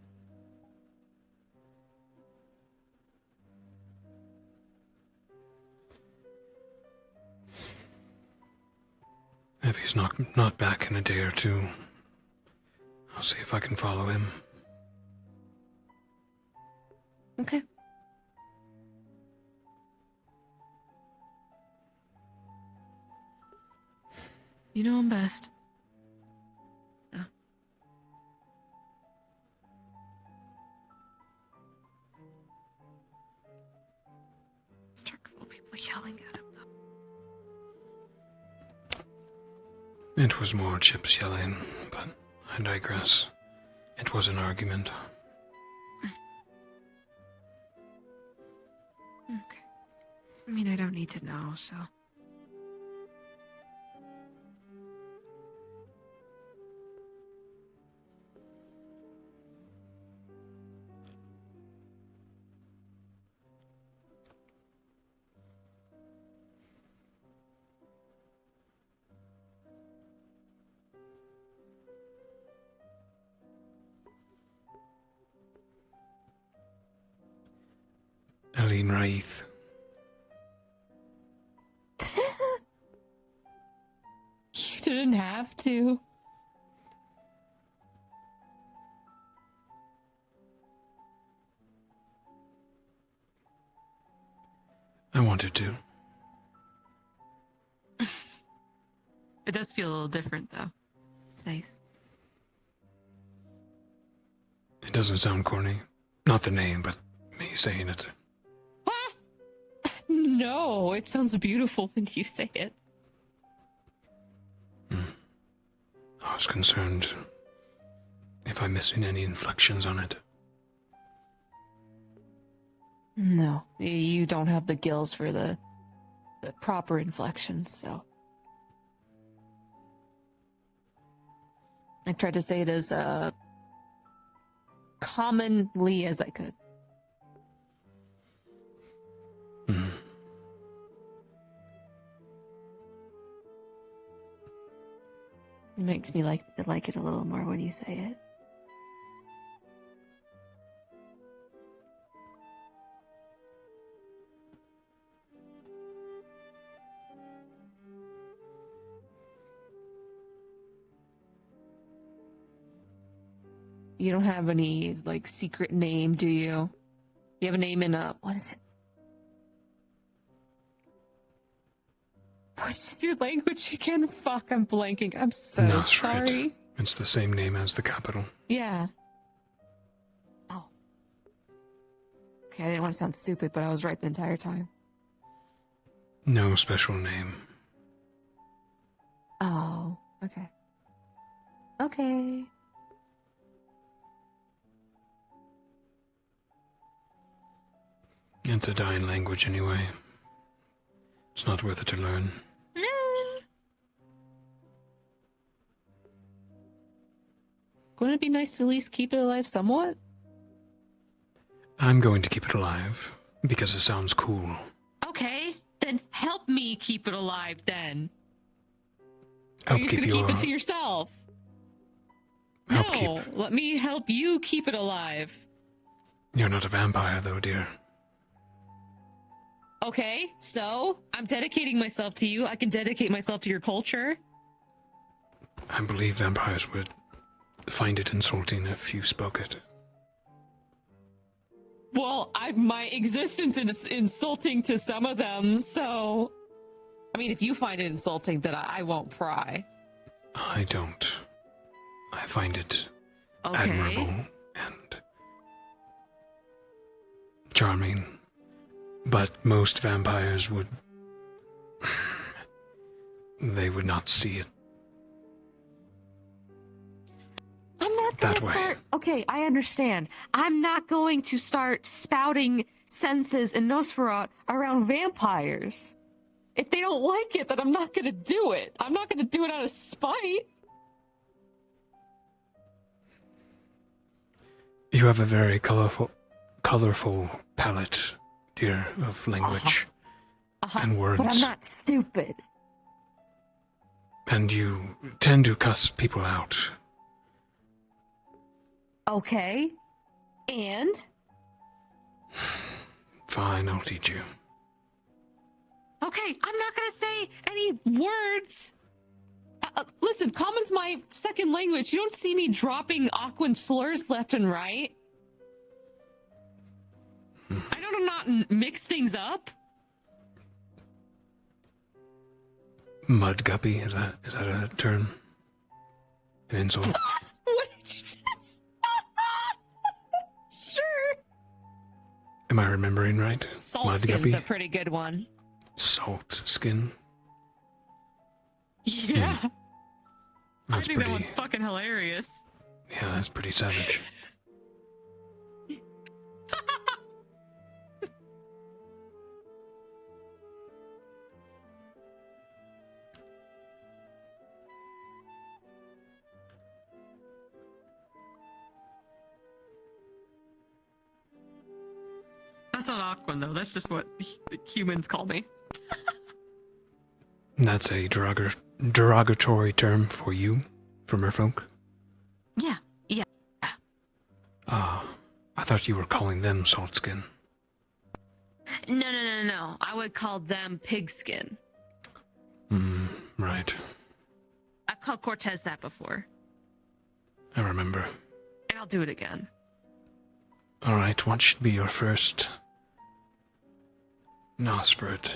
If he's not back in a day or two, I'll see if I can follow him. Okay. You know him best. Yeah. Stark full of people yelling at him, though. It was more Chips yelling, but I digress. It was an argument. Okay. I mean, I don't need to know, so. Eileen Wraith. You didn't have to. I wanted to. It does feel a little different, though. It's nice. It doesn't sound corny. Not the name, but me saying it. No, it sounds beautiful when you say it. I was concerned if I'm missing any inflections on it. No, you don't have the gills for the proper inflections, so. I tried to say it as commonly as I could. It makes me like it a little more when you say it. You don't have any, like, secret name, do you? You have a name in what is it? What's your language again? Fuck, I'm blanking. I'm so Nosfred. sorry. It's the same name as the capital. Yeah. Oh. Okay, I didn't want to sound stupid, but I was right the entire time. No special name. Oh, okay. Okay. It's a dying language anyway. It's not worth it to learn. Wouldn't it be nice to at least keep it alive somewhat? I'm going to keep it alive because it sounds cool. Okay, then help me keep it alive then. Or Help you're just keep gonna keep your- it to yourself. Help No, let me help you keep it alive. You're not a vampire, though, dear. Okay, so I'm dedicating myself to you. I can dedicate myself to your culture. I believe vampires would find it insulting if you spoke it. Well, my existence is insulting to some of them, so... I mean, if you find it insulting, then I won't pry. I don't. I find it Okay. admirable and charming. But most vampires would... they would not see it I'm not that gonna way. start... Okay, I understand. I'm not going to start spouting senses and Nosferatu around vampires. If they don't like it, then I'm not gonna do it. I'm not gonna do it out of spite. You have a very colorful palette, dear, of language and words. But I'm not stupid. And you tend to cuss people out. Okay. And? Fine, I'll teach you. Okay, I'm not gonna say any words. Listen, Common's my second language. You don't see me dropping Aquan slurs left and right. I don't not mix things up. Mud guppy, is that a term? An insult? What did you just... Sure. Am I remembering right? Salt Mud skin's guppy? a pretty good one. Salt skin? Yeah. I That's think pretty... that one's fucking hilarious. Yeah, that's pretty savage. That's not Aquan though. That's just what humans call me. That's a derogatory term for you, for merfolk? Yeah. Yeah. Ah, I thought you were calling them salt skin. No. I would call them pigskin. Right. I've called Cortez that before. I remember. And I'll do it again. Alright, what should be your first Nosferatu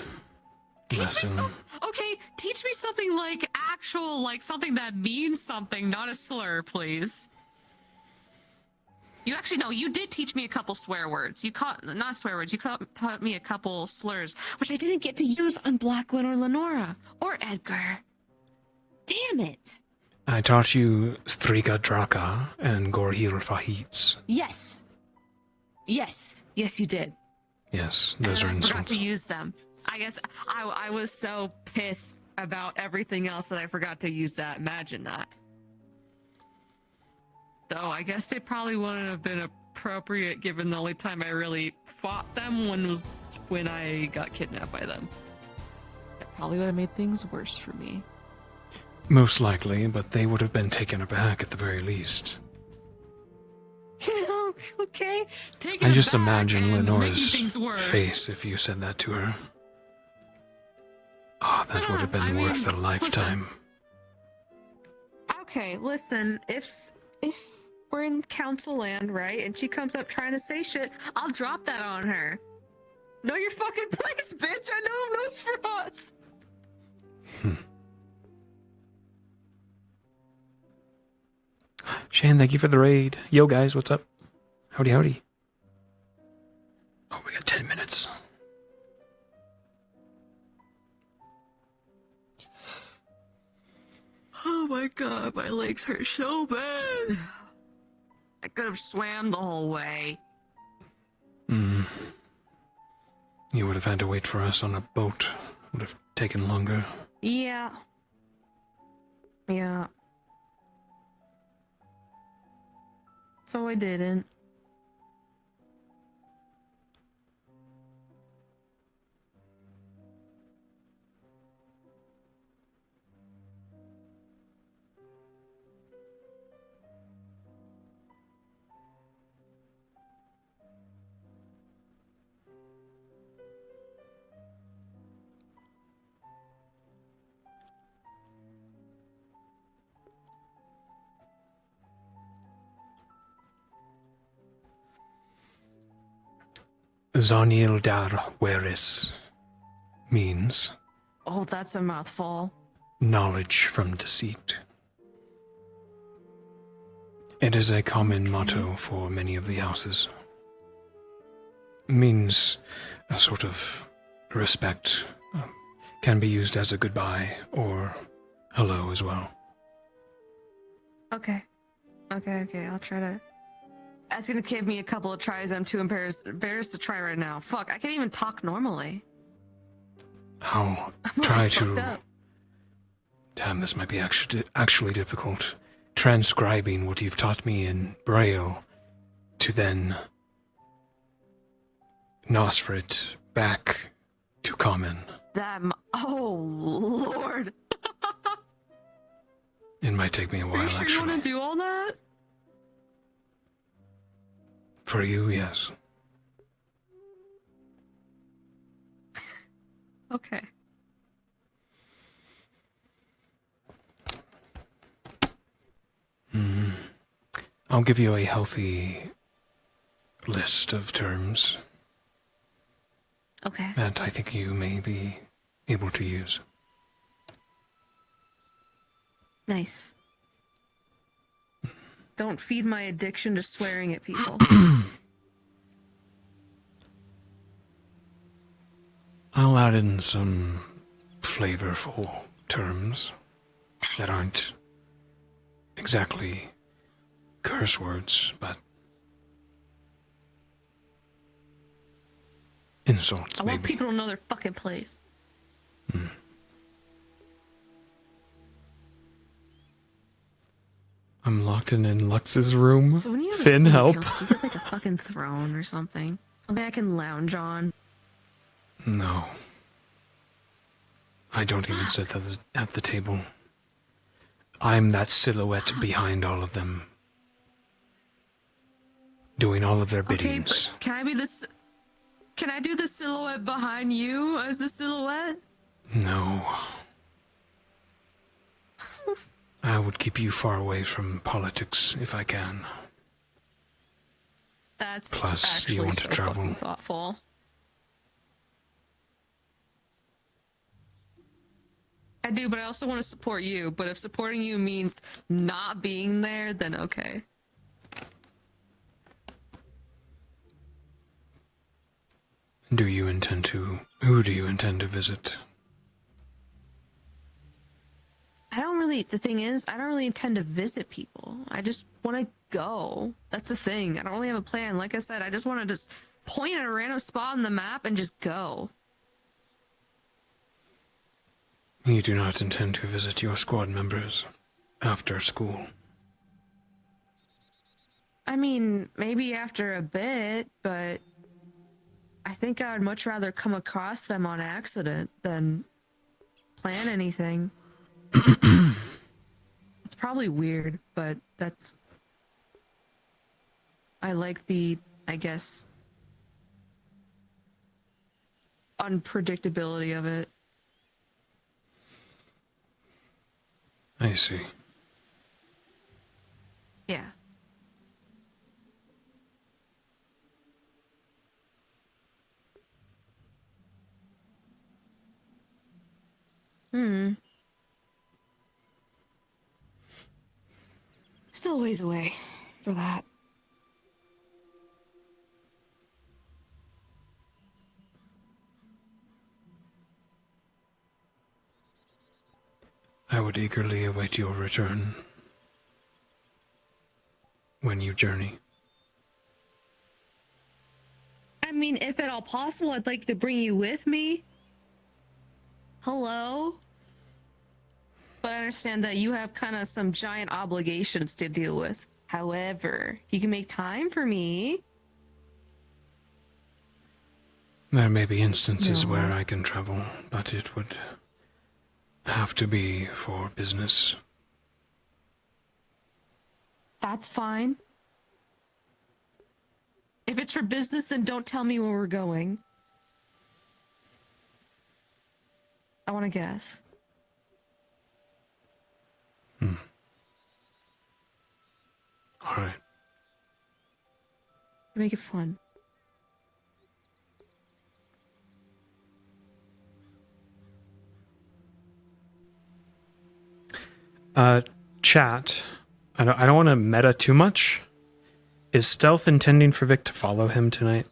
lesson? Okay, teach me something like actual, like something that means something, not a slur, please. You actually, no, you did teach me a couple swear words. Not swear words, you taught me a couple slurs, which I didn't get to use on Blackwin or Lenora, or Edgar. Damn it. I taught you Striga Draka and Gorhir Fahits. Yes, you did. Yes, those are I forgot insults. to use them. I guess I was so pissed about everything else that I forgot to use that. Imagine that. Though I guess it probably wouldn't have been appropriate given the only time I really fought them was when I got kidnapped by them. That probably would have made things worse for me. Most likely, but they would have been taken aback at the very least. Okay. I just imagine and making Lenore's things worse. face if you said that to her. Oh, that would have been worth a lifetime. Okay, listen, if we're in council land, right, and she comes up trying to say shit, I'll drop that on her. Know your fucking place, bitch! I know Nosferatu! Shane, thank you for the raid. Yo, guys, what's up? Howdy, howdy. Oh, we got 10 minutes. Oh my god, my legs hurt so bad. I could have swam the whole way. You would have had to wait for us on a boat. Would have taken longer. Yeah. Yeah. So I didn't. Zonil dar Weris means Oh, that's a mouthful. knowledge from deceit. It is a common motto for many of the houses. Means a sort of respect. Can be used as a goodbye or hello as well. Okay. Okay, I'll try to... That's gonna give me a couple of tries. I'm too embarrassed to try right now. Fuck, I can't even talk normally. I'll I'm try really to... fucked up. Damn, this might be actually difficult. Transcribing what you've taught me in Braille to then Nosferatu back to common. Oh, Lord. It might take me a Are while, you sure you actually. want to do all that? For you, yes. Okay. I'll give you a healthy list of terms Okay. that I think you may be able to use. Nice. Don't feed my addiction to swearing at people. I'll add in some flavorful terms that aren't exactly curse words, but insults, I want maybe. people to know their fucking place. I'm locked in Lux's room. So when you have Finn, a help. council, you get like a fucking throne or something. Something I can lounge on. No. I don't even sit at the table. I'm that silhouette behind all of them. Doing all of their Okay, biddings. but can I be this? Can I do the silhouette behind you as the silhouette? No. I would keep you far away from politics if I can. That's Plus, actually you want to so travel. fucking thoughtful. I do, but I also want to support you. But if supporting you means not being there, then okay. Who do you intend to visit? The thing is, I don't really intend to visit people. I just want to go. That's the thing. I don't really have a plan. Like I said, I just want to point at a random spot on the map and just go. You do not intend to visit your squad members after school. I mean, maybe after a bit, but I think I would much rather come across them on accident than plan anything. It's probably weird, but that's... I like the, I guess, unpredictability of it. I see. Yeah. Still a ways away for that. I would eagerly await your return when you journey. I mean, if at all possible, I'd like to bring you with me. Hello? But I understand that you have kind of some giant obligations to deal with. However, you can make time for me. There may be instances No. where I can travel, but it would have to be for business. That's fine. If it's for business, then don't tell me where we're going. I want to guess. All right. Make it fun. Chat. I don't want to meta too much. Is Stealth intending for Vic to follow him tonight?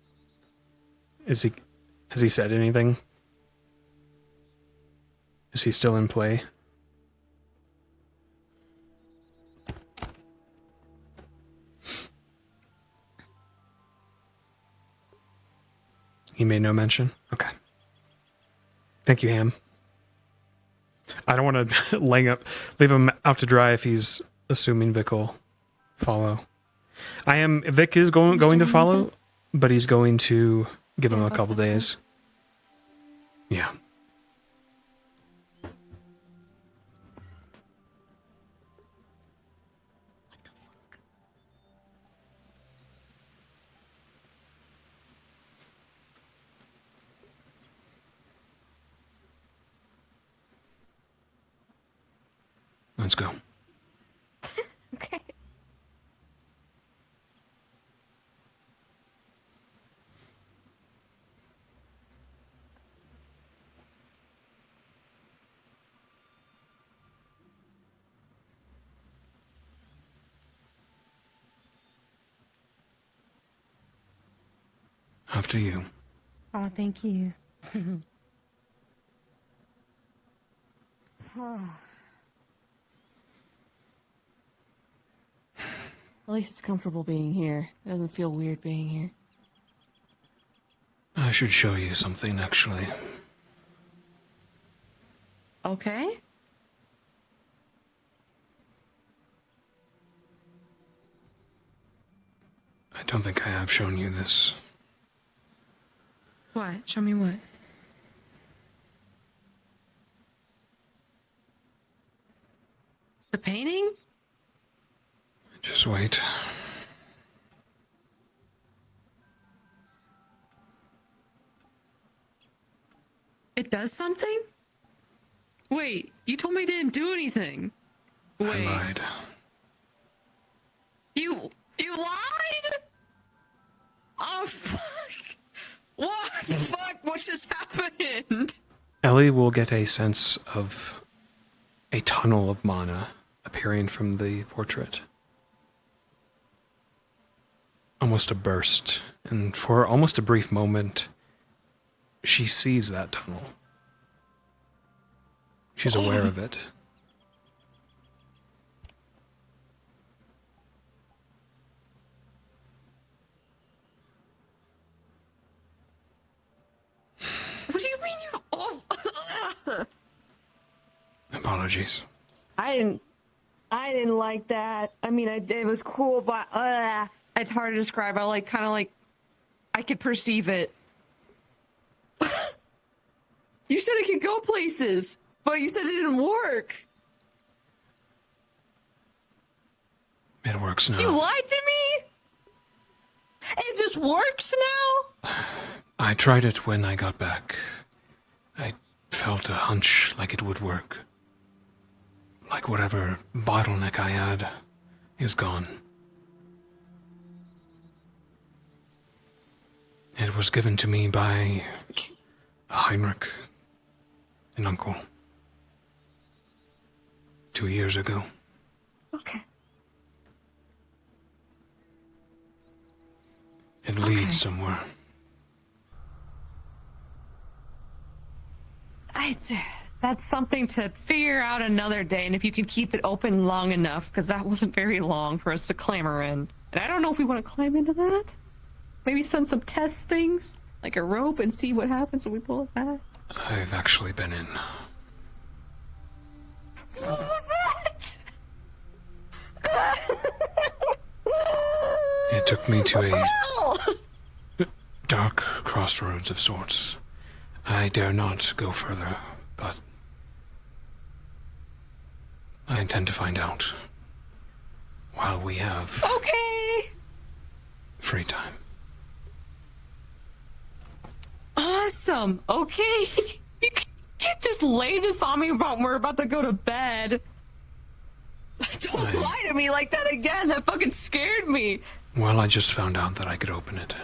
Has he said anything? Is he still in play? He made no mention? Okay. Thank you, Ham. I don't want to leave him out to dry if he's assuming Vic will follow. Vic is going to follow, but he's going to give him a couple days. Yeah. Let's go. Okay. After you. Oh, thank you. At least it's comfortable being here. It doesn't feel weird being here. I should show you something, actually. Okay. I don't think I have shown you this. What? Show me what? The painting? Just wait. It does something? Wait, you told me it didn't do anything. Wait. I lied. You lied? Oh, fuck. What the fuck? What just happened? Ellie will get a sense of a tunnel of mana appearing from the portrait. Almost a burst, and for almost a brief moment, she sees that tunnel. She's aware of it. apologies. I didn't like that. I mean, it was cool, but it's hard to describe. I kind of I could perceive it. You said it could go places, but you said it didn't work. It works now. You lied to me? It just works now? I tried it when I got back. I felt a hunch like it would work. Like whatever bottleneck I had is gone. It was given to me by Heinrich, an uncle, 2 years ago. Okay. It leads somewhere. That's something to figure out another day, and if you can keep it open long enough, because that wasn't very long for us to clamber in. And I don't know if we want to climb into that. Maybe send some test things, like a rope, and see what happens when we pull it back. I've actually been in. It took me to a dark crossroads of sorts. I dare not go further, but I intend to find out while we have free time. Awesome. Okay. You can't just lay this on me about we're about to go to bed. Don't lie to me like that again. That fucking scared me. Well, I just found out that I could open it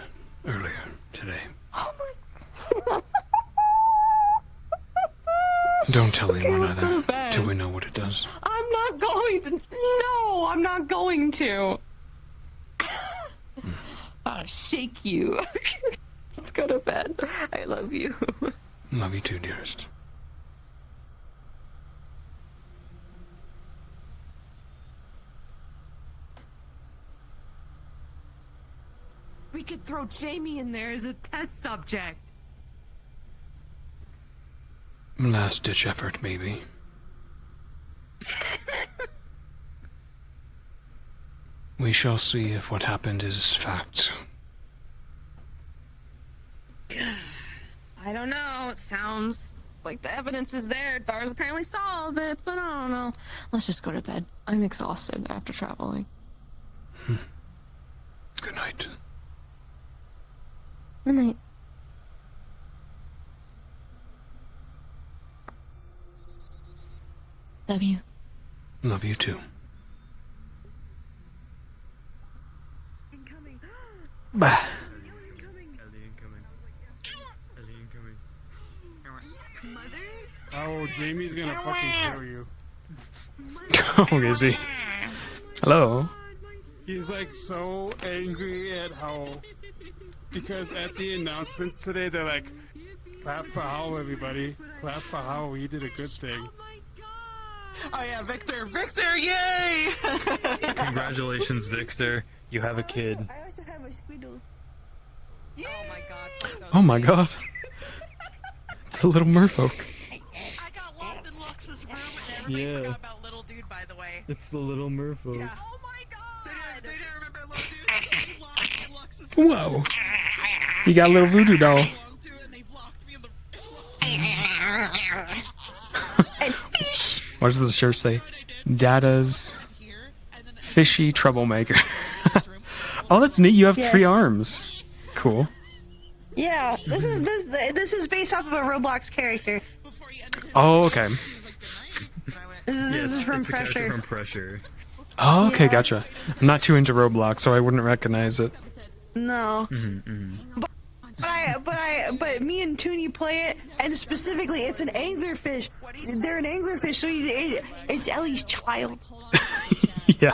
earlier today. Oh my. Don't tell anyone either, till we know what it does. I'm not going to. No, I'm not going to. I'll shake you. Let's go to bed. I love you. Love you too, dearest. We could throw Jamie in there as a test subject. Last ditch effort, maybe. We shall see if what happened is fact. I don't know. It sounds like the evidence is there. Dars apparently saw it, but I don't know. Let's just go to bed. I'm exhausted after traveling. Good night. Good night. Love you. Love you too. Bah. Oh, Jamie's gonna fucking kill you. Oh, is he? Hello. He's like so angry at how, because at the announcements today they're like, clap for Hal, everybody. Clap for Hal, he did a good thing. Oh yeah, Victor! Victor, yay! Congratulations, Victor. You have a kid. I also have a squidgle. Oh my god. Oh my god. It's a little merfolk. I got locked in Lux's room and everybody Yeah. forgot about little dude, by the way. It's the little merfolk. Yeah. Oh my god! They didn't remember little dude, so he locked in Lux's room. Whoa. You got a little voodoo doll. What does the shirt say? Dada's fishy troublemaker. Oh, that's neat. You have 3 arms. Cool. Yeah, this is based off of a Roblox character. Oh, okay. This is from it's a character Pressure. from Pressure. Oh, okay, gotcha. I'm not too into Roblox, so I wouldn't recognize it. No. Mm-hmm. But me and Toonie play it, and specifically, it's an anglerfish. They're an anglerfish, so it's Ellie's child. Yeah.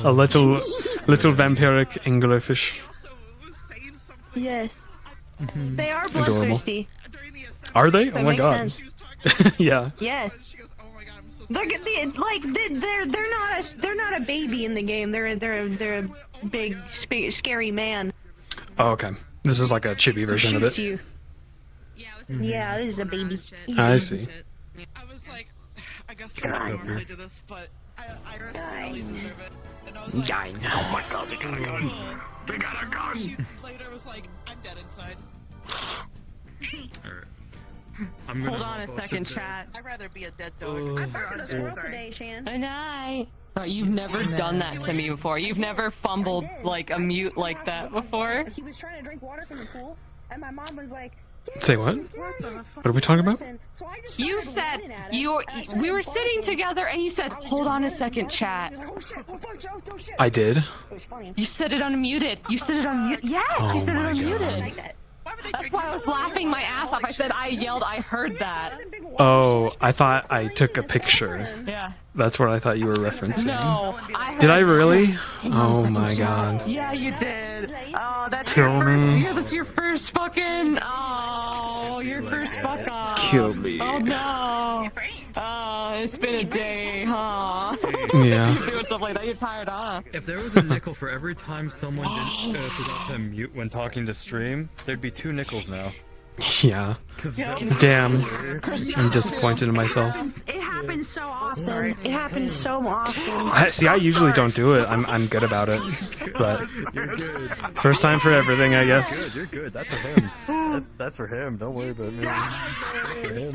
A little vampiric anglerfish. Yes. Mhm. They are Adorable. bloodthirsty. Are they? That Oh my makes god. sense. Yeah. Yes. They're not a baby in the game. They're a big scary man. Oh, okay. This is like a chibi version of Shoots it. you. Yeah, this is a baby. I see. I was like, I guess I don't normally do this, but Iris and Ellie deserve it. And I was like, I know. oh my god, they got a gun. They got a gun. She later was like, I'm dead inside. Hold on a second, chat. I'd rather be a dead dog. I'm Gonna squirrel today, Shan. Good night. Oh, you've never done that to me before. You've never fumbled like a mute like that before. He was trying to drink water from the pool, and my mom was like, Say what? What are we talking about? You said we were sitting together and you said, hold on a second, chat. I did. You said it unmuted. You said it unmuted. Yes, Oh you said it my unmuted. God. That's why I was laughing my ass off. I said I yelled. I heard that. Oh, I thought I took a picture. Yeah. That's what I thought you were referencing. No. Did I really? Oh my god. Yeah, you did. Oh, that's Kill your first. me. Yeah, that's your first fucking. Oh, your first fuck off. Kill me. Oh no. Oh, it's been a day, huh? Yeah. You're doing stuff like that. You're tired, huh? If there was a nickel for every time someone forgot to mute when talking to stream, there'd be 2 nickels now. Yeah. Damn. I'm disappointed in myself. It happens so often. It happens so often. See, I usually don't do it. I'm good about it. But You're good. first time for everything, I guess. You're good. That's for him. That's for him. Don't worry about me. That's for him.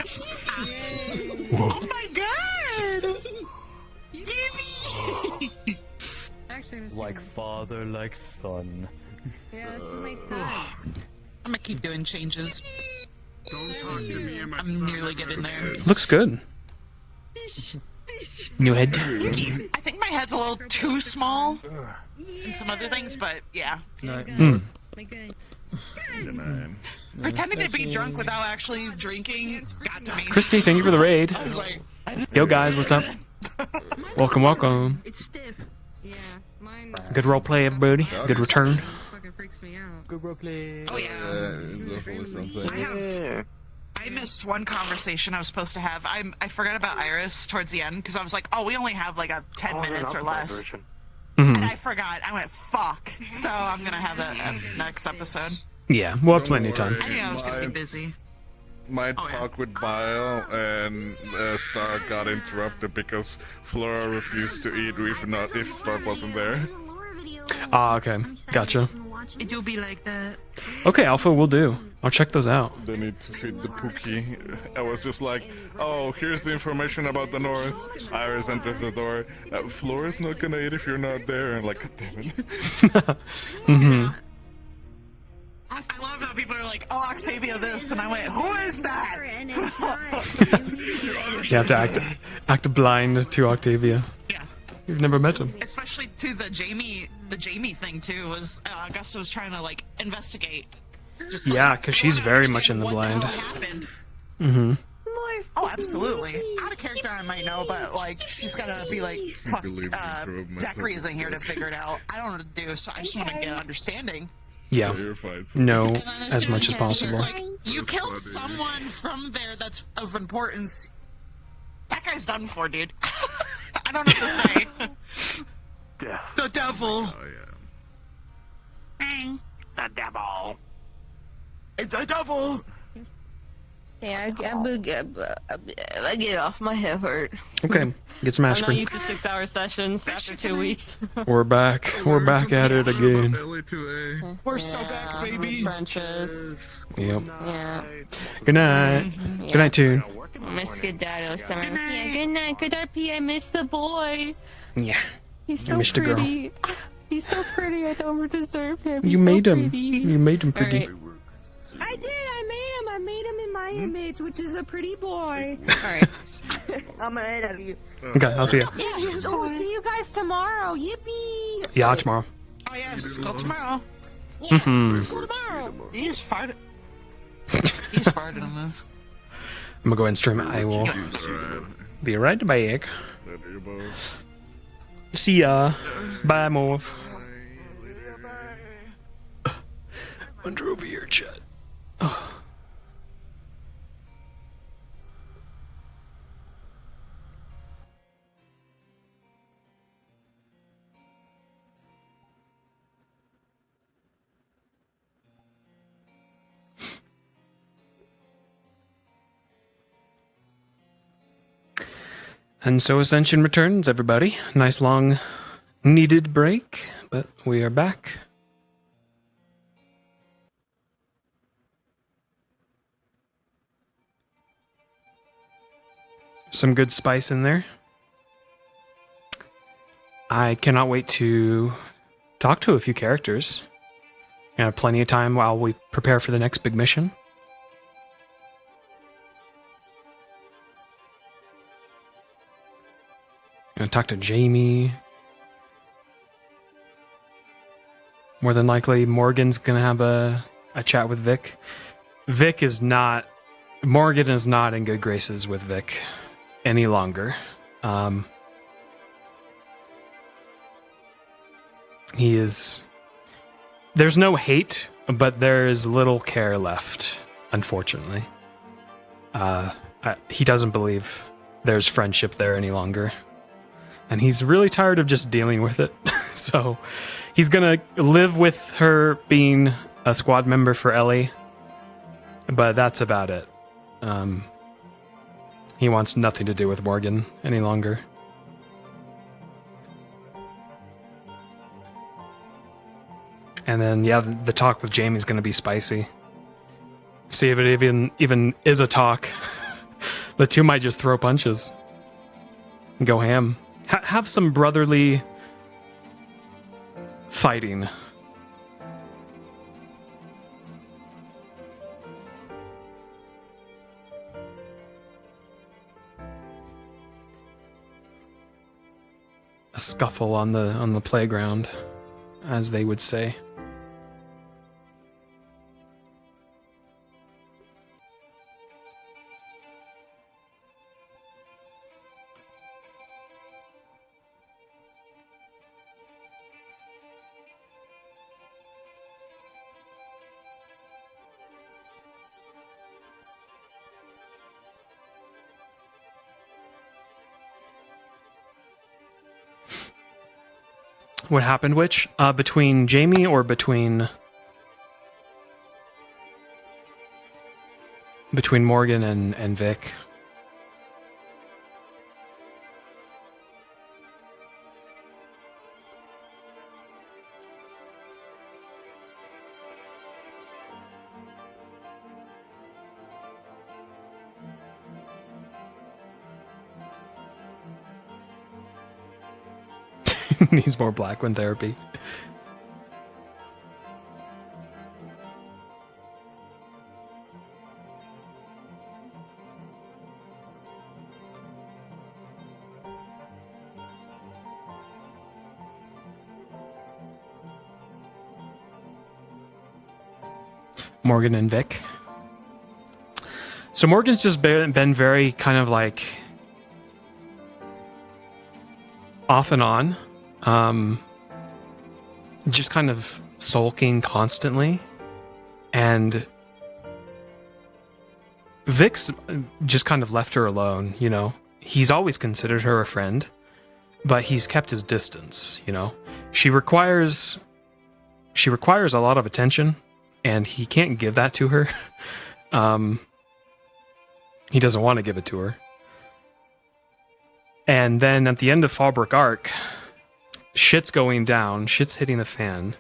Oh my god! Like father, like son. Yeah, this is my son. I'm gonna keep doing changes. Don't talk to me and my I'm nearly getting there. Looks good. New head. I think my head's a little too small and some other things, but yeah. Pretending to be drunk without actually drinking got to me. Christy, thank you for the raid. I was like, Yo guys, what's up? Welcome, welcome. It's stiff. Yeah, mine. Good roleplay, everybody. Good return. Fucking freaks me out. Good roleplay. oh yeah. I missed one conversation I was supposed to have. I forgot about Iris towards the end because I was like, oh, we only have like 10 minutes or less. And I forgot. I went, fuck. So I'm gonna have that next episode. Yeah, we'll have plenty of time. I knew I was gonna be busy. My talk with Bile and Star got interrupted because Flora refused to eat if Star wasn't there. Ah, okay. Gotcha. It do be like that. Okay, Alpha, we'll do. I'll check those out. They need to feed the Pookie. I was just like, oh, here's the information about the North. Iris enters the door. Flora's not gonna eat if you're not there. And like, God damn it. Mm-hmm. I love how people are like, oh, Octavia this, and I went, who is that? You have to act blind to Octavia. Yeah. You've never met him. Especially to the Jamie thing too. Was Augusta was trying to like investigate. Just Yeah, because she's very much in the blind. happened. Mm-hmm. Oh, absolutely. Out of character, I might know, but like she's gotta be like, fuck. Zachary isn't here to figure it out. I don't know what to do, so I just want to get an understanding. Yeah. Know as much as possible. Like, you killed someone from there that's of importance. That guy's done for, dude. I don't know what to say. Death. The devil. Oh yeah. The devil. The devil. Yeah, I get off. My head hurt. Okay, get some I'm aspirin. not used to 6-hour sessions after 2 weeks. We're back. We're back at it again. We're so back, baby. Trenches. Yep. Yeah. Good night. Good night, too. Miss Skedaddle Summer. Yeah, good night. Good RP. I miss the boy. Yeah. He's I so missed a girl. pretty. He's so pretty. I don't deserve him. You He's so made him. pretty. You made him pretty. Alright. I did. I made him in my image, which is a pretty boy. Alright. I'm gonna edit you. Okay, I'll see you. Yeah, so we'll see you guys tomorrow. Yippee! Yeah, tomorrow. Oh yeah, school tomorrow. Mm-hmm. School tomorrow. He's farted. He's farted on this. I'm gonna go ahead and stream it. I will be right back. See ya. Bye, Morph. Wander over here, chat. Oh. And so Ascension returns, everybody. Nice long needed break, but we are back. Some good spice in there. I cannot wait to talk to a few characters. We have plenty of time while we prepare for the next big mission. Gonna talk to Jamie. More than likely, Morgan's gonna have a chat with Vic. Morgan is not in good graces with Vic any longer. There's no hate, but there is little care left, unfortunately. He doesn't believe there's friendship there any longer. And he's really tired of just dealing with it. So he's gonna live with her being a squad member for Ellie, but that's about it. He wants nothing to do with Morgan any longer. And then, yeah, the talk with Jamie's gonna be spicy. See if it even is a talk. The two might just throw punches and go ham. Have some brotherly fighting. A scuffle on the playground, as they would say. What happened, which? Between Jamie or between Morgan and Vic? Needs more Blackwind therapy. Morgan and Vic. So Morgan's just been very kind of like off and on. Just kind of sulking constantly. And Vic's just kind of left her alone, you know. He's always considered her a friend, but he's kept his distance, you know. She requires a lot of attention, and he can't give that to her. He doesn't want to give it to her. And then at the end of Fallbrook Arc, shit's going down, shit's hitting the fan.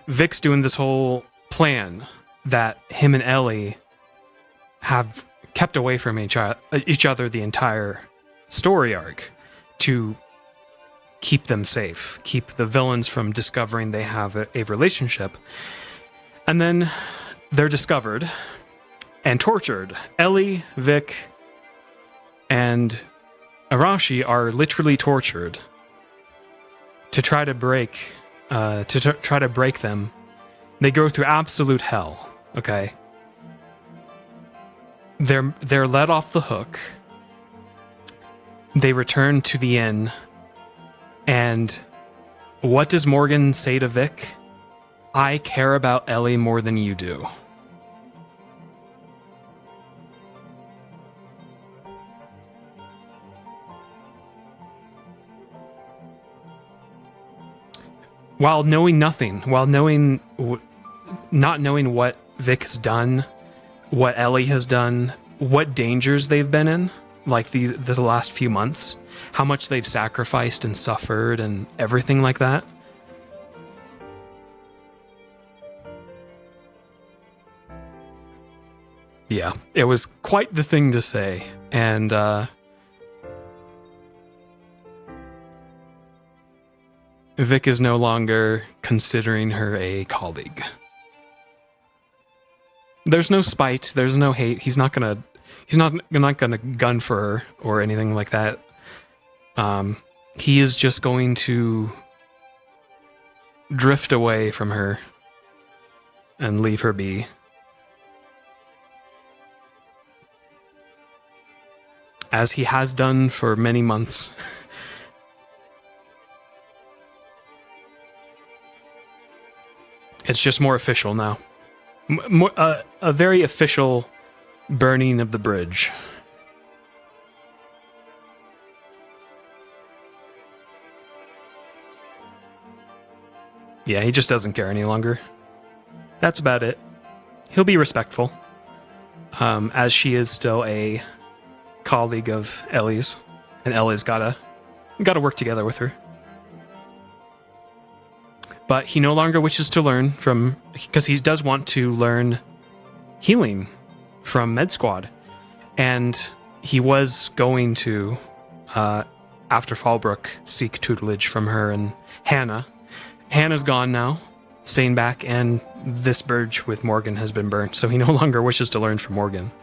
Vic's doing this whole plan that him and Ellie have kept away from each other the entire story arc to keep them safe, keep the villains from discovering they have a relationship. And then they're discovered and tortured. Ellie, Vic, and Arashi are literally tortured to try to break them. They go through absolute hell, okay? They're let off the hook. They return to the inn. And what does Morgan say to Vic? I care about Ellie more than you do. While knowing nothing, not knowing what Vic has done, what Ellie has done, what dangers they've been in, like the last few months, how much they've sacrificed and suffered and everything like that. Yeah, it was quite the thing to say, and Vic is no longer considering her a colleague. There's no spite, there's no hate. He's not gonna gun for her or anything like that. He is just going to drift away from her and leave her be. As he has done for many months. It's just more official now. A very official burning of the bridge. Yeah, he just doesn't care any longer. That's about it. He'll be respectful. As she is still a colleague of Ellie's, and Ellie's gotta work together with her. But he no longer wishes to learn from, because he does want to learn healing from Med Squad, and he was going to, after Fallbrook, seek tutelage from her and Hannah. Hannah's gone now, staying back, and this bridge with Morgan has been burnt, so he no longer wishes to learn from Morgan.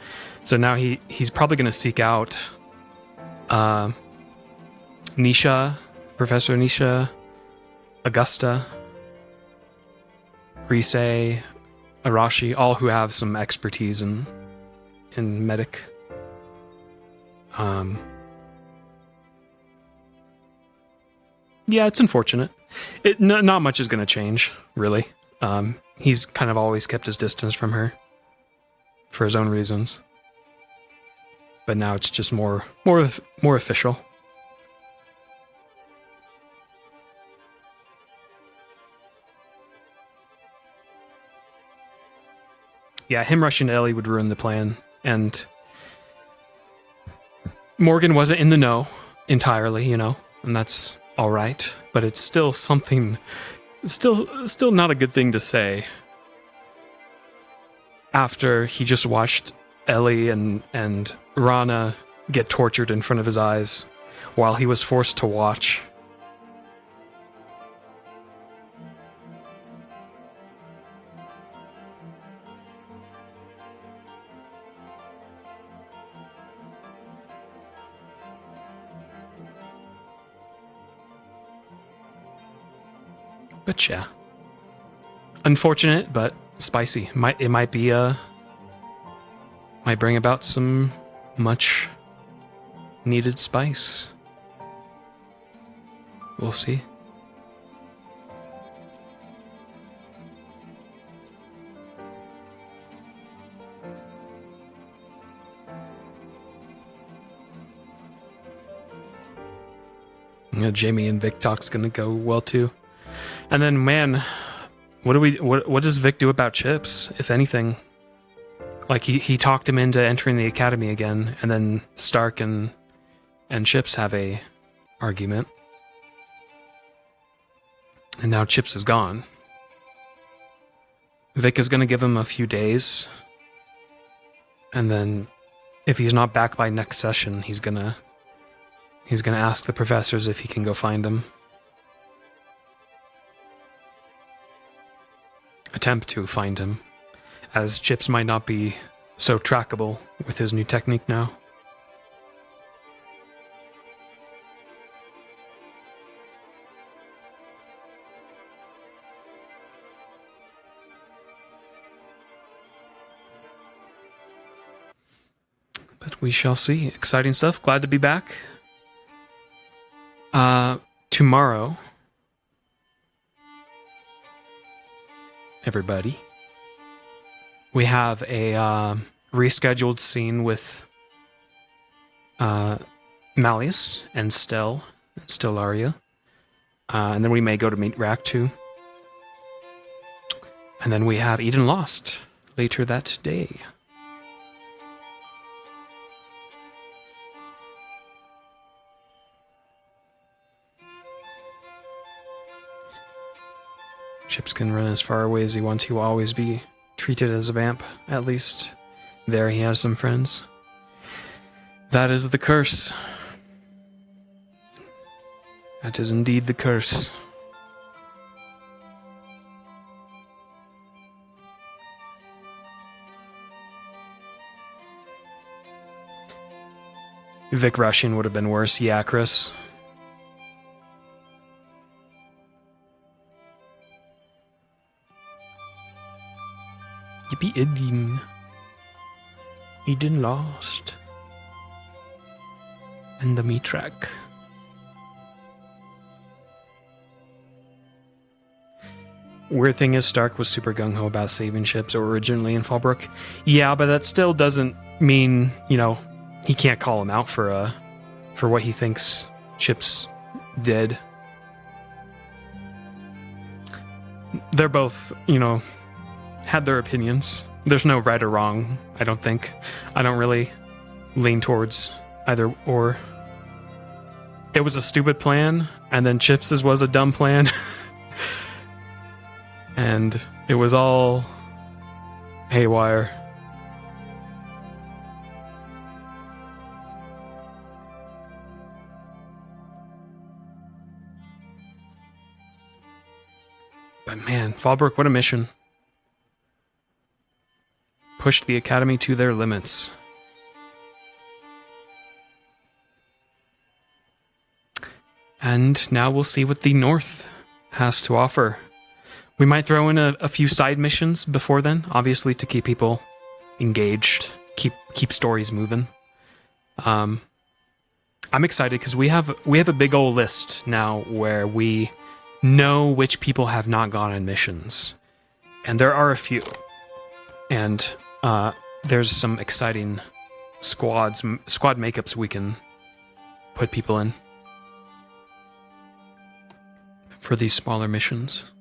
So now he's probably going to seek out Nisha, Professor Nisha, Augusta, Rise, Arashi, all who have some expertise in medic. Yeah, it's unfortunate. Not much is going to change, really. He's kind of always kept his distance from her for his own reasons. But now it's just more official. Yeah, him rushing to Ellie would ruin the plan, and Morgan wasn't in the know entirely, and that's all right. But it's still something, still not a good thing to say. After he just watched Ellie and Rana get tortured in front of his eyes while he was forced to watch. But yeah. Unfortunate, but spicy. It might be might bring about some much needed spice. We'll see. Jamie and Vic talk's gonna go well too. And then, man, what does Vic do about Chips, if anything? Like, he talked him into entering the academy again, and then Stark and Chips have a argument. And now Chips is gone. Vic is going to give him a few days. And then, if he's not back by next session, he's gonna ask the professors if he can go find him. Attempt to find him, as Chips might not be so trackable with his new technique now. But we shall see. Exciting stuff. Glad to be back. Tomorrow, everybody, we have a rescheduled scene with Malleus and Stellaria. And then we may go to meet Rack too. And then we have Eden Lost later that day. Chips can run as far away as he wants. He will always be treated as a vamp. At least there he has some friends. That is the curse. That is indeed the curse. Vic Russian would have been worse. Yeah, Chris. Yippee Eden. Eden lost. And the me track. Weird thing is Stark was super gung-ho about saving ships originally in Fallbrook. Yeah, but that still doesn't mean, you know, he can't call him out for what he thinks Chips did. They're both, you know, had their opinions. There's no right or wrong, I don't think. I don't really lean towards either or. It was a stupid plan, and then Chips's was a dumb plan. And it was all haywire. But man, Fallbrook, what a mission. Pushed the Academy to their limits. And now we'll see what the North has to offer. We might throw in a few side missions before then, obviously to keep people engaged, keep stories moving. I'm excited because we have a big old list now where we know which people have not gone on missions, and there are a few, and there's some exciting squad makeups we can put people in for these smaller missions.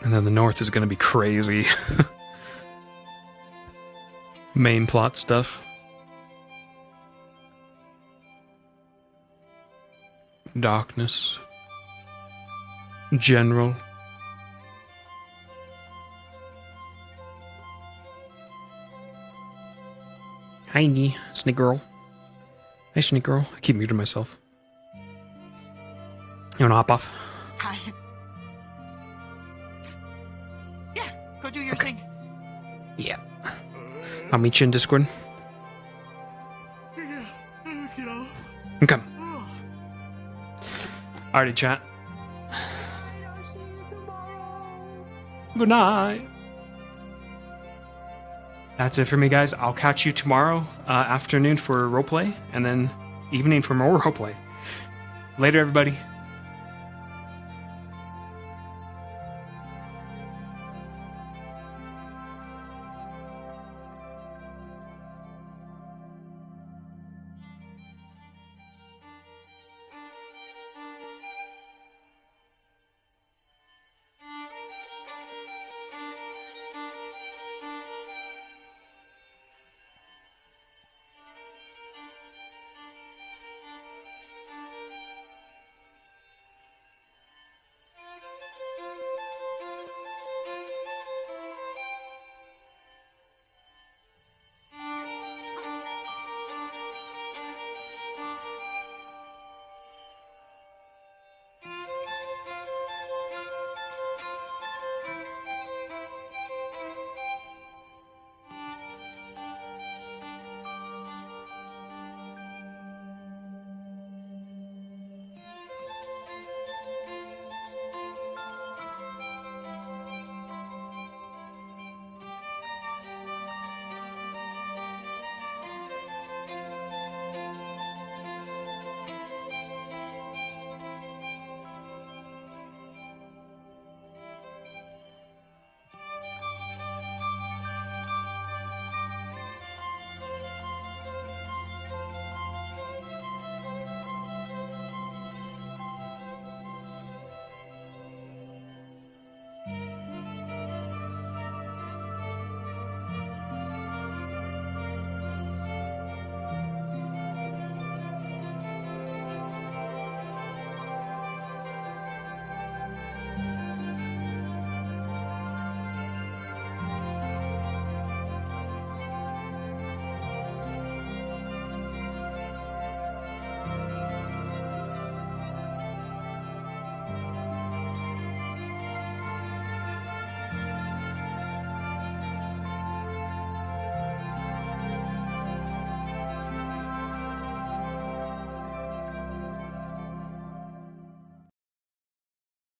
And then the North is going to be crazy. Main plot stuff. Darkness. General. Hi, Snake Girl. Hi, Snake Girl. I keep muting myself. You wanna hop off? Hi. Yeah, go do your thing. Yeah. I'll meet you in Discord. Okay. Alrighty, chat. Good night. That's it for me, guys. I'll catch you tomorrow afternoon for roleplay, and then evening for more roleplay. Later, everybody.